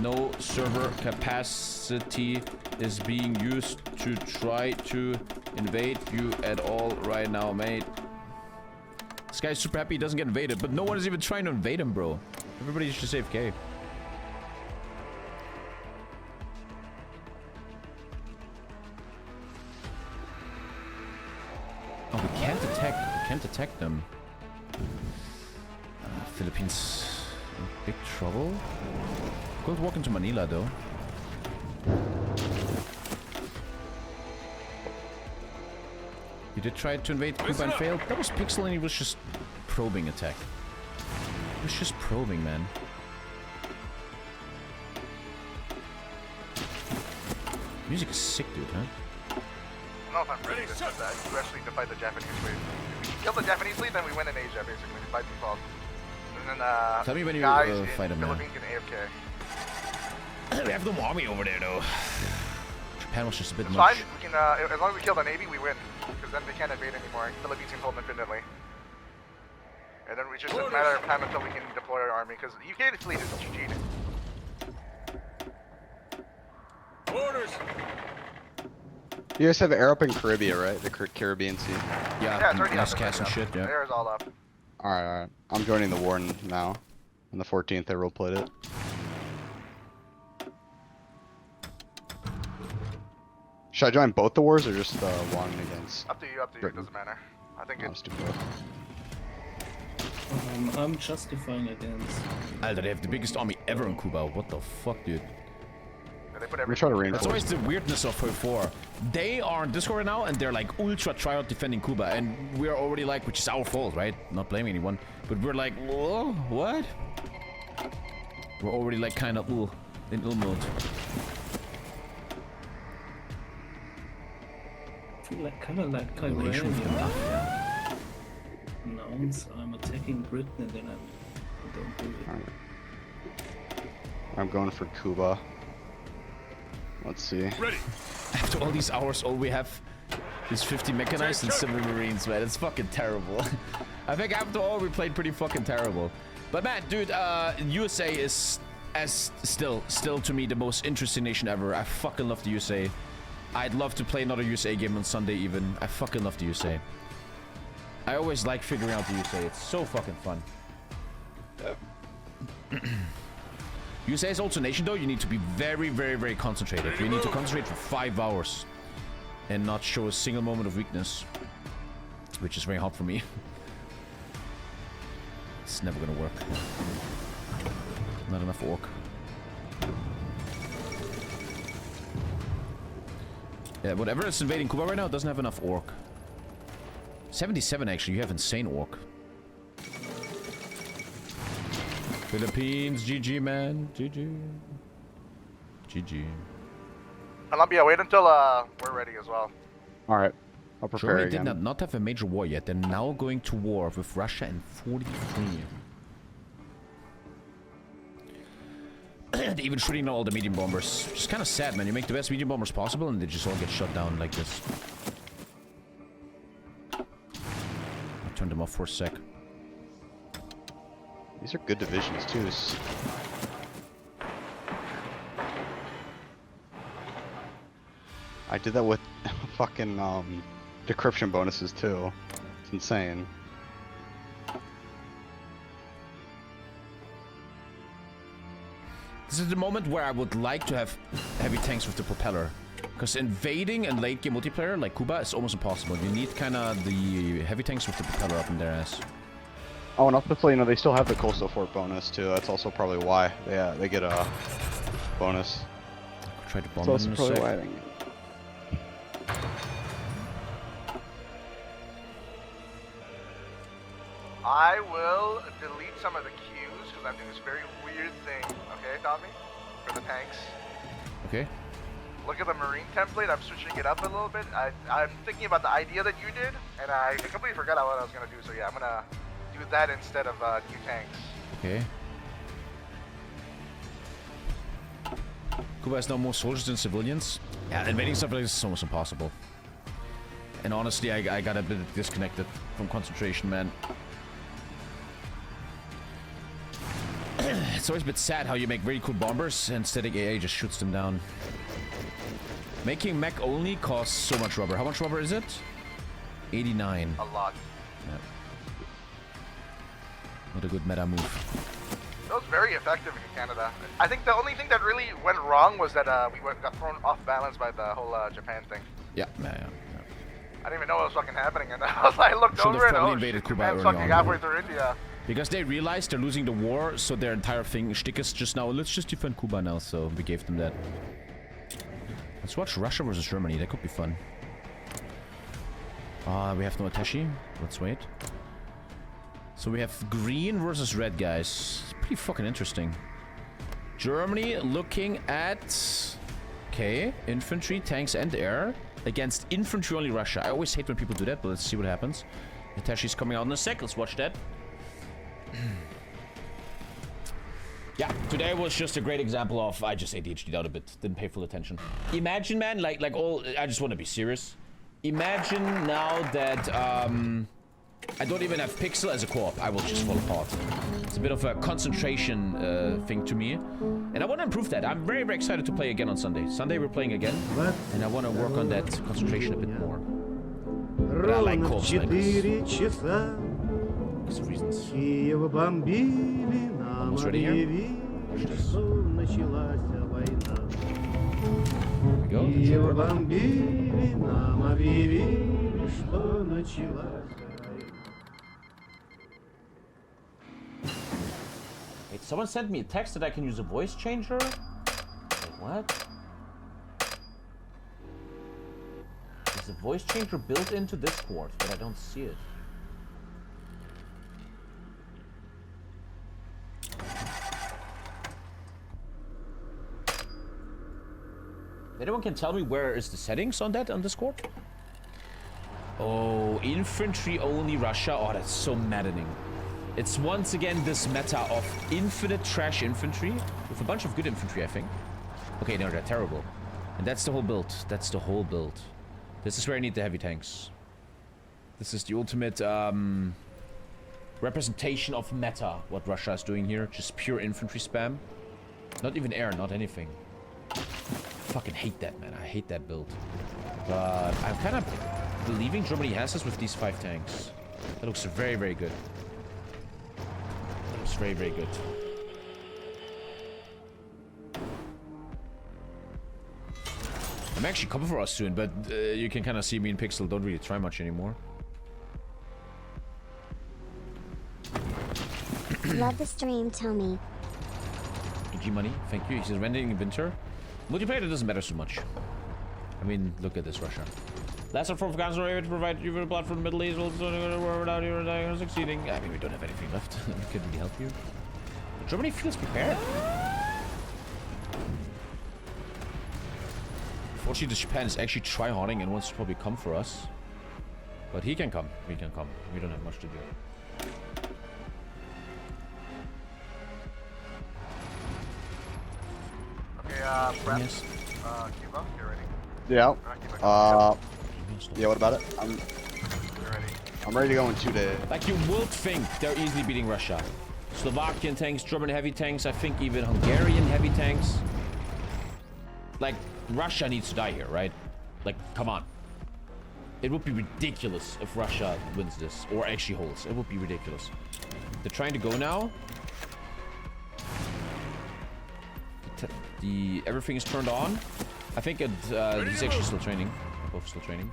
No server capacity is being used to try to invade you at all right now, mate. This guy's super happy he doesn't get invaded, but no one is even trying to invade him, bro. Everybody's just AFK. Oh, we can't attack them. Philippines in big trouble. Could walk into Manila though. You did try to invade Cuba and failed. That was Pixel and he was just probing attack. He was just probing, man. Music is sick, dude, huh? I don't know if I'm ready to do that. You actually to fight the Japanese fleet. If we kill the Japanese fleet, then we win in Asia, basically, by default. And then, tell me when you guys fight him, man. Philippines can AFK. We have no army over there, though. Japan was just a bit It's much. fine. We can, as long as we kill the Navy, we win. Because then they can't invade anymore. Philippines can hold infinitely. And then we just a matter of time until we can deploy our army, because the UK fleet is GG'd. Orders. You guys have air up in Caribbean, right? The Caribbean Sea. Yeah, it's already up. Cast and shit, yeah. The air is all up. Alright. I'm joining the war now. On the 14th, I roleplayed it. Should I join both the wars or just one against? Up to you, it doesn't matter. I think it's... I'm justifying against. Alter, they have the biggest army ever in Cuba. What the fuck, dude? They put We're trying to reinforce. That's always the weirdness of HOI4. They are on Discord right now, and they're like ultra tryhard defending Cuba, and we're already like, which is our fault, right? Not blaming anyone, but we're like, whoa, what? We're already like kind of in ill mode. I feel like kind of like Relation with the mafia. Nouns, I'm attacking Britain and then I don't do it. I'm going for Cuba. Let's see. Ready. After all these hours, all we have is 50 mechanized and 7 marines, man. It's fucking terrible. I think after all, we played pretty fucking terrible. But man, dude, USA is still to me the most interesting nation ever. I fucking love the USA. I'd love to play another USA game on Sunday even. I fucking love the USA. I always like figuring out the USA. It's so fucking fun. USA is also a nation though. You need to be very, very, very concentrated. You need to concentrate for 5 hours and not show a single moment of weakness, which is very hard for me. It's never gonna work. Not enough orc. Yeah, whatever is invading Cuba right now doesn't have enough orc. 77 actually, you have insane orc. Philippines, GG man, GG. GG. Colombia, wait until we're ready as well. Alright, I'll prepare Germany again. did not have a major war yet. They're now going to war with Russia in 43. They're even shooting all the medium bombers. It's kind of sad, man. You make the best medium bombers possible and they just all get shut down like this. I turned them off for a sec. These are good divisions too. I did that with fucking decryption bonuses too. It's insane. This is the moment where I would like to have heavy tanks with the propeller. Because invading and late game multiplayer like Cuba is almost impossible. You need kind of the heavy tanks with the propeller up in their ass. Oh, and also, you know, they still have the coastal fort bonus too. That's also probably why they get a bonus. I'll try to bomb So them in a that's probably sec. why I think. I will delete some of the queues because I'm doing this very weird thing. Okay, Tommy? For the tanks. Okay. Look at the marine template. I'm switching it up a little bit. I'm thinking about the idea that you did, and I completely forgot what I was gonna do. So yeah, I'm gonna do that instead of new tanks. Okay. Cuba has now more soldiers than civilians. Yeah, invading stuff like this is almost impossible. And honestly, I got a bit disconnected from concentration, man. It's always a bit sad how you make very cool bombers and static AA just shoots them down. Making mech only costs so much rubber. How much rubber is it? 89. A lot. Yeah. Not a good meta move. That was very effective in Canada. I think the only thing that really went wrong was that we got thrown off balance by the whole Japan thing. Yeah. I didn't even know what was fucking happening, and I looked Should have over and probably oh invaded shit, Cuba Japan's early fucking on. halfway through India. Because they realized they're losing the war, so their entire thing shtick is just now, let's just defend Cuba now, so we gave them that. Let's watch Russia versus Germany, that could be fun. We have no attaché. Let's wait. So we have green versus red, guys. It's pretty fucking interesting. Germany looking at... Okay, infantry, tanks, and air. Against infantry only Russia. I always hate when people do that, but let's see what happens. Attaché's coming out in a sec. Let's watch that. Yeah, today was just a great example of I just ADHD'd out a bit, didn't pay full attention. Imagine, man, like all. I just want to be serious. Imagine now that I don't even have Pixel as a co-op. I will just fall apart. It's a bit of a concentration thing to me. And I want to improve that. I'm very, very excited to play again on Sunday. Sunday we're playing again. And I want to work on that concentration a bit more. But I like co-ops like this. Because of reasons. Almost ready here. Watch this. Here we go. Wait, someone sent me a text that I can use a voice changer? Wait, what? Is the voice changer built into Discord, but I don't see it? Anyone can tell me where is the settings on that on Discord? Oh, infantry only Russia. Oh, that's so maddening. It's once again this meta of infinite trash infantry with a bunch of good infantry, I think. Okay, no, they're terrible. And that's the whole build. That's the whole build. This is where I need the heavy tanks. This is the ultimate representation of meta, what Russia is doing here. Just pure infantry spam. Not even air, not anything. Fucking hate that, man. I hate that build. But I'm kind of believing Germany has this with these 5 tanks. That looks very, very good. That looks very, very good. I'm actually coming for us soon, but you can kind of see me in Pixel. Don't really try much anymore. Love the stream, Tommy. GG money, thank you. He's rendering in winter. Multiplayer, it doesn't matter so much. I mean, look at this, Russia. Last of 4 Afghans are able to provide you with a plot from the Middle East. We're without you succeeding. I mean, we don't have anything left. We couldn't really help you. But Germany feels prepared. Fortunately, Japan is actually try-harding and wants to probably come for us. But he can come. We can come. We don't have much to do. Okay, Brett, Cuba, you're ready. Yeah. Yeah, what about it? I'm ready to go in 2 days. Like you would think they're easily beating Russia. Slovakian tanks, German heavy tanks, I think even Hungarian heavy tanks. Like, Russia needs to die here, right? Like, come on. It would be ridiculous if Russia wins this, or actually holds. It would be ridiculous. They're trying to go now. Everything is turned on. I think he's actually still training. They're both still training.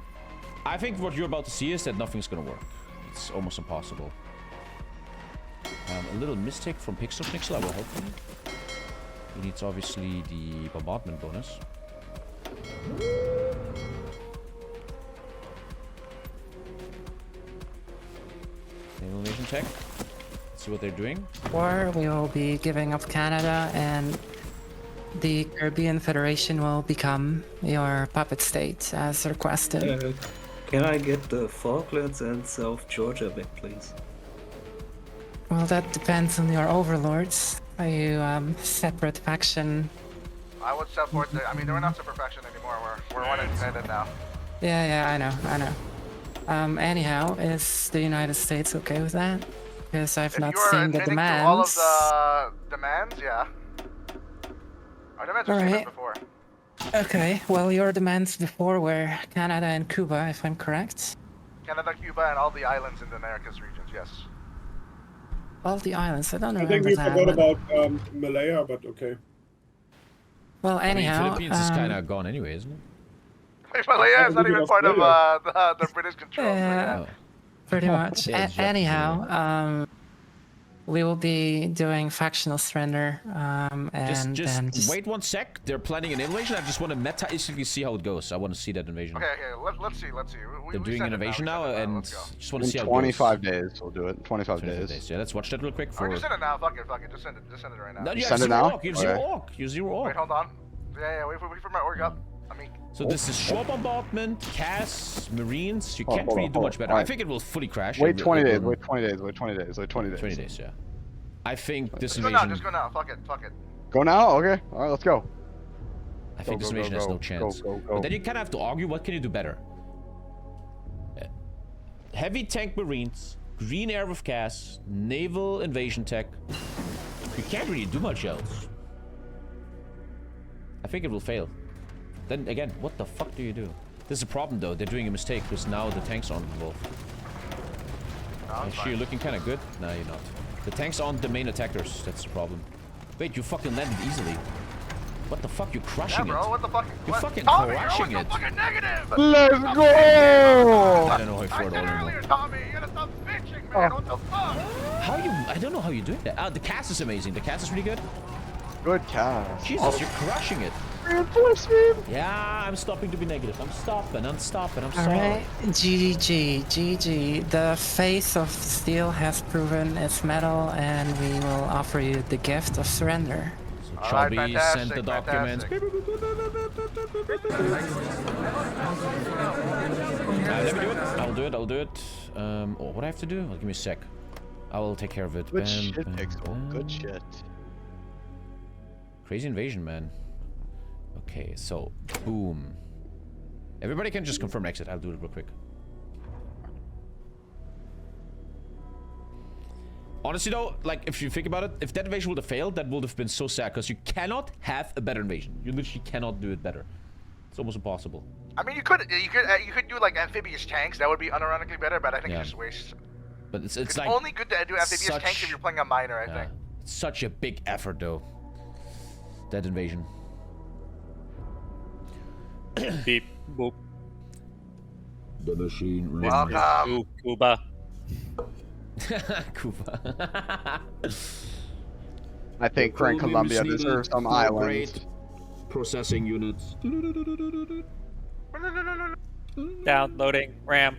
I think what you're about to see is that nothing's gonna work. It's almost impossible. A little mistake from Pixel. I will help him. He needs obviously the bombardment bonus. Naval Nation Tech. Let's see what they're doing. Or we will be giving up Canada, and the Caribbean Federation will become your puppet state as requested. Can I get the Falklands and South Georgia back, please? Well, that depends on your overlords. Are you separate faction? I would support the. I mean, we're not super faction anymore. We're one independent now. Yeah, I know. Anyhow, is the United States okay with that? Because I've not seen the demands. All of the demands, yeah. Our demands were seen before. Okay, well, your demands before were Canada and Cuba, if I'm correct. Canada, Cuba, and all the islands in the Americas regions, yes. All the islands, I don't remember I think we that. forgot about Malaya, but okay. Well, anyhow, Philippines is kind of gone anyway, isn't it? Malaya is not even part of the British control. Yeah, pretty much. Anyhow, we will be doing factional surrender, and just wait 1 sec. They're planning an invasion. I just want to meta-istically see how it goes. I want to see that invasion. Okay, let's see. They're doing an invasion now, and just want to see how it goes. 25 days, we'll do it. 25 days. Yeah, let's watch that real quick. For... just send it now. Fuck it. Just send it. Just send it right now. No, you send it now. You have zero orc. You have zero orc. Wait, hold on. Yeah. Wait for my orc up. I mean. So this is shore bombardment, CAS, Marines. You can't really do much better. I think it will fully crash. Wait 20 days. Wait 20 days. Wait 20 days. Wait 20 days. 20 days. Yeah. I think this invasion... invasion... Just go now, fuck it. Go now? Okay, alright, let's go. I think this invasion has no chance. But then you kind of have to argue, what can you do better? heavy tank marines, green air with gas, naval invasion tech. You can't really do much else. I think it will fail. Then again, what the fuck do you do? This is a problem though, they're doing a mistake because now the tanks aren't involved. Actually, you're looking kind of good. No, you're not. The tanks aren't the main attackers, that's the problem. Wait, you fucking landed easily. What the fuck? You're crushing bro, it. what the fuck? You're fucking Tommy, crushing you're it. fucking negative! Let's go! I don't know how I afford all earlier, anymore. Tommy, you gotta stop bitching, man. What the fuck? How you? I don't know how you're doing that. The cast is amazing. The cast is really good. Good cast. Jesus, you're crushing it. Reinforcement. Yeah, I'm stopping to be negative. I'm stopping. I'm sorry. Alright, GG. The face of steel has proven its metal, and we will offer you the gift of surrender. So Chubby sent the documents. Let me do it. I'll do it. Oh, what do I have to do? Well, give me a sec. I will take care of it. Good shit, Pixel. Good shit. Crazy invasion, man. Okay, so boom. Everybody can just confirm exit. I'll do it real quick. Honestly though, like if you think about it, if that invasion would have failed, that would have been so sad because you cannot have a better invasion. You literally cannot do it better. It's almost impossible. I mean, you could do like amphibious tanks. That would be unironically better, but I think it's just waste. But it's It's like only good to do amphibious tanks if you're playing a miner, I think. It's such a big effort though. That invasion. Beep, boop. The machine. Welcome. Cuba. Cuba. I think Grand Columbia deserves some islands. Processing units. Downloading RAM.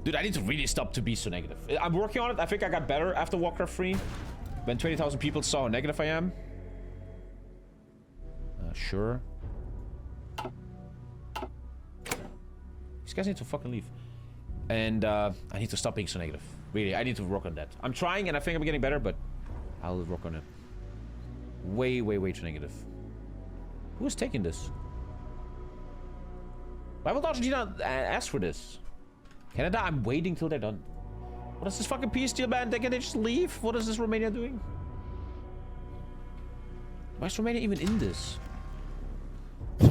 Dude, I need to really stop to be so negative. I'm working on it. I think I got better after Warcraft 3. When 20,000 people saw how negative I am. Sure. These guys need to fucking leave. And I need to stop being so negative. Really, I need to work on that. I'm trying and I think I'm getting better, but I'll work on it. Way too negative. Who is taking this? Why would Argentina ask for this? Canada, I'm waiting till they're done. What is this fucking peace deal, man? Can they just leave? What is this Romania doing? Why is Romania even in this?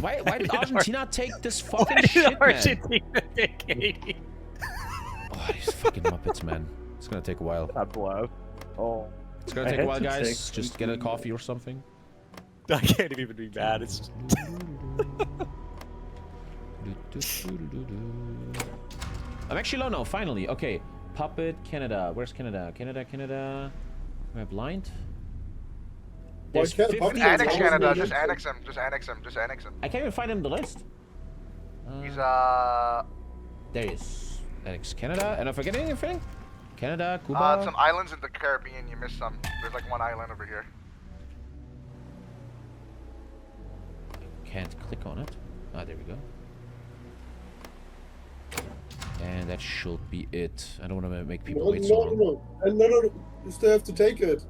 Why did Argentina take this fucking shit, man? Argentina take 80? Oh, these fucking Muppets, man. It's gonna take a while. That blow. Oh. It's gonna take a while, guys. Just get a coffee or something. I can't even be mad. It's just... I'm actually low now, finally. Okay. Puppet, Canada. Where's Canada? Canada. Am I blind? There's 50 Annex Canada. Just annex him. I can't even find him in the list. He's There he is. Annex Canada. And I'm forgetting anything? Canada, Cuba. some islands in the Caribbean. You missed some. There's like one island over here. Can't click on it. Ah, there we go. And that should be it. I don't want to make people wait so long. No. You still have to take it.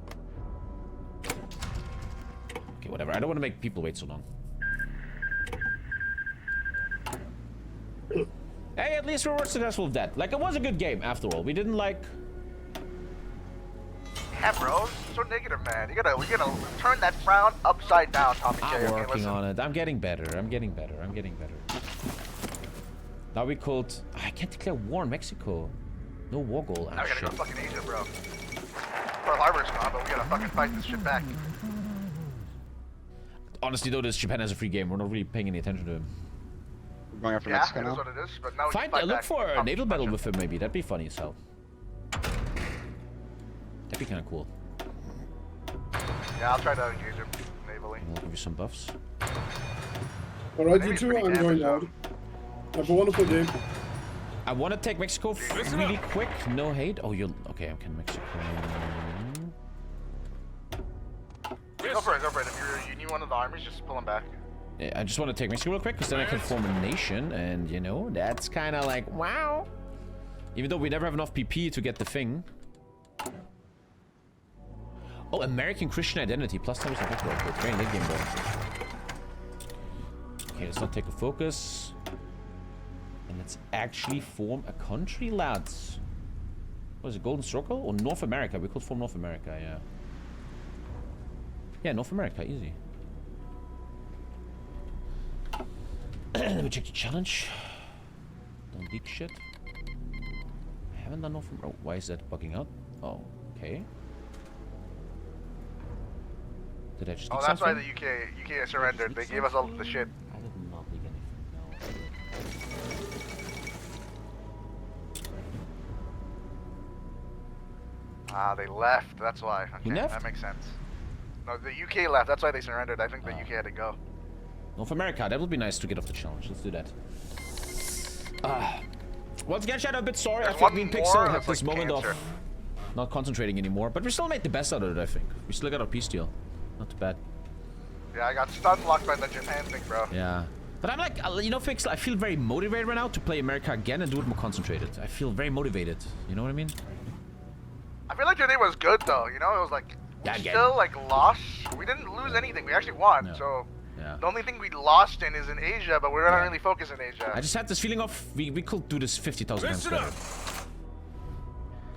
Okay, whatever. I don't want to make people wait so long. Hey, at least we were successful with that. Like, it was a good game after all. We didn't like... Yeah, bro. So negative, man. We gotta turn that frown upside down, TommyKay. I'm working on it. I'm getting better. Now we could... I can't declare war in Mexico. No war goal. Now we gotta go to fucking Asia, bro. Pearl Harbor's gone, but we gotta fucking fight this shit back. Honestly, though, this Japan has a free game. We're not really paying any attention to him. We're going after Mexico now? It is what it is, but now we can fight Look back. for a naval battle with him, maybe. That'd be funny as hell. That'd be kind of cool. Yeah, I'll try to engage him navally. I'll give you some buffs. Alright, you two, I'm going out. Have a wonderful game. I want to take Mexico really quick. No hate. Oh, you're... Okay, I can Mexico... Go for it. If you need one of the armies, just pull them back. Yeah, I just want to take Mexico real quick, because then I can form a nation, and, you know, that's kind of like, wow. Even though we never have enough PP to get the thing. Oh, American Christian identity. Plus times I think about it. Very late game, though. Okay, let's not take a focus. And Let's actually form a country, lads. What is it, Golden Circle? Or North America? We could form North America, yeah. Yeah, North America, easy. Let me check the challenge. Don't leak shit. I haven't done North America. Oh, why is that bugging out? Oh, okay. Did I just Oh, leak that's something? why the UK surrendered. They gave us all the shit. I did not leak anything, no. Ah, they left. That's why. Okay, He left? that makes sense. No, the UK left. That's why they surrendered. I think the UK had to go. North America, that would be nice to get off the challenge. Let's do that. Once again, Shadow, a bit sorry. There's I think one me and more, Pixel have that's this like moment cancer. of not concentrating anymore. But we still made the best out of it, I think. We still got our peace deal. Not too bad. Yeah, I got stun locked by the Japan thing, bro. Yeah. But I'm like, you know, Pixel, I feel very motivated right now to play America again and do it more concentrated. I feel very motivated. You know what I mean? I feel like today was good though. You know, it was like Yeah, we again. still like lost. We didn't lose anything. We actually won. No. So Yeah. the only thing we lost in is in Asia, but we're not really focused in Asia. I just had this feeling of we could do this 50,000 times better.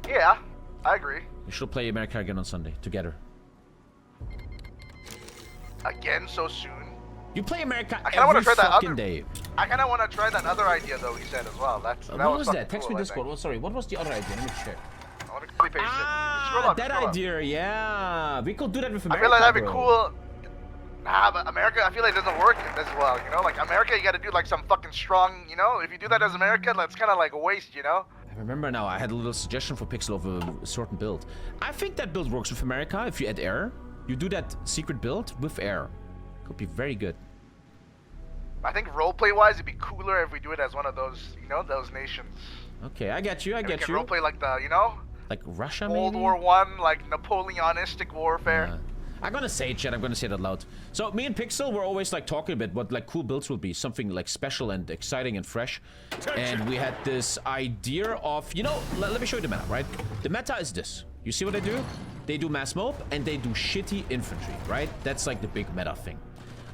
Yeah, I agree. We should play America again on Sunday together. Again, so soon. You play America I kind of want every to try that fucking other. day. I kind of want to try that other idea though. He said as well. That What was fucking that? Text cool, me I Discord. think. Oh, sorry. What was the other idea? Let me check. I want to copy paste it. Scroll up, That scroll up. idea, yeah. We could do that with I America. feel like that'd be bro. cool. Nah, but America, I feel like it doesn't work as well, you know? Like, America, you gotta do, like, some fucking strong, you know? If you do that as America, that's kind of like a waste, you know? I remember now, I had a little suggestion for Pixel of a certain build. I think that build works with America if you add air. You do that secret build with air. Could be very good. I think roleplay-wise, it'd be cooler if we do it as one of those, you know, those nations. Okay, I get you, I And we get can you. roleplay like the, you know? Like Russia, World maybe? War I, like Napoleonistic warfare. I'm gonna say it, chat. I'm gonna say it out loud. So me and Pixel were always like talking a bit what like cool builds will be, something like special and exciting and fresh. And we had this idea of, you know, let me show you the meta, right? The meta is this. You see what they do? They do mass mob and they do shitty infantry, right? That's like the big meta thing.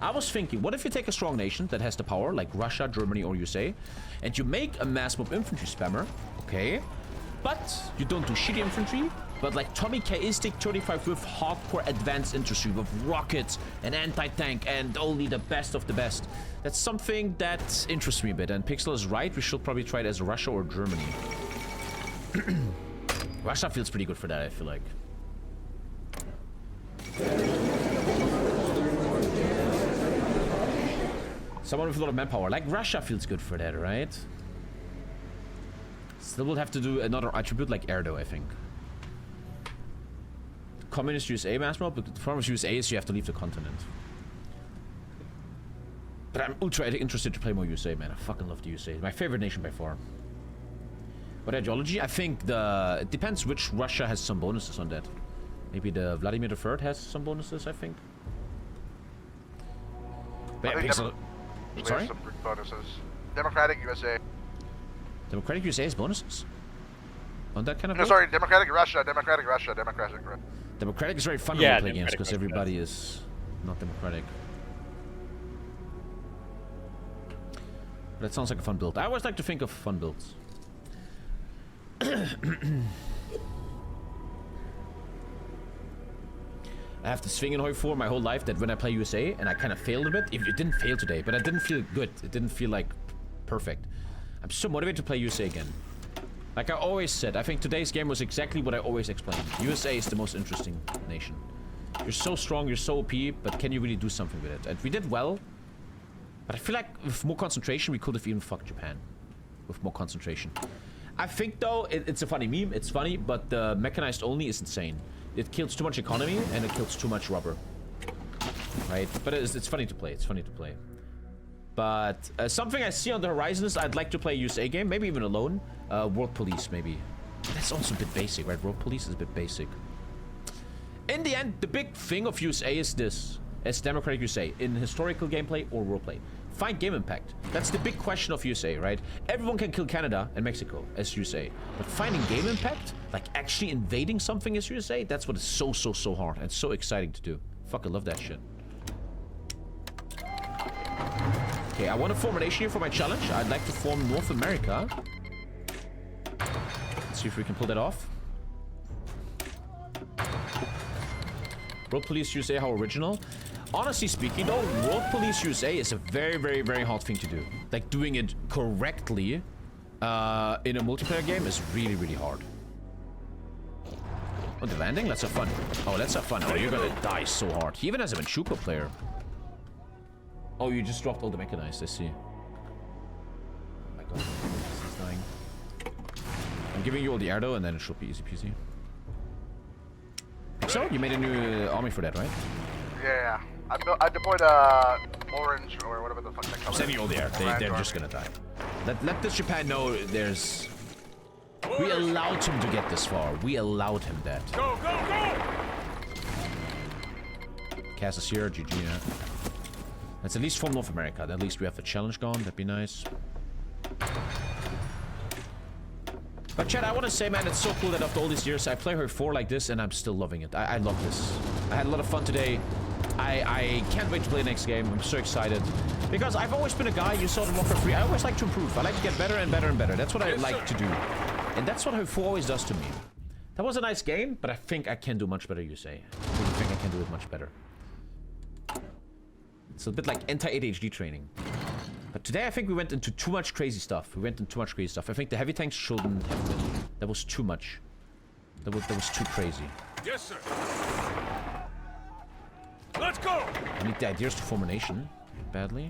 I was thinking, what if you take a strong nation that has the power, like Russia, Germany, or USA, and you make a mass mob infantry spammer, okay? But you don't do shitty infantry, but like TommyKayistic 35 with hardcore advanced infantry with rockets and anti-tank and only the best of the best. That's something that interests me a bit, and Pixel is right, we should probably try it as Russia or Germany. Russia feels pretty good for that, I feel like. Someone with a lot of manpower, like Russia feels good for that, right? Still will have to do another attribute like air though, I think. Communist USA mass mob, but the problem with USA is you have to leave the continent. But I'm ultra interested to play more USA, man. I fucking love the USA. My favorite nation by far. What ideology? I think it depends which Russia has some bonuses on that. Maybe the Vladimir III has some bonuses, I think. But yeah, Pixel... Sorry? Some bonuses. Democratic USA. Democratic USA has bonuses? On that kind of No, build? sorry, Democratic Russia, Democratic Russia, Democratic Russia. Democratic is very fun Yeah, to play games Democratic because Russia everybody is not democratic. But that sounds like a fun build. I always like to think of fun builds. I have this thing in HOI4 my whole life that when I play USA, and I kind of failed a bit. It didn't fail today, but I didn't feel good. It didn't feel like perfect. I'm so motivated to play USA again. Like I always said, I think today's game was exactly what I always explained. USA is the most interesting nation. You're so strong, you're so OP, but can you really do something with it? And we did well, but I feel like with more concentration, we could have even fucked Japan. With more concentration. I think though, it's a funny meme, it's funny, but the mechanized only is insane. It kills too much economy, and it kills too much rubber. Right? But it's funny to play, it's funny to play. But something I see on the horizon is I'd like to play a USA game, maybe even alone. World Police, maybe. That's also a bit basic, right? World Police is a bit basic. In the end, the big thing of USA is this. As Democratic USA, in historical gameplay or roleplay. Find game impact. That's the big question of USA, right? Everyone can kill Canada and Mexico as USA. But finding game impact, like actually invading something as USA, that's what is so hard and so exciting to do. Fuck, I love that shit. Okay, I want to form a nation here for my challenge. I'd like to form North America. Let's see if we can pull that off. World Police USA, how original. Honestly speaking, though, World Police USA is a very, very, very hard thing to do. Like, doing it correctly in a multiplayer game is really, really hard. Oh, the landing? Let's have fun. Oh, let's have fun. Oh, you're gonna die so hard. He even has a Manchukuo player. Oh, you just dropped all the mechanized, I see. Oh my god, this is dying. I'm giving you all the air though, and then it should be easy peasy. So, you made a new army for that, right? Yeah. I deployed orange or whatever the fuck that color. I'm sending you all the air. They're just gonna die. Let this Japan know there's... We allowed him to get this far. We allowed him that. Go, go, go! Cass is here, GG, yeah. Let's at least form North America. At least we have the challenge gone. That'd be nice. But Chad, I want to say, man, it's so cool that after all these years, I play HOI4 like this, and I'm still loving it. I love this. I had a lot of fun today. I can't wait to play the next game. I'm so excited. Because I've always been a guy, you saw the Warfare 3, I always like to improve. I like to get better and better and better. That's what I like to do. And that's what HOI4 always does to me. That was a nice game, but I think I can do much better, you say. I think I can do it much better. It's a bit like anti-ADHD training. But today I think we went into too much crazy stuff. I think the heavy tanks shouldn't have been. That was too much. That was too crazy. Yes, sir. Let's go. I need the ideas to form a nation. Badly.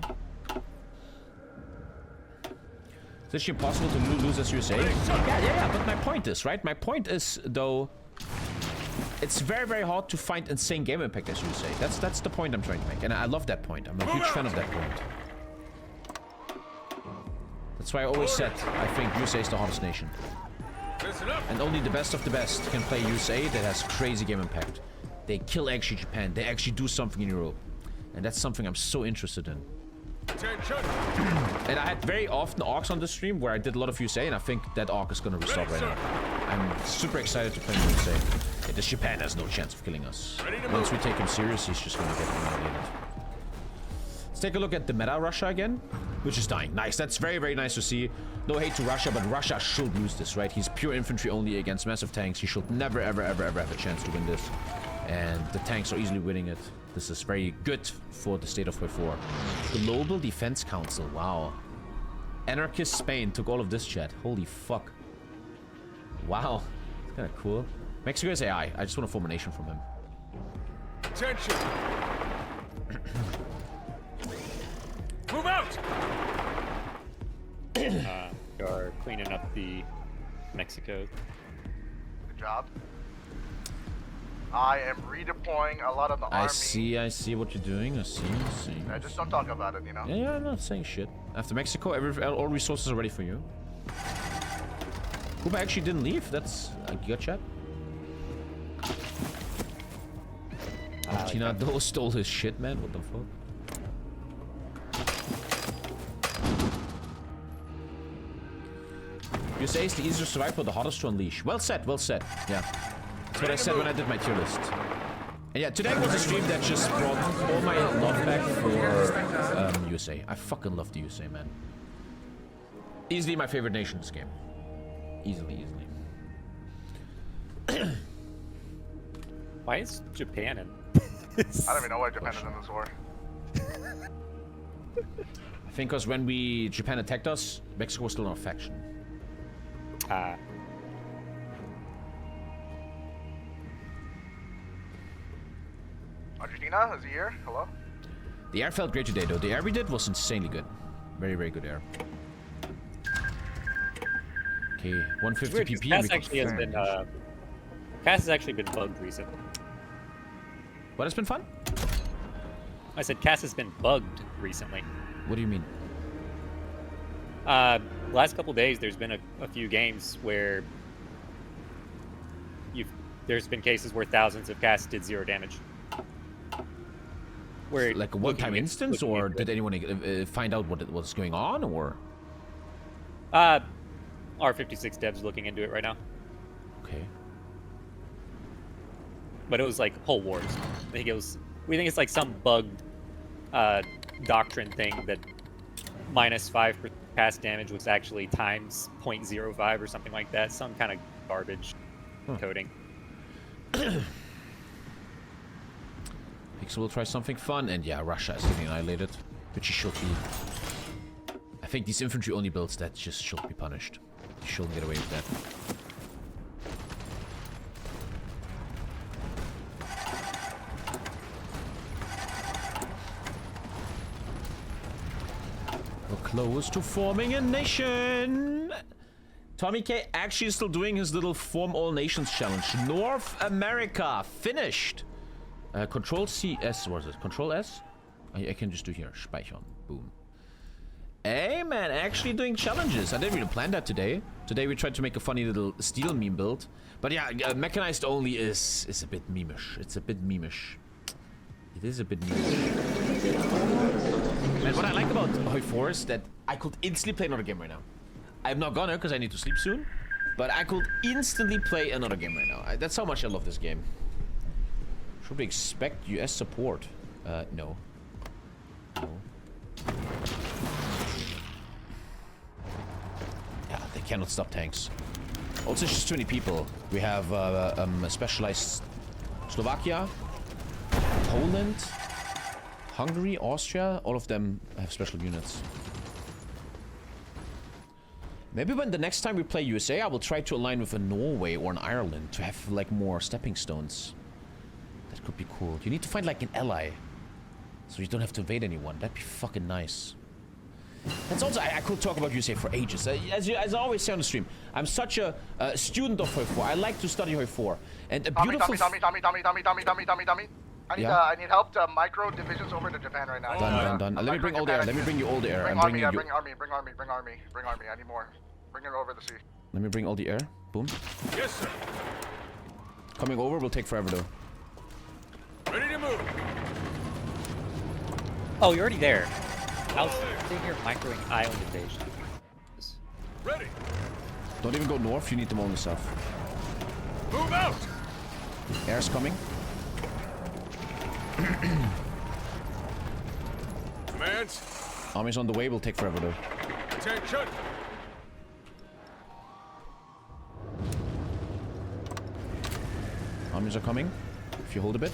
Is it impossible to lose as USA? Yeah, but my point is, right? My point is, though, it's very, very hard to find insane game impact as USA. That's the point I'm trying to make. And I love that point. I'm a huge fan of that point. That's why I always said, I think USA is the hardest nation. And only the best of the best can play USA that has crazy game impact. They kill actually Japan. They actually do something in Europe. And that's something I'm so interested in. And I had very often arcs on the stream where I did a lot of USA, and I think that arc is gonna restart right now. I'm super excited to play USA. Yeah, this Japan has no chance of killing us. Once we take him serious, he's just gonna get annihilated. Let's take a look at the meta Russia again, which is dying. Nice, that's very, very nice to see. No hate to Russia, but Russia should lose this, right? He's pure infantry only against massive tanks. He should never, ever, ever, ever have a chance to win this. And the tanks are easily winning it. This is very good for the state of HOI4. Global Defense Council, wow. Anarchist Spain took all of this, chat. Holy fuck. Wow, it's kind of cool. Mexico is AI. I just want to form a nation from him. Attention. Move out. You're cleaning up the Mexico. Good job. I am redeploying a lot of the army. I see what you're doing. I see. Yeah, just don't talk about it, you know? Yeah, I'm not saying shit. After Mexico, all resources are ready for you. Cuba actually didn't leave. That's a good chat. Argentina though stole his shit, man. What the fuck? USA is the easiest to survive, but the hardest to unleash. Well said, well said. Yeah. That's what I said when I did my tier list. And yeah, today was a stream that just brought all my love back for USA. I fucking love the USA, man. Easily my favorite nation in this game. Easily. Why is Japan in? I don't even know why Japan is in this war. I think because when Japan attacked us, Mexico was still in a faction. Argentina, is he here? Hello? The air felt great today, though. The air we did was insanely good. Very, very good air. Okay, 150 PP. Cass actually has been, Cass has actually been bugged recently. What has been fun? I said Cass has been bugged recently. What do you mean? Last couple days, there's been a few games where there's been cases where thousands of Cass did 0 damage. Where like a one-time instance, or did anyone find out what was going on, or? R56 devs looking into it right now. Okay. But it was like whole wars. We think it's like some bugged doctrine thing that -5% cast damage was actually times 0.05 or something like that. Some kind of garbage coding. Pixel will try something fun, and yeah, Russia is getting annihilated, which he should be. I think these infantry only builds that just should be punished. You shouldn't get away with that. We're close to forming a nation. TommyKay actually is still doing his little Form All Nations challenge. North America finished. Control C, S, what is it? Control S? I can just do here. Speichern. Boom. Hey man, actually doing challenges. I didn't really plan that today. Today we tried to make a funny little steel meme build. But yeah, mechanized only is a bit memeish. It's a bit memeish. It is a bit memeish. Man, what I like about HOI4 is that I could instantly play another game right now. I'm not gonna because I need to sleep soon. But I could instantly play another game right now. That's how much I love this game. Should we expect US support? No. No. Yeah, they cannot stop tanks. Also, it's just too many people. We have specialized Slovakia, Poland, Hungary, Austria. All of them have special units. Maybe when the next time we play USA, I will try to align with a Norway or an Ireland to have like more stepping stones. That could be cool. You need to find like an ally, so you don't have to invade anyone. That'd be fucking nice. That's also, I could talk about USA for ages. As I always say on the stream, I'm such a student of HOI4. I like to study HOI4. And a beautiful... Tommy. I need help to micro divisions over to Japan right now. Done. Let me bring all the air. Let me bring you all the air. Bring I'm bringing army, you... bring army. I need more. Bring it over the sea. Let me bring all the air. Boom. Yes, sir. Coming over will take forever though. Ready to move. Oh, you're already there. I was sitting here microing island invasion. Ready. Don't even go north. You need them all in the south. Move out. Air's coming. Commands. Army's on the way. Will take forever though. Attention. Armies are coming. If you hold a bit.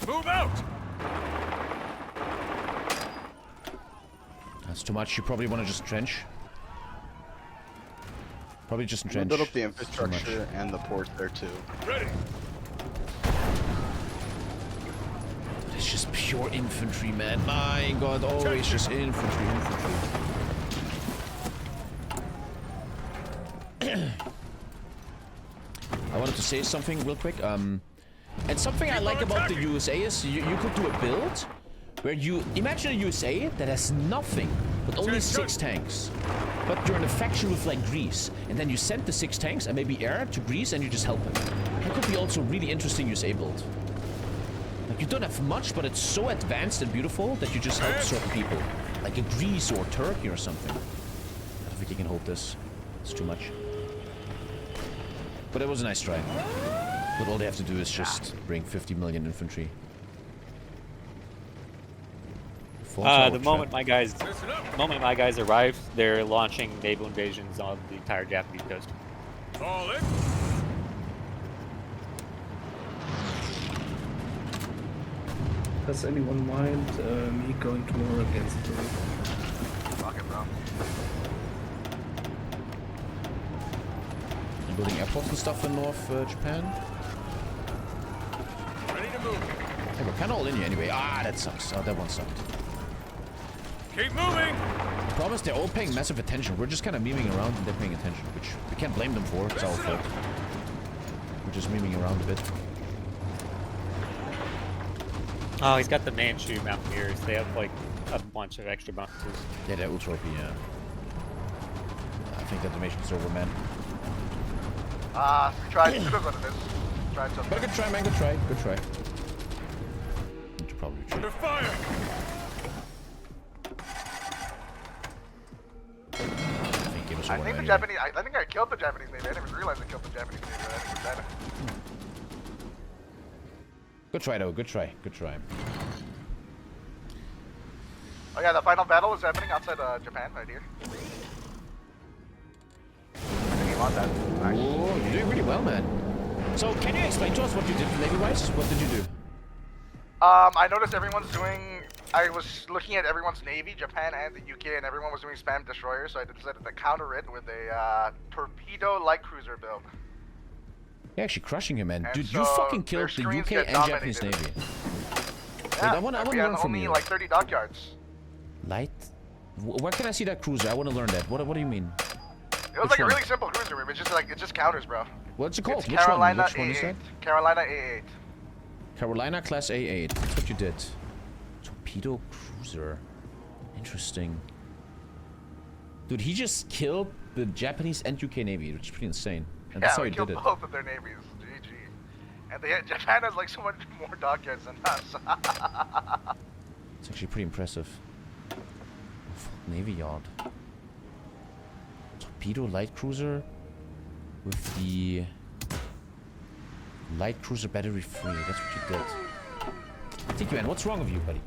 Move out. That's too much. You probably want to just trench. Probably just entrench. Build up the infrastructure and the port there too. Ready. It's just pure infantry, man. My god, always just infantry. I wanted to say something real quick. And something I like about the USA is you could do a build where you imagine a USA that has nothing but only 6 tanks. But you're in a faction with like Greece, and then you send the 6 tanks and maybe air to Greece and you just help them. That could be also a really interesting USA build. Like you don't have much, but it's so advanced and beautiful that you just help certain people. Like a Greece or Turkey or something. I don't think you can hold this. It's too much. But it was a nice try. But all they have to do is just bring 50 million infantry. The moment my guys arrive, they're launching naval invasions on the entire Japanese coast. All in. Does anyone mind me going to war against the... Fuck it, bro. You building airports and stuff in North Japan? Ready to move. Hey, we're kind of all in here anyway. Ah, that sucks. Oh, that one sucked. Keep moving. The problem is they're all paying massive attention. We're just kind of memeing around and they're paying attention, which we can't blame them for. It's our fault. We're just memeing around a bit. Oh, he's got the Manchu Mountaineers. They have like a bunch of extra bonuses. Yeah, they're ultra OP, yeah. I think that animation's over, man. We tried. Good one it is. Tried something. But good try, man. Good try. Good try. You should probably retreat. Under fire. was I over think there the anyway. Japanese. I think I killed the Japanese Navy. I didn't even realize I killed the Japanese Navy. I think it was dead. Good try, though. Good try. Good try. Oh yeah, the final battle is happening outside Japan, right here. I think he won that. Nice. Oh, you're doing really well, man. So, can you explain to us what you did Navy-wise? What did you do? I noticed everyone's doing. I was looking at everyone's navy, Japan and the UK, and everyone was doing spam destroyers. So I decided to counter it with a torpedo light cruiser build. You're actually crushing him, man. And Dude, so you fucking their killed the screens UK get and Japanese dominated. Navy. Yeah, Wait, I want to we had learn from only you. like 30 dockyards. Light? Where can I see that cruiser? I want to learn that. What do you mean? It was like a really simple cruiser, it's just like it just counters, bro. What's it called? It's Which Carolina one? Which one is A8. that? Carolina A8. Carolina Class A8. That's what you did. Torpedo cruiser. Interesting. Dude, he just killed the Japanese and UK Navy, which is pretty insane. And that's how we he killed did it. both of their navies. GG. And Japan has like so much more dockyards than us. It's actually pretty impressive. Oh, Navy yard. Torpedo light cruiser with the light cruiser battery free. That's what you did. Tiki man, what's wrong with you, buddy?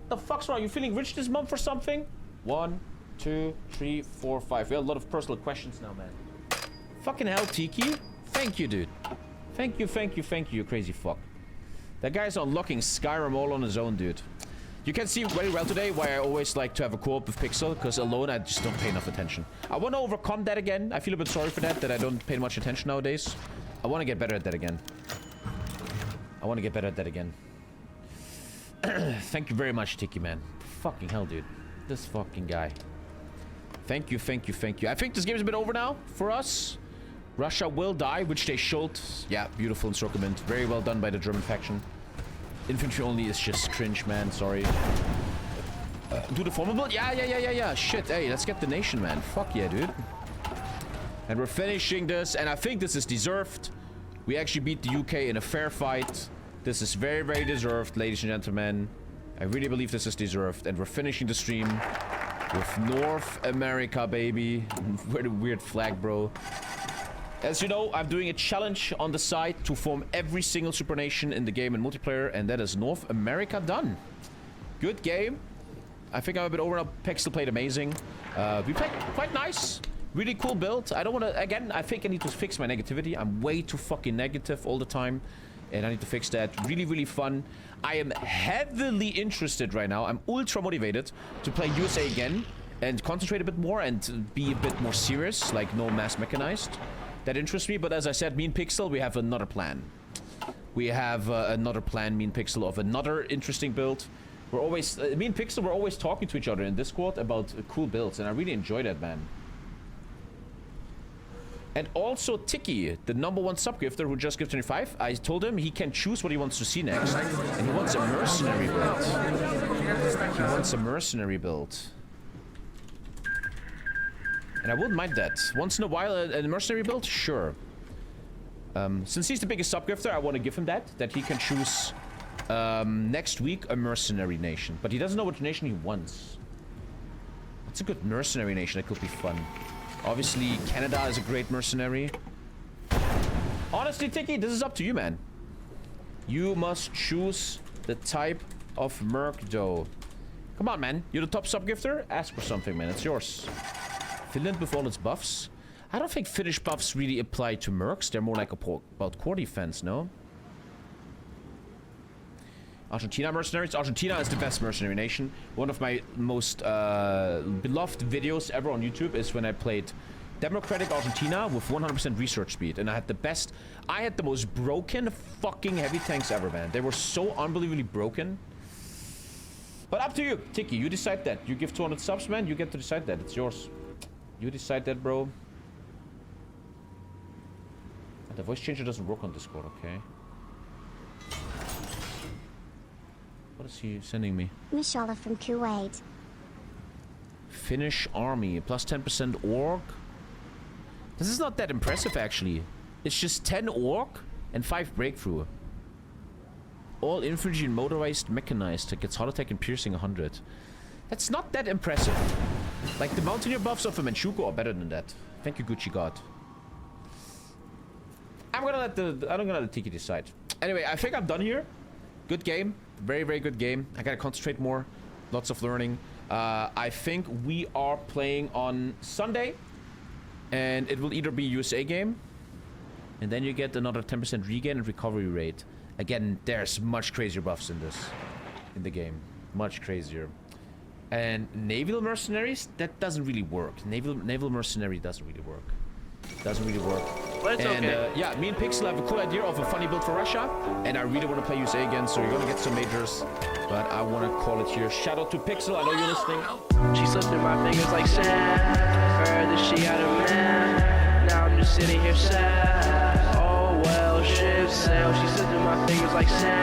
What the fuck's wrong? You feeling rich this month or something? 1, 2, 3, 4, 5. We have a lot of personal questions now, man. Fucking hell, Tiki. Thank you, dude. Thank you, you crazy fuck. That guy's unlocking Skyrim all on his own, dude. You can see very well today why I always like to have a co-op with Pixel, because alone I just don't pay enough attention. I want to overcome that again. I feel a bit sorry for that I don't pay much attention nowadays. I want to get better at that again. Thank you very much, Tiki man. Fucking hell, dude. This fucking guy. Thank you. I think this game is a bit over now for us. Russia will die, which they should. Yeah, beautiful encirclement. Very well done by the German faction. Infantry only is just cringe, man. Sorry. Do the formal build? Yeah. Shit, hey, let's get the nation, man. Fuck yeah, dude. And we're finishing this, and I think this is deserved. We actually beat the UK in a fair fight. This is very, very deserved, ladies and gentlemen. I really believe this is deserved. And we're finishing the stream with North America, baby. Very weird flag, bro. As you know, I'm doing a challenge on the side to form every single supernation in the game in multiplayer, and that is North America done. Good game. I think I'm a bit over now. Pixel played amazing. We played quite nice. Really cool build. I don't want to... Again, I think I need to fix my negativity. I'm way too fucking negative all the time, and I need to fix that. Really, really fun. I am heavily interested right now. I'm ultra motivated to play USA again and concentrate a bit more and be a bit more serious, like no mass mechanized. That interests me, but as I said, me and Pixel, we have another plan. We have another plan, me and Pixel, of another interesting build. We're always... me and Pixel, we're always talking to each other in Discord about cool builds, and I really enjoy that, man. And also Tiki, the #1 sub-gifter who just gifted 25, I told him he can choose what he wants to see next. And he wants a mercenary build. And I wouldn't mind that. Once in a while, a mercenary build? Sure. Since he's the biggest sub-gifter, I want to give him that he can choose next week a mercenary nation. But he doesn't know which nation he wants. What's a good mercenary nation that could be fun? Obviously, Canada is a great mercenary. Honestly, Tiki, this is up to you, man. You must choose the type of merc, though. Come on, man. You're the top sub-gifter? Ask for something, man. It's yours. Finland with all its buffs? I don't think Finnish buffs really apply to mercs. They're more like about core defense, no? Argentina mercenaries. Argentina is the best mercenary nation. One of my most beloved videos ever on YouTube is when I played Democratic Argentina with 100% research speed. And I had the most broken fucking heavy tanks ever, man. They were so unbelievably broken. But up to you, Tiki. You decide that. You give 200 subs, man. You get to decide that. It's yours. You decide that, bro. The voice changer doesn't work on Discord, okay? What is he sending me? Mishala from Kuwait. Finnish army, plus 10% orc. This is not that impressive, actually. It's just 10 orc and 5 breakthrough. All infantry and motorized mechanized. That gets heart attack and piercing 100. That's not that impressive. Like, the Mountaineer buffs of a Manchukuo are better than that. Thank you, Gucci God. I'm gonna let the Tiki decide. Anyway, I think I'm done here. Good game. Very, very good game. I gotta concentrate more. Lots of learning. I think we are playing on Sunday. And it will either be USA game. And then you get another 10% regain and recovery rate. Again, there's much crazier buffs in this. In the game. Much crazier. And Naval Mercenaries? That doesn't really work. Naval Mercenary doesn't really work. Doesn't really work. But it's okay. Yeah, me and Pixel have a cool idea of a funny build for Russia. And I really want to play USA again, so you're gonna get some majors. But I want to call it here. Shout out to Pixel, I know you're listening. She slipped through my fingers like sand. Heard that she had a man. Now I'm just sitting here sad. Oh well, ship sail. She slipped through my fingers like sand.